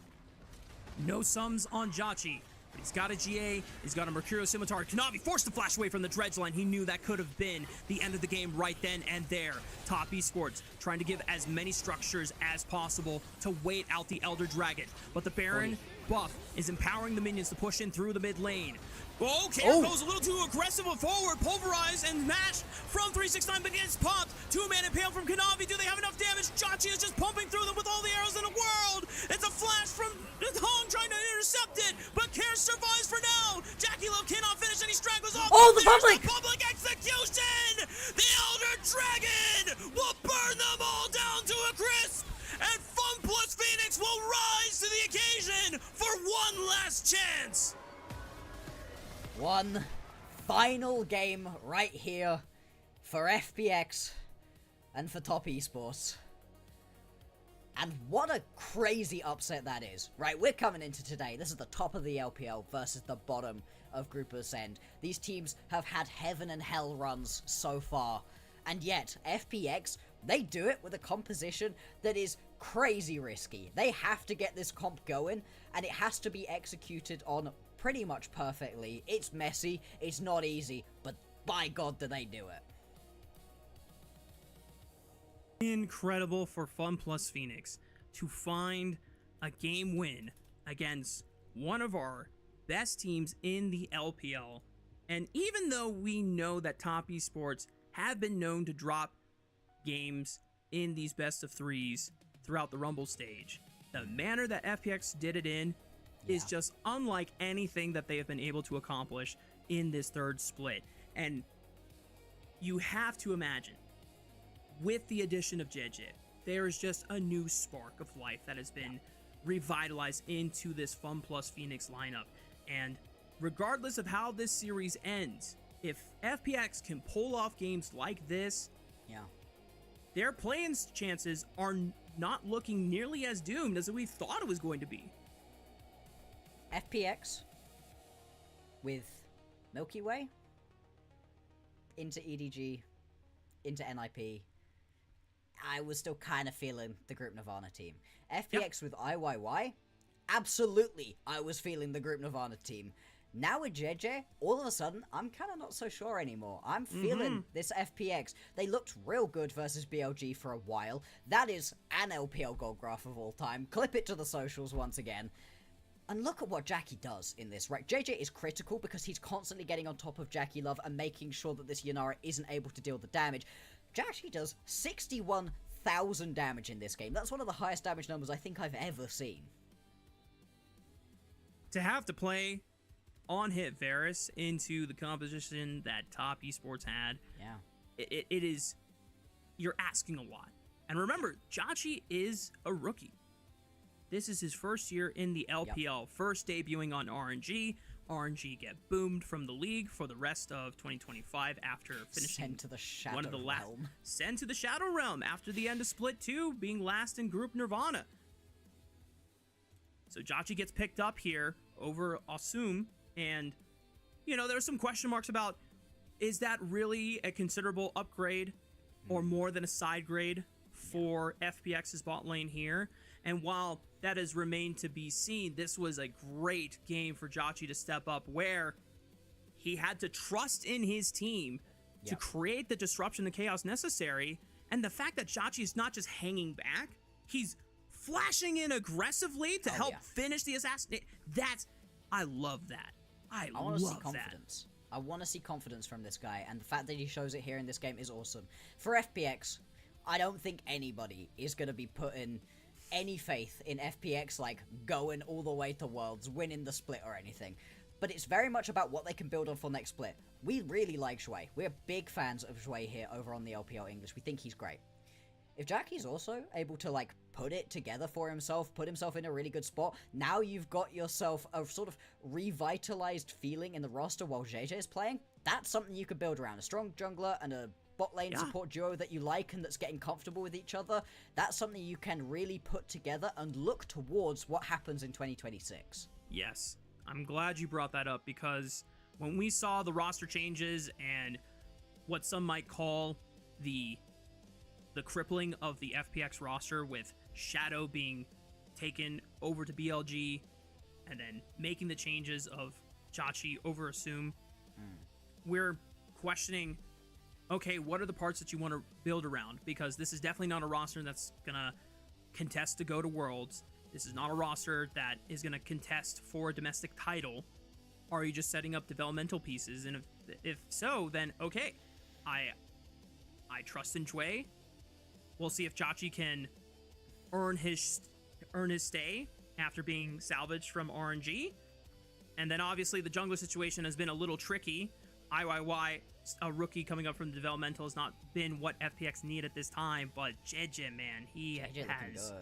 No sums on Jachi. But he's got a GA, he's got a Mercurial Scimitar. Kanavi forced to flash away from the dredge line. He knew that could have been the end of the game right then and there. Top Esports trying to give as many structures as possible to wait out the Elder Dragon. But the Baron buff is empowering the minions to push in through the mid lane. Oh, Care goes a little too aggressive forward. Pulverize and mash from 369, but gets popped. 2-man impale from Kanavi. Do they have enough damage? Jachi is just pumping through them with all the arrows in the world. It's a flash from Hong trying to intercept it, but Care survives for now. Jackie Love cannot finish, and he straggles off. Oh, the public execution! The Elder Dragon will burn them all down to a crisp, and Fun Plus Phoenix will rise to the occasion for one last chance. One final game right here for FPX and for Top Esports. And what a crazy upset that is. Right, we're coming into today. This is the top of the LPL versus the bottom of Group Ascend. These teams have had heaven and hell runs so far. And yet, FPX, they do it with a composition that is crazy risky. They have to get this comp going, and it has to be executed on pretty much perfectly. It's messy, it's not easy, but by God do they do it. Incredible for Fun Plus Phoenix to find a game win against one of our best teams in the LPL. And even though we know that Top Esports have been known to drop games in these best of threes throughout the Rumble stage, the manner that FPX did it in is just unlike anything that they have been able to accomplish in this third split. And you have to imagine, with the addition of JJ, there is just a new spark of life that has been revitalized into this Fun Plus Phoenix lineup. And regardless of how this series ends, if FPX can pull off games like this, their play-in chances are not looking nearly as doomed as we thought it was going to be. FPX with Milky Way into EDG into NIP, I was still kind of feeling the Group Nirvana team. FPX with IYY, absolutely I was feeling the Group Nirvana team. Now with JJ, all of a sudden, I'm kind of not so sure anymore. I'm feeling this FPX. They looked real good versus BLG for a while. That is an LPL gold graph of all time. Clip it to the socials once again. And look at what Jackie does in this, right? JJ is critical because he's constantly getting on top of Jackie Love and making sure that this Yanara isn't able to deal the damage. Jackie does 61,000 damage in this game. That's one of the highest damage numbers I think I've ever seen. To have to play on-hit Varus into the composition that Top Esports had, it is, you're asking a lot. And remember, Jachi is a rookie. This is his first year in the LPL, first debuting on RNG. RNG get boomed from the league for the rest of 2025 after finishing Sent to the Shadow one of the last. Realm. Sent to the Shadow Realm after the end of Split 2, being last in Group Nirvana. So Jachi gets picked up here over Asum, and, you know, there's some question marks about, is that really a considerable upgrade or more than a side grade for FPX's bot lane here? And while that has remained to be seen, this was a great game for Jachi to step up, where he had to trust in his team to create the disruption, the chaos necessary. And the fact that Jachi is not just hanging back, he's flashing in aggressively to help finish the assassin. I love that. I want to see love confidence. I want to see confidence from this guy, and the fact that he shows it here in this game is awesome. For FPX, I don't think anybody is going to be putting any faith in FPX, like, going all the way to Worlds, winning the split or anything. But it's very much about what they can build on for next split. We really like Shui. We're big fans of Shui here over on the LPL English. We think he's great. If Jackie's also able to, like, put it together for himself, put himself in a really good spot, now you've got yourself a sort of revitalized feeling in the roster while JJ is playing. That's something you could build around. A strong jungler and a bot lane support duo that you like and that's getting comfortable with each other. That's something you can really put together and look towards what happens in 2026. Yes, I'm glad you brought that up, because when we saw the roster changes and what some might call the crippling of the FPX roster, with Shadow being taken over to BLG and then making the changes of Jachi over Asum, we're questioning, okay, what are the parts that you want to build around? Because this is definitely not a roster that's going to contest to go to Worlds. This is not a roster that is going to contest for a domestic title. Are you just setting up developmental pieces? And if so, then okay, I trust in Shui. We'll see if Jachi can earn his stay after being salvaged from RNG. And then obviously the jungler situation has been a little tricky. IYY, a rookie coming up from the developmental, has not been what FPX need at this time, but JJ, man, he JJ has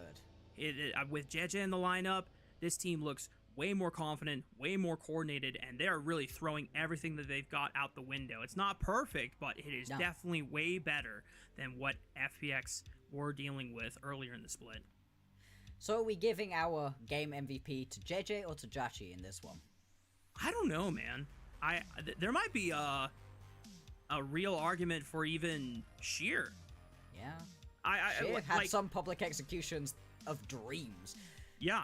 good. With JJ in the lineup, this team looks way more confident, way more coordinated, and they're really throwing everything that they've got out the window. It's not perfect, but it is definitely way better than what FPX were dealing with earlier in the split. So are we giving our game MVP to JJ or to Jachi in this one? I don't know, man. There might be a real argument for even Sheer. Yeah. Sheer had some public executions of dreams. Yeah.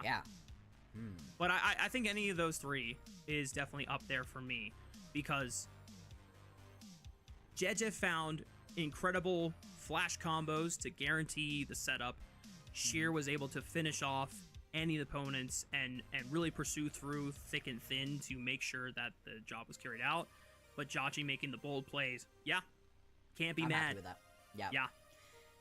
But I think any of those three is definitely up there for me because JJ found incredible flash combos to guarantee the setup. Sheer was able to finish off any opponents and really pursue through thick and thin to make sure that the job was carried out. But Jauchi making the bold plays, yeah, can't be I'm mad. happy with that. Yeah.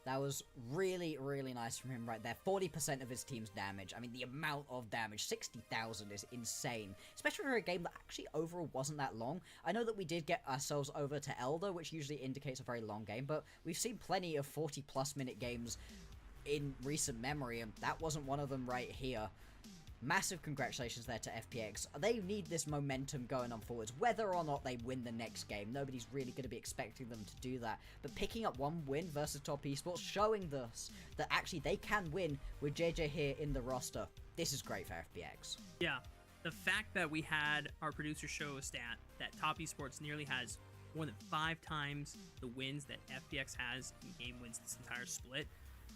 That was really, really nice from him right there. 40% of his team's damage. I mean, the amount of damage, 60,000 is insane. Especially for a game that actually overall wasn't that long. I know that we did get ourselves over to Elder, which usually indicates a very long game, but we've seen plenty of 40-plus minute games in recent memory, and that wasn't one of them right here. Massive congratulations there to FPX. They need this momentum going on forwards, whether or not they win the next game. Nobody's really going to be expecting them to do that. But picking up one win versus Top Esports, showing us that actually they can win with JJ here in the roster. This is great for FPX. Yeah. The fact that we had our producer show a stat that Top Esports nearly has more than 5 times the wins that FPX has in game wins this entire split.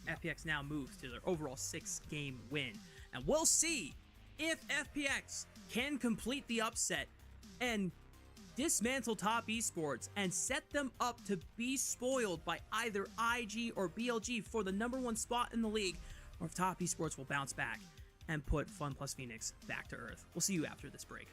FPX now moves to their overall 6-game win. And we'll see if FPX can complete the upset and dismantle Top Esports and set them up to be spoiled by either IG or BLG for the #1 spot in the league, or if Top Esports will bounce back and put Fun Plus Phoenix back to earth. We'll see you after this break.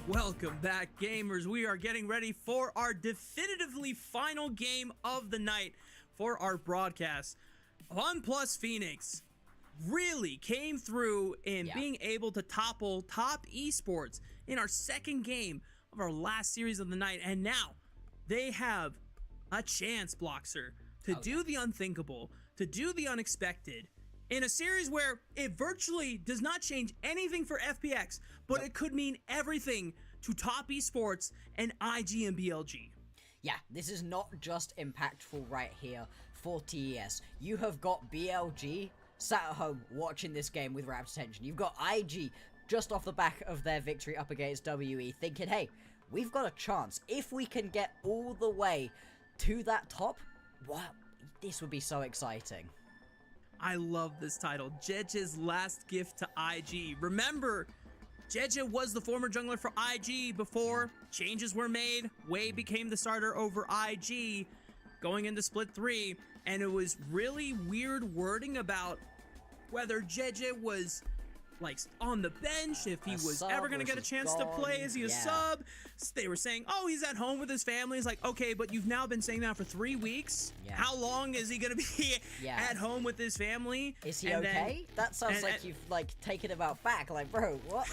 Welcome back, gamers. We are getting ready for our definitively final game of the night for our broadcast. OnePlus Phoenix really came through in being able to topple Top Esports in our second game of our last series of the night, and now they have a chance, Bloxer, to do the unthinkable, to do the unexpected, in a series where it virtually does not change anything for FPX, but it could mean everything to Top Esports and IG and BLG. Yeah, this is not just impactful right here for TES. You have got BLG sat at home watching this game with rapt attention. You've got IG just off the back of their victory up against WE thinking, hey, we've got a chance. If we can get all the way to that top, wow, this would be so exciting. I love this title, Jeje's last gift to IG. Remember, Jeje was the former jungler for IG before changes were made. Wei became the starter over IG going into Split 3, and it was really weird wording about whether Jeje was like on the bench, if he was ever going to get a chance to play. Is he a sub? They were saying, oh, he's at home with his family. It's like, okay, but you've now been saying that for 3 weeks. How long is he going to be at home with his family? Is he okay? That sounds like you've like taken him out back. Like, bro, what?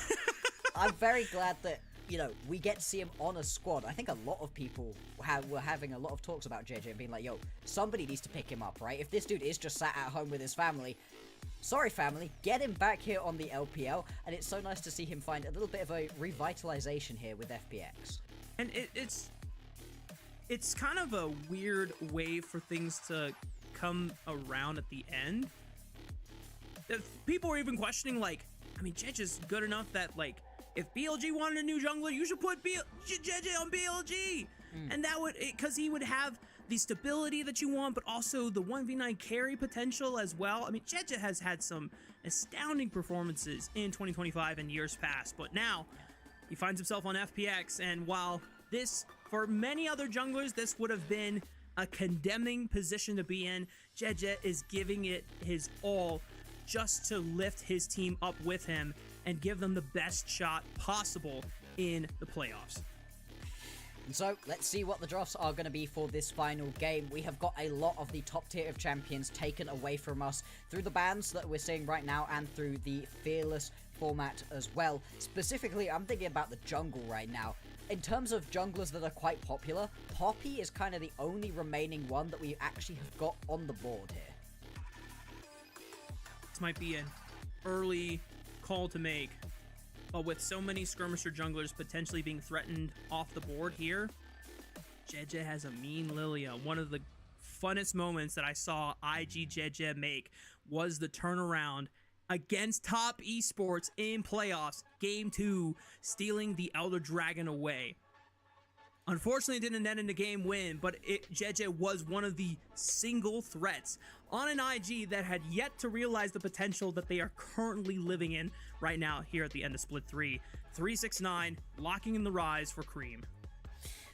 I'm very glad that, you know, we get to see him on a squad. I think a lot of people were having a lot of talks about JJ and being like, yo, somebody needs to pick him up, right? If this dude is just sat at home with his family, sorry family, get him back here on the LPL, and it's so nice to see him find a little bit of a revitalization here with FPX. And it's kind of a weird way for things to come around at the end. People were even questioning, like, I mean, JJ's good enough that, like, if BLG wanted a new jungler, you should put JJ on BLG. And that would, because he would have the stability that you want, but also the 1v9 carry potential as well. I mean, JJ has had some astounding performances in 2025 and years past, but now he finds himself on FPX, and while this, for many other junglers, this would have been a condemning position to be in, JJ is giving it his all just to lift his team up with him and give them the best shot possible in the playoffs. And so, let's see what the drafts are going to be for this final game. We have got a lot of the top tier of champions taken away from us through the bans that we're seeing right now and through the Fearless format as well. Specifically, I'm thinking about the jungle right now. In terms of junglers that are quite popular, Poppy is kind of the only remaining one that we actually have got on the board here. This might be an early call to make, but with so many skirmisher junglers potentially being threatened off the board here, JJ has a mean Lilia. One of the funnest moments that I saw IG JJ make was the turnaround against Top Esports in playoffs, Game 2, stealing the Elder Dragon away. Unfortunately, it didn't end in a game win, but JJ was one of the single threats on an IG that had yet to realize the potential that they are currently living in right now here at the end of Split 3. 369, locking in the Rise for Cream.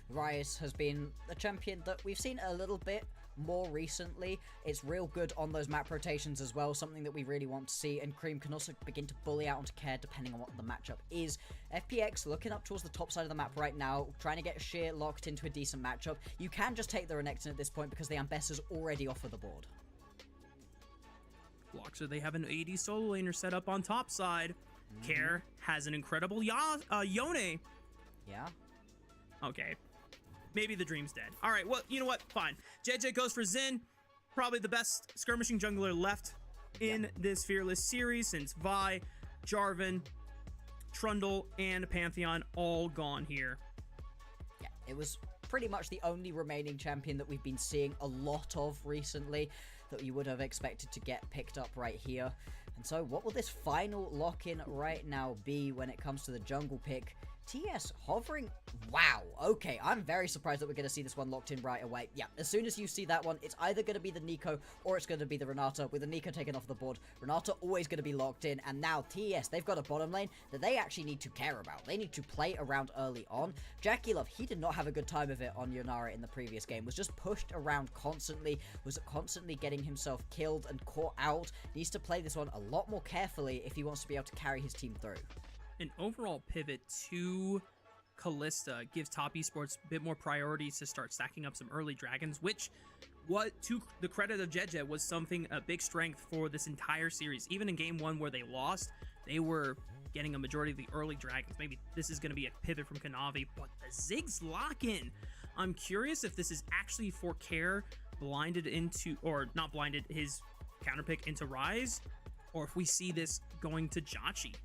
Rise has been a champion that we've seen a little bit more recently. It's real good on those map rotations as well, something that we really want to see, and Cream can also begin to bully out onto Care depending on what the matchup is. FPX looking up towards the top side of the map right now, trying to get Sheer locked into a decent matchup. You can just take the Renekton at this point because the Ambessa's already off of the board. Bloxer, they have an AD solo laner set up on top side. Care has an incredible Yone. Yeah. Okay. Maybe the dream's dead. All right, well, you know what? Fine. JJ goes for Xin. Probably the best skirmishing jungler left in this Fearless series since Vi, Jarvan, Trundle, and Pantheon all gone here. Yeah, it was pretty much the only remaining champion that we've been seeing a lot of recently that you would have expected to get picked up right here. And so what will this final lock-in right now be when it comes to the jungle pick? TES hovering. Wow. Okay, I'm very surprised that we're going to see this one locked in right away. Yeah, as soon as you see that one, it's either going to be the Nico or it's going to be the Renata. With the Nico taken off the board, Renata always going to be locked in. And now TES, they've got a bottom lane that they actually need to care about. They need to play around early on. Jackie Love, he did not have a good time of it on Yonara in the previous game. Was just pushed around constantly. Was constantly getting himself killed and caught out. Needs to play this one a lot more carefully if he wants to be able to carry his team through. An overall pivot to Callista gives Top Esports a bit more priorities to start stacking up some early dragons, which, to the credit of Jet, was a big strength for this entire series. Even in game 1 where they lost, they were getting a majority of the early dragons. Maybe this is going to be a pivot from Kanavi, but the Ziggs lock-in. I'm curious if this is actually for Care blinded into, or not blinded, his counterpick into Rise, or if we see this going to Jachi.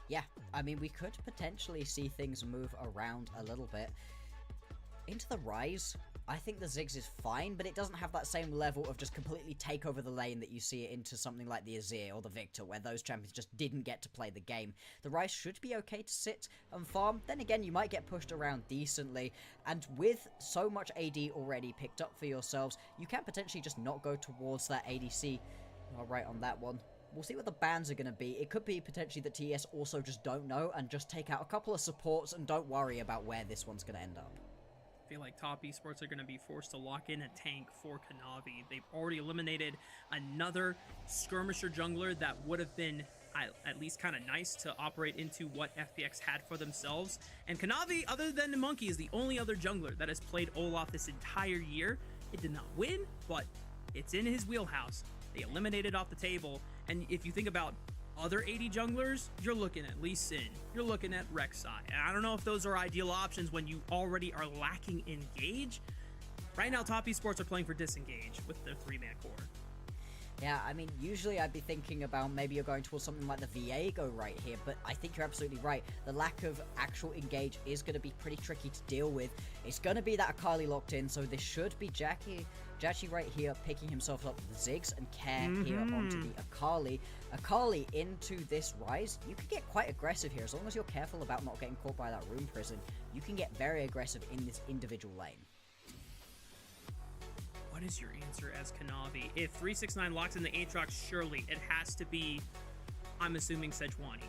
Yeah, I mean, we could potentially see things move around a little bit. Into the Rise, I think the Ziggs is fine, but it doesn't have that same level of just completely take over the lane that you see it into something like the Azir or the Victor, where those champions just didn't get to play the game. The Rise should be okay to sit and farm. Then again, you might get pushed around decently, and with so much AD already picked up for yourselves, you can potentially just not go towards that ADC. Right on that one. We'll see what the bans are going to be. It could be potentially that TES also just don't know and just take out a couple of supports and don't worry about where this one's going to end up. I feel like Top Esports are going to be forced to lock in a tank for Kanavi. They've already eliminated another skirmisher jungler that would have been at least kind of nice to operate into what FPX had for themselves. And Kanavi, other than the Monkey, is the only other jungler that has played Olaf this entire year. It did not win, but it's in his wheelhouse. They eliminated off the table. And if you think about other 80 junglers, you're looking at Lee Sin, you're looking at Rek'Sai. And I don't know if those are ideal options when you already are lacking Engage. Right now, Top Esports are playing for Disengage with their 3-man core. Yeah, I mean, usually I'd be thinking about maybe you're going towards something like the Viego right here, but I think you're absolutely right. The lack of actual Engage is going to be pretty tricky to deal with. It's going to be that Akali locked in, so this should be Jachi right here picking himself up with the Ziggs and Care here onto the Akali. Akali into this Rise, you can get quite aggressive here. As long as you're careful about not getting caught by that Rune Prison, you can get very aggressive in this individual lane. What is your answer as Kanavi? If 369 locks in the Aatrox, surely it has to be, I'm assuming, Sejuani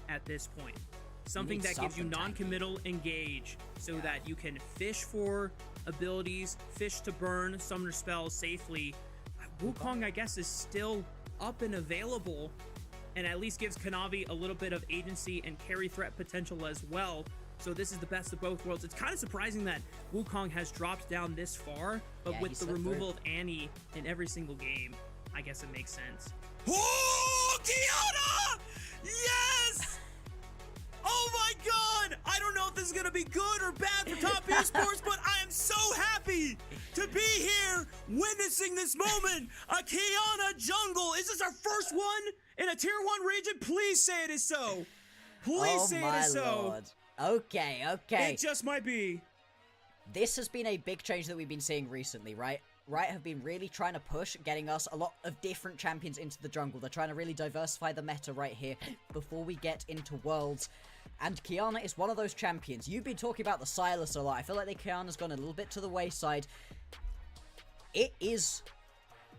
at this point. Something that gives you non-committal Engage so that you can fish for abilities, fish to burn, summoner spells safely. Wukong, I guess, is still up and available and at least gives Kanavi a little bit of agency and carry threat potential as well. So this is the best of both worlds. It's kind of surprising that Wukong has dropped down this far, but with the removal of Annie in every single game, I guess it makes sense. Oh, Kiana! Yes! Oh my god! I don't know if this is going to be good or bad for Top Esports, but I am so happy to be here witnessing this moment. A Kiana jungle. Is this our first one in a tier 1 region? Please say it is so. Please say it is so. Lord. Okay. It just might be. This has been a big change that we've been seeing recently, right? Riot have been really trying to push, getting us a lot of different champions into the jungle. They're trying to really diversify the meta right here before we get into Worlds. And Kiana is one of those champions. You've been talking about the Sylas a lot. I feel like the Kiana's gone a little bit to the wayside. It is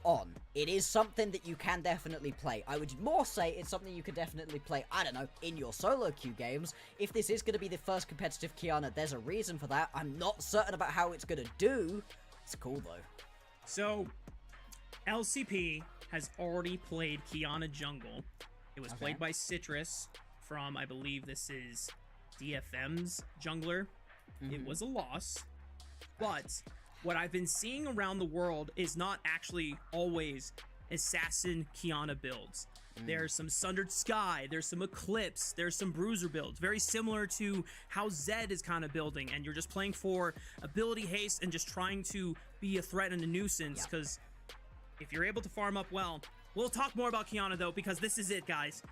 on. It is something that you can definitely play. I would more say it's something you can definitely play, I don't know, in your solo queue games. If this is going to be the first competitive Kiana, there's a reason for that. I'm not certain about how it's going to do. It's cool, though. So, LCP has already played Kiana Jungle. It was played by Citrus from, I believe this is DFM's jungler. It was a loss, but what I've been seeing around the world is not actually always Assassin Kiana builds. There's some Sundered Sky, there's some Eclipse, there's some Bruiser builds, very similar to how Zed is kind of building, and you're just playing for ability haste and just trying to be a threat and a nuisance, because if you're able to farm up well, we'll talk more about Kiana though, because this is it, guys.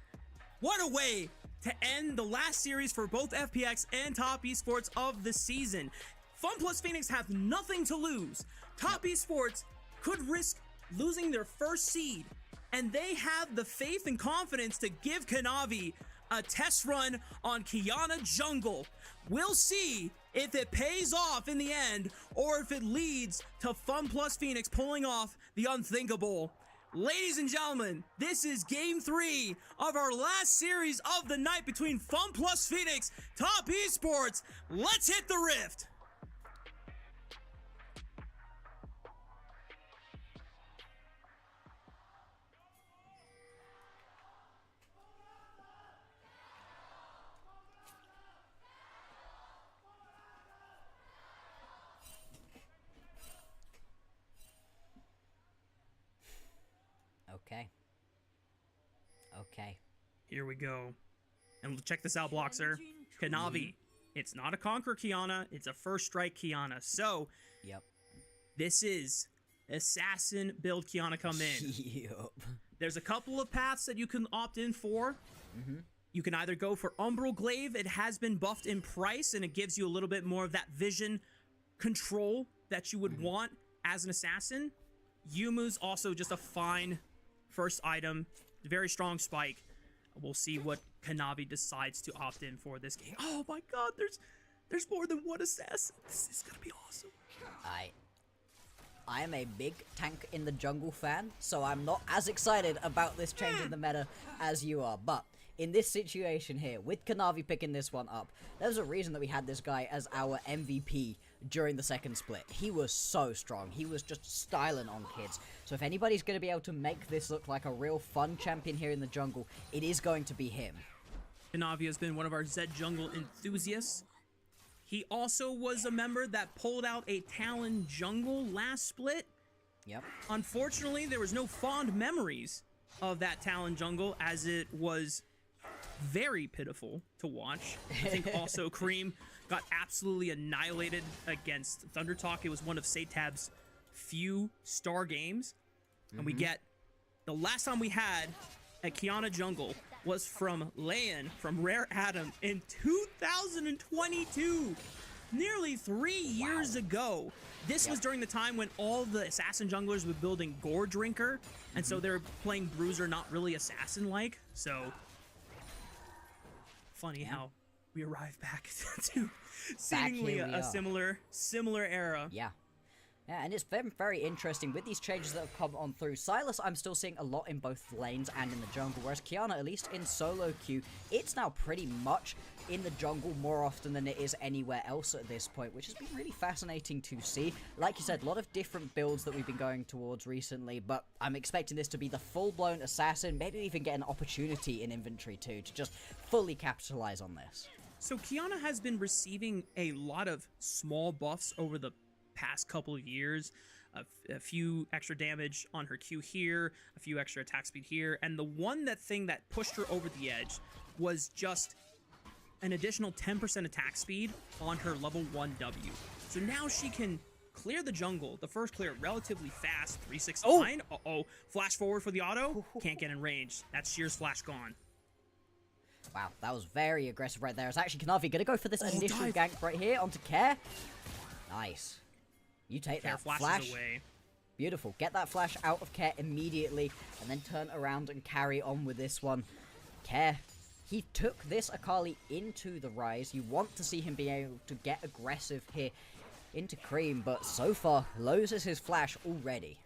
What a way to end the last series for both FPX and Top Esports of the season. Fun plus Phoenix have nothing to lose. Top Esports could risk losing their first seed, and they have the faith and confidence to give Kanavi a test run on Kiana Jungle. We'll see if it pays off in the end, or if it leads to Fun plus Phoenix pulling off the unthinkable. Ladies and gentlemen, this is Game 3 of our last series of the night between Fun plus Phoenix, Top Esports. Let's hit the rift. Okay. Okay. Here we go. And check this out, Bloxer. Kanavi. It's not a Conquer Kiana, it's a First Strike Kiana. So, Yep. this is Assassin build Kiana come in. Yep. There's a couple of paths that you can opt in for. You can either go for Umbral Glaive. It has been buffed in price, and it gives you a little bit more of that vision control that you would want as an assassin. Yumu's also just a fine first item. Very strong spike. We'll see what Kanavi decides to opt in for this game. Oh my god, there's more than one assassin. This is gonna be awesome. I am a big tank in the jungle fan, so I'm not as excited about this change in the meta as you are. But in this situation here, with Kanavi picking this one up, there's a reason that we had this guy as our MVP during the second split. He was so strong. He was just styling on kids. So if anybody's going to be able to make this look like a real fun champion here in the jungle, it is going to be him. Kanavi has been one of our Zed jungle enthusiasts. He also was a member that pulled out a Talon jungle last split. Yep. Unfortunately, there was no fond memories of that Talon jungle, as it was very pitiful to watch. I think also Cream got absolutely annihilated against Thundertalk. It was one of Satab's few star games. And we get the last time we had a Kiana jungle was from Leon from Rare Adam in 2022. Nearly 3 years ago. This was during the time when all the assassin junglers were building Gore Drinker, and so they're playing Bruiser, not really assassin-like. So funny how we arrived back to seemingly a similar era. Yeah. Yeah, and it's been very interesting with these changes that have come on through. Sylas, I'm still seeing a lot in both lanes and in the jungle, whereas Kiana, at least in solo queue, it's now pretty much in the jungle more often than it is anywhere else at this point, which has been really fascinating to see. Like you said, a lot of different builds that we've been going towards recently, but I'm expecting this to be the full-blown assassin, maybe even get an opportunity in inventory too, to just fully capitalize on this. So Kiana has been receiving a lot of small buffs over the past couple of years, a few extra damage on her Q here, a few extra attack speed here, and the thing that pushed her over the edge was just an additional 10% attack speed on her level 1 W. So now she can clear the jungle, the first clear, relatively fast, 369. Uh-oh, flash forward for the auto, can't get in range. That's Sheer's flash gone. Wow, that was very aggressive right there. It's actually Kanavi gonna go for this initial gank right here onto Care. Nice. You take Care that flashes flash. away. Beautiful. Get that flash out of Care immediately, and then turn around and carry on with this one. Care, he took this Akali into the Rise. You want to see him be able to get aggressive here into Cream, but so far, loses his flash already.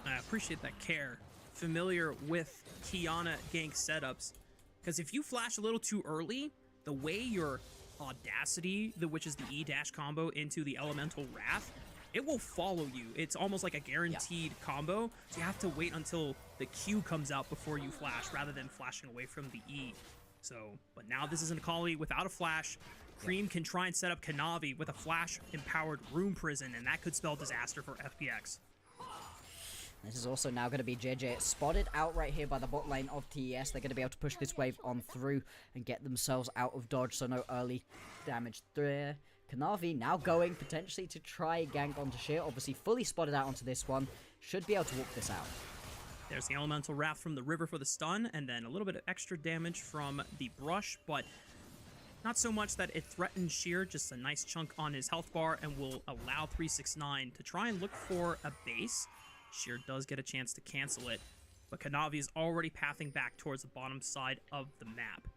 I appreciate that Care. Familiar with Kiana gank setups, because if you flash a little too early, the way your Audacity, which is the E-dash combo into the Elemental Wrath, it will follow you. It's almost like a guaranteed combo, so you have to wait until the Q comes out before you flash, rather than flashing away from the E. So, but now this is an Akali without a flash. Cream can try and set up Kanavi with a flash-empowered Room Prison, and that could spell disaster for FPX. This is also now going to be JJ spotted out right here by the bot lane of TES. They're going to be able to push this wave on through and get themselves out of dodge, so no early damage there. Kanavi now going potentially to try gank onto Sheer. Obviously fully spotted out onto this one. Should be able to walk this out. There's the Elemental Wrath from the river for the stun, and then a little bit of extra damage from the brush, but not so much that it threatens Sheer, just a nice chunk on his health bar, and will allow 369 to try and look for a base. Sheer does get a chance to cancel it, but Kanavi is already pathing back towards the bottom side of the map.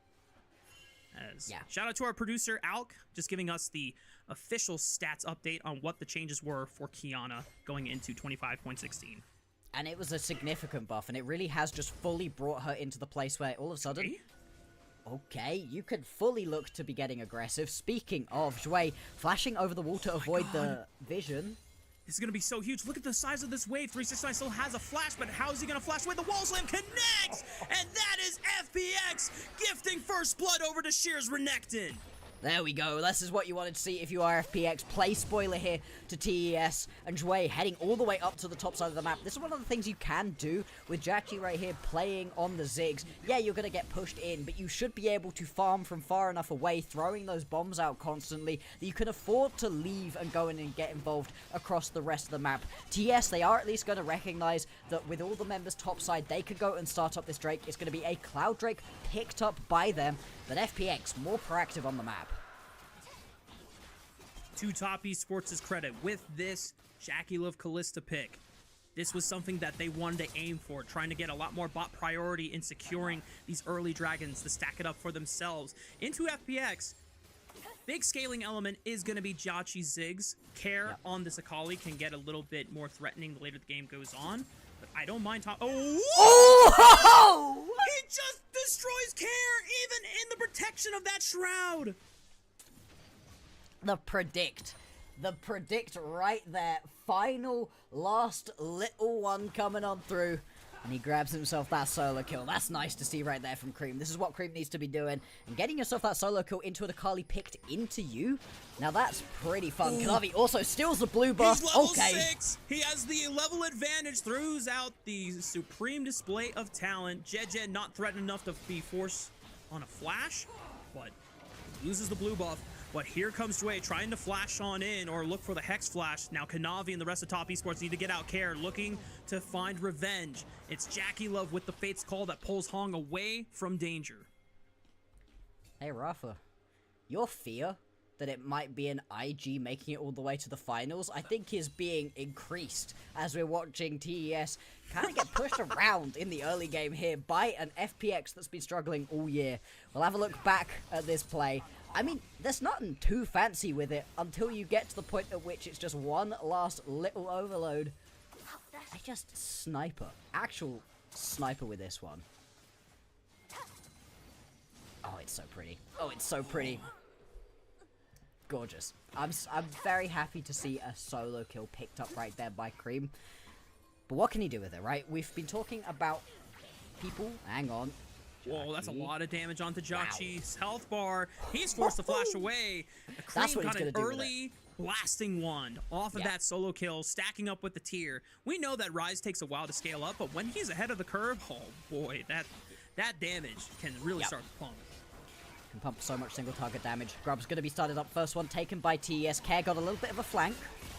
Shout out to our producer, Alk, just giving us the official stats update on what the changes were for Kiana going into 25.16. And it was a significant buff, and it really has just fully brought her into the place where all of a sudden... Okay, you could fully look to be getting aggressive. Speaking of, Zhui flashing over the wall to avoid the vision. This is going to be so huge. Look at the size of this wave. 369 still has a flash, but how is he going to flash away? The wall slam connects! And that is FPX gifting first blood over to Sheer's Renekton. There we go. This is what you wanted to see if you are FPX. Play spoiler here to TES. And Jue heading all the way up to the top side of the map. This is one of the things you can do with Jackie right here playing on the Ziggs. Yeah, you're going to get pushed in, but you should be able to farm from far enough away, throwing those bombs out constantly, that you can afford to leave and go in and get involved across the rest of the map. TES, they are at least going to recognize that with all the members top side, they could go and start up this Drake. It's going to be a Cloud Drake picked up by them, but FPX more proactive on the map. To Top Esports' credit, with this Jackie Love Kalista pick, this was something that they wanted to aim for, trying to get a lot more bot priority in securing these early dragons to stack it up for themselves. Into FPX, big scaling element is going to be Jachi Ziggs. Care on this Akali can get a little bit more threatening the later the game goes on, but I don't mind top. Oh! He just destroys Care even in the protection of that shroud. The predict right there. Final, last little one coming on through. And he grabs himself that solo kill. That's nice to see right there from Cream. This is what Cream needs to be doing. And getting yourself that solo kill into an Akali picked into you. Now that's pretty fun. Kanavi also steals the blue buff. He's level okay. 6. He has the level advantage. Throws out the supreme display of talent. Jeje not threatened enough to be forced on a flash. But loses the blue buff. But here comes Jue trying to flash on in or look for the Hex Flash. Now Kanavi and the rest of Top Esports need to get out Care, looking to find revenge. It's Jackie Love with the Fate's Call that pulls Hong away from danger. Hey Rafa, your fear that it might be an IG making it all the way to the finals, I think is being increased as we're watching TES kind of get pushed around in the early game here by an FPX that's been struggling all year. We'll have a look back at this play. I mean, there's nothing too fancy with it until you get to the point at which it's just one last little overload. I just sniper. Actual sniper with this one. Oh, it's so pretty. Oh, it's so pretty. Gorgeous. I'm very happy to see a solo kill picked up right there by Cream. But what can he do with it, right? We've been talking about people. Hang on. Whoa, that's a lot of damage onto Jachi's health bar. He's forced to flash away. Cream got an early blasting wand off of that solo kill, stacking up with the tier. We know that Rise takes a while to scale up, but when he's ahead of the curve, oh boy, that damage can really start to pump. Can pump so much single target damage. Grub's going to be started up. First one taken by TES. Care got a little bit of a flank.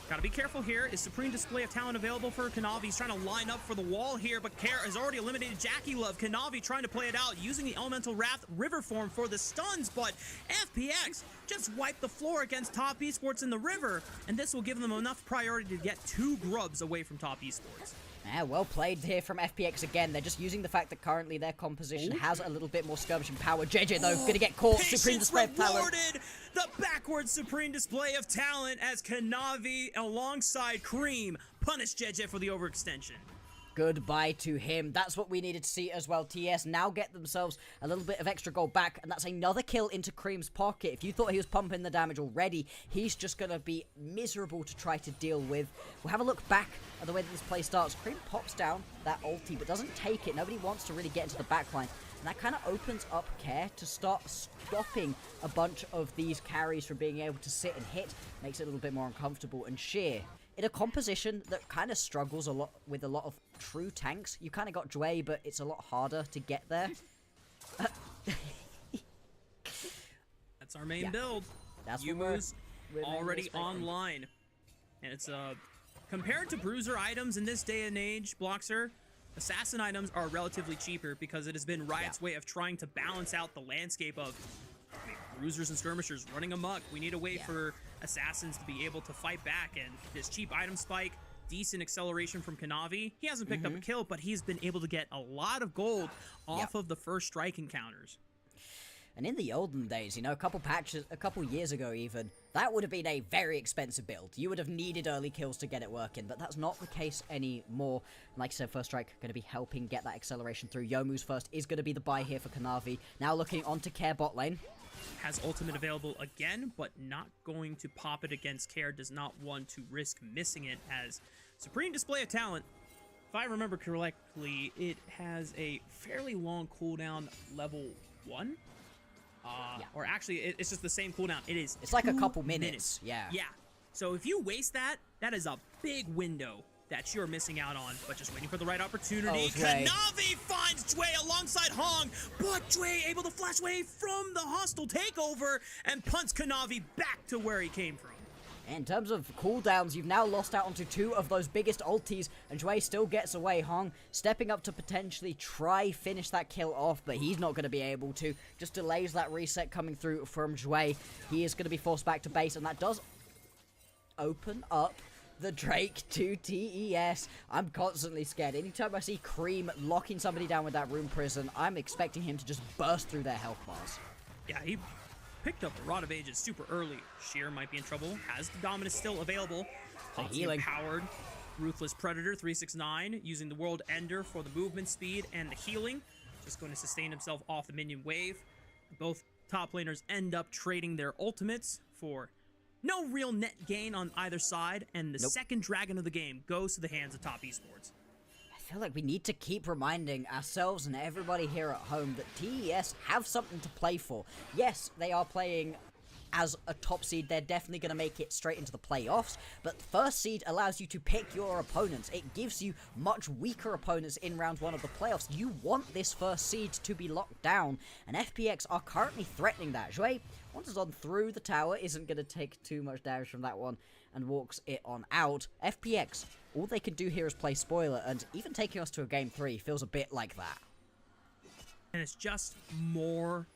Gotta be careful here. Is Supreme Display of Talent available for Kanavi? He's trying to line up for the wall here, but Care has already eliminated Jackie Love. Kanavi trying to play it out, using the Elemental Wrath River form for the stuns, but FPX just wiped the floor against Top Esports in the river, and this will give them enough priority to get 2 grubs away from Top Esports. Yeah, well played here from FPX again. They're just using the fact that currently their composition has a little bit more skirmishing power. JJ, though, gonna get caught. Supreme Display of Talent. The backwards Supreme Display of Talent as Kanavi alongside Cream punish JJ for the overextension. Goodbye to him. That's what we needed to see as well. TES now get themselves a little bit of extra gold back, and that's another kill into Cream's pocket. If you thought he was pumping the damage already, he's just going to be miserable to try to deal with. We'll have a look back at the way that this play starts. Cream pops down that ulti, but doesn't take it. Nobody wants to really get into the backline. And that kind of opens up Care to start stopping a bunch of these carries from being able to sit and hit. Makes it a little bit more uncomfortable. And Sheer, in a composition that kind of struggles a lot with a lot of true tanks. You kind of got Jue, but it's a lot harder to get there. That's our main build. That's Yumu's already online. And it's compared to bruiser items in this day and age, Bloxer, assassin items are relatively cheaper because it has been Riot's way of trying to balance out the landscape of bruisers and skirmishers running amok. We need a way for assassins to be able to fight back, and this cheap item spike, decent acceleration from Kanavi. He hasn't picked up a kill, but he's been able to get a lot of gold off of the first strike encounters. And in the olden days, you know, a couple years ago even, that would have been a very expensive build. You would have needed early kills to get it working, but that's not the case anymore. Like I said, first strike going to be helping get that acceleration through. Yomu's first is going to be the buy here for Kanavi. Now looking onto Care bot lane. Has ultimate available again, but not going to pop it against Care. Does not want to risk missing it as Supreme Display of Talent. If I remember correctly, it has a fairly long cooldown, level 1. Or actually, it's just the same cooldown. It's like a couple minutes. Yeah. Yeah. So if you waste that, that is a big window that you're missing out on, but just waiting for the right opportunity. Kanavi finds Jway alongside Hong, but Jway able to flash away from the hostile takeover and punts Kanavi back to where he came from. In terms of cooldowns, you've now lost out onto 2 of those biggest ultis, and Jway still gets away. Hong stepping up to potentially try finish that kill off, but he's not going to be able to. Just delays that reset coming through from Jway. He is going to be forced back to base, and that does open up the Drake to TES. I'm constantly scared. Anytime I see Cream locking somebody down with that rune prison, I'm expecting him to just burst through their health bars. Yeah, he picked up a Rod of Ages super early. Sheer might be in trouble. Has the Dominus still available. Healing. Powered. Ruthless Predator 369 using the World Ender for the movement speed and the healing. Just going to sustain himself off the minion wave. Both top laners end up trading their ultimates for no real net gain on either side, and the second dragon of the game goes to the hands of Top Esports. I feel like we need to keep reminding ourselves and everybody here at home that TES have something to play for. Yes, they are playing as a top seed. They're definitely going to make it straight into the playoffs, but first seed allows you to pick your opponents. It gives you much weaker opponents in round 1 of the playoffs. You want this first seed to be locked down, and FPX are currently threatening that. Jway wanders on through the tower, isn't going to take too much damage from that one, and walks it on out. FPX, all they can do here is play spoiler, and even taking us to a game 3 feels a bit like that. And it's just more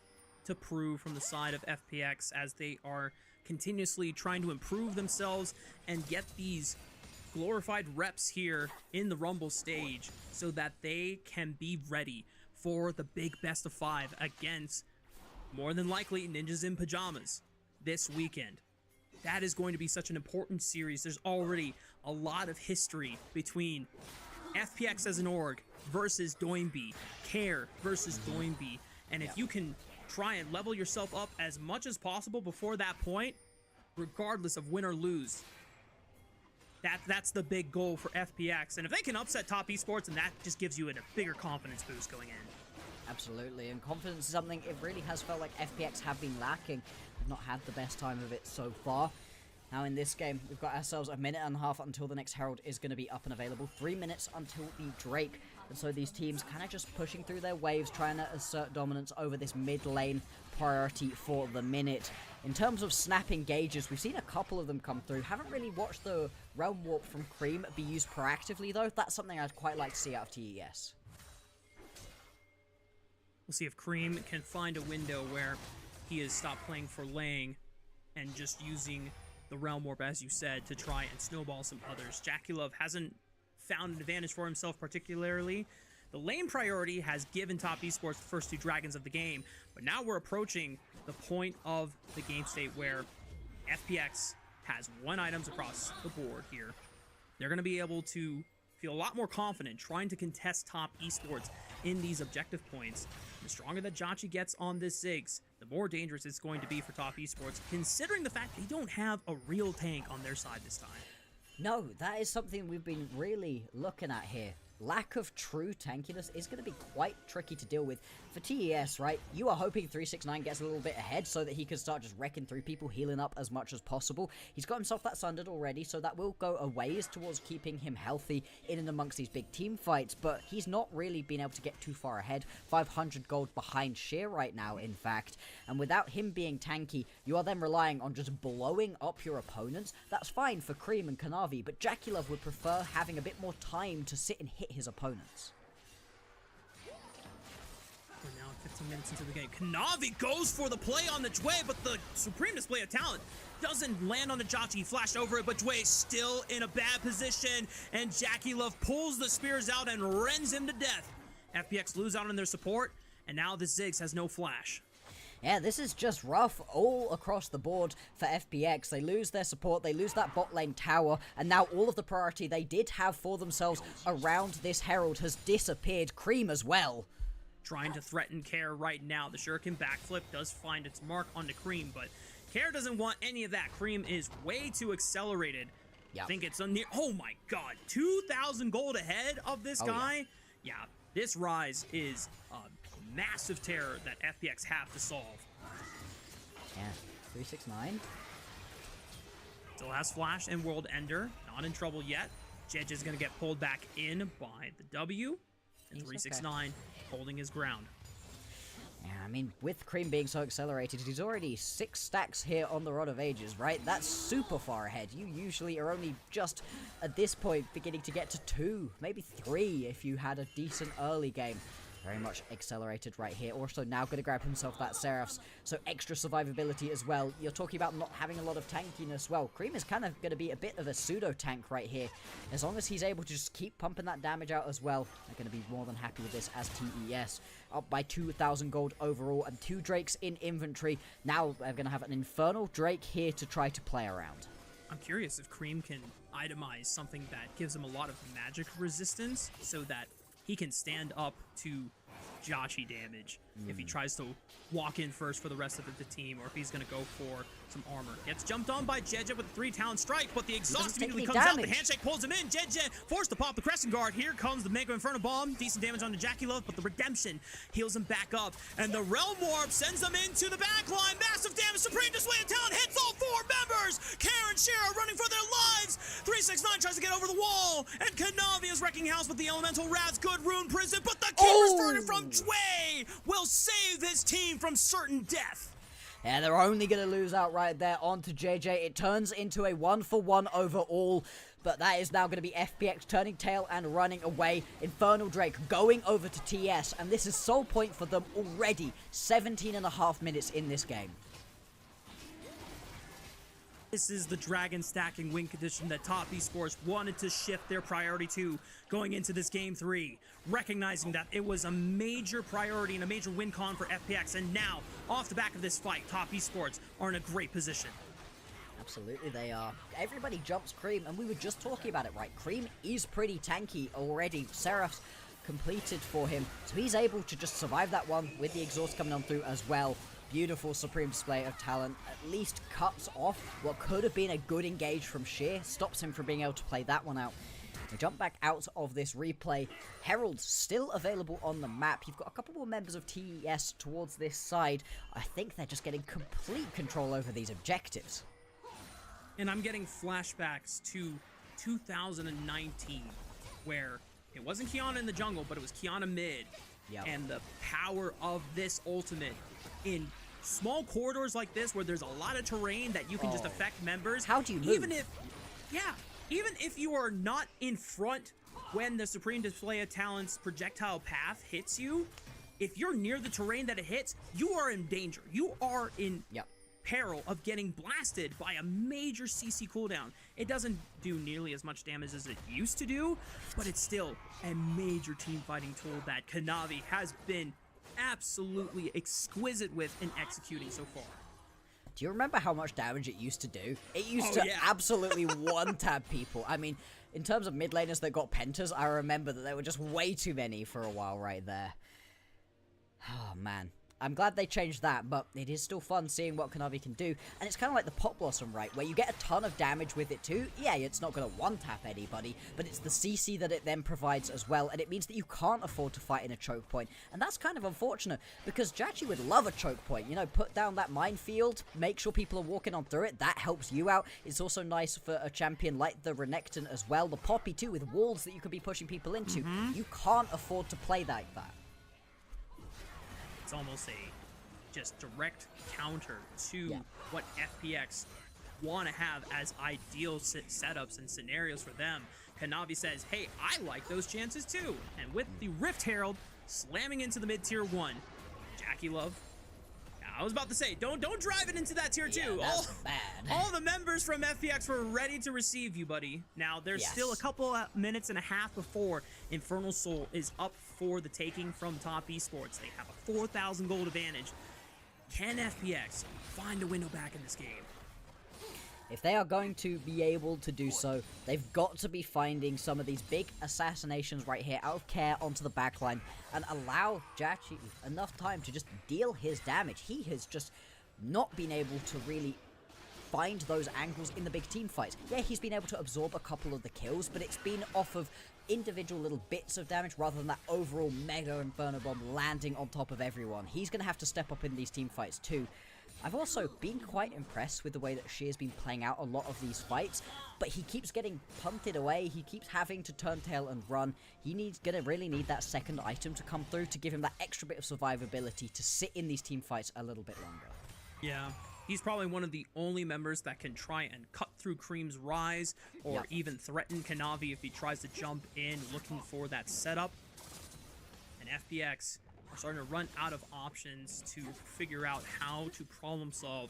to prove from the side of FPX as they are continuously trying to improve themselves and get these glorified reps here in the Rumble stage so that they can be ready for the big best of 5 against, more than likely, Ninjas in Pajamas this weekend. That is going to be such an important series. There's already a lot of history between FPX as an org versus Doinby, Care versus Doinby, and if you can try and level yourself up as much as possible before that point, regardless of win or lose, that's the big goal for FPX. And if they can upset Top Esports, and that just gives you a bigger confidence boost going in. Absolutely, and confidence is something it really has felt like FPX have been lacking. They've not had the best time of it so far. Now in this game, we've got ourselves a minute and a half until the next Herald is going to be up and available. 3 minutes until the Drake. And so these teams kind of just pushing through their waves, trying to assert dominance over this mid lane priority for the minute. In terms of snap engages, we've seen a couple of them come through. Haven't really watched the Realm Warp from Cream be used proactively though. That's something I'd quite like to see out of TES. We'll see if Cream can find a window where he has stopped playing for Lang and just using the Realm Warp, as you said, to try and snowball some others. Jackie hasn't found an advantage for himself particularly. The lane priority has given Top Esports the first 2 dragons of the game, but now we're approaching the point of the game state where FPX has 1 items across the board here. They're going to be able to feel a lot more confident trying to contest Top Esports in these objective points. The stronger that Jackie gets on this Ziggs, the more dangerous it's going to be for Top Esports, considering the fact they don't have a real tank on their side this time. No, that is something we've been really looking at here. Lack of true tankiness is going to be quite tricky to deal with. For TES, right, you are hoping 369 gets a little bit ahead so that he can start just wrecking through people, healing up as much as possible. He's got himself that Sundered already, so that will go a ways towards keeping him healthy in and amongst these big team fights, but he's not really been able to get too far ahead. 500 gold behind Sheer right now, in fact, and without him being tanky, you are then relying on just blowing up your opponents. That's fine for Cream and Kanavi, but Jackie would prefer having a bit more time to sit and hit his opponents. We're now 15 minutes into the game. Kanavi goes for the play on the Jway, but the supreme display of talent doesn't land on the Jackie. He flashed over it, but Jway still in a bad position, and Jackie pulls the spears out and rends him to death. FPX lose out on their support, and now the Ziggs has no flash. Yeah, this is just rough all across the board for FPX. They lose their support, they lose that bot lane tower, and now all of the priority they did have for themselves around this Herald has disappeared. Cream as well. Trying to threaten Care right now. The Shuriken backflip does find its mark onto Cream, but Care doesn't want any of that. Cream is way too accelerated. Yep. I think it's near. Oh my god, 2,000 gold ahead of this guy? Yeah, this rise is a massive terror that FPX have to solve. Yeah, 369. Still has Flash and World Ender. Not in trouble yet. Jedge is going to get pulled back in by the W. And 369 holding his ground. Yeah, I mean, with Cream being so accelerated, he's already 6 stacks here on the Rod of Ages, right? That's super far ahead. You usually are only just, at this point, beginning to get to 2, maybe 3 if you had a decent early game. Very much accelerated right here. Also now going to grab himself that Seraphs, so extra survivability as well. You're talking about not having a lot of tankiness. Well, Cream is kind of going to be a bit of a pseudo-tank right here. As long as he's able to just keep pumping that damage out as well, they're going to be more than happy with this as TES. Up by 2,000 gold overall and 2 Drakes in inventory. Now they're going to have an Infernal Drake here to try to play around. I'm curious if Cream can itemize something that gives him a lot of magic resistance so that he can stand up to Joshy damage if he tries to walk in first for the rest of the team, or if he's going to go for some armor. Gets jumped on by Jedge with a 3-talent strike, but the exhaust immediately comes out. The handshake pulls him in. Jedge forced to pop the Crescent Guard. Here comes the Mega Inferno Bomb. Decent damage on the Jackie Love, but the Redemption heals him back up. And the Realm Warp sends them into the backline. Massive damage. Supreme Display of Talent hits all 4 members. Karen Shira running for their lives. 369 tries to get over the wall. And Kanavi is wrecking house with the Elemental Rats. Good Rune Prison, but the Keeper's Verdict from Dway will save this team from certain death. Yeah, they're only going to lose out right there onto JJ. It turns into a 1-for-1 overall, but that is now going to be FPX turning tail and running away. Infernal Drake going over to TS, and this is sole point for them already. 17.5 minutes in this game. This is the Dragon stacking win condition that Top Esports wanted to shift their priority to going into this Game 3, recognizing that it was a major priority and a major win con for FPX, and now, off the back of this fight, Top Esports are in a great position. Absolutely, they are. Everybody jumps Cream, and we were just talking about it, right? Cream is pretty tanky already. Seraph's completed for him, so he's able to just survive that one with the exhaust coming on through as well. Beautiful Supreme Display of Talent, at least cuts off what could have been a good engage from Sheer, stops him from being able to play that one out. We jump back out of this replay. Herald's still available on the map. You've got a couple more members of TES towards this side. I think they're just getting complete control over these objectives. And I'm getting flashbacks to 2019, where it wasn't Kiana in the jungle, but it was Kiana mid. Yep. And the power of this ultimate in small corridors like this, where there's a lot of terrain that you can just affect members. How do you move? Even if you are not in front when the Supreme Display of Talent's projectile path hits you, if you're near the terrain that it hits, you are in danger. You are in peril of getting blasted by a major CC cooldown. It doesn't do nearly as much damage as it used to do, but it's still a major team fighting tool that Kanavi has been absolutely exquisite with in executing so far. Do you remember how much damage it used to do? It used to absolutely one-tap people. I mean, in terms of mid laners that got pentas, I remember that there were just way too many for a while right there. Oh, man. I'm glad they changed that, but it is still fun seeing what Kanavi can do. And it's kind of like the Pop Blossom, right? Where you get a ton of damage with it too. Yeah, it's not going to one-tap anybody, but it's the CC that it then provides as well. And it means that you can't afford to fight in a choke point. And that's kind of unfortunate, because Jachi would love a choke point. You know, put down that minefield, make sure people are walking on through it. That helps you out. It's also nice for a champion like the Renekton as well. The Poppy too, with walls that you could be pushing people into. You can't afford to play like that. It's almost a just direct counter to what FPX want to have as ideal setups and scenarios for them. Kanavi says, hey, I like those chances too. And with the Rift Herald slamming into the mid-tier 1, Jackie Love, I was about to say, don't drive it into that tier 2. That's bad. All the members from FPX were ready to receive you, buddy. Now, there's still a couple minutes and a half before Infernal Soul is up for the taking from Top Esports. They have a 4,000 gold advantage. Can FPX find a window back in this game? If they are going to be able to do so, they've got to be finding some of these big assassinations right here out of care onto the backline and allow Jachi enough time to just deal his damage. He has just not been able to really find those angles in the big team fights. Yeah, he's been able to absorb a couple of the kills, but it's been off of individual little bits of damage rather than that overall mega Inferno Bomb landing on top of everyone. He's going to have to step up in these team fights too. I've also been quite impressed with the way that she has been playing out a lot of these fights, but he keeps getting punted away, he keeps having to turn tail and run. Gonna really need that second item to come through to give him that extra bit of survivability to sit in these team fights a little bit longer. Yeah. He's probably one of the only members that can try and cut through Cream's rise, or even threaten Kanavi if he tries to jump in looking for that setup. And FPX are starting to run out of options to figure out how to problem solve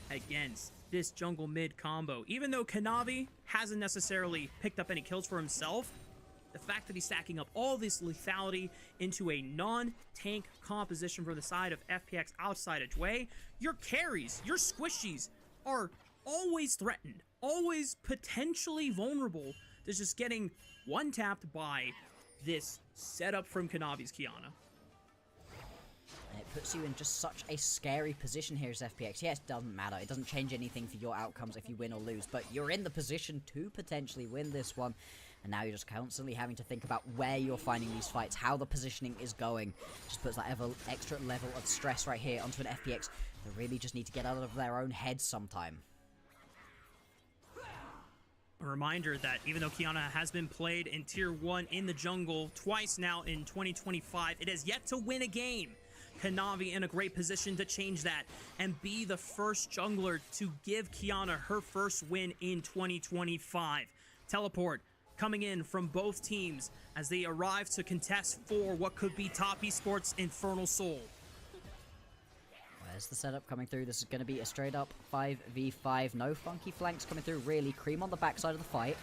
against this jungle mid combo. Even though Kanavi hasn't necessarily picked up any kills for himself, the fact that he's stacking up all this lethality into a non-tank composition from the side of FPX outside of Dway, your carries, your squishies are always threatened, always potentially vulnerable to just getting one-tapped by this setup from Kanavi's Kiana. And it puts you in just such a scary position here as FPX. Yes, it doesn't matter. It doesn't change anything for your outcomes if you win or lose, but you're in the position to potentially win this one. And now you're just constantly having to think about where you're finding these fights, how the positioning is going. Just puts that extra level of stress right here onto an FPX that really just need to get out of their own heads sometime. A reminder that even though Kiana has been played in Tier 1 in the jungle twice now in 2025, it has yet to win a game. Kanavi in a great position to change that and be the first jungler to give Kiana her first win in 2025. Teleport coming in from both teams as they arrive to contest for what could be top esports Infernal Soul. There's the setup coming through. This is going to be a straight up 5v5. No funky flanks coming through, really. Cream on the backside of the fight.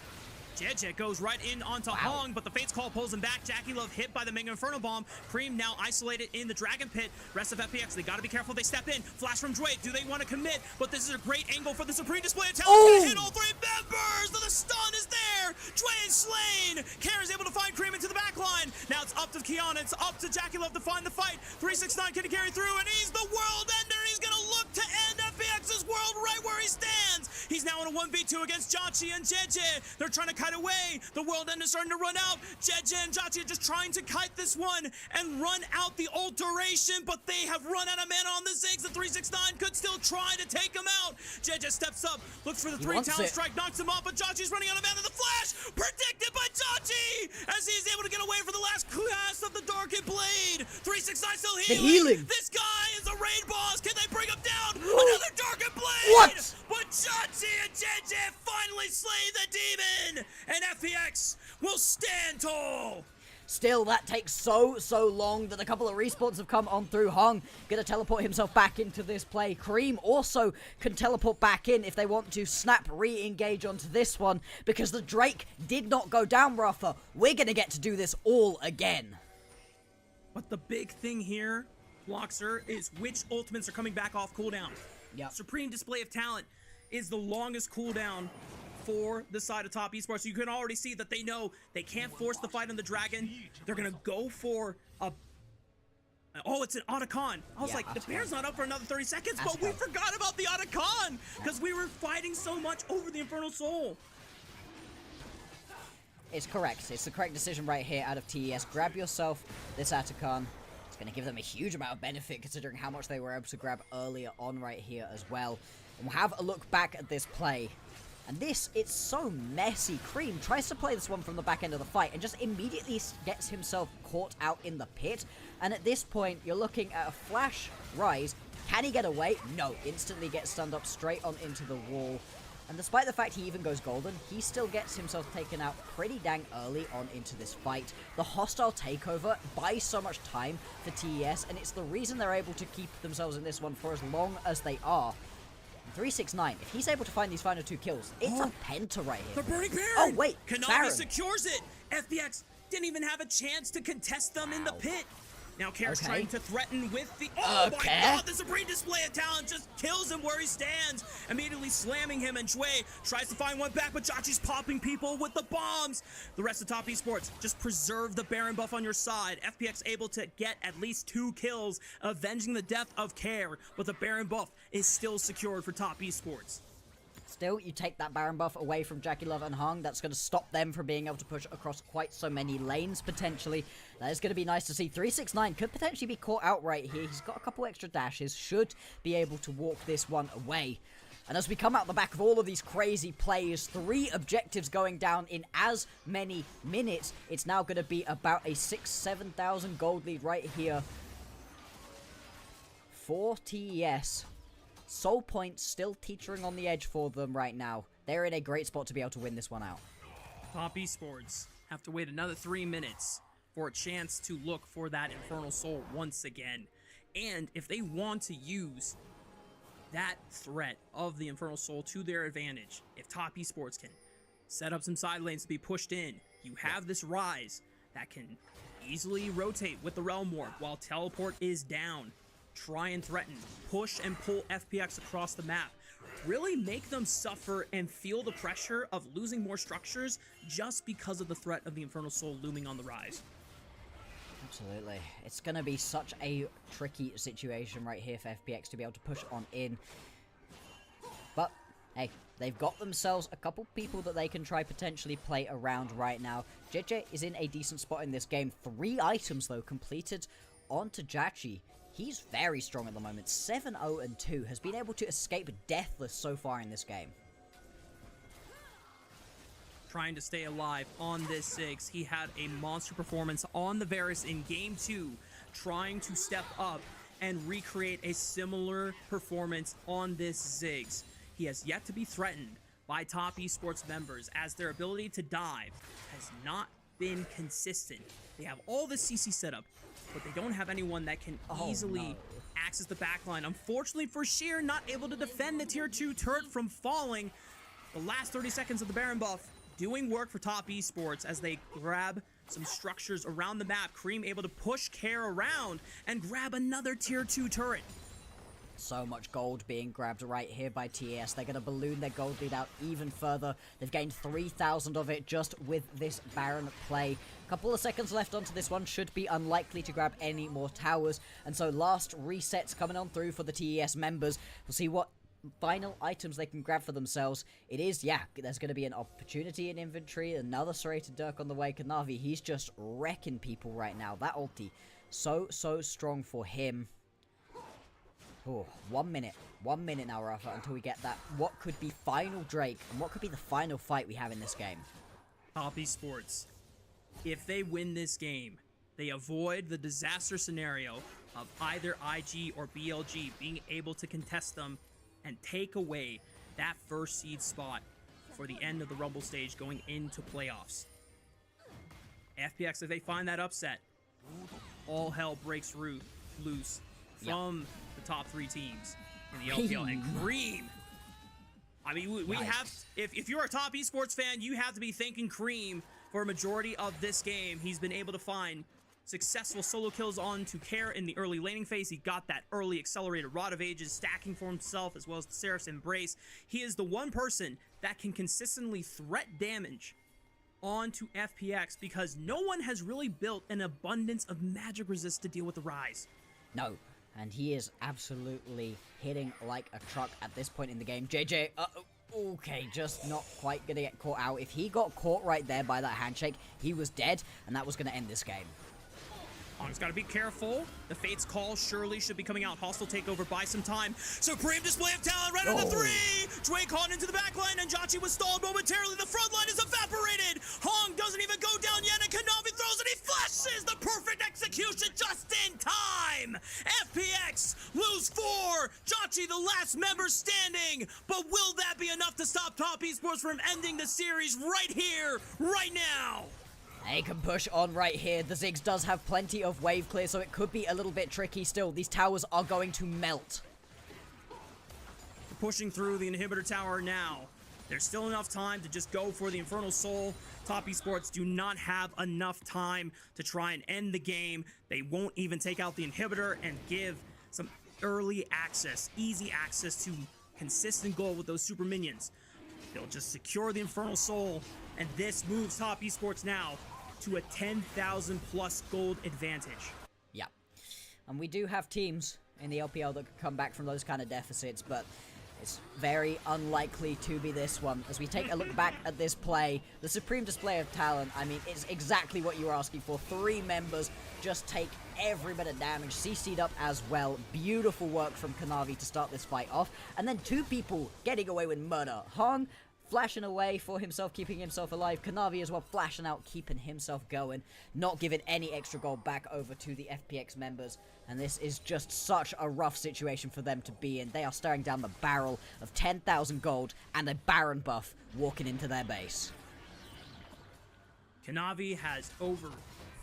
Jeje goes right in onto Hong, but the Fates Call pulls him back. Jackie Love hit by the Mega Inferno Bomb. Cream now isolated in the Dragon Pit. Rest of FPX, they gotta be careful. They step in. Flash from Dway. Do they want to commit? But this is a great angle for the Supreme Display of Talent. Gonna hit all three members. The stun is there. Dway is slain. Kara's able to find Cream into the back line. Now it's up to Kiana. It's up to Jackie Love to find the fight. 369 can he carry through, and he's the world ender. He's gonna look to end FPX's world right where he stands. He's now in a 1v2 against Jachi and Jeje. They're trying to kite away. The world end is starting to run out. Jeje and Jachi are just trying to kite this one and run out the alteration, but they have run out of mana on the Ziggs. The 369 could still try to take him out. Jeje steps up, looks for the talent strike, knocks him off, but Jachi's running out of mana. The flash predicted by Jachi as he's able to get away for the last cast of the Darkened Blade. 369 still healing. This guy is a raid boss. Can they bring him down? Another Darkened Blade. What? But Jachi and Jeje finally slay the demon, and FPX will stand tall. Still, that takes so long that a couple of respawns have come on through. Hong gonna teleport himself back into this play. Cream also can teleport back in if they want to snap re-engage onto this one, because the Drake did not go down, Rafa. We're gonna get to do this all again. But the big thing here, Bloxer, is which ultimates are coming back off cooldown. Yep. Supreme Display of Talent is the longest cooldown for the side of top esports. So you can already see that they know they can't force the fight on the dragon. They're gonna go for a... Oh, it's an Otacon. I was like, the Bear's not up for another 30 seconds, but we forgot about the Otacon because we were fighting so much over the Infernal Soul. It's correct. It's the correct decision right here out of TES. Grab yourself this Otacon. It's going to give them a huge amount of benefit considering how much they were able to grab earlier on right here as well. And we'll have a look back at this play. And this, it's so messy. Cream tries to play this one from the back end of the fight and just immediately gets himself caught out in the pit. And at this point, you're looking at a flash rise. Can he get away? No. Instantly gets stunned up straight on into the wall. And despite the fact he even goes golden, he still gets himself taken out pretty dang early on into this fight. The hostile takeover buys so much time for TES, and it's the reason they're able to keep themselves in this one for as long as they are. 369, if he's able to find these final two kills, it's a penta right here. The Burning Baron! Oh, wait, Kanavi secures it! FPX didn't even have a chance to contest them in the pit. Now Kara's trying to threaten with the... Oh my god, the Supreme Display of Talent just kills him where he stands, immediately slamming him, and Dway tries to find one back, but Jachi's popping people with the bombs. The rest of top esports, just preserve the Baron buff on your side. FPX able to get at least 2 kills, avenging the death of Kara, but the Baron buff is still secured for top esports. Still, you take that Baron buff away from Jackie Love and Hung. That's going to stop them from being able to push across quite so many lanes, potentially. That is going to be nice to see. 369 could potentially be caught out right here. He's got a couple extra dashes. Should be able to walk this one away. And as we come out the back of all of these crazy plays, 3 objectives going down in as many minutes, it's now going to be about a 6,000-7,000 gold lead right here for TES. Soul Point still teetering on the edge for them right now. They're in a great spot to be able to win this one out. Top Esports have to wait another 3 minutes for a chance to look for that Infernal Soul once again. And if they want to use that threat of the Infernal Soul to their advantage, if Top Esports can set up some side lanes to be pushed in, you have this Rise that can easily rotate with the Realm Warp while Teleport is down. Try and threaten, push and pull FPX across the map. Really make them suffer and feel the pressure of losing more structures just because of the threat of the Infernal Soul looming on the rise. Absolutely. It's going to be such a tricky situation right here for FPX to be able to push on in. But, hey, they've got themselves a couple people that they can try potentially play around right now. JJ is in a decent spot in this game. 3 items, though, completed onto Jachi. He's very strong at the moment. 7-0-2. Has been able to escape deathless so far in this game. Trying to stay alive on this Ziggs. He had a monster performance on the Varus in Game 2, trying to step up and recreate a similar performance on this Ziggs. He has yet to be threatened by Top Esports members, as their ability to dive has not been consistent. They have all the CC set up, but they don't have anyone that can easily access the backline. Unfortunately for Sheer, not able to defend the tier 2 turret from falling. The last 30 seconds of the Baron buff doing work for Top Esports as they grab some structures around the map. Cream able to push Care around and grab another tier 2 turret. So much gold being grabbed right here by TES. They're going to balloon their gold lead out even further. They've gained 3,000 of it just with this Baron play. Couple of seconds left onto this one. Should be unlikely to grab any more towers. And so last resets coming on through for the TES members. We'll see what final items they can grab for themselves. It is, yeah, there's going to be an opportunity in inventory. Another serrated Dirk on the way. Kanavi, he's just wrecking people right now. That ulti, so strong for him. Oh, 1 minute. 1 minute now, Rafa, until we get that. What could be final Drake, and what could be the final fight we have in this game? Top Esports, if they win this game, they avoid the disaster scenario of either IG or BLG being able to contest them and take away that first seed spot for the end of the Rumble stage going into playoffs. FPX, if they find that upset, all hell breaks loose from the top 3 teams in the LPL. And Cream, I mean, we have, if you're a Top Esports fan, you have to be thanking Cream for a majority of this game. He's been able to find successful solo kills on to Care in the early laning phase. He got that early accelerated Rod of Ages stacking for himself, as well as the Seraph's Embrace. He is the one person that can consistently threat damage onto FPX because no one has really built an abundance of magic resist to deal with the Rise. No. And he is absolutely hitting like a truck at this point in the game. JJ, okay, just not quite gonna get caught out. If he got caught right there by that handshake, he was dead, and that was gonna end this game. Hong's got to be careful. The Fate's Call surely should be coming out. Hostile takeover by some time. Supreme display of talent right on the 3. Drake caught into the backline, and Jachi was stalled momentarily. The front line is evaporated. Hong doesn't even go down yet, and Kanavi throws, and he flashes the perfect execution just in time. FPX lose 4. Jachi the last member standing. But will that be enough to stop Top Esports from ending the series right here, right now? They can push on right here. The Ziggs does have plenty of wave clear, so it could be a little bit tricky still. These towers are going to melt. Pushing through the inhibitor tower now. There's still enough time to just go for the Infernal Soul. Top Esports do not have enough time to try and end the game. They won't even take out the inhibitor and give some early access, easy access to consistent goal with those super minions. They'll just secure the Infernal Soul, and this moves Top Esports now to a 10,000 plus gold advantage. Yeah. And we do have teams in the LPL that could come back from those kind of deficits, but It's very unlikely to be this one. As we take a look back at this play, the supreme display of talent, I mean, it's exactly what you were asking for. 3 members just take every bit of damage, CC'd up as well. Beautiful work from Kanavi to start this fight off. And then 2 people getting away with murder. Hong flashing away for himself, keeping himself alive. Kanavi as well flashing out, keeping himself going, not giving any extra gold back over to the FPX members. And this is just such a rough situation for them to be in. They are staring down the barrel of 10,000 gold and a Baron buff walking into their base. Kanavi has over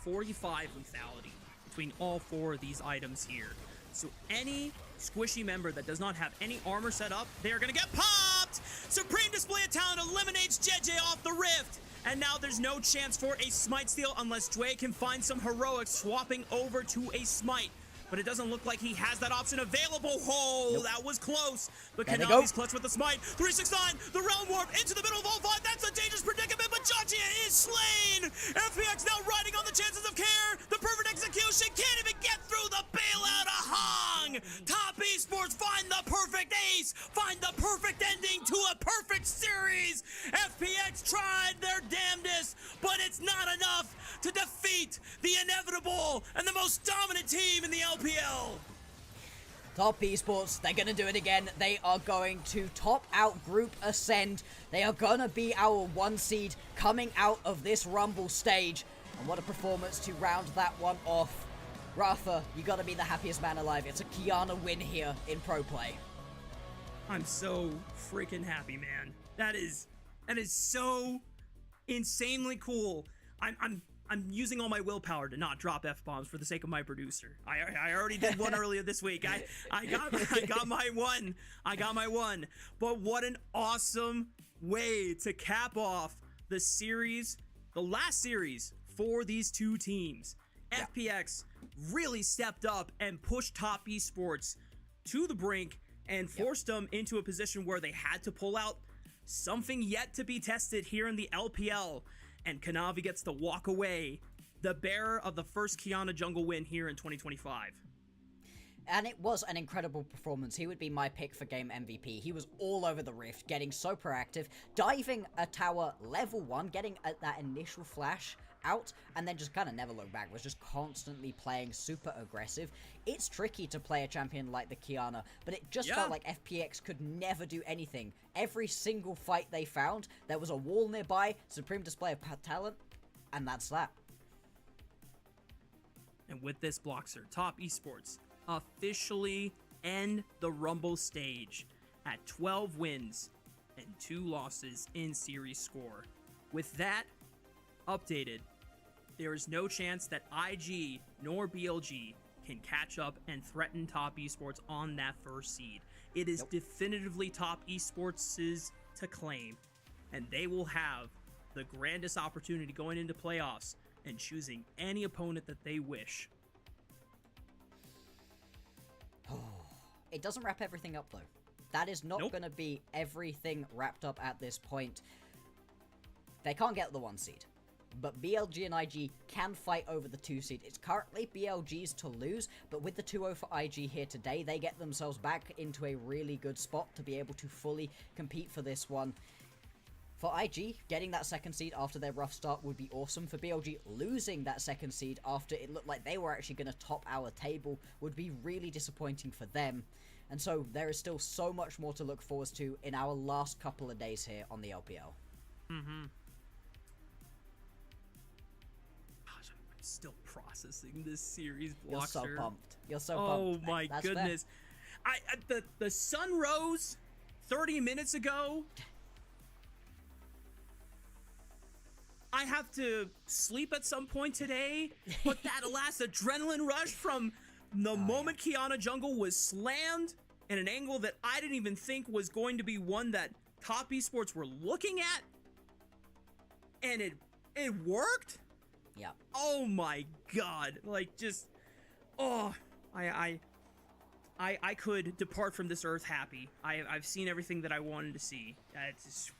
45 lethality between all 4 of these items here. So any squishy member that does not have any armor set up, they are going to get popped! Supreme Display of Talent eliminates JJ off the Rift! And now there's no chance for a Smite steal unless Dway can find some heroics swapping over to a Smite. But it doesn't look like he has that option available. Oh, nope. That was close. But Kanavi's clutch with the Smite. 369, the Realm Warp into the middle of all 5. That's a dangerous predicament, but Jajia is slain. FPX now riding on the chances of care. The perfect execution can't even get through the bailout of Hong. Top Esports find the perfect ace. Find the perfect ending to a perfect series. FPX tried their damnedest, but it's not enough to defeat the inevitable and the most dominant team in the LPL. Top Esports, they're going to do it again. They are going to top out Group Ascend. They are going to be our 1 seed coming out of this Rumble stage. And what a performance to round that one off. Rafa, you got to be the happiest man alive. It's a Qiyana win here in pro play. I'm so freaking happy, man. That is so insanely cool. I'm using all my willpower to not drop F-bombs for the sake of my producer. I already did one earlier this week. I got my one. I got my one. But what an awesome way to cap off the series, the last series for these 2 teams. Yeah. FPX really stepped up and pushed Top Esports to the brink and forced them into a position where they had to pull out something yet to be tested here in the LPL. And Kanavi gets to walk away, the bearer of the first Qiyana jungle win here in 2025. And it was an incredible performance. He would be my pick for game MVP. He was all over the Rift, getting so proactive, diving a tower level 1, getting that initial flash out, and then just kind of never looked back, was just constantly playing super aggressive. It's tricky to play a champion like the Qiyana, but it just felt like FPX could never do anything. Every single fight they found, there was a wall nearby, supreme display of talent, and that's that. And with this Bloxer, Top Esports officially end the Rumble stage at 12 wins and 2 losses in series score. With that updated, there is no chance that IG nor BLG can catch up and threaten Top Esports on that first seed. It is definitively Top Esports' to claim, and they will have the grandest opportunity going into playoffs and choosing any opponent that they wish. It doesn't wrap everything up, though. That is not going to be everything wrapped up at this point. They can't get the 1 seed. But BLG and IG can fight over the 2 seed. It's currently BLG's to lose, but with the 2-0 for IG here today, they get themselves back into a really good spot to be able to fully compete for this one. For IG, getting that 2nd seed after their rough start would be awesome. For BLG, losing that 2nd seed after it looked like they were actually going to top our table would be really disappointing for them. And so there is still so much more to look forward to in our last couple of days here on the LPL. Gosh, I'm still processing this series, Bloxer. You're so pumped. You're so pumped. Oh my goodness. The sun rose 30 minutes ago. I have to sleep at some point today, but that last adrenaline rush from the moment Qiyana Jungle was slammed in an angle that I didn't even think was going to be one that Top Esports were looking at, and it worked? Yeah. Oh my god. Like, just, I could depart from this earth happy. I've seen everything that I wanted to see. It's just,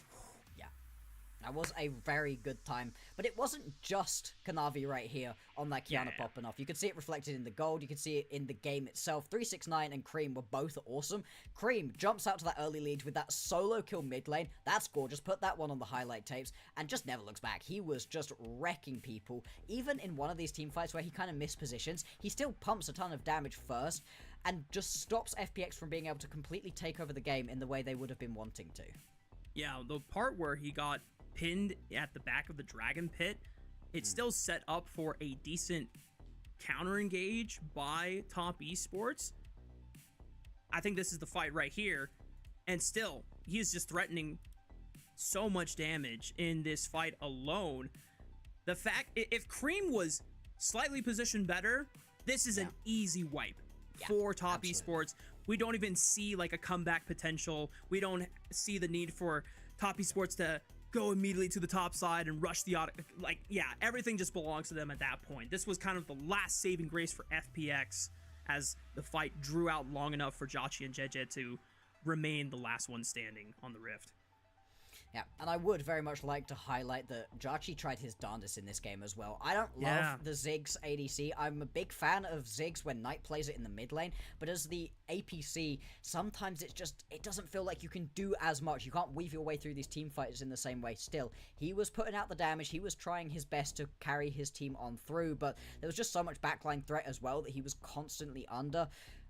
That was a very good time, but it wasn't just Kanavi right here on that Kiana popping off. You could see it reflected in the gold, you could see it in the game itself. 369 and Cream were both awesome. Cream jumps out to that early lead with that solo kill mid lane. That's gorgeous, put that one on the highlight tapes, and just never looks back. He was just wrecking people. Even in one of these team fights where he kind of missed positions, he still pumps a ton of damage first, and just stops FPX from being able to completely take over the game in the way they would have been wanting to. Yeah, the part where he got pinned at the back of the dragon pit, it's still set up for a decent counter engage by Top Esports. I think this is the fight right here, and still he is just threatening so much damage in this fight alone. The fact, if Cream was slightly positioned better, this is an easy wipe for Top Esports. We don't even see like a comeback potential. We don't see the need for Top Esports to go immediately to the top side and rush the auto. Like, yeah, everything just belongs to them at that point. This was kind of the last saving grace for FPX as the fight drew out long enough for Jachi and Jeje to remain the last one standing on the Rift. Yeah, and I would very much like to highlight that Jachi tried his darndest in this game as well. I don't love the Ziggs ADC. I'm a big fan of Ziggs when Knight plays it in the mid lane, but as the APC, sometimes it doesn't feel like you can do as much. You can't weave your way through these team fights in the same way. Still, he was putting out the damage, he was trying his best to carry his team on through, but there was just so much backline threat as well that he was constantly under.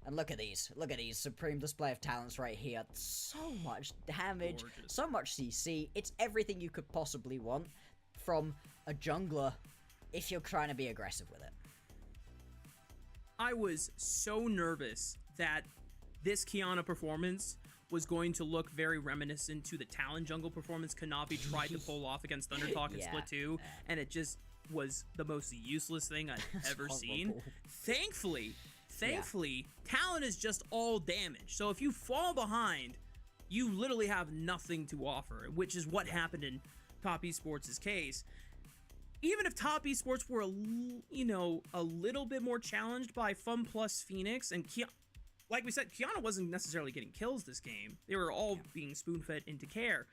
And look at these, supreme display of talents right here. So much damage, so much CC. It's everything you could possibly want from a jungler if you're trying to be aggressive with it. I was so nervous that this Kiana performance was going to look very reminiscent to the Talon jungle performance Kanavi tried to pull off against Thundertalk in Split 2, and it just was the most useless thing I've ever seen. Thankfully, Talon is just all damage. So if you fall behind, you literally have nothing to offer, which is what happened in Top Esports' case. Even if Top Esports were, a little bit more challenged by Fun Plus Phoenix, and like we said, Kiana wasn't necessarily getting kills this game. They were all being spoon-fed into care,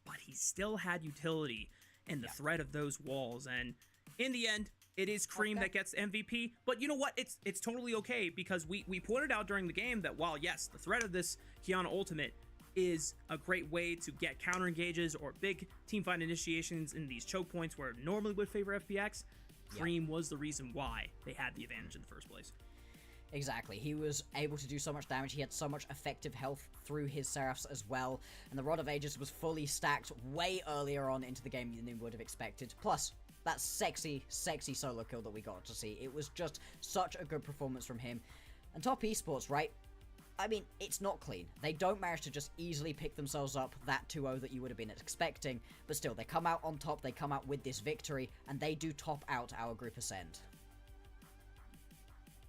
but he still had utility and the threat of those walls. And in the end, it is Cream that gets MVP, but you know what? It's totally okay, because we pointed out during the game that while, yes, the threat of this Kiana ultimate is a great way to get counter engages or big teamfight initiations in these choke points where it normally would favor FPX, Cream was the reason why they had the advantage in the first place. Exactly, he was able to do so much damage, he had so much effective health through his Seraphs as well, and the Rod of Ages was fully stacked way earlier on into the game than you would have expected. Plus, that sexy solo kill that we got to see. It was just such a good performance from him. And Top Esports, right? I mean, it's not clean. They don't manage to just easily pick themselves up that 2-0 that you would have been expecting, but still, they come out on top, they come out with this victory, and they do top out our Group Ascent.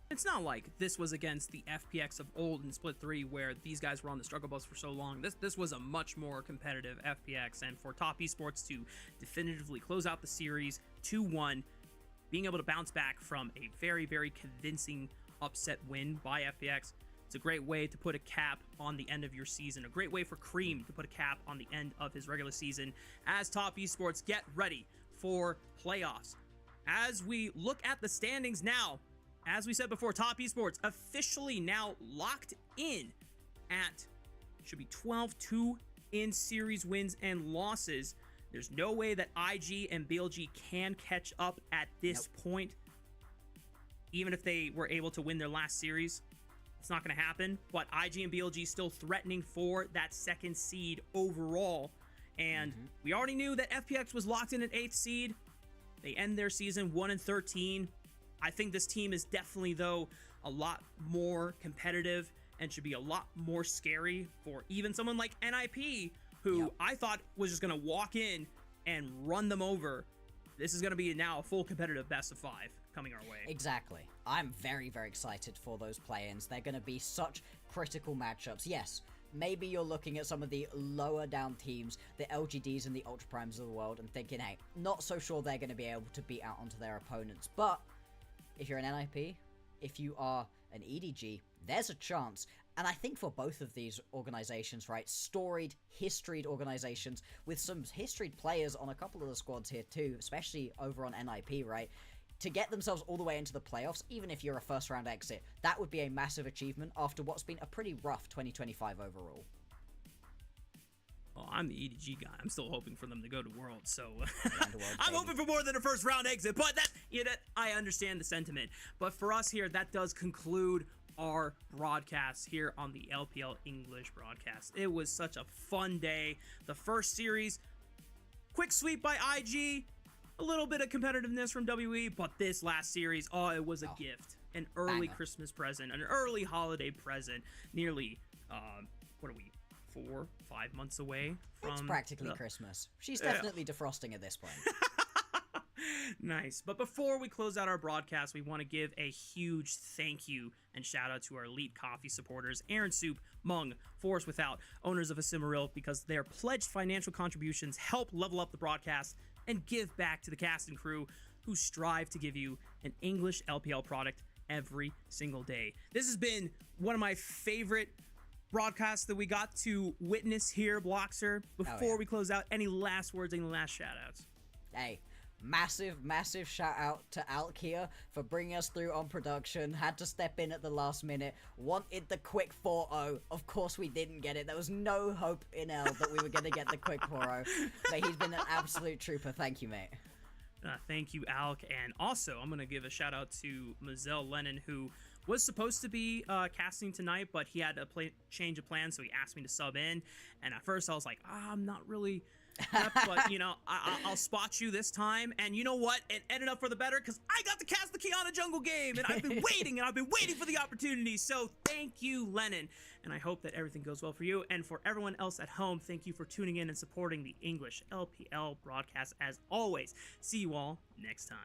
It's not like this was against the FPX of old in Split 3 where these guys were on the struggle bus for so long. This was a much more competitive FPX, and for Top Esports to definitively close out the series 2-1, being able to bounce back from a very, very convincing upset win by FPX, it's a great way to put a cap on the end of your season, a great way for Cream to put a cap on the end of his regular season as Top Esports get ready for playoffs. As we look at the standings now, as we said before, Top Esports officially now locked in at, should be 12-2 in series wins and losses. There's no way that IG and BLG can catch up at this point. Even if they were able to win their last series, it's not going to happen. But IG and BLG still threatening for that second seed overall. And we already knew that FPX was locked in at 8th seed. They end their season 1-13. I think this team is definitely, though, a lot more competitive and should be a lot more scary for even someone like NIP, who I thought was just going to walk in and run them over. This is going to be now a full competitive best of 5 coming our way. Exactly. I'm very, very excited for those play-ins. They're going to be such critical matchups. Yes, maybe you're looking at some of the lower down teams, the LGDs and the Ultra Primes of the world, and thinking, hey, not so sure they're going to be able to beat out onto their opponents. But if you're an NIP, if you are an EDG, there's a chance. And I think for both of these organizations, right, storied, historied organizations with some historied players on a couple of the squads here too, especially over on NIP, right, to get themselves all the way into the playoffs, even if you're a first round exit, that would be a massive achievement after what's been a pretty rough 2025 overall. Well, I'm the EDG guy. I'm still hoping for them to go to Worlds, so I'm hoping for more than a first round exit. But I understand the sentiment. But for us here, that does conclude our broadcast here on the LPL English broadcast. It was such a fun day. The first series, quick sweep by IG, a little bit of competitiveness from WE, but this last series, it was a gift, an early Christmas present, an early holiday present. Nearly, what are we? 4-5 months away from it's practically Christmas. She's definitely defrosting at this point. Nice. But before we close out our broadcast, we want to give a huge thank you and shout out to our Elite Coffee supporters, Aaron Soup, Mung, Force Without, owners of Asimaril, because their pledged financial contributions help level up the broadcast and give back to the cast and crew who strive to give you an English LPL product every single day. This has been one of my favorite broadcast that we got to witness here, Bloxer. Before we close out, any last words, any last shout outs? Hey, massive shout out to Alk here for bringing us through on production. Had to step in at the last minute, wanted the quick 4-0. Of course we didn't get it. There was no hope in L that we were going to get the quick 4-0, but he's been an absolute trooper. Thank you, mate. Thank you, Alk. And also, I'm going to give a shout out to Mazel Lennon, who was supposed to be casting tonight, but he had a change of plans, so he asked me to sub in. And at first, I was like, I'm not really but, I'll spot you this time. And you know what? It ended up for the better because I got to cast the Kiana Jungle game, and I've been waiting for the opportunity. So thank you, Lennon. And I hope that everything goes well for you. And for everyone else at home, thank you for tuning in and supporting the English LPL broadcast as always. See you all next time.